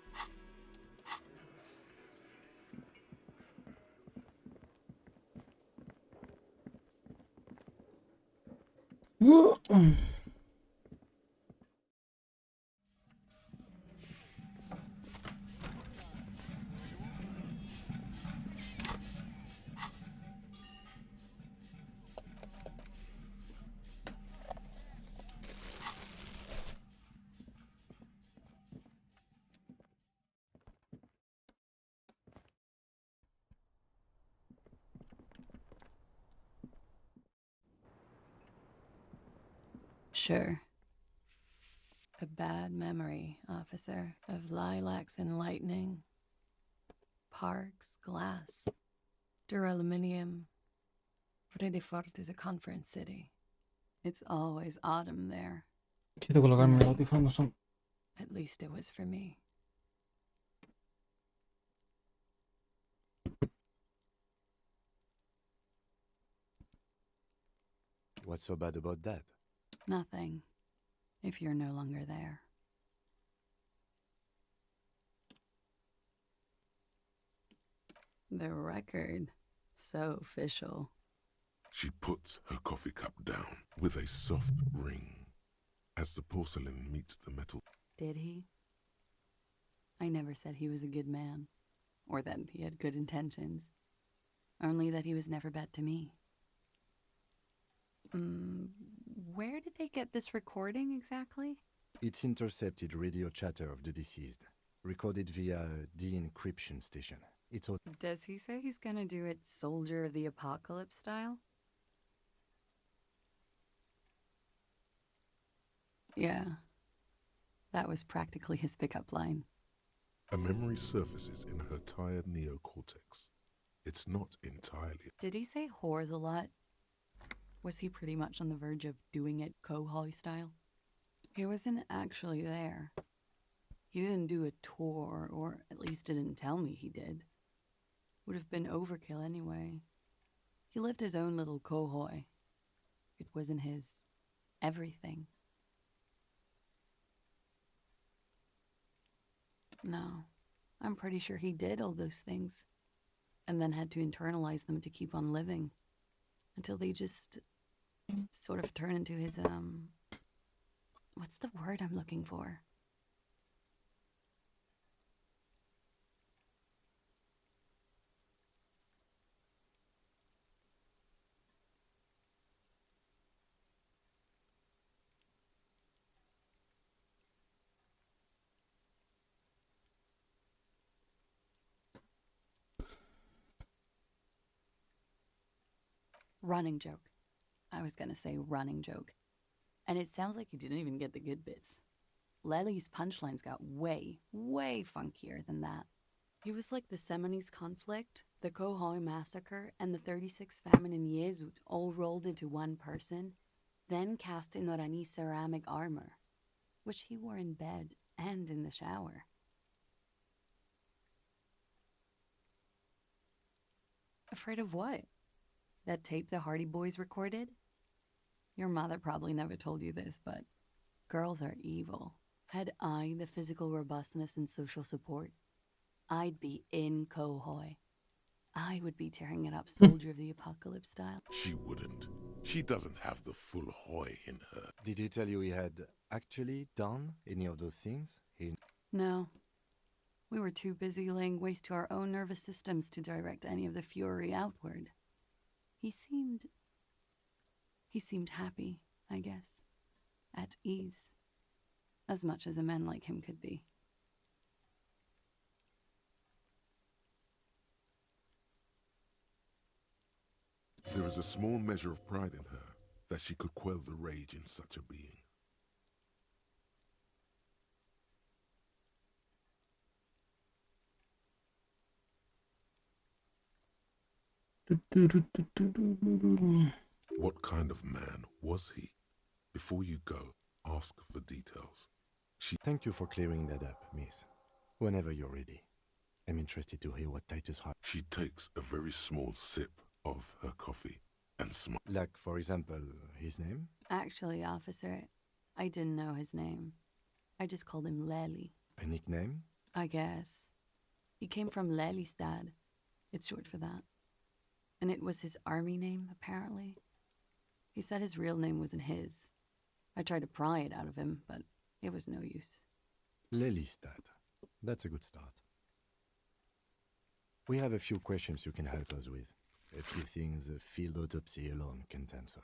J: Sure. A bad memory, officer, of lilacs and lightning, parks, glass, duraluminum. Vredefort is a conference city. It's always autumn there.
A: Quiero colocarme los audífonos, son...
J: At least it was for me.
F: What's so bad about that?
J: Nothing, if you're no longer there. The record. So official.
E: She puts her coffee cup down with a soft ring as the porcelain meets the metal.
J: Did he? I never said he was a good man, or that he had good intentions. Only that he was never bad to me. Where did they get this recording exactly?
F: It's intercepted radio chatter of the deceased, recorded via a de-encryption station.
J: Does he say he's gonna do it Soldier of the Apocalypse style? Yeah. That was practically his pickup line.
E: A memory surfaces in her tired neocortex. It's not entirely.
J: Did he say whores a lot? Was he pretty much on the verge of doing it Kohoi style? He wasn't actually there. He didn't do a tour, or at least didn't tell me he did. Would have been overkill anyway. He lived his own little Kohoi. It wasn't his everything. No, I'm pretty sure he did all those things, and then had to internalize them to keep on living, until they just sort of turn into his, what's the word I'm looking for? Running joke. I was gonna say running joke. And it sounds like you didn't even get the good bits. Lely's punchlines got way, way funkier than that. He was like the Seminoles conflict, the Kohoi massacre, and the 36 famine in Yezut all rolled into one person, then cast in Orani ceramic armor, which he wore in bed and in the shower. Afraid of what? That tape the Hardy Boys recorded? Your mother probably never told you this, but girls are evil. Had I the physical robustness and social support, I'd be in Kohoy. I would be tearing it up Soldier of the Apocalypse style.
E: She wouldn't. She doesn't have the full Hoy in her.
F: Did he tell you he had actually done any of those things?
J: No. We were too busy laying waste to our own nervous systems to direct any of the fury outward. He seemed happy, I guess. At ease. As much as a man like him could be.
E: There is a small measure of pride in her that she could quell the rage in such a being. What kind of man was he? Before you go, ask for details.
F: Thank you for clearing that up, miss. Whenever you're ready. I'm interested to hear what Titus had.
E: She takes a very small sip of her coffee and smiles.
F: Like, for example, his name?
J: Actually, officer, I didn't know his name. I just called him Lely.
F: A nickname?
J: I guess. He came from Lelystad. It's short for that. And it was his army name, apparently. He said his real name wasn't his. I tried to pry it out of him, but it was no use.
F: Lelystad. That's a good start. We have a few questions you can help us with. A few things a field autopsy alone can't answer.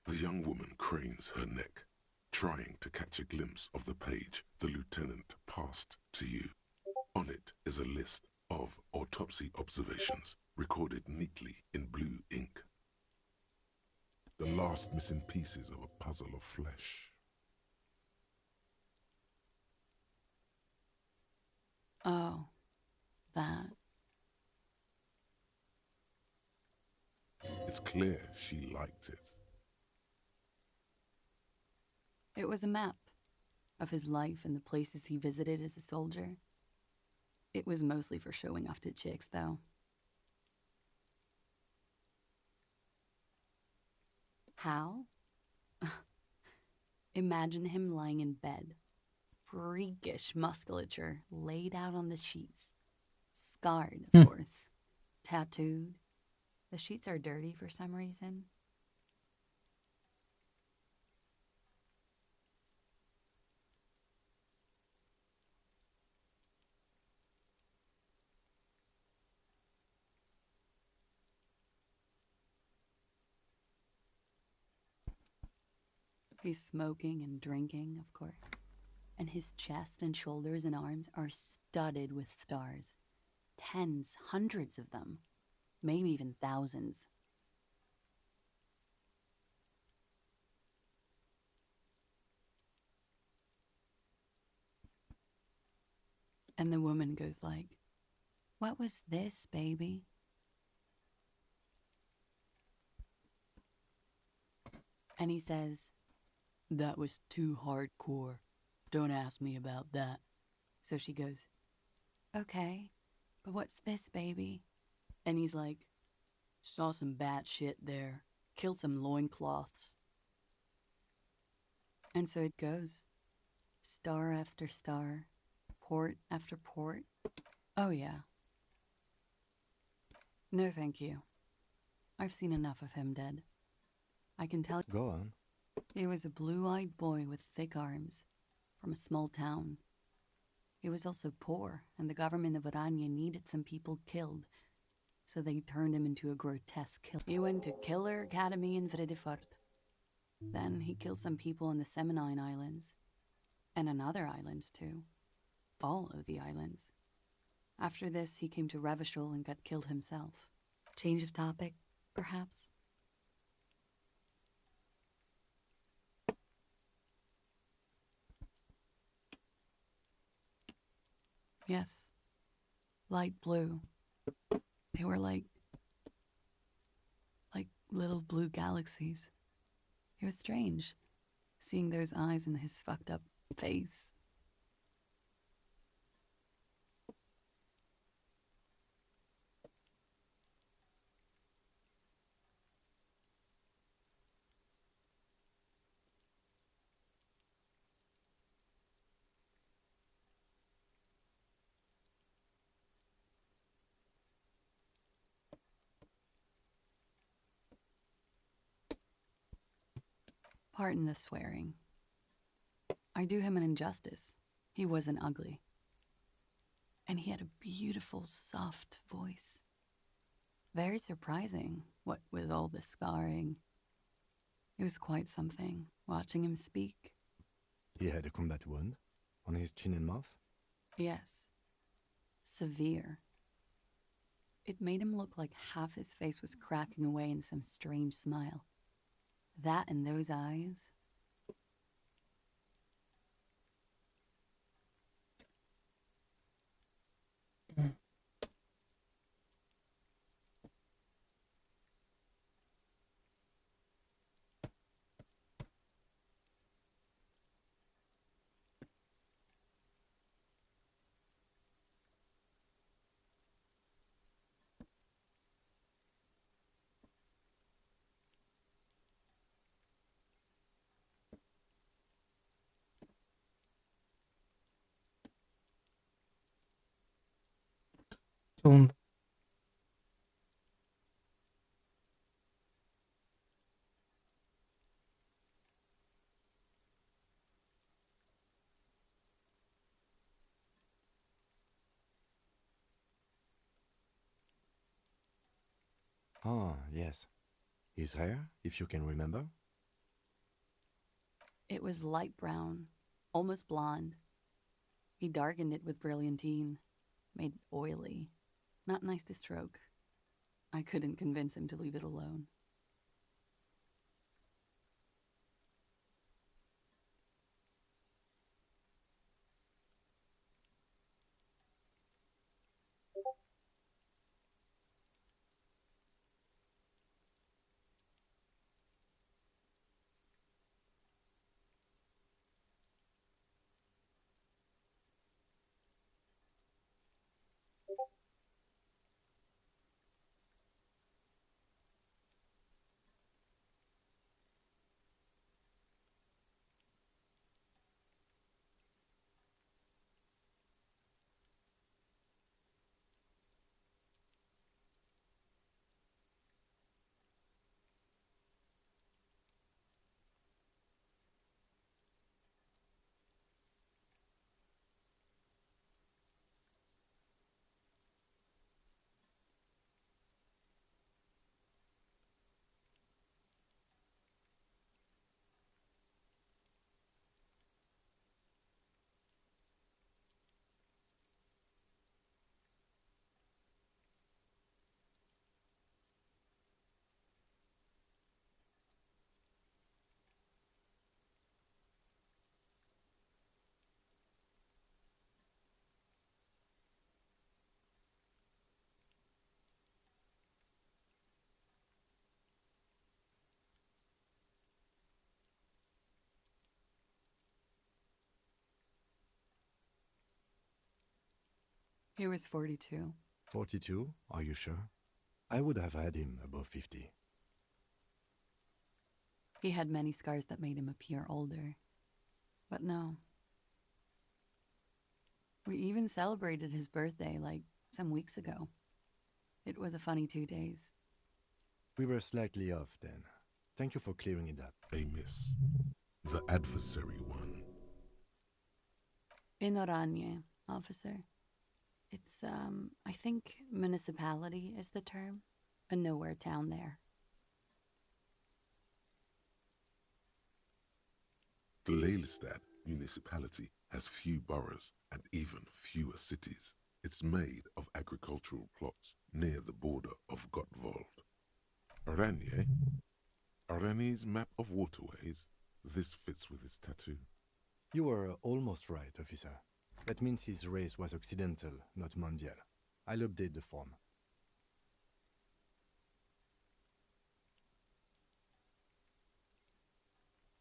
E: The young woman cranes her neck, trying to catch a glimpse of the page the lieutenant passed to you. On it is a list of autopsy observations recorded neatly in blue ink. The last missing pieces of a puzzle of flesh.
J: Oh, that.
E: It's clear she liked it.
J: It was a map of his life and the places he visited as a soldier. It was mostly for showing off to chicks, though. How? Imagine him lying in bed. Freakish musculature laid out on the sheets. Scarred, of course. Tattooed. The sheets are dirty for some reason. He's smoking and drinking, of course. And his chest and shoulders and arms are studded with stars. Tens, hundreds of them. Maybe even thousands. And the woman goes like, "What was this, baby?" And he says, "That was too hardcore. Don't ask me about that." So she goes, "Okay, but what's this, baby?" And he's like, "Saw some bat shit there. Killed some loincloths." And so it goes. Star after star. Port after port. Oh yeah. No thank you. I've seen enough of him dead. I can tell.
F: Go on.
J: He was a blue-eyed boy with thick arms, from a small town. He was also poor, and the government of Oranje needed some people killed, so they turned him into a grotesque killer. He went to Killer Academy in Vredefort. Then he killed some people in the Semenine Islands, and on other islands too. All of the islands. After this, he came to Revachol and got killed himself. Change of topic, perhaps? Yes. Light blue. They were like little blue galaxies. It was strange, seeing those eyes in his fucked up face. Pardon the swearing. I do him an injustice. He wasn't ugly. And he had a beautiful, soft voice. Very surprising, what with all the scarring. It was quite something, watching him speak.
F: He had a combat wound on his chin and mouth?
J: Yes. Severe. It made him look like half his face was cracking away in some strange smile. That and those eyes.
A: Segundo.
F: Ah, yes. His hair, if you can remember?
J: It was light brown, almost blonde. He darkened it with brilliantine, made it oily. Not nice to stroke. I couldn't convince him to leave it alone. He was 42.
F: 42? Are you sure? I would have had him above 50.
J: He had many scars that made him appear older. But no. We even celebrated his birthday, like, some weeks ago. It was a funny 2 days.
F: We were slightly off then. Thank you for clearing it up.
E: A miss. The adversary one.
J: In Oranje, officer. It's, I think municipality is the term. A nowhere town there.
E: The Lelystad municipality has few boroughs and even fewer cities. It's made of agricultural plots near the border of Gottwald. Oranje? Oranje's map of waterways? This fits with his tattoo.
F: You were almost right, officer. That means his race was occidental, not mondial. I'll update the form.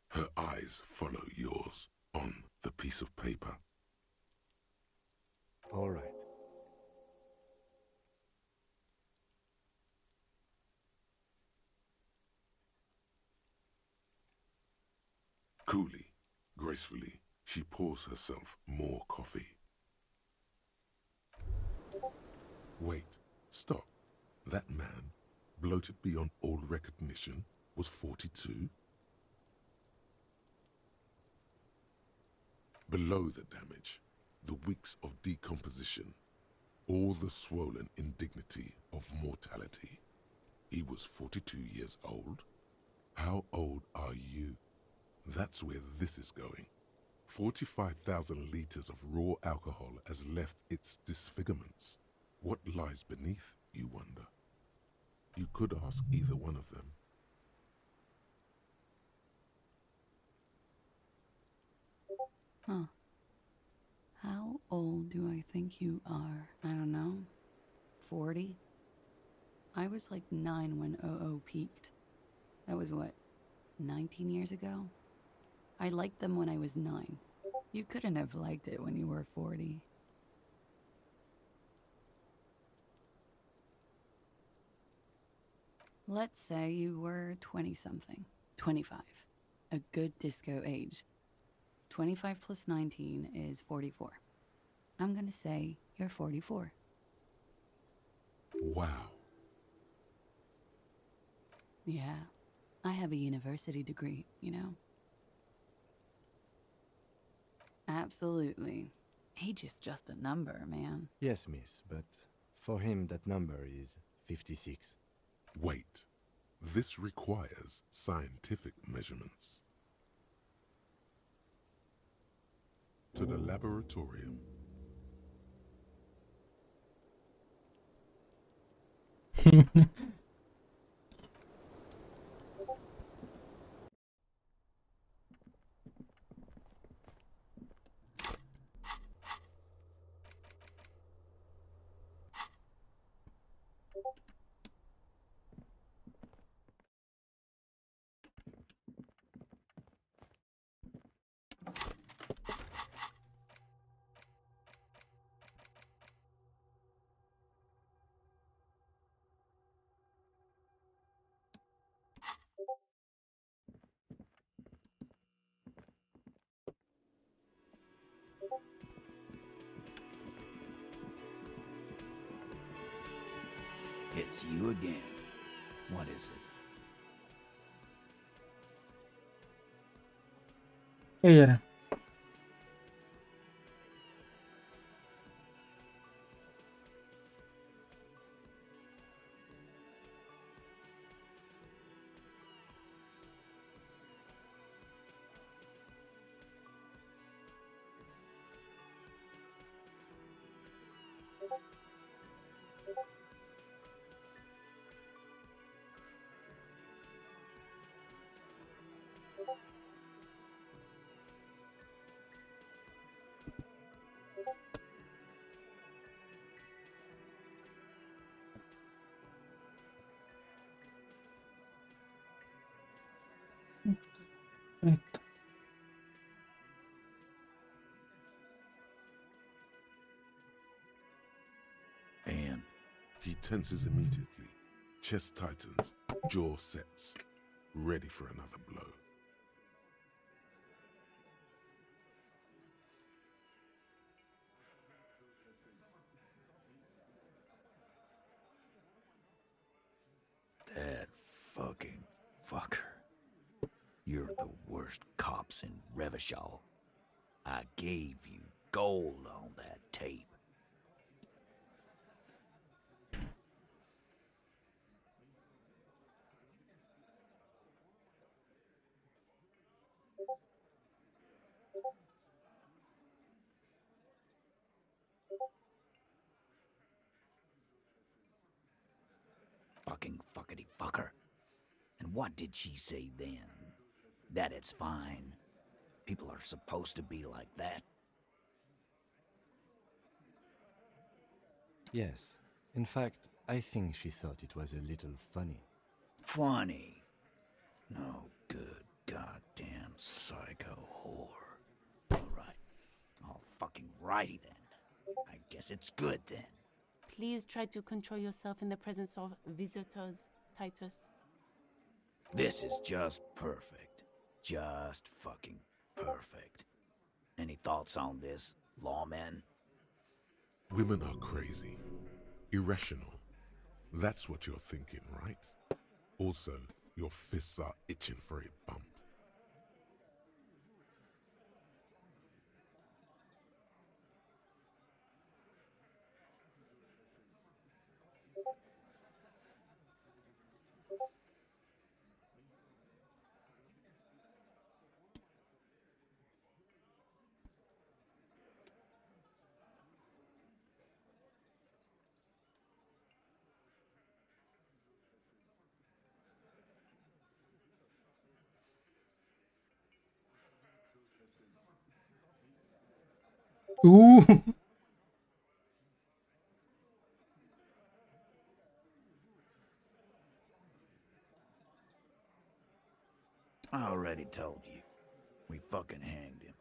E: Her eyes follow yours on the piece of paper.
F: All right.
E: Coolly, gracefully, she pours herself more coffee. Wait, stop. That man, bloated beyond all recognition, was 42? Below the damage, the weeks of decomposition, all the swollen indignity of mortality. He was 42 years old. How old are you? That's where this is going. 45,000 liters of raw alcohol has left its disfigurements. What lies beneath, you wonder? You could ask either one of them.
J: Huh. How old do I think you are? I don't know. 40? I was like 9 when OO peaked. That was what, 19 years ago? I liked them when I was 9. You couldn't have liked it when you were 40. Let's say you were 20-something. 25. A good disco age. 25 plus 19 is 44. I'm gonna say you're 44.
E: Wow.
J: Yeah. I have a university degree, you know? Absolutely. Age is just a number, man.
F: Yes, miss, but for him that number is 56.
E: Wait. This requires scientific measurements. To the laboratorium.
N: It's you again. What is it?
A: ¿Qué era? Esto.
N: And
E: he tenses immediately. Chest tightens, jaw sets, ready for another blow.
N: that fucking fucker. You're the worst cops in Revachol. I gave you gold on that tape. Fucking fuckity fucker. And what did she say then? That it's fine. People are supposed to be like that.
F: Yes. In fact, I think she thought it was a little funny.
N: Funny? No good goddamn psycho whore. Alright. All fucking righty then. I guess it's good then.
M: Please try to control yourself in the presence of visitors, Titus.
N: This is just perfect. Just fucking perfect. Any thoughts on this, lawman?
E: Women are crazy. Irrational. That's what you're thinking, right? Also, your fists are itching for a bump.
N: I already told you. We fucking hanged him.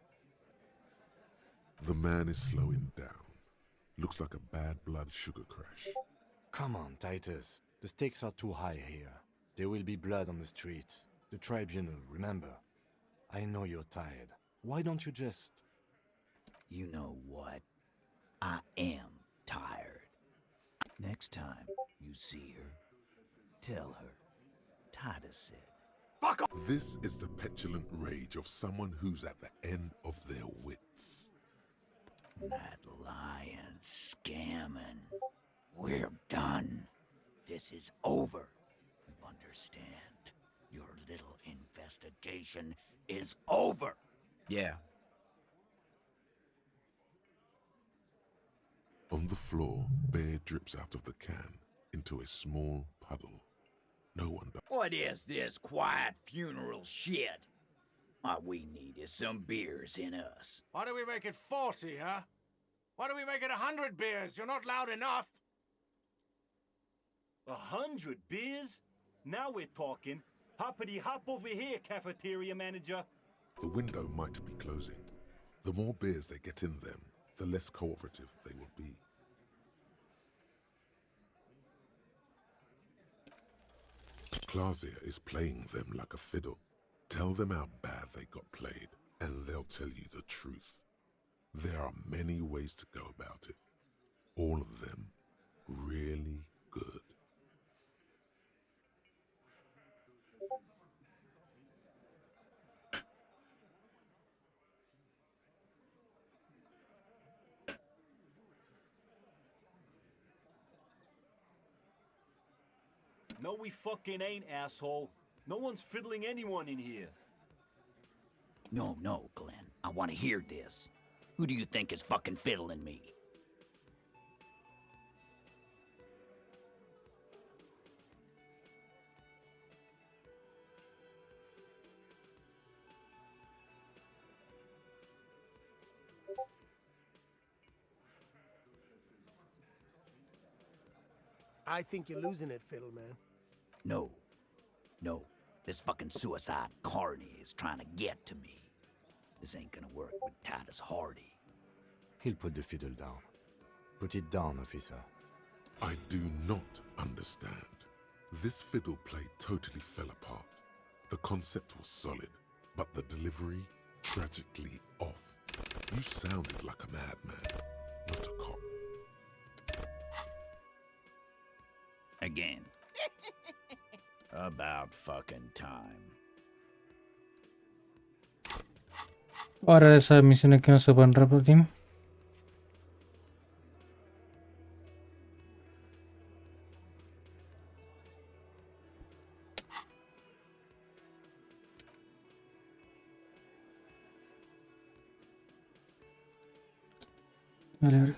E: The man is slowing down. Looks like a bad blood sugar crash.
F: Come on, Titus. The stakes are too high here. There will be blood on the streets. The tribunal, remember. I know you're tired. Why don't you just...
N: You know what? I am tired. Next time you see her, tell her. Titus said.
E: Fuck off! This is the petulant rage of someone who's at the end of their wits.
N: That lying, scamming. We're done. This is over. You understand? Your little investigation is over.
V: Yeah.
E: On the floor, beer drips out of the can into a small puddle. No one does.
N: What is this quiet funeral shit? What we need is some beers in us.
D: Why do we make it 40, huh? Why do we make it 100 beers? You're not loud enough.
H: 100 beers? Now we're talking. Hoppity hop over here, cafeteria manager.
E: The window might be closing. The more beers they get in them, the less cooperative they will be. Clausia is playing them like a fiddle. Tell them how bad they got played, and they'll tell you the truth. There are many ways to go about it. All of them really good.
H: No, we fucking ain't, asshole. No one's fiddling anyone in here.
N: No, Glenn. I want to hear this. Who do you think is fucking fiddling me?
R: I think you're losing it, Fiddle Man.
N: No. This fucking suicide carny is trying to get to me. This ain't gonna work with Titus Hardy.
F: He'll put the fiddle down. Put it down, officer.
E: I do not understand. This fiddle play totally fell apart. The concept was solid, but the delivery tragically off. You sounded like a madman, not a cop.
N: Again. About fucking time.
A: Ahora de esas misiones que no se pueden repetir. Vale, a ver.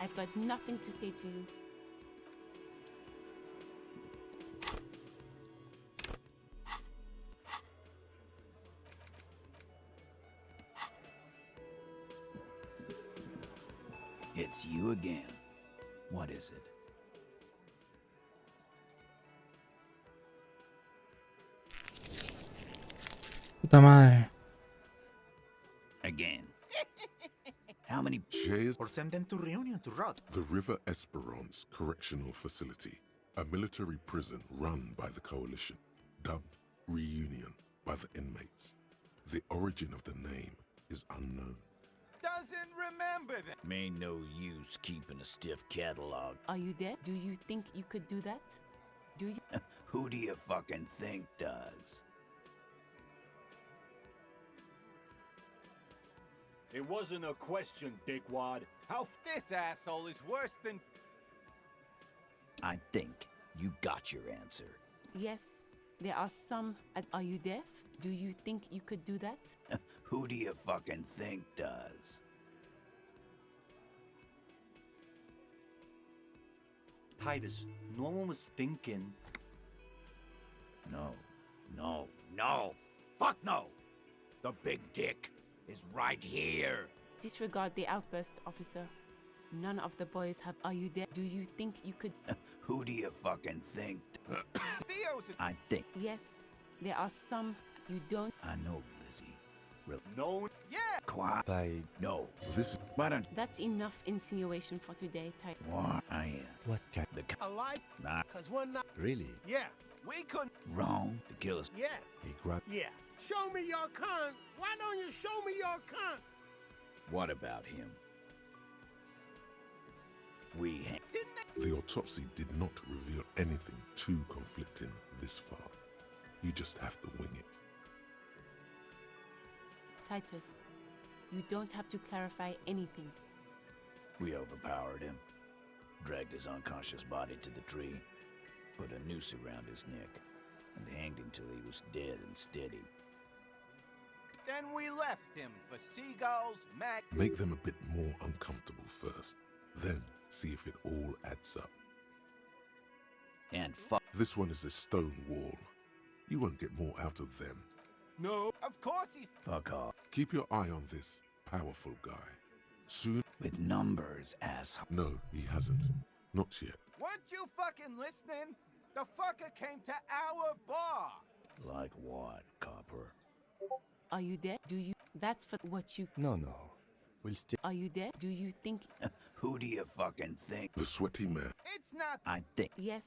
M: I've got nothing to say to you.
N: It's you again. What is it?
A: Puta madre.
N: Again. How many
E: Shares
O: or send them to Reunion to rot?
E: the River Esperance Correctional Facility, a military prison run by the Coalition, dubbed Reunion by the inmates. The origin of the name is unknown.
P: Doesn't remember that.
N: Ain't no use keeping a stiff catalog.
M: Are you dead? Do you think you could do that? Do you?
N: Who do you fucking think does?
H: It wasn't a question, dickwad. How
P: This asshole is worse than...
N: I think you got your answer.
M: Yes, there are some. Are you deaf? Do you think you could do that?
N: Who do you fucking think does?
H: Titus, no one was thinking.
N: No. Fuck no! The big dick is right here.
M: Disregard the outburst, officer. None of the boys have. Are you there? Do you think you could?
N: Who do you fucking think?
P: Theo's
N: I think.
M: Yes, there are some you don't.
N: I know, Lizzie.
H: No.
P: Yeah.
N: Quiet. No.
E: This.
N: Why don't?
M: That's enough insinuation for today, Titus.
N: What I am.
F: What kind?
R: Alive?
N: Nah.
R: Cause we're not.
F: Really?
R: Yeah.
P: We couldn't.
N: Wrong. The killer's.
R: Yeah.
F: He grabbed.
R: Yeah. Show me your cunt. Why don't you show me your cunt?
N: What about him?
E: The autopsy did not reveal anything too conflicting this far. You just have to wing it.
M: Titus, you don't have to clarify anything.
N: We overpowered him, dragged his unconscious body to the tree, put a noose around his neck, and hanged him till he was dead and steady.
P: Then we left him for seagulls,
E: Make them a bit more uncomfortable first, then see if it all adds up.
N: And fuck.
E: This one is a stone wall. You won't get more out of them.
P: No. Of course he's.
N: Fuck off.
E: Keep your eye on this powerful guy. Soon.
N: With numbers, asshole.
E: No, he hasn't. Not yet.
P: Weren't you fucking listening? The fucker came to our bar.
N: Like what, copper?
M: Are you there? Do you? That's for what you.
F: No. We'll still.
M: Are you there? Do you think?
N: Who do you fucking think?
E: The sweaty man.
P: It's not.
N: I think.
M: Yes,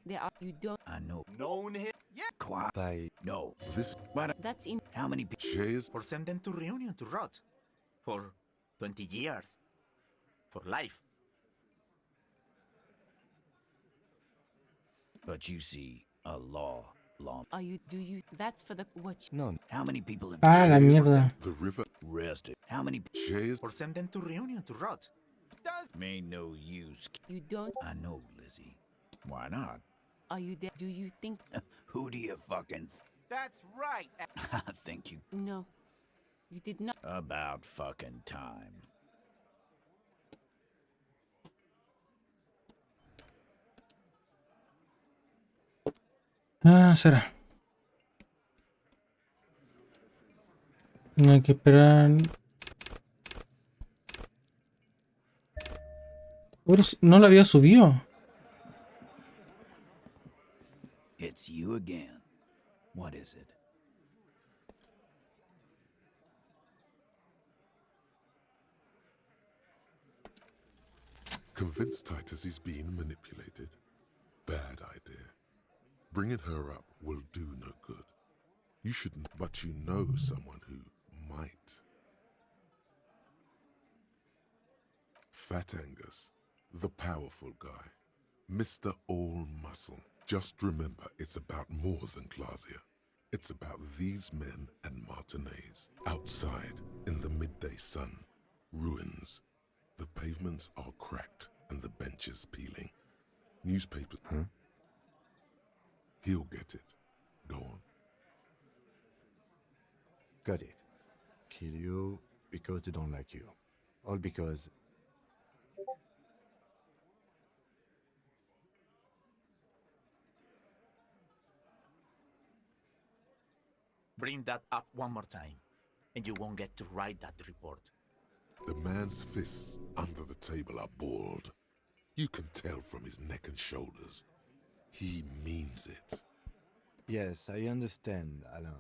M: there are. You don't.
N: I know.
H: Known him.
P: Yeah.
N: Quiet.
F: By.
N: No.
E: This.
N: What?
M: That's in.
N: How many people?
E: Shares.
O: Or send them to Reunion to rot. For 20 years. For life.
N: But you see, a law.
M: Are you? Do you? That's for the what?
F: No.
N: How many people have
A: Ah, la mierda.
E: The river.
N: Rested. How many
E: Shares.
O: Or send them to Reunion to rot.
P: Does.
N: Made no use.
M: You don't.
N: I know, Lizzie. Why not?
M: Are you there? Do you think?
N: Who do you fucking
P: That's right.
N: I think you.
M: No, you did not.
N: About fucking time.
A: Ah, será. No hay que esperar. No lo había subido.
N: It's you again. What is it?
E: Convince Titus he's being manipulated. Bad idea. Bringing her up will do no good. You shouldn't, but you know someone who might. Fat Angus, the powerful guy. Mr. All Muscle. Just remember, it's about more than Glasia. It's about these men and Martinez. Outside, in the midday sun. Ruins. The pavements are cracked and the benches peeling. Newspapers.
F: Huh?
E: He'll get it. Go on.
F: Got it. Kill you because they don't like you. All because.
O: Bring that up one more time, and you won't get to write that report.
E: The man's fists under the table are balled. You can tell from his neck and shoulders. He means it.
F: Yes, I understand, Alain.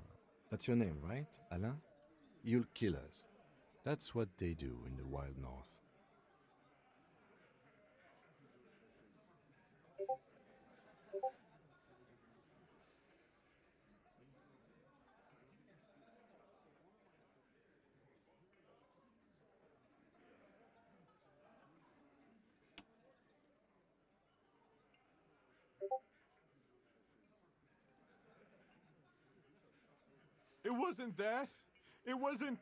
F: That's your name, right, Alain? You'll kill us. That's what they do in the wild north.
L: It wasn't that. It wasn't...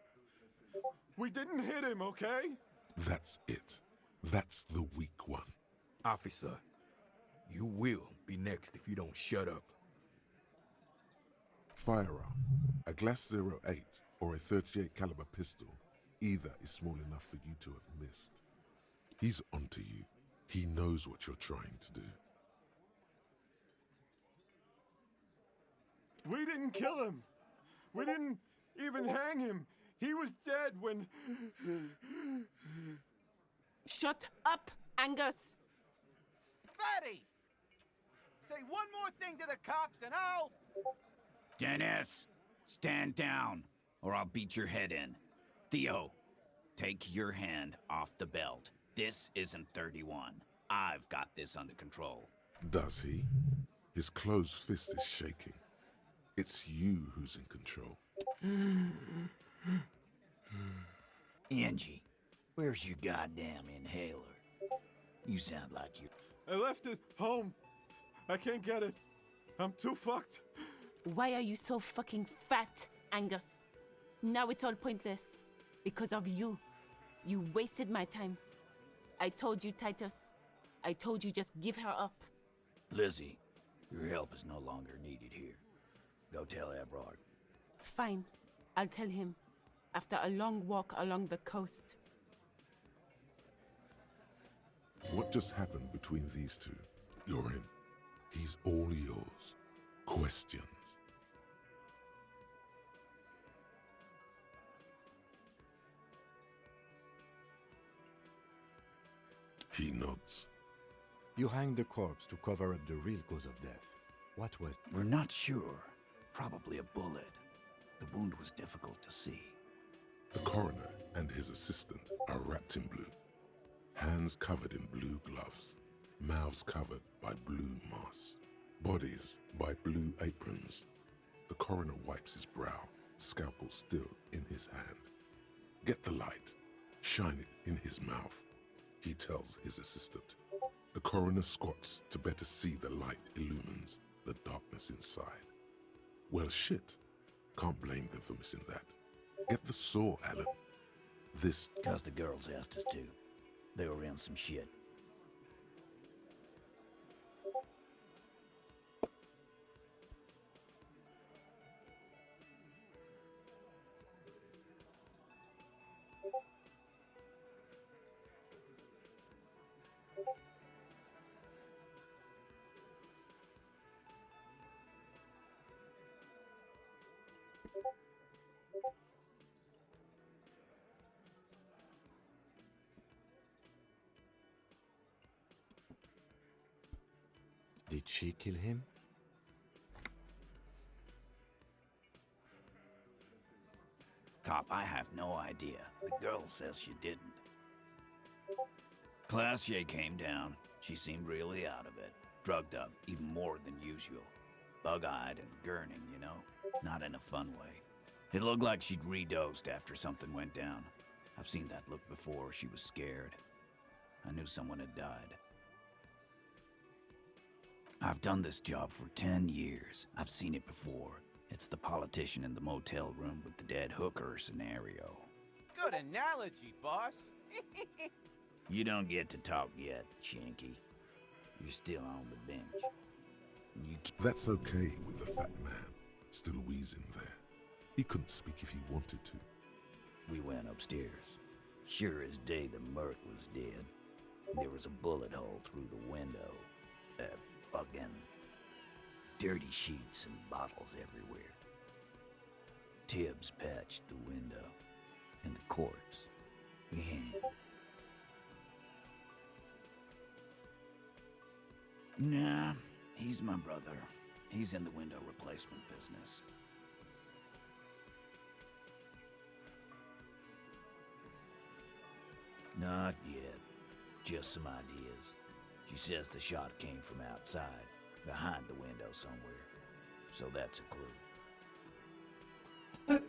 L: We didn't hit him, okay?
E: That's it. That's the weak one.
V: Officer, you will be next if you don't shut up.
E: Firearm. A Glass 08 or a 38 caliber pistol. Either is small enough for you to have missed. He's onto you. He knows what you're trying to do.
L: We didn't kill him. We didn't even hang him. He was dead when...
M: Shut up, Angus!
P: Fatty! Say one more thing to the cops and I'll...
N: Dennis, stand down, or I'll beat your head in. Theo, take your hand off the belt. This isn't 31. I've got this under control.
E: Does he? His closed fist is shaking. It's you who's in control.
N: Angie, where's your goddamn inhaler? You sound like you...
L: I left it home. I can't get it. I'm too fucked.
M: Why are you so fucking fat, Angus? Now it's all pointless. Because of you. You wasted my time. I told you, Titus. I told you just give her up.
N: Lizzie, your help is no longer needed here. Go tell Ebrard.
M: Fine. I'll tell him. After a long walk along the coast.
E: What just happened between these two? You're in. He's all yours. Questions. He nods.
F: You hanged the corpse to cover up the real cause of death. What was...
N: We're not sure. Probably a bullet. The wound was difficult to see.
E: The coroner and his assistant are wrapped in blue. Hands covered in blue gloves. Mouths covered by blue masks. Bodies by blue aprons. The coroner wipes his brow, scalpel still in his hand. Get the light. Shine it in his mouth. He tells his assistant. The coroner squats to better see the light illumines the darkness inside. Well, shit. Can't blame them for missing that. Get the saw, Alan. This...
N: 'Cause the girls asked us to. They were in some shit.
F: Did she kill him?
N: Cop, I have no idea. The girl says she didn't. Classier came down. She seemed really out of it. Drugged up, even more than usual. Bug-eyed and gurning, you know? Not in a fun way. It looked like she'd redosed after something went down. I've seen that look before. She was scared. I knew someone had died. I've done this job for 10 years. I've seen it before. It's the politician in the motel room with the dead hooker scenario.
P: Good analogy, boss.
N: You don't get to talk yet, Shanky. You're still on the bench.
E: That's okay with the fat man, still wheezing there. He couldn't speak if he wanted to.
N: We went upstairs. Sure as day the Merc was dead. There was a bullet hole through the window. Fucking dirty sheets and bottles everywhere. Tibbs patched the window, and the corpse, he hanged. Nah, he's my brother. He's in the window replacement business. Not yet. Just some ideas. She says the shot came from outside, behind the window somewhere. So that's a clue.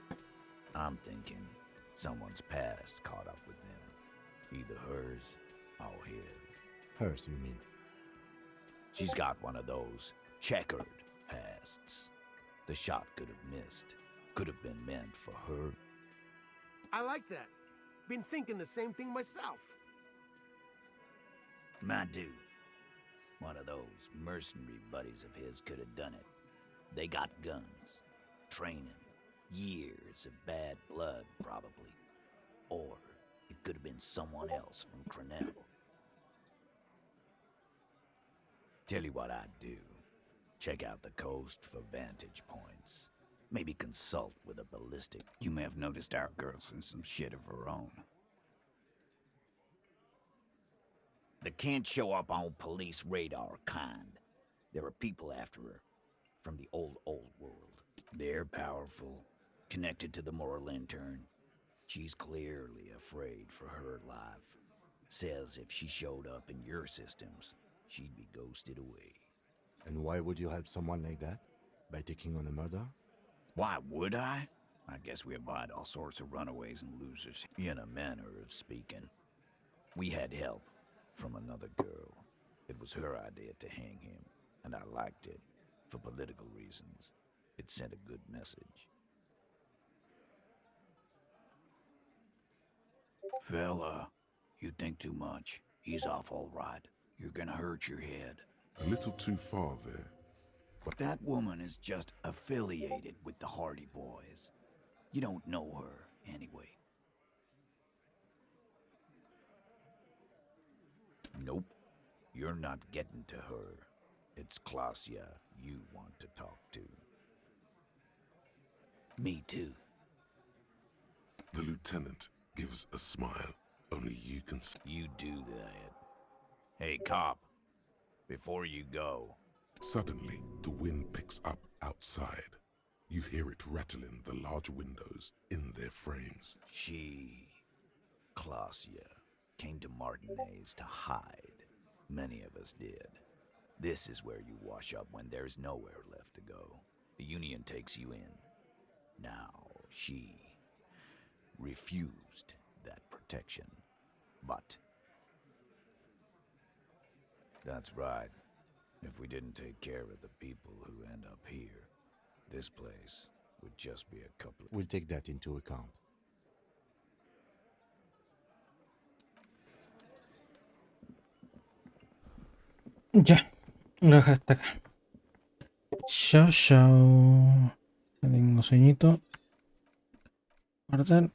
N: I'm thinking someone's past caught up with them. Either hers or his.
F: Hers, you mean?
N: She's got one of those checkered pasts. The shot could have missed. Could have been meant for her.
R: I like that. Been thinking the same thing myself.
N: My dude. One of those mercenary buddies of his could have done it. They got guns, training, years of bad blood, probably. Or it could have been someone else from Crenell. Tell you what I'd do. Check out the coast for vantage points. Maybe consult with a ballistic. You may have noticed our girl's in some shit of her own. They can't show up on police radar kind. There are people after her from the old world. They're powerful, connected to the Moral Lantern. She's clearly afraid for her life. Says if she showed up in your systems, she'd be ghosted away.
F: And why would you help someone like that? By taking on a murder?
N: Why would I? I guess we abide all sorts of runaways and losers, in a manner of speaking. We had help from another girl. It was her idea to hang him, and I liked it, for political reasons. It sent a good message. Fella, you think too much. He's off all right. You're gonna hurt your head.
E: A little too far there.
N: But that woman is just affiliated with the Hardy Boys. You don't know her, anyway. Nope. You're not getting to her. It's Klasia you want to talk to. Me too.
E: The lieutenant gives a smile. Only you can
N: You do that. Hey, cop. Before you go.
E: Suddenly, the wind picks up outside. You hear it rattling the large windows in their frames.
N: She, Klasia, came to Martinez to hide. Many of us did. This is where you wash up when there's nowhere left to go. The Union takes you in. Now, she refused that protection. But that's right. If we didn't take care of the people who end up here, this place would just be a couple of...
F: We'll take that into account.
A: Ya, lo dejo hasta acá. Chao, chao. Tengo sueñito. Guardar.